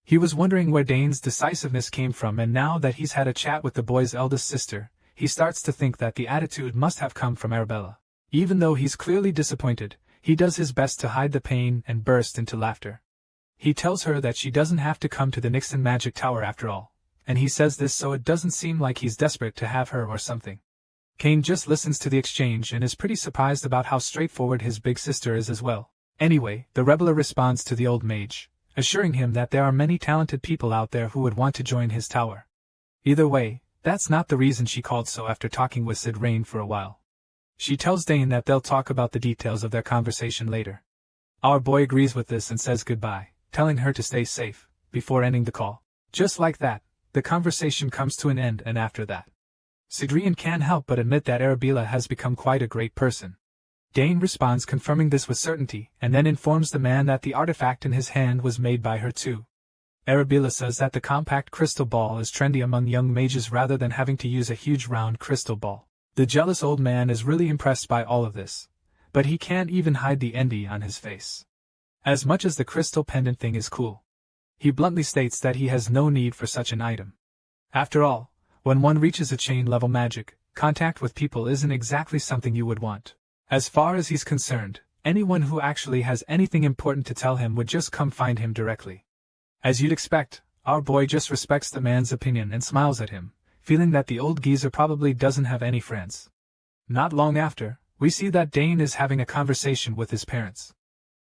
He was wondering where Dane's decisiveness came from, and now that he's had a chat with the boy's eldest sister, he starts to think that the attitude must have come from Arabella. Even though he's clearly disappointed, he does his best to hide the pain and burst into laughter. He tells her that she doesn't have to come to the Nixon magic tower after all, and he says this so it doesn't seem like he's desperate to have her or something. Kane just listens to the exchange and is pretty surprised about how straightforward his big sister is as well. Anyway, the rebel responds to the old mage, assuring him that there are many talented people out there who would want to join his tower. Either way, that's not the reason she called. So after talking with Sid Rain for a while, she tells Dane that they'll talk about the details of their conversation later. Our boy agrees with this and says goodbye, telling her to stay safe, before ending the call. Just like that, the conversation comes to an end, and after that, Sidrian can't help but admit that Arabella has become quite a great person. Dane responds, confirming this with certainty, and then informs the man that the artifact in his hand was made by her too. Arabella says that the compact crystal ball is trendy among young mages rather than having to use a huge round crystal ball. The jealous old man is really impressed by all of this, but he can't even hide the envy on his face. As much as the crystal pendant thing is cool, he bluntly states that he has no need for such an item. After all, when one reaches a chain-level magic, contact with people isn't exactly something you would want. As far as he's concerned, anyone who actually has anything important to tell him would just come find him directly. As you'd expect, our boy just respects the man's opinion and smiles at him, feeling that the old geezer probably doesn't have any friends. Not long after, we see that Dane is having a conversation with his parents.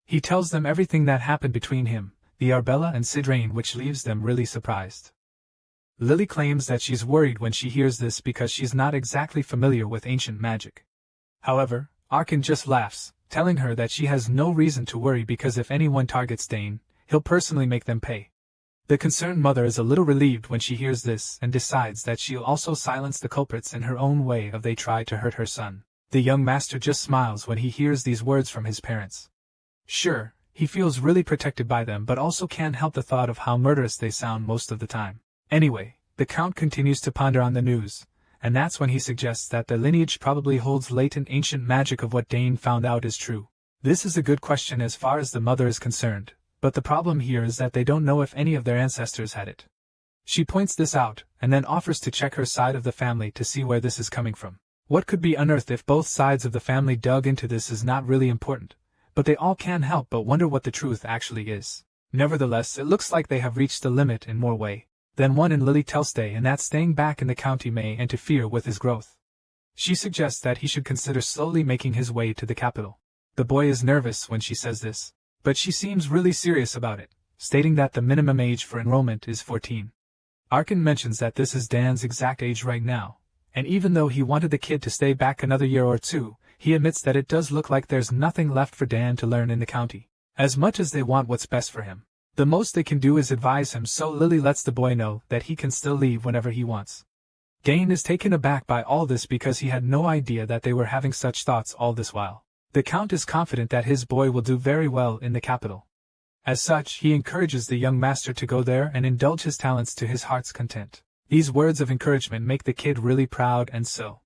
He tells them everything that happened between him, the Arabella and Sid Rain, which leaves them really surprised. Lily claims that she's worried when she hears this because she's not exactly familiar with ancient magic. However, Arkin just laughs, telling her that she has no reason to worry because if anyone targets Dane, he'll personally make them pay. The concerned mother is a little relieved when she hears this and decides that she'll also silence the culprits in her own way if they try to hurt her son. The young master just smiles when he hears these words from his parents. Sure, he feels really protected by them, but also can't help the thought of how murderous they sound most of the time. Anyway, the Count continues to ponder on the news, and that's when he suggests that the lineage probably holds latent ancient magic of what Dane found out is true. This is a good question as far as the mother is concerned, but the problem here is that they don't know if any of their ancestors had it. She points this out, and then offers to check her side of the family to see where this is coming from. What could be unearthed if both sides of the family dug into this is not really important, but they all can't help but wonder what the truth actually is. Nevertheless, it looks like they have reached the limit in more ways than one, and Lily tells Day and that staying back in the county may interfere with his growth. She suggests that he should consider slowly making his way to the capital. The boy is nervous when she says this, but she seems really serious about it, stating that the minimum age for enrollment is 14. Arkin mentions that this is Dan's exact age right now, and even though he wanted the kid to stay back another year or two, he admits that it does look like there's nothing left for Dan to learn in the county. As much as they want what's best for him, the most they can do is advise him, so Lily lets the boy know that he can still leave whenever he wants. Dane is taken aback by all this because he had no idea that they were having such thoughts all this while. The Count is confident that his boy will do very well in the capital. As such, he encourages the young master to go there and indulge his talents to his heart's content. These words of encouragement make the kid really proud, and so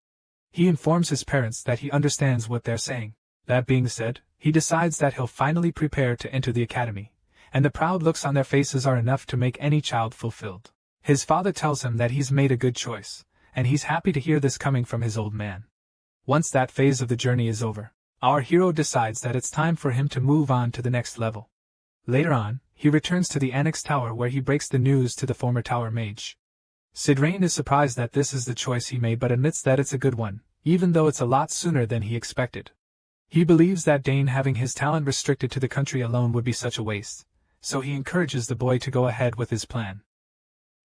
he informs his parents that he understands what they're saying. That being said, he decides that he'll finally prepare to enter the academy, and the proud looks on their faces are enough to make any child fulfilled. His father tells him that he's made a good choice, and he's happy to hear this coming from his old man. Once that phase of the journey is over, our hero decides that it's time for him to move on to the next level. Later on, he returns to the Annex Tower where he breaks the news to the former tower mage. Sid Rain is surprised that this is the choice he made but admits that it's a good one, even though it's a lot sooner than he expected. He believes that Dane having his talent restricted to the country alone would be such a waste, so he encourages the boy to go ahead with his plan.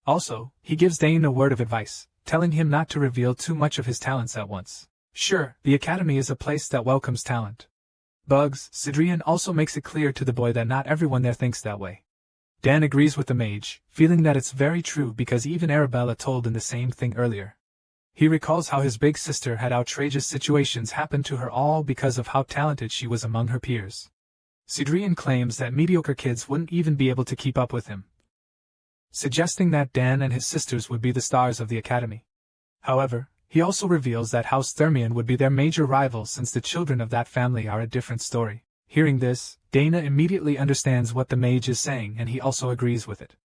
Also, he gives Dane a word of advice, telling him not to reveal too much of his talents at once. Sure, the academy is a place that welcomes talent. Sidrian also makes it clear to the boy that not everyone there thinks that way. Dan agrees with the mage, feeling that it's very true because even Arabella told him the same thing earlier. He recalls how his big sister had outrageous situations happen to her all because of how talented she was among her peers. Cedrian claims that mediocre kids wouldn't even be able to keep up with him, suggesting that Dan and his sisters would be the stars of the academy. However, he also reveals that House Thermion would be their major rival since the children of that family are a different story. Hearing this, Dana immediately understands what the mage is saying and he also agrees with it.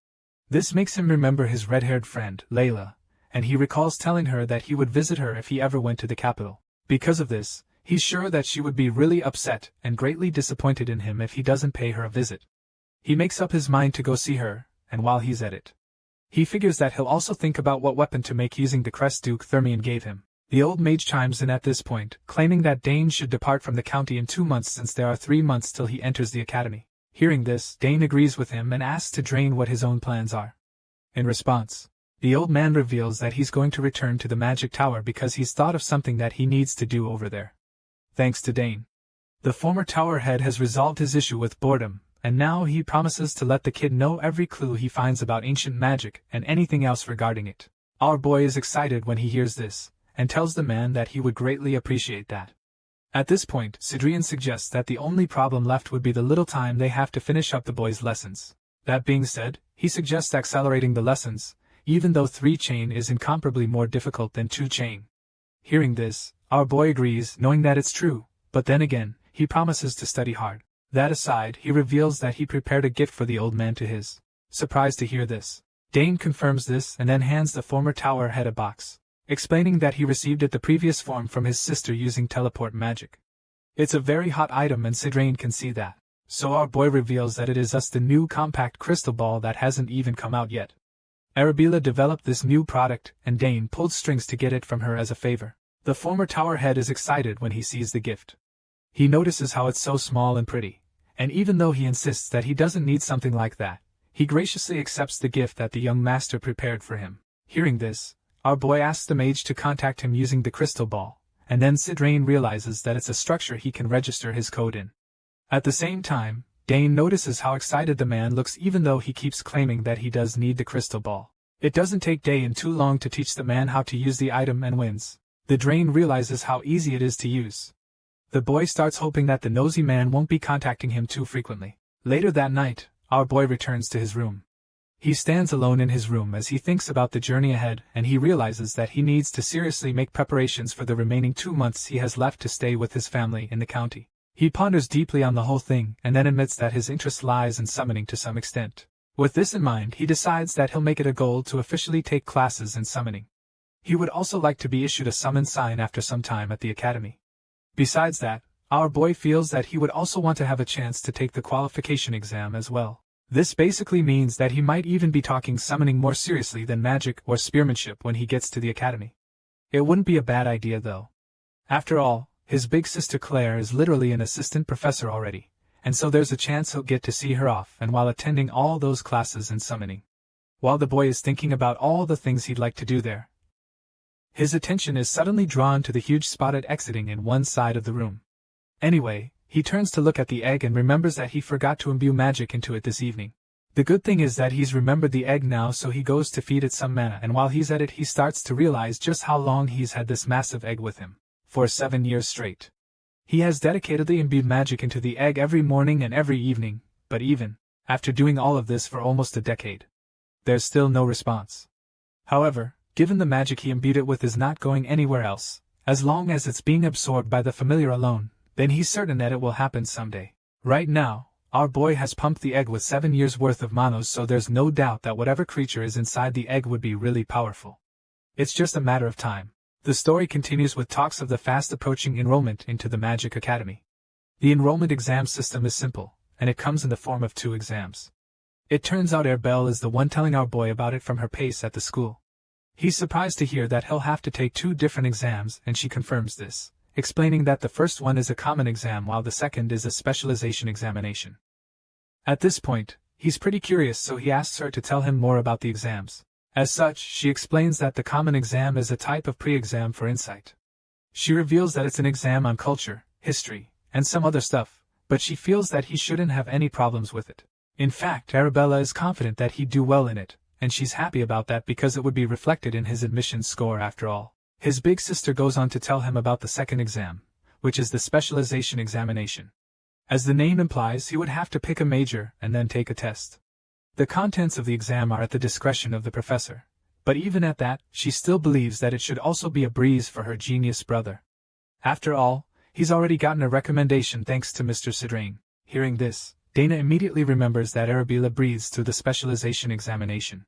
This makes him remember his red-haired friend, Layla, and he recalls telling her that he would visit her if he ever went to the capital. Because of this, he's sure that she would be really upset and greatly disappointed in him if he doesn't pay her a visit. He makes up his mind to go see her, and while he's at it, he figures that he'll also think about what weapon to make using the crest Duke Thermion gave him. The old mage chimes in at this point, claiming that Dane should depart from the county in 2 months since there are 3 months till he enters the academy. Hearing this, Dane agrees with him and asks to Drain what his own plans are. In response, the old man reveals that he's going to return to the magic tower because he's thought of something that he needs to do over there. Thanks to Dane, the former tower head has resolved his issue with boredom, and now he promises to let the kid know every clue he finds about ancient magic and anything else regarding it. Our boy is excited when he hears this, and tells the man that he would greatly appreciate that. At this point, Cedrian suggests that the only problem left would be the little time they have to finish up the boy's lessons. That being said, he suggests accelerating the lessons, even though 3-chain is incomparably more difficult than 2-chain. Hearing this, our boy agrees, knowing that it's true, but then again, he promises to study hard. That aside, he reveals that he prepared a gift for the old man to his surprise to hear this. Dane confirms this and then hands the former tower head a box, explaining that he received it the previous form from his sister using teleport magic. It's a very hot item and Cedrian can see that, so our boy reveals that it is the new compact crystal ball that hasn't even come out yet. Arabella developed this new product and Dane pulled strings to get it from her as a favor. The former tower head is excited when he sees the gift. He notices how it's so small and pretty, and even though he insists that he doesn't need something like that, he graciously accepts the gift that the young master prepared for him. Hearing this, our boy asks the mage to contact him using the crystal ball, and then Cedrian realizes that it's a structure he can register his code in. At the same time, Dane notices how excited the man looks even though he keeps claiming that he does need the crystal ball. It doesn't take Dane too long to teach the man how to use the item and wins. The Drain realizes how easy it is to use. The boy starts hoping that the nosy man won't be contacting him too frequently. Later that night, our boy returns to his room. He stands alone in his room as he thinks about the journey ahead and he realizes that he needs to seriously make preparations for the remaining 2 months he has left to stay with his family in the county. He ponders deeply on the whole thing and then admits that his interest lies in summoning to some extent. With this in mind, he decides that he'll make it a goal to officially take classes in summoning. He would also like to be issued a summon sign after some time at the academy. Besides that, our boy feels that he would also want to have a chance to take the qualification exam as well. This basically means that he might even be talking summoning more seriously than magic or spearmanship when he gets to the academy. It wouldn't be a bad idea though. After all, his big sister Claire is literally an assistant professor already, and so there's a chance he'll get to see her off and while attending all those classes in summoning. While the boy is thinking about all the things he'd like to do there, his attention is suddenly drawn to the huge spotted exiting in one side of the room. Anyway, he turns to look at the egg and remembers that he forgot to imbue magic into it this evening. The good thing is that he's remembered the egg now, so he goes to feed it some mana, and while he's at it he starts to realize just how long he's had this massive egg with him. For 7 years straight. He has dedicatedly imbued magic into the egg every morning and every evening, but even after doing all of this for almost a decade, there's still no response. However, given the magic he imbued it with is not going anywhere else, as long as it's being absorbed by the familiar alone, then he's certain that it will happen someday. Right now, our boy has pumped the egg with 7 years worth of manos, so there's no doubt that whatever creature is inside the egg would be really powerful. It's just a matter of time. The story continues with talks of the fast approaching enrollment into the Magic Academy. The enrollment exam system is simple, and it comes in the form of 2 exams. It turns out Arbel is the one telling our boy about it from her pace at the school. He's surprised to hear that he'll have to take 2 different exams, and she confirms this, explaining that the first one is a common exam while the second is a specialization examination. At this point, he's pretty curious, so he asks her to tell him more about the exams. As such, she explains that the common exam is a type of pre-exam for insight. She reveals that it's an exam on culture, history, and some other stuff, but she feels that he shouldn't have any problems with it. In fact, Arabella is confident that he'd do well in it, and she's happy about that because it would be reflected in his admissions score after all. His big sister goes on to tell him about the second exam, which is the specialization examination. As the name implies, he would have to pick a major and then take a test. The contents of the exam are at the discretion of the professor, but even at that, she still believes that it should also be a breeze for her genius brother. After all, he's already gotten a recommendation thanks to Mr. Sidrain. Hearing this, Dana immediately remembers that Arabella breathes through the specialization examination.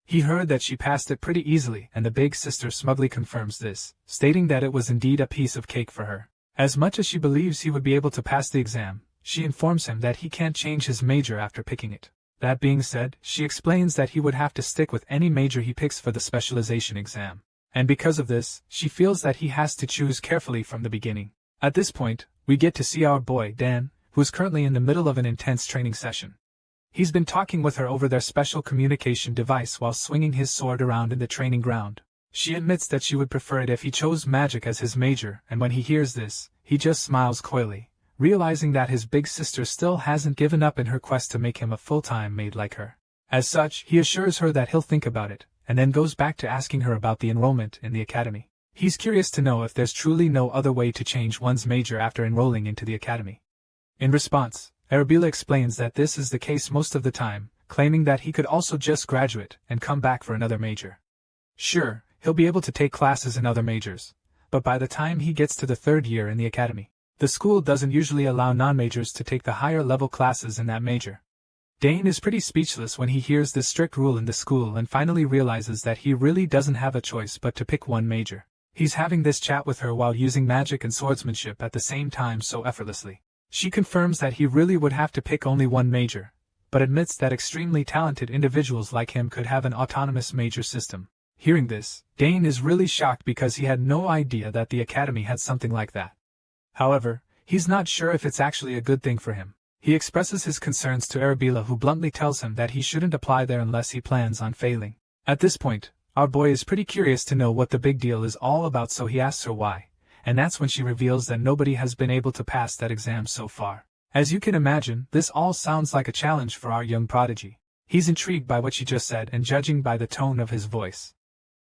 He heard that she passed it pretty easily, and the big sister smugly confirms this, stating that it was indeed a piece of cake for her. As much as she believes he would be able to pass the exam, she informs him that he can't change his major after picking it. That being said, she explains that he would have to stick with any major he picks for the specialization exam. And because of this, she feels that he has to choose carefully from the beginning. At this point, we get to see our boy, Dan, who is currently in the middle of an intense training session. He's been talking with her over their special communication device while swinging his sword around in the training ground. She admits that she would prefer it if he chose magic as his major, and when he hears this, he just smiles coyly, realizing that his big sister still hasn't given up in her quest to make him a full-time maid like her. As such, he assures her that he'll think about it, and then goes back to asking her about the enrollment in the academy. He's curious to know if there's truly no other way to change one's major after enrolling into the academy. In response, Arabella explains that this is the case most of the time, claiming that he could also just graduate and come back for another major. Sure, he'll be able to take classes in other majors, but by the time he gets to the third year in the academy, the school doesn't usually allow non-majors to take the higher-level classes in that major. Dane is pretty speechless when he hears this strict rule in the school and finally realizes that he really doesn't have a choice but to pick one major. He's having this chat with her while using magic and swordsmanship at the same time so effortlessly. She confirms that he really would have to pick only one major, but admits that extremely talented individuals like him could have an autonomous major system. Hearing this, Dane is really shocked because he had no idea that the academy had something like that. However, he's not sure if it's actually a good thing for him. He expresses his concerns to Arabella, who bluntly tells him that he shouldn't apply there unless he plans on failing. At this point, our boy is pretty curious to know what the big deal is all about, so he asks her why. And that's when she reveals that nobody has been able to pass that exam so far. As you can imagine, this all sounds like a challenge for our young prodigy. He's intrigued by what she just said and judging by the tone of his voice.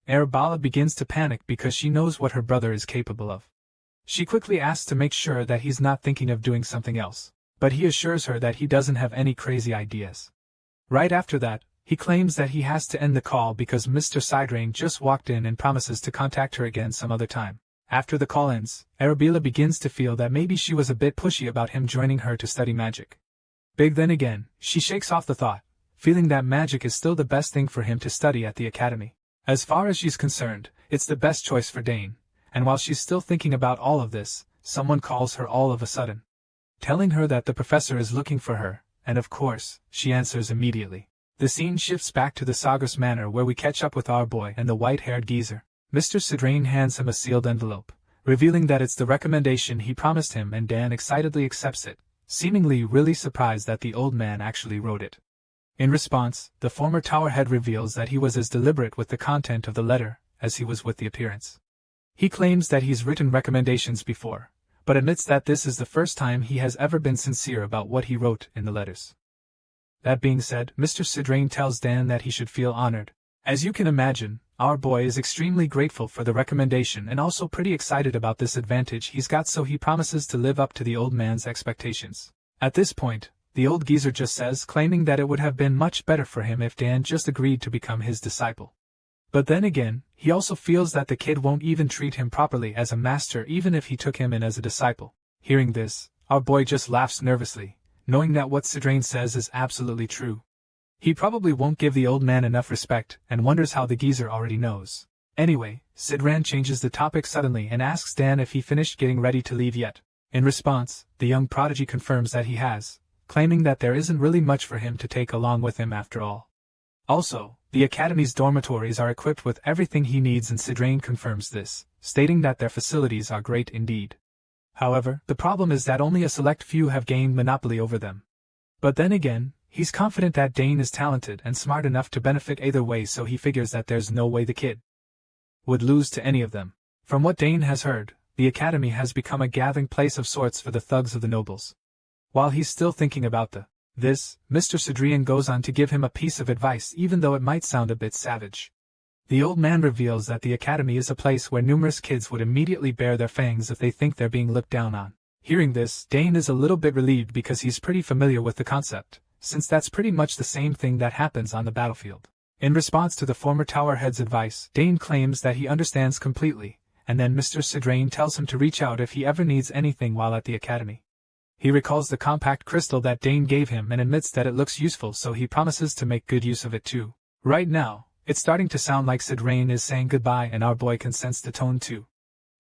Arabella begins to panic because she knows what her brother is capable of. She quickly asks to make sure that he's not thinking of doing something else, but he assures her that he doesn't have any crazy ideas. Right after that, he claims that he has to end the call because Mr. Sidrain just walked in and promises to contact her again some other time. After the call ends, Arabella begins to feel that maybe she was a bit pushy about him joining her to study magic. Then again, she shakes off the thought, feeling that magic is still the best thing for him to study at the academy. As far as she's concerned, it's the best choice for Dane, and while she's still thinking about all of this, someone calls her all of a sudden, telling her that the professor is looking for her, and of course, she answers immediately. The scene shifts back to the Sagres Manor where we catch up with our boy and the white-haired geezer. Mr. Sidrain hands him a sealed envelope, revealing that it's the recommendation he promised him, and Dan excitedly accepts it, seemingly really surprised that the old man actually wrote it. In response, the former towerhead reveals that he was as deliberate with the content of the letter as he was with the appearance. He claims that he's written recommendations before, but admits that this is the first time he has ever been sincere about what he wrote in the letters. That being said, Mr. Sidrain tells Dan that he should feel honored. As you can imagine, our boy is extremely grateful for the recommendation and also pretty excited about this advantage he's got, so he promises to live up to the old man's expectations. At this point, the old geezer just says, claiming that it would have been much better for him if Dan just agreed to become his disciple. But then again, he also feels that the kid won't even treat him properly as a master even if he took him in as a disciple. Hearing this, our boy just laughs nervously, knowing that what Sidrain says is absolutely true. He probably won't give the old man enough respect and wonders how the geezer already knows. Anyway, Sidrain changes the topic suddenly and asks Dan if he finished getting ready to leave yet. In response, the young prodigy confirms that he has, claiming that there isn't really much for him to take along with him after all. Also, the academy's dormitories are equipped with everything he needs, and Sidrain confirms this, stating that their facilities are great indeed. However, the problem is that only a select few have gained monopoly over them. But then again, he's confident that Dane is talented and smart enough to benefit either way, so he figures that there's no way the kid would lose to any of them. From what Dane has heard, the academy has become a gathering place of sorts for the thugs of the nobles. While he's still thinking about the This, Mr. Cedrian goes on to give him a piece of advice even though it might sound a bit savage. The old man reveals that the academy is a place where numerous kids would immediately bare their fangs if they think they're being looked down on. Hearing this, Dane is a little bit relieved because he's pretty familiar with the concept, since that's pretty much the same thing that happens on the battlefield. In response to the former tower head's advice, Dane claims that he understands completely, and then Mr. Cedrian tells him to reach out if he ever needs anything while at the academy. He recalls the compact crystal that Dane gave him and admits that it looks useful, so he promises to make good use of it too. Right now, it's starting to sound like Cedrian is saying goodbye, and our boy can sense the tone too.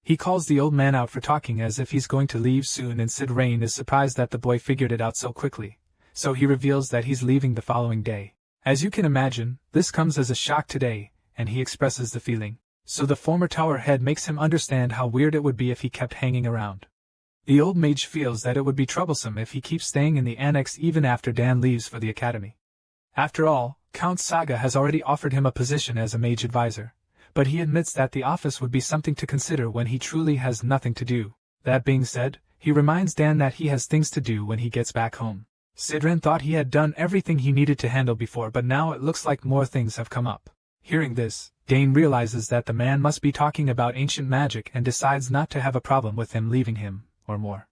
He calls the old man out for talking as if he's going to leave soon, and Cedrian is surprised that the boy figured it out so quickly, so he reveals that he's leaving the following day. As you can imagine, this comes as a shock today, and he expresses the feeling. So the former tower head makes him understand how weird it would be if he kept hanging around. The old mage feels that it would be troublesome if he keeps staying in the annex even after Dan leaves for the academy. After all, Count Saga has already offered him a position as a mage advisor, but he admits that the office would be something to consider when he truly has nothing to do. That being said, he reminds Dan that he has things to do when he gets back home. Cedrian thought he had done everything he needed to handle before, but now it looks like more things have come up. Hearing this, Dane realizes that the man must be talking about ancient magic and decides not to have a problem with him leaving him, or more.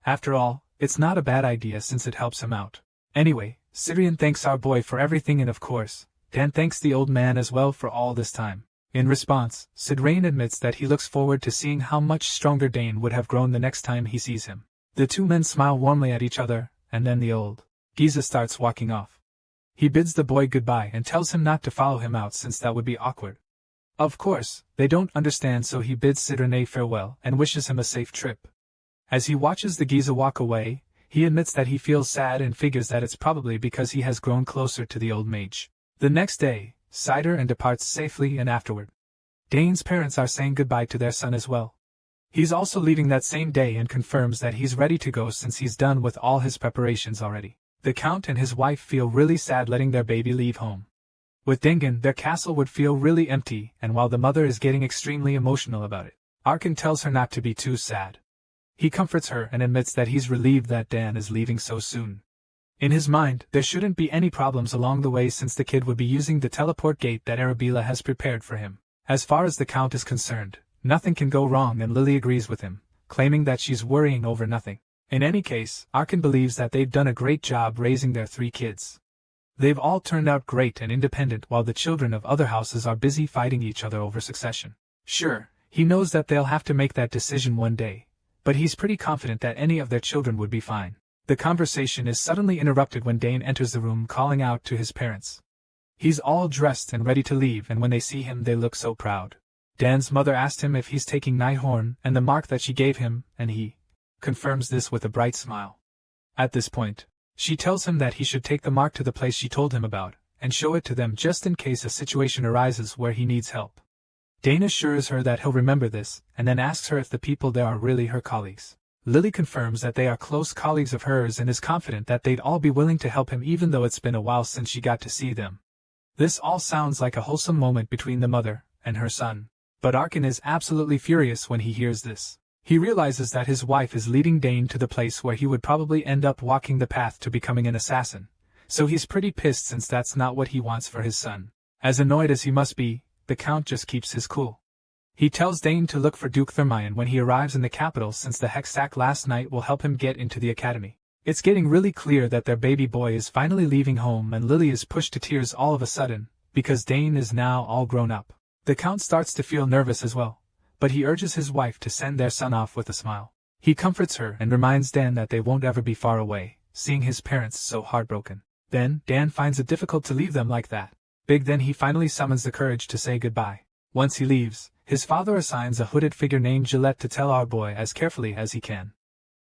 After all, it's not a bad idea since it helps him out. Anyway, Cedrian thanks our boy for everything, and of course, Dan thanks the old man as well for all this time. In response, Cedrian admits that he looks forward to seeing how much stronger Dane would have grown the next time he sees him. The two men smile warmly at each other, and then the old geezer starts walking off. He bids the boy goodbye and tells him not to follow him out since that would be awkward. Of course, they don't understand, so he bids Cedrian farewell and wishes him a safe trip. As he watches the geezer walk away, he admits that he feels sad and figures that it's probably because he has grown closer to the old mage. The next day, Cider departs safely, and afterward, Dane's parents are saying goodbye to their son as well. He's also leaving that same day and confirms that he's ready to go since he's done with all his preparations already. The Count and his wife feel really sad letting their baby leave home. With Dingen, their castle would feel really empty, and while the mother is getting extremely emotional about it, Arkan tells her not to be too sad. He comforts her and admits that he's relieved that Dan is leaving so soon. In his mind, there shouldn't be any problems along the way since the kid would be using the teleport gate that Arabella has prepared for him. As far as the Count is concerned, nothing can go wrong, and Lily agrees with him, claiming that she's worrying over nothing. In any case, Arkan believes that they've done a great job raising their 3 kids. They've all turned out great and independent, while the children of other houses are busy fighting each other over succession. Sure, he knows that they'll have to make that decision one day, but he's pretty confident that any of their children would be fine. The conversation is suddenly interrupted when Dane enters the room calling out to his parents. He's all dressed and ready to leave, and when they see him they look so proud. Dan's mother asked him if he's taking Nighthorn and the mark that she gave him, and he confirms this with a bright smile. At this point, she tells him that he should take the mark to the place she told him about, and show it to them just in case a situation arises where he needs help. Dane assures her that he'll remember this, and then asks her if the people there are really her colleagues. Lily confirms that they are close colleagues of hers and is confident that they'd all be willing to help him even though it's been a while since she got to see them. This all sounds like a wholesome moment between the mother and her son, but Arkan is absolutely furious when he hears this. He realizes that his wife is leading Dane to the place where he would probably end up walking the path to becoming an assassin, so he's pretty pissed since that's not what he wants for his son. As annoyed as he must be, the Count just keeps his cool. He tells Dane to look for Duke Thermion when he arrives in the capital since the Hexac last night will help him get into the academy. It's getting really clear that their baby boy is finally leaving home, and Lily is pushed to tears all of a sudden, because Dane is now all grown up. The Count starts to feel nervous as well, but he urges his wife to send their son off with a smile. He comforts her and reminds Dan that they won't ever be far away, seeing his parents so heartbroken. Then, Dan finds it difficult to leave them like that. Then he finally summons the courage to say goodbye. Once he leaves, his father assigns a hooded figure named Gillette to tell our boy as carefully as he can.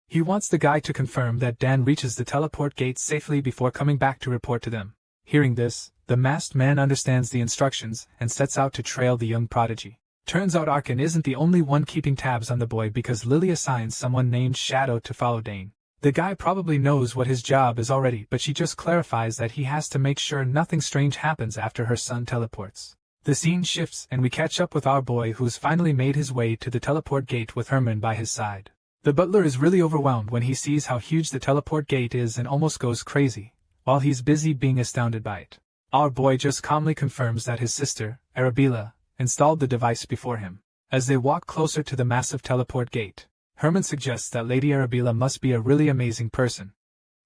He wants the guy to confirm that Dan reaches the teleport gate safely before coming back to report to them. Hearing this, the masked man understands the instructions and sets out to trail the young prodigy. Turns out Arkan isn't the only one keeping tabs on the boy because Lily assigns someone named Shadow to follow Dane. The guy probably knows what his job is already, but she just clarifies that he has to make sure nothing strange happens after her son teleports. The scene shifts and we catch up with our boy who's finally made his way to the teleport gate with Herman by his side. The butler is really overwhelmed when he sees how huge the teleport gate is and almost goes crazy, while he's busy being astounded by it. Our boy just calmly confirms that his sister, Arabella, installed the device before him. As they walk closer to the massive teleport gate, Herman suggests that Lady Arabella must be a really amazing person.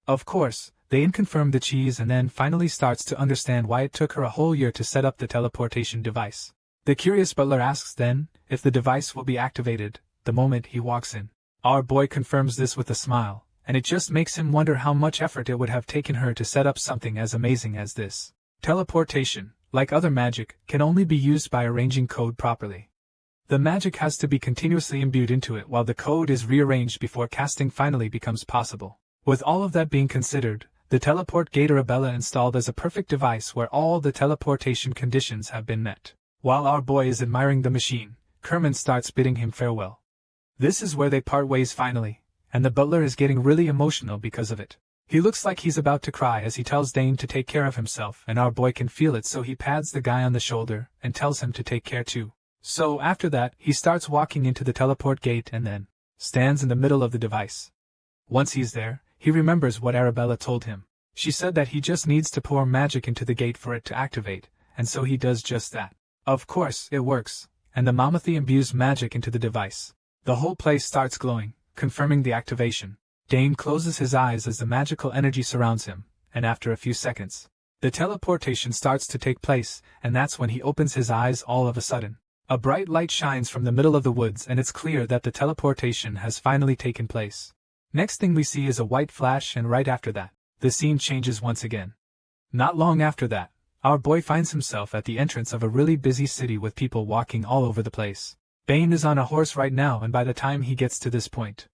Of course, they confirm the cheese and then finally starts to understand why it took her a whole year to set up the teleportation device. The curious butler asks then if the device will be activated the moment he walks in. Our boy confirms this with a smile, and it just makes him wonder how much effort it would have taken her to set up something as amazing as this. Teleportation, like other magic, can only be used by arranging code properly. The magic has to be continuously imbued into it while the code is rearranged before casting finally becomes possible. With all of that being considered, the teleport gate Arabella installed as a perfect device where all the teleportation conditions have been met. While our boy is admiring the machine, Kerman starts bidding him farewell. This is where they part ways finally, and the butler is getting really emotional because of it. He looks like he's about to cry as he tells Dane to take care of himself, and our boy can feel it, so he pats the guy on the shoulder and tells him to take care too. So after that, he starts walking into the teleport gate and then stands in the middle of the device. Once he's there, he remembers what Arabella told him. She said that he just needs to pour magic into the gate for it to activate, and so he does just that. Of course, it works, and the Mammothie imbues magic into the device. The whole place starts glowing, confirming the activation. Dane closes his eyes as the magical energy surrounds him, and after a few seconds, the teleportation starts to take place, and that's when he opens his eyes all of a sudden. A bright light shines from the middle of the woods and it's clear that the teleportation has finally taken place. Next thing we see is a white flash, and right after that, the scene changes once again. Not long after that, our boy finds himself at the entrance of a really busy city with people walking all over the place. Bane is on a horse right now, and by the time he gets to this point,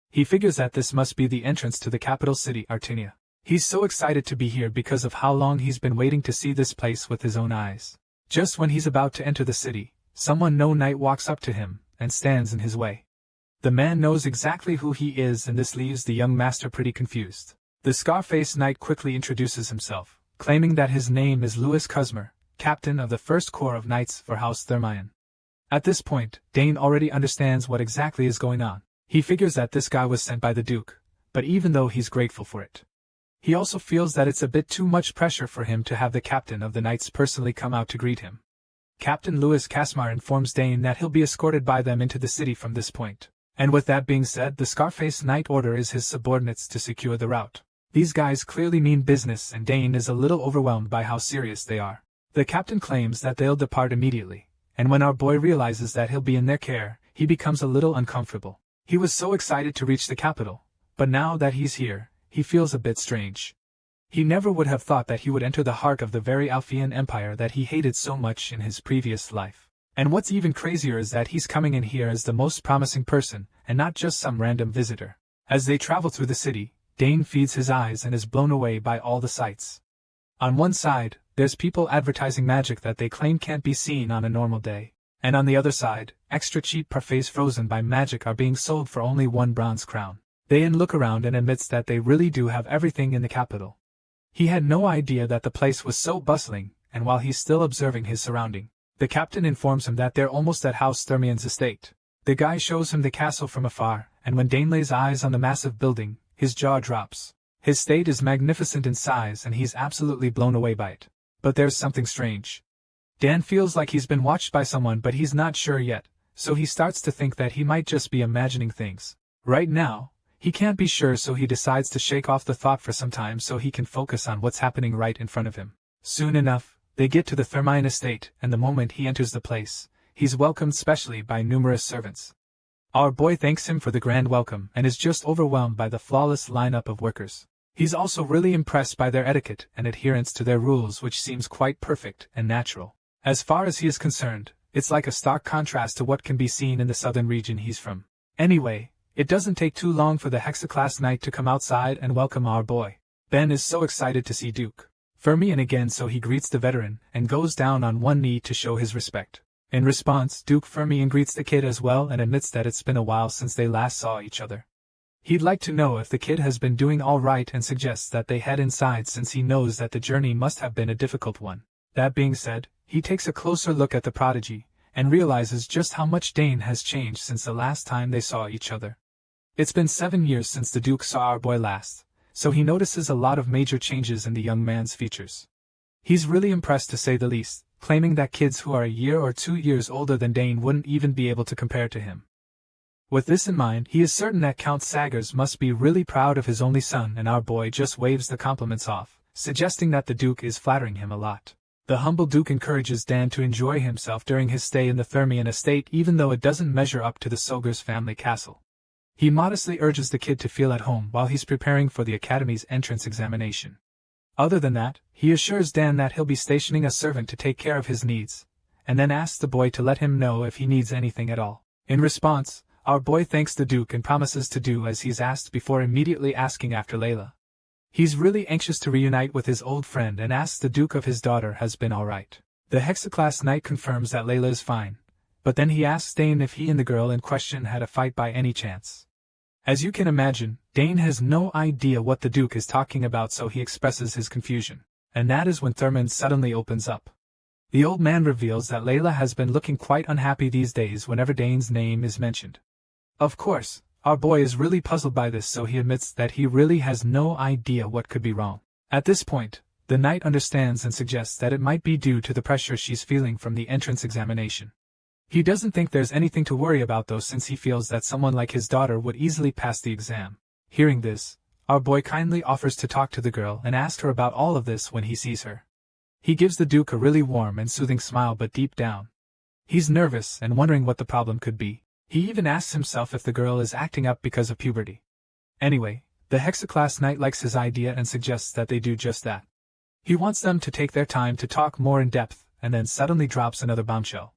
he figures that this must be the entrance to the capital city, Artinia. He's so excited to be here because of how long he's been waiting to see this place with his own eyes. Just when he's about to enter the city, someone no knight walks up to him and stands in his way. The man knows exactly who he is, and this leaves the young master pretty confused. The Scarface Knight quickly introduces himself, claiming that his name is Louis Cusmer, captain of the 1st Corps of Knights for House Thermion. At this point, Dane already understands what exactly is going on. He figures that this guy was sent by the Duke, but even though he's grateful for it, he also feels that it's a bit too much pressure for him to have the captain of the Knights personally come out to greet him. Captain Louis Casmar informs Dane that he'll be escorted by them into the city from this point. And with that being said, the Scarface Knight orders his subordinates to secure the route. These guys clearly mean business, and Dane is a little overwhelmed by how serious they are. The captain claims that they'll depart immediately, and when our boy realizes that he'll be in their care, he becomes a little uncomfortable. He was so excited to reach the capital, but now that he's here, he feels a bit strange. He never would have thought that he would enter the heart of the very Alphean Empire that he hated so much in his previous life. And what's even crazier is that he's coming in here as the most promising person, and not just some random visitor. As they travel through the city, Dane feeds his eyes and is blown away by all the sights. On one side, there's people advertising magic that they claim can't be seen on a normal day. And on the other side, extra cheap parfaits frozen by magic are being sold for only 1 bronze crown. Dane looks around and admits that they really do have everything in the capital. He had no idea that the place was so bustling, and while he's still observing his surrounding, the captain informs him that they're almost at House Thermion's estate. The guy shows him the castle from afar, and when Dane lays eyes on the massive building, his jaw drops. His estate is magnificent in size and he's absolutely blown away by it. But there's something strange. Dan feels like he's been watched by someone, but he's not sure yet, so he starts to think that he might just be imagining things. Right now, he can't be sure, so he decides to shake off the thought for some time so he can focus on what's happening right in front of him. Soon enough, they get to the Thermion estate, and the moment he enters the place, he's welcomed specially by numerous servants. Our boy thanks him for the grand welcome and is just overwhelmed by the flawless lineup of workers. He's also really impressed by their etiquette and adherence to their rules, which seems quite perfect and natural. As far as he is concerned, it's like a stark contrast to what can be seen in the southern region he's from. Anyway, it doesn't take too long for the Hexaclass Knight to come outside and welcome our boy. Ben is so excited to see Duke Thermion again, so he greets the veteran and goes down on one knee to show his respect. In response, Duke Thermion greets the kid as well and admits that it's been a while since they last saw each other. He'd like to know if the kid has been doing all right and suggests that they head inside since he knows that the journey must have been a difficult one. That being said, he takes a closer look at the prodigy and realizes just how much Dane has changed since the last time they saw each other. It's been 7 years since the Duke saw our boy last, so he notices a lot of major changes in the young man's features. He's really impressed to say the least, claiming that kids who are a year or 2 years older than Dane wouldn't even be able to compare to him. With this in mind, he is certain that Count Saggers must be really proud of his only son, and our boy just waves the compliments off, suggesting that the Duke is flattering him a lot. The humble Duke encourages Dan to enjoy himself during his stay in the Thermian estate even though it doesn't measure up to the Sogers family castle. He modestly urges the kid to feel at home while he's preparing for the academy's entrance examination. Other than that, he assures Dan that he'll be stationing a servant to take care of his needs, and then asks the boy to let him know if he needs anything at all. In response, our boy thanks the Duke and promises to do as he's asked before immediately asking after Layla. He's really anxious to reunite with his old friend and asks the Duke if his daughter has been alright. The Hexaclass Knight confirms that Layla is fine, but then he asks Dane if he and the girl in question had a fight by any chance. As you can imagine, Dane has no idea what the Duke is talking about, so he expresses his confusion. And that is when Thurman suddenly opens up. The old man reveals that Layla has been looking quite unhappy these days whenever Dane's name is mentioned. Of course, our boy is really puzzled by this, so he admits that he really has no idea what could be wrong. At this point, the knight understands and suggests that it might be due to the pressure she's feeling from the entrance examination. He doesn't think there's anything to worry about though, since he feels that someone like his daughter would easily pass the exam. Hearing this, our boy kindly offers to talk to the girl and ask her about all of this when he sees her. He gives the Duke a really warm and soothing smile, but deep down, he's nervous and wondering what the problem could be. He even asks himself if the girl is acting up because of puberty. Anyway, the Hexaclass Knight likes his idea and suggests that they do just that. He wants them to take their time to talk more in depth, and then suddenly drops another bombshell.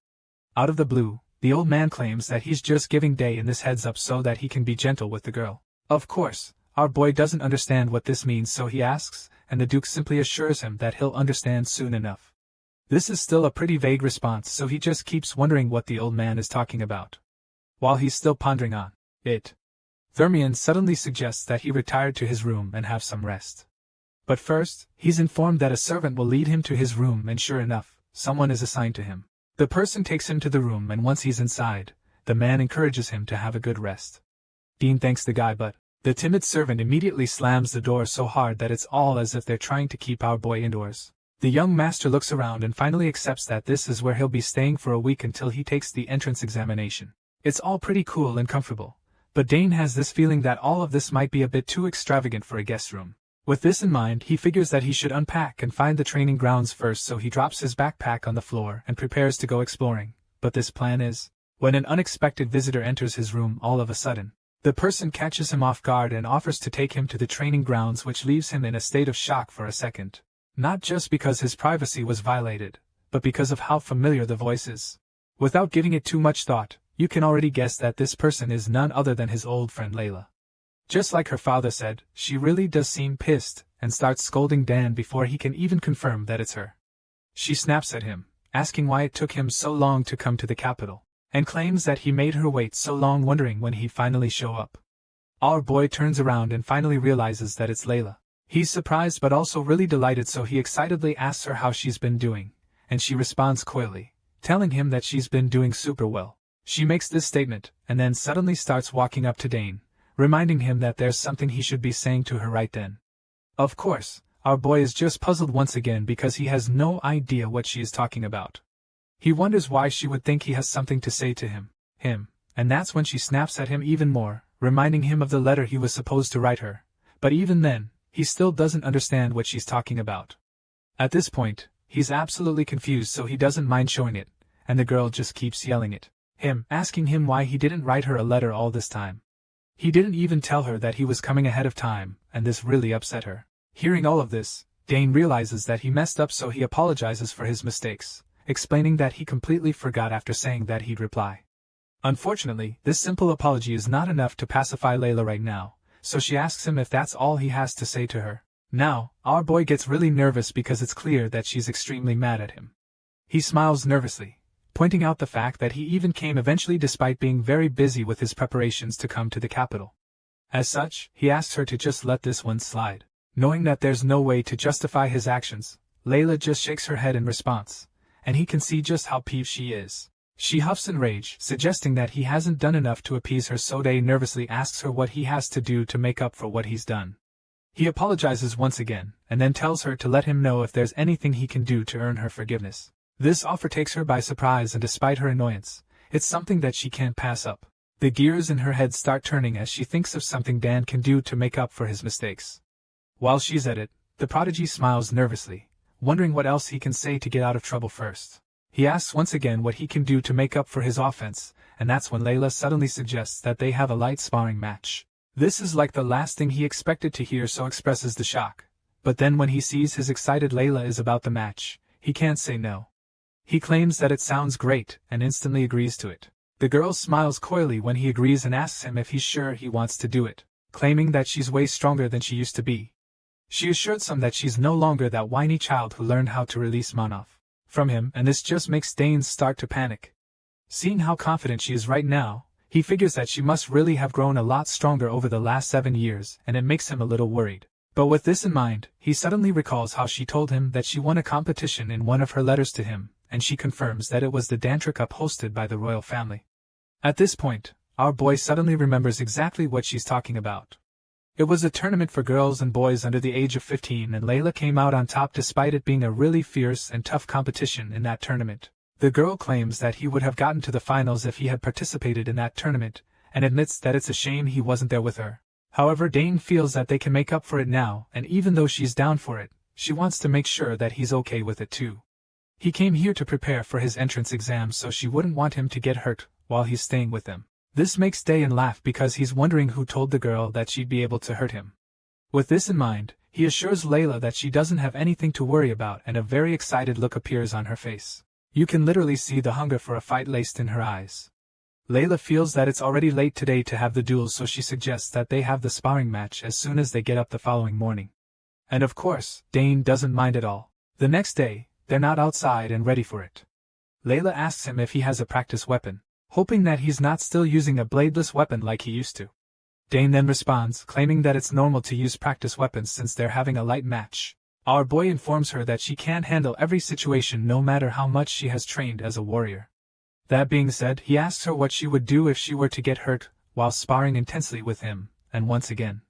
Out of the blue, the old man claims that he's just giving Dane this heads up so that he can be gentle with the girl. Of course, our boy doesn't understand what this means, so he asks, and the Duke simply assures him that he'll understand soon enough. This is still a pretty vague response, so he just keeps wondering what the old man is talking about. While he's still pondering on it, Thermian suddenly suggests that he retire to his room and have some rest. But first, he's informed that a servant will lead him to his room, and sure enough, someone is assigned to him. The person takes him to the room, and once he's inside, the man encourages him to have a good rest. Dean thanks the guy, but the timid servant immediately slams the door so hard that it's all as if they're trying to keep our boy indoors. The young master looks around and finally accepts that this is where he'll be staying for a week until he takes the entrance examination. It's all pretty cool and comfortable, but Dane has this feeling that all of this might be a bit too extravagant for a guest room. With this in mind, he figures that he should unpack and find the training grounds first, so he drops his backpack on the floor and prepares to go exploring. But this plan is, when an unexpected visitor enters his room all of a sudden. The person catches him off guard and offers to take him to the training grounds, which leaves him in a state of shock for a second. Not just because his privacy was violated, but because of how familiar the voice is. Without giving it too much thought, you can already guess that this person is none other than his old friend Layla. Just like her father said, she really does seem pissed, and starts scolding Dan before he can even confirm that it's her. She snaps at him, asking why it took him so long to come to the capital, and claims that he made her wait so long, wondering when he'd finally show up. Our boy turns around and finally realizes that it's Layla. He's surprised but also really delighted, so he excitedly asks her how she's been doing, and she responds coyly, telling him that she's been doing super well. She makes this statement, and then suddenly starts walking up to Dane, reminding him that there's something he should be saying to her right then. Of course, our boy is just puzzled once again because he has no idea what she is talking about. He wonders why she would think he has something to say to him, and that's when she snaps at him even more, reminding him of the letter he was supposed to write her. But even then, he still doesn't understand what she's talking about. At this point, he's absolutely confused, so he doesn't mind showing it, and the girl just keeps yelling at him, asking him why he didn't write her a letter all this time. He didn't even tell her that he was coming ahead of time, and this really upset her. Hearing all of this, Dane realizes that he messed up, so he apologizes for his mistakes, explaining that he completely forgot after saying that he'd reply. Unfortunately, this simple apology is not enough to pacify Layla right now, so she asks him if that's all he has to say to her. Now, our boy gets really nervous because it's clear that she's extremely mad at him. He smiles nervously, pointing out the fact that he even came eventually despite being very busy with his preparations to come to the capital. As such, he asks her to just let this one slide. Knowing that there's no way to justify his actions, Layla just shakes her head in response, and he can see just how peeved she is. She huffs in rage, suggesting that he hasn't done enough to appease her, so Dane nervously asks her what he has to do to make up for what he's done. He apologizes once again, and then tells her to let him know if there's anything he can do to earn her forgiveness. This offer takes her by surprise, and despite her annoyance, it's something that she can't pass up. The gears in her head start turning as she thinks of something Dan can do to make up for his mistakes. While she's at it, the prodigy smiles nervously, wondering what else he can say to get out of trouble first. He asks once again what he can do to make up for his offense, and that's when Layla suddenly suggests that they have a light sparring match. This is like the last thing he expected to hear, so expresses the shock. But then when he sees his excited Layla is about the match, he can't say no. He claims that it sounds great, and instantly agrees to it. The girl smiles coyly when he agrees and asks him if he's sure he wants to do it, claiming that she's way stronger than she used to be. She assures him that she's no longer that whiny child who learned how to release MANHWA from him, and this just makes Dane start to panic. Seeing how confident she is right now, he figures that she must really have grown a lot stronger over the last 7 years, and it makes him a little worried. But with this in mind, he suddenly recalls how she told him that she won a competition in one of her letters to him, and she confirms that it was the Dantra Cup hosted by the royal family. At this point, our boy suddenly remembers exactly what she's talking about. It was a tournament for girls and boys under the age of 15, and Layla came out on top despite it being a really fierce and tough competition in that tournament. The girl claims that he would have gotten to the finals if he had participated in that tournament, and admits that it's a shame he wasn't there with her. However, Dane feels that they can make up for it now, and even though she's down for it, she wants to make sure that he's okay with it too. He came here to prepare for his entrance exam, so she wouldn't want him to get hurt while he's staying with them. This makes Dayan laugh because he's wondering who told the girl that she'd be able to hurt him. With this in mind, he assures Layla that she doesn't have anything to worry about, and a very excited look appears on her face. You can literally see the hunger for a fight laced in her eyes. Layla feels that it's already late today to have the duel, so she suggests that they have the sparring match as soon as they get up the following morning. And of course, Dane doesn't mind at all. The next day, they're not outside and ready for it. Layla asks him if he has a practice weapon, hoping that he's not still using a bladeless weapon like he used to. Dane then responds, claiming that it's normal to use practice weapons since they're having a light match. Our boy informs her that she can't handle every situation no matter how much she has trained as a warrior. That being said, he asks her what she would do if she were to get hurt while sparring intensely with him, and once again,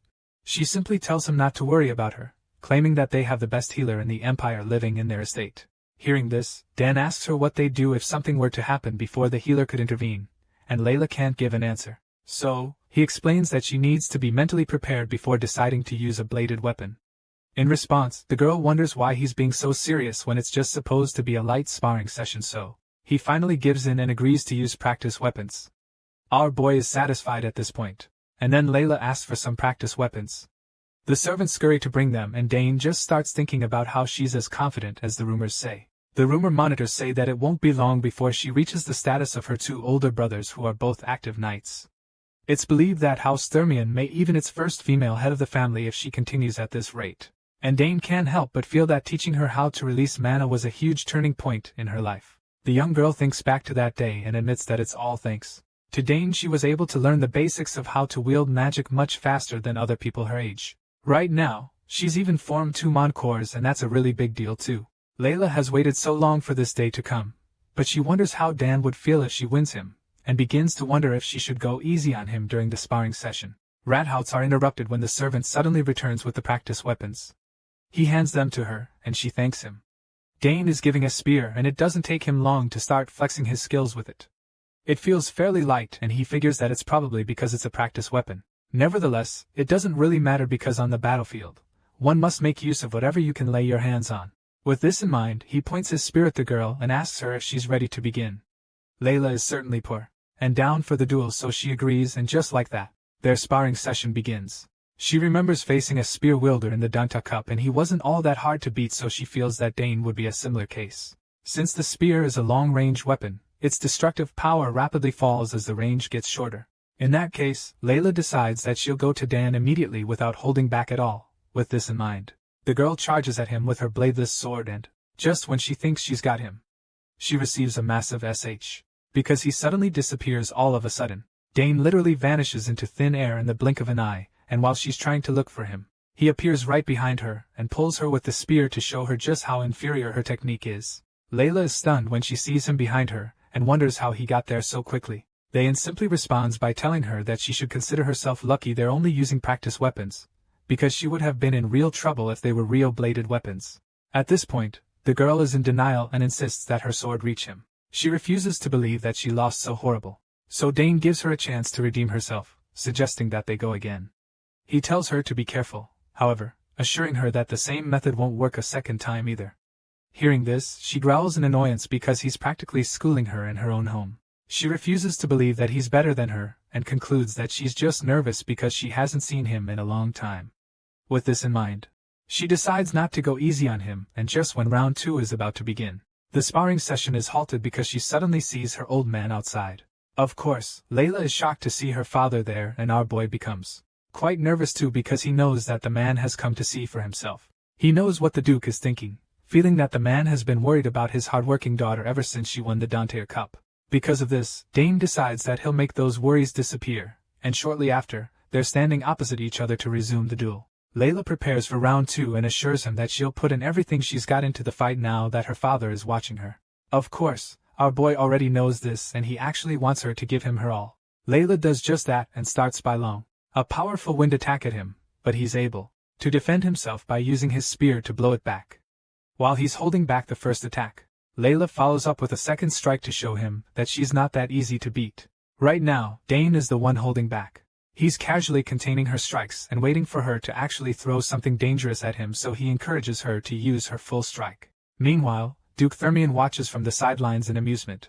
she simply tells him not to worry about her, claiming that they have the best healer in the Empire living in their estate. Hearing this, Dan asks her what they'd do if something were to happen before the healer could intervene, and Layla can't give an answer. So, he explains that she needs to be mentally prepared before deciding to use a bladed weapon. In response, the girl wonders why he's being so serious when it's just supposed to be a light sparring session, so he finally gives in and agrees to use practice weapons. Our boy is satisfied at this point, and then Layla asks for some practice weapons. The servants scurry to bring them, and Dane just starts thinking about how she's as confident as the rumors say. The rumor monitors say that it won't be long before she reaches the status of her two older brothers who are both active knights. It's believed that House Thermion may even its first female head of the family if she continues at this rate. And Dane can't help but feel that teaching her how to release mana was a huge turning point in her life. The young girl thinks back to that day and admits that it's all thanks to Dane she was able to learn the basics of how to wield magic much faster than other people her age. Right now, she's even formed 2 Mon cores, and that's a really big deal too. Layla has waited so long for this day to come, but she wonders how Dan would feel if she wins him, and begins to wonder if she should go easy on him during the sparring session. Rathouts are interrupted when the servant suddenly returns with the practice weapons. He hands them to her, and she thanks him. Dane is giving a spear, and it doesn't take him long to start flexing his skills with it. It feels fairly light, and he figures that it's probably because it's a practice weapon. Nevertheless, it doesn't really matter because on the battlefield, one must make use of whatever you can lay your hands on. With this in mind, he points his spear at the girl and asks her if she's ready to begin. Layla is certainly poor and down for the duel, so she agrees, and just like that, their sparring session begins. She remembers facing a spear wielder in the Danta Cup, and he wasn't all that hard to beat, so she feels that Dane would be a similar case. Since the spear is a long-range weapon, its destructive power rapidly falls as the range gets shorter. In that case, Layla decides that she'll go to Dan immediately without holding back at all. With this in mind, the girl charges at him with her bladeless sword, and, just when she thinks she's got him, she receives a massive SH. Because he suddenly disappears all of a sudden. Dane literally vanishes into thin air in the blink of an eye, and while she's trying to look for him, he appears right behind her and pulls her with the spear to show her just how inferior her technique is. Layla is stunned when she sees him behind her, and wonders how he got there so quickly. Dayan simply responds by telling her that she should consider herself lucky they're only using practice weapons, because she would have been in real trouble if they were real bladed weapons. At this point, the girl is in denial and insists that her sword reach him. She refuses to believe that she lost so horrible. So Dane gives her a chance to redeem herself, suggesting that they go again. He tells her to be careful, however, assuring her that the same method won't work a second time either. Hearing this, she growls in annoyance because he's practically schooling her in her own home. She refuses to believe that he's better than her, and concludes that she's just nervous because she hasn't seen him in a long time. With this in mind, she decides not to go easy on him, and just when round 2 is about to begin, the sparring session is halted because she suddenly sees her old man outside. Of course, Layla is shocked to see her father there, and our boy becomes quite nervous too because he knows that the man has come to see for himself. He knows what the Duke is thinking, feeling that the man has been worried about his hardworking daughter ever since she won the Danteer Cup. Because of this, Dane decides that he'll make those worries disappear, and shortly after, they're standing opposite each other to resume the duel. Layla prepares for round 2 and assures him that she'll put in everything she's got into the fight now that her father is watching her. Of course, our boy already knows this and he actually wants her to give him her all. Layla does just that and starts by long a powerful wind attack at him, but he's able to defend himself by using his spear to blow it back. While he's holding back the first attack, Layla follows up with a second strike to show him that she's not that easy to beat. Right now, Dane is the one holding back. He's casually containing her strikes and waiting for her to actually throw something dangerous at him, so he encourages her to use her full strike. Meanwhile, Duke Thermion watches from the sidelines in amusement.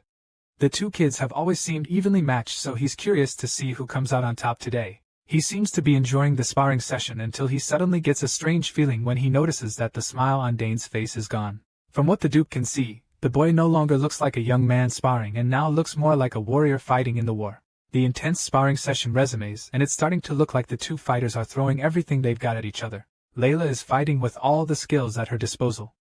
The two kids have always seemed evenly matched, so he's curious to see who comes out on top today. He seems to be enjoying the sparring session until he suddenly gets a strange feeling when he notices that the smile on Dane's face is gone. From what the Duke can see, the boy no longer looks like a young man sparring and now looks more like a warrior fighting in the war. The intense sparring session resumes, and it's starting to look like the two fighters are throwing everything they've got at each other. Layla is fighting with all the skills at her disposal,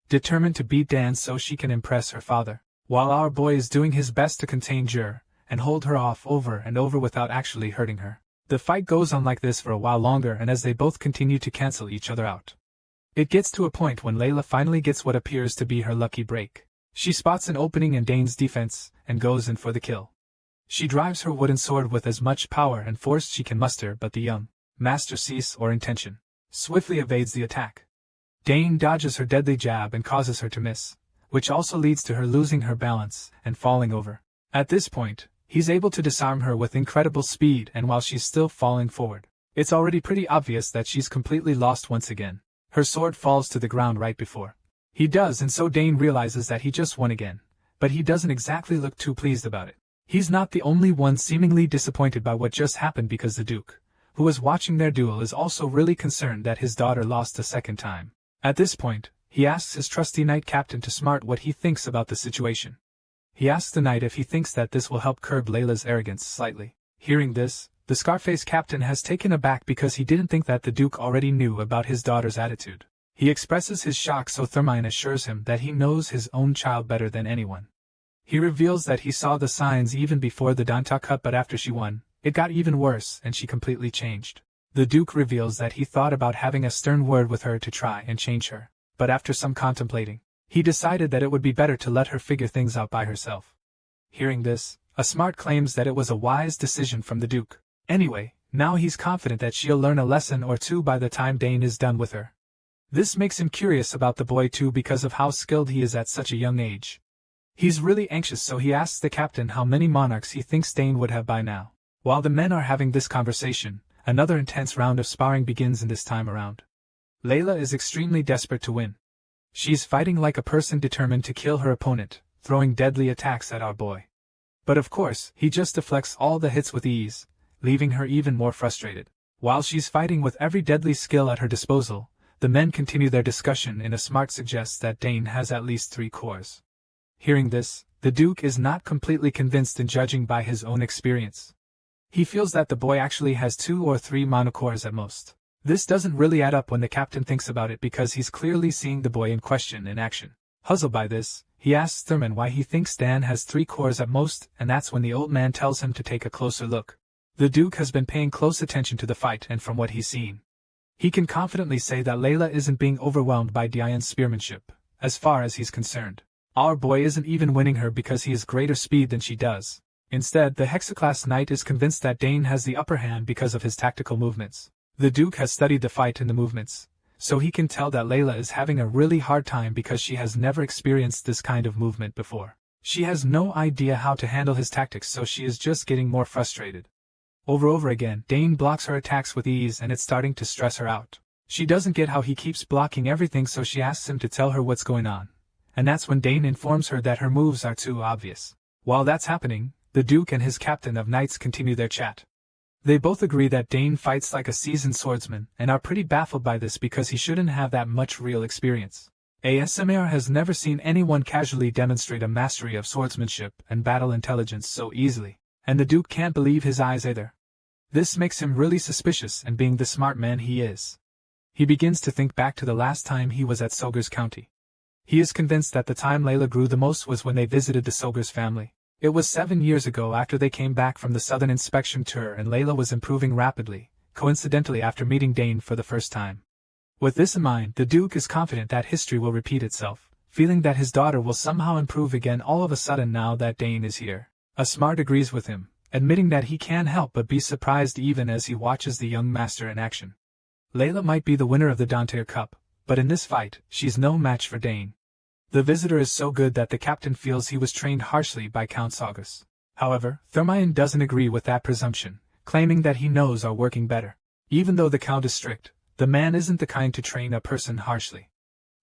determined to beat Dan so she can impress her father, while our boy is doing his best to contain Jur and hold her off over and over without actually hurting her. The fight goes on like this for a while longer, and as they both continue to cancel each other out, it gets to a point when Layla finally gets what appears to be her lucky break. She spots an opening in Dane's defense and goes in for the kill. She drives her wooden sword with as much power and force she can muster, but the young master cease or intention swiftly evades the attack. Dane dodges her deadly jab and causes her to miss, which also leads to her losing her balance and falling over. At this point, he's able to disarm her with incredible speed, and while she's still falling forward, it's already pretty obvious that she's completely lost once again. Her sword falls to the ground right before he does, and so Dane realizes that he just won again, but he doesn't exactly look too pleased about it. He's not the only one seemingly disappointed by what just happened, because the Duke, who was watching their duel, is also really concerned that his daughter lost a second time. At this point, he asks his trusty knight captain to smart what he thinks about the situation. He asks the knight if he thinks that this will help curb Layla's arrogance slightly. Hearing this, the Scarface captain has taken aback because he didn't think that the Duke already knew about his daughter's attitude. He expresses his shock, so Thermion assures him that he knows his own child better than anyone. He reveals that he saw the signs even before the Danteer Cup, but after she won, it got even worse and she completely changed. The Duke reveals that he thought about having a stern word with her to try and change her, but after some contemplating, he decided that it would be better to let her figure things out by herself. Hearing this, a smart claims that it was a wise decision from the Duke. Anyway, now he's confident that she'll learn a lesson or two by the time Dane is done with her. This makes him curious about the boy too, because of how skilled he is at such a young age. He's really anxious, so he asks the captain how many monarchs he thinks Dane would have by now. While the men are having this conversation, another intense round of sparring begins, in this time around, Layla is extremely desperate to win. She's fighting like a person determined to kill her opponent, throwing deadly attacks at our boy. But of course, he just deflects all the hits with ease, leaving her even more frustrated. While she's fighting with every deadly skill at her disposal, the men continue their discussion, and a smart suggests that Dane has at least 3 cores. Hearing this, the Duke is not completely convinced, in judging by his own experience. He feels that the boy actually has 2 or 3 monocores at most. This doesn't really add up when the captain thinks about it, because he's clearly seeing the boy in question in action. Puzzled by this, he asks Thermion why he thinks Dan has 3 cores at most, and that's when the old man tells him to take a closer look. The Duke has been paying close attention to the fight, and from what he's seen, he can confidently say that Layla isn't being overwhelmed by Diane's spearmanship, as far as he's concerned. Our boy isn't even winning her because he has greater speed than she does. Instead, the Hexaclass Knight is convinced that Dane has the upper hand because of his tactical movements. The Duke has studied the fight and the movements, so he can tell that Layla is having a really hard time because she has never experienced this kind of movement before. She has no idea how to handle his tactics, so she is just getting more frustrated. Over again, Dane blocks her attacks with ease and it's starting to stress her out. She doesn't get how he keeps blocking everything, so she asks him to tell her what's going on. And that's when Dane informs her that her moves are too obvious. While that's happening, the Duke and his captain of knights continue their chat. They both agree that Dane fights like a seasoned swordsman and are pretty baffled by this because he shouldn't have that much real experience. ASMR has never seen anyone casually demonstrate a mastery of swordsmanship and battle intelligence so easily, and the Duke can't believe his eyes either. This makes him really suspicious, and being the smart man he is, he begins to think back to the last time he was at Sogur's County. He is convinced that the time Layla grew the most was when they visited the Sogur's family. It was 7 years ago after they came back from the southern inspection tour, and Layla was improving rapidly, coincidentally after meeting Dane for the first time. With this in mind, the Duke is confident that history will repeat itself, feeling that his daughter will somehow improve again all of a sudden now that Dane is here. A smart agrees with him, admitting that he can't help but be surprised even as he watches the young master in action. Layla might be the winner of the Danteir Cup, but in this fight, she's no match for Dane. The visitor is so good that the captain feels he was trained harshly by Count Saugus. However, Thermion doesn't agree with that presumption, claiming that he knows are working better. Even though the Count is strict, the man isn't the kind to train a person harshly.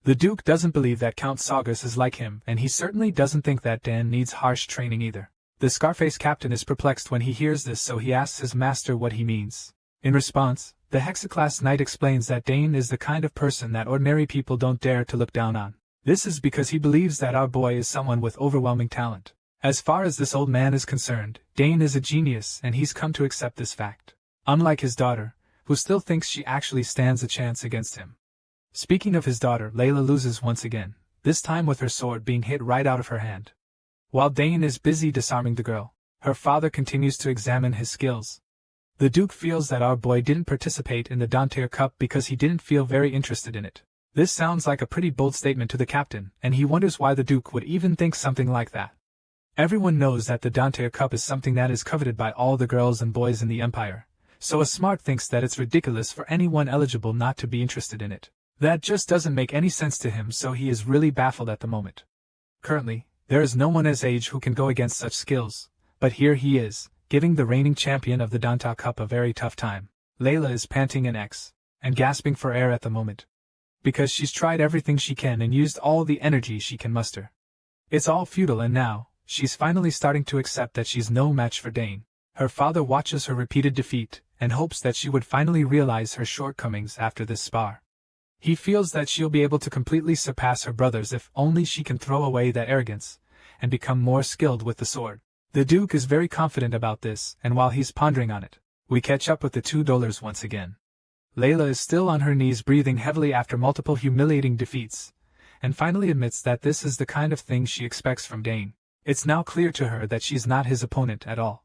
The Duke doesn't believe that Count Saugus is like him, and he certainly doesn't think that Dan needs harsh training either. The Scarface captain is perplexed when he hears this, so he asks his master what he means. In response, the Hexaclass Knight explains that Dane is the kind of person that ordinary people don't dare to look down on. This is because he believes that our boy is someone with overwhelming talent. As far as this old man is concerned, Dane is a genius, and he's come to accept this fact. Unlike his daughter, who still thinks she actually stands a chance against him. Speaking of his daughter, Layla loses once again, this time with her sword being hit right out of her hand. While Dane is busy disarming the girl, her father continues to examine his skills. The Duke feels that our boy didn't participate in the Danteir Cup because he didn't feel very interested in it. This sounds like a pretty bold statement to the captain, and he wonders why the Duke would even think something like that. Everyone knows that the Danteir Cup is something that is coveted by all the girls and boys in the Empire, so a smart thinks that it's ridiculous for anyone eligible not to be interested in it. That just doesn't make any sense to him, so he is really baffled at the moment. Currently, there is no one his age who can go against such skills, but here he is, giving the reigning champion of the Danteir Cup a very tough time. Layla is panting and gasping for air at the moment, because she's tried everything she can and used all the energy she can muster. It's all futile, and now, she's finally starting to accept that she's no match for Dane. Her father watches her repeated defeat, and hopes that she would finally realize her shortcomings after this spar. He feels that she'll be able to completely surpass her brothers if only she can throw away that arrogance, and become more skilled with the sword. The Duke is very confident about this, and while he's pondering on it, we catch up with the $2 once again. Layla is still on her knees, breathing heavily after multiple humiliating defeats, and finally admits that this is the kind of thing she expects from Dane. It's now clear to her that she's not his opponent at all.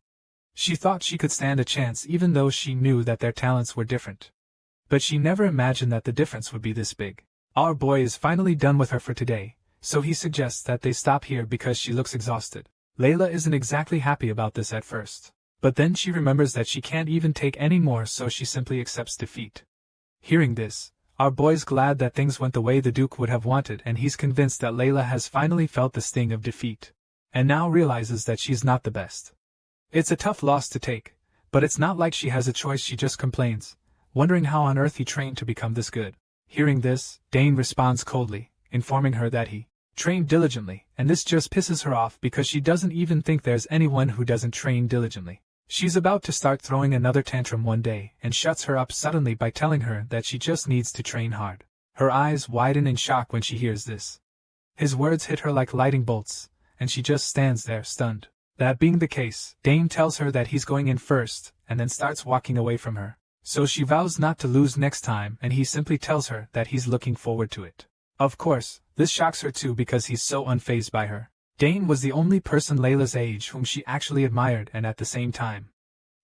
She thought she could stand a chance even though she knew that their talents were different. But she never imagined that the difference would be this big. Our boy is finally done with her for today, so he suggests that they stop here because she looks exhausted. Layla isn't exactly happy about this at first, but then she remembers that she can't even take any more, so she simply accepts defeat. Hearing this, our boy's glad that things went the way the Duke would have wanted, and he's convinced that Layla has finally felt the sting of defeat, and now realizes that she's not the best. It's a tough loss to take, but it's not like she has a choice. She just complains, wondering how on earth he trained to become this good. Hearing this, Dane responds coldly, informing her that he trained diligently, and this just pisses her off because she doesn't even think there's anyone who doesn't train diligently. She's about to start throwing another tantrum one day, and shuts her up suddenly by telling her that she just needs to train hard. Her eyes widen in shock when she hears this. His words hit her like lightning bolts, and she just stands there stunned. That being the case, Dane tells her that he's going in first, and then starts walking away from her. So she vows not to lose next time, and he simply tells her that he's looking forward to it. Of course, this shocks her too because he's so unfazed by her. Dane was the only person Layla's age whom she actually admired, and at the same time,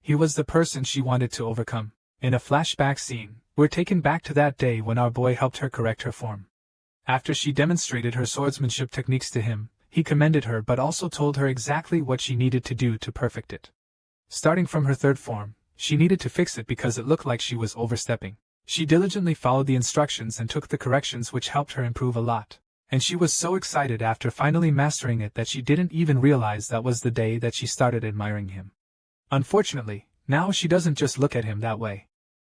he was the person she wanted to overcome. In a flashback scene, we're taken back to that day when our boy helped her correct her form. After she demonstrated her swordsmanship techniques to him, he commended her but also told her exactly what she needed to do to perfect it. Starting from her third form, she needed to fix it because it looked like she was overstepping. She diligently followed the instructions and took the corrections, which helped her improve a lot. And she was so excited after finally mastering it that she didn't even realize that was the day that she started admiring him. Unfortunately, now she doesn't just look at him that way.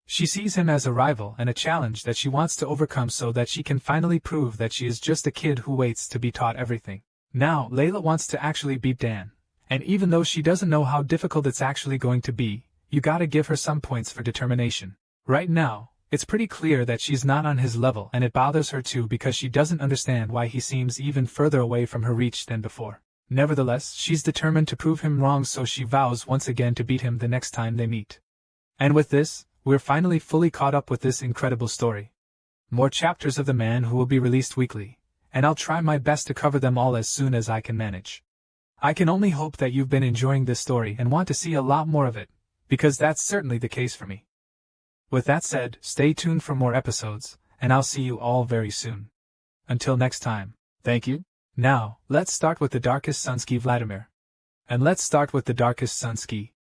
She sees him as a rival and a challenge that she wants to overcome so that she can finally prove that she is just a kid who waits to be taught everything. Now, Layla wants to actually beat Dan. And even though she doesn't know how difficult it's actually going to be, you gotta give her some points for determination. Right now, it's pretty clear that she's not on his level, and it bothers her too because she doesn't understand why he seems even further away from her reach than before. Nevertheless, she's determined to prove him wrong, so she vows once again to beat him the next time they meet. And with this, we're finally fully caught up with this incredible story. More chapters of The Man Who will be released weekly, and I'll try my best to cover them all as soon as I can manage. I can only hope that you've been enjoying this story and want to see a lot more of it, because that's certainly the case for me. With that said, stay tuned for more episodes, and I'll see you all very soon. Until next time, thank you. Now, let's start with the Darkest Sunski Vladimir. And let's start with the Darkest Sunski.